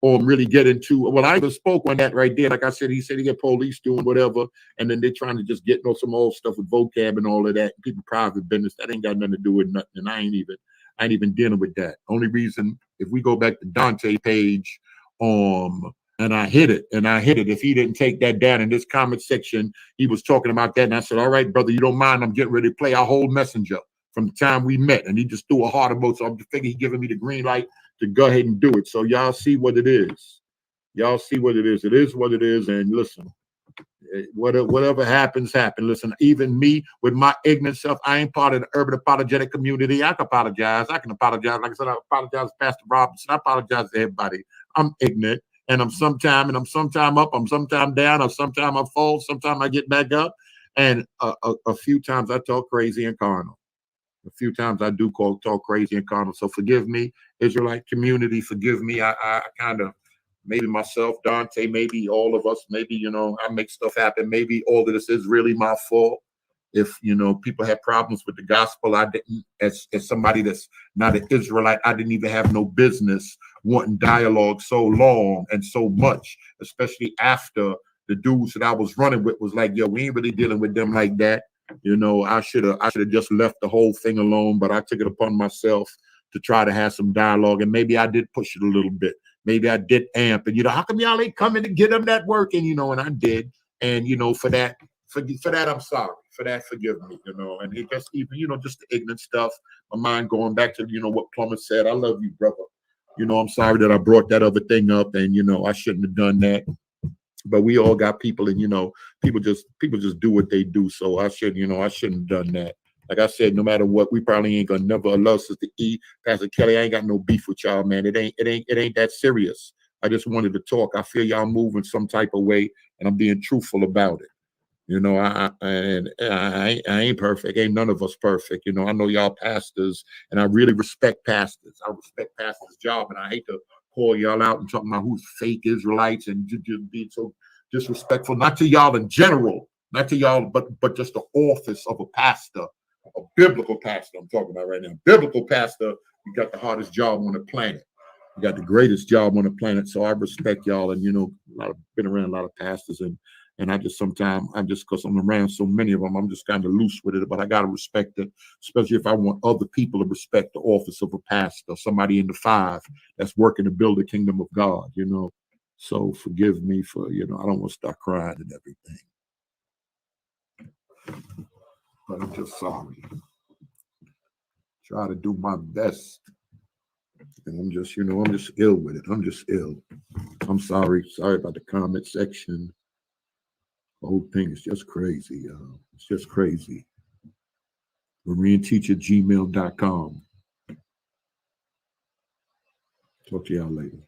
really get into, well, I even spoke on that right there. Like I said, he said he got police doing whatever, and then they're trying to just get some old stuff with vocab and all of that. People private business, that ain't got nothing to do with nothing. And I ain't even dealing with that. Only reason, if we go back to Dante page, and I hit it. If he didn't take that down in this comment section, he was talking about that. And I said, all right, brother, you don't mind. I'm getting ready to play our whole Messenger from the time we met. And he just threw a heart emoji. So I'm just thinking he's giving me the green light to go ahead and do it. So y'all see what it is. Y'all see what it is. It is what it is. And listen, whatever happens, happen. Listen, even me with my ignorant self, I ain't part of the urban apologetic community. I can apologize. Like I said, I apologize to Pastor Robinson. I apologize to everybody. I'm ignorant. And I'm sometime up, I'm sometime down, or sometime I fall, sometime I get back up. And a few times I talk crazy and carnal. A few times I do talk crazy and carnal. So forgive me, Israelite community, forgive me. I kind of, maybe myself, Dante, maybe all of us, maybe, I make stuff happen. Maybe all of this is really my fault. If, people had problems with the gospel, I didn't, as somebody that's not an Israelite, I didn't even have no business wanting dialogue so long and so much, especially after the dudes that I was running with was like, yo, we ain't really dealing with them like that. You know, I should have just left the whole thing alone, but I took it upon myself to try to have some dialogue, and maybe I did push it a little bit. Maybe I did amp, and how come y'all ain't coming to get them that work? And and I did, and for that I'm sorry. For that, forgive me, and it just even just the ignorant stuff. My mind going back to what Plummer said. I love you, brother. I'm sorry that I brought that other thing up, and I shouldn't have done that. But we all got people, and people just do what they do. So I shouldn't have done that. Like I said, no matter what, we probably ain't gonna never love Sister E, Pastor Kelly. I ain't got no beef with y'all, man. It ain't that serious. I just wanted to talk. I feel y'all moving some type of way, and I'm being truthful about it. I ain't perfect. Ain't none of us perfect. I know y'all pastors, and I really respect pastors. I respect pastors' job, and I hate to call y'all out and talking about who's fake Israelites and just being so disrespectful. Not to y'all in general, not to y'all, but just the office of a pastor, a biblical pastor. I'm talking about right now. Biblical pastor, you got the hardest job on the planet. You got the greatest job on the planet. So I respect y'all, and been around a lot of pastors, and I just sometimes, because I'm around so many of them, I'm just kind of loose with it. But I got to respect it, especially if I want other people to respect the office of a pastor, somebody in the five that's working to build the kingdom of God, So forgive me for, I don't want to start crying and everything. But I'm just sorry. Try to do my best. And I'm just ill with it. I'm just ill. I'm sorry. Sorry about the comment section. The whole thing is just crazy, y'all. It's just crazy. BereanTeacher@gmail.com. Talk to y'all later.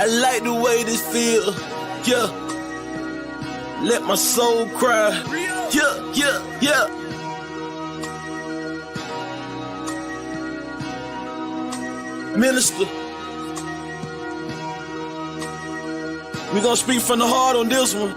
I like the way this feel. Yeah. Let my soul cry. Yeah. Minister, we gonna speak from the heart on this one.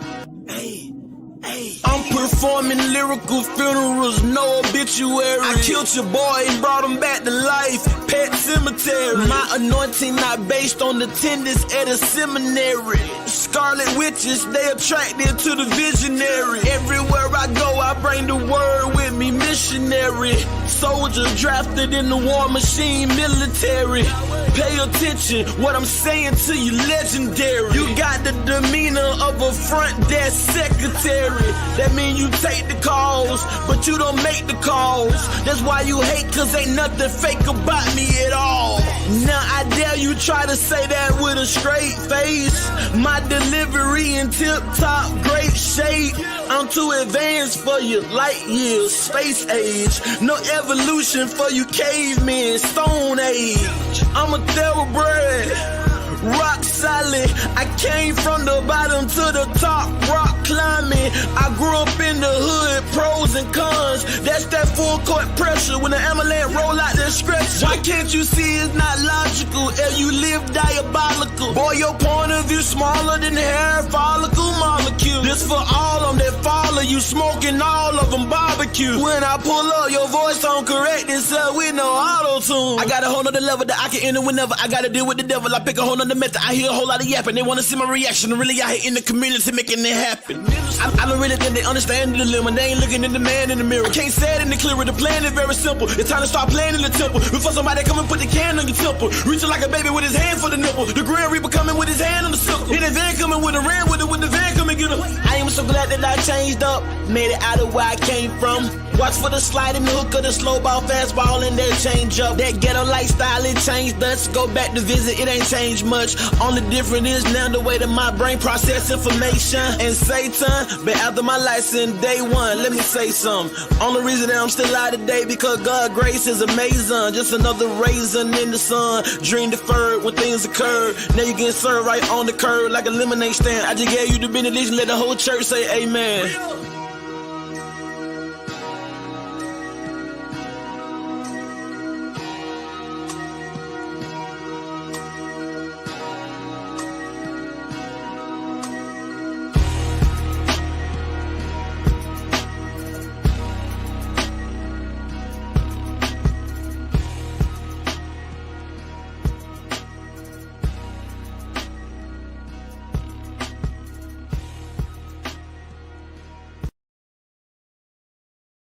I'm performing lyrical funerals, no obituary. I killed your boy and brought him back to life. Pet cemetery. My anointing not based on attendance at a seminary. Scarlet witches, they attracted to the visionary. Everywhere I go, I bring the word with me, missionary. Soldier drafted in the war machine, military. Pay attention, what I'm saying to you, legendary. You got the demeanor of a front desk secretary. That mean you take the calls, but you don't make the calls. That's why you hate, cause ain't nothing fake about me at all. Now I dare you try to say that with a straight face. My delivery in tip-top great shape. I'm too advanced for you, light years, space age. No evolution for you cavemen, stone age. I'm a thoroughbred, rock solid. I came from the bottom to the top, rock climbing. I grew up in the hood, pros and cons. That's that full court pressure when the ambulance roll out the stretcher. Why can't you see it's not logical? And you live diabolical. Boy, your point of view smaller than the hair follicle molecule. This for all of them that follow you, smoking all of them barbecue. When I pull up, your voice don't correct itself with no auto-tune. I got a whole nother level that I can enter whenever I gotta deal with the devil. I pick a whole nother method. I hear a whole lot of yapping. They wanna see my reaction. I'm really out here in the community making it happen. I don't really think they understand the dilemma. They ain't looking at the man in the mirror. Can't say it any clearer. The plan is very simple. It's time to start playing in the temple. Before somebody come and put the can on your temple. Reaching like a baby with his hand for the nipple. The Grand Reaper coming with his hand on the sickle. In the van coming with a ram with it. With the van coming get him. I am so glad that I changed up. Made it out of where I came from. Watch for the slide and the hook of the slow ball, fast ball, and they change up. That ghetto lifestyle, it changed us. Go back to visit, it ain't changed much. Only difference is now the way that my brain process information. And Satan, but after my license, day one, let me say something. Only reason that I'm still alive today because God's grace is amazing. Just another raisin in the sun. Dream deferred when things occurred. Now you getting served right on the curb like a lemonade stand. I just gave you the benediction, let the whole church say amen.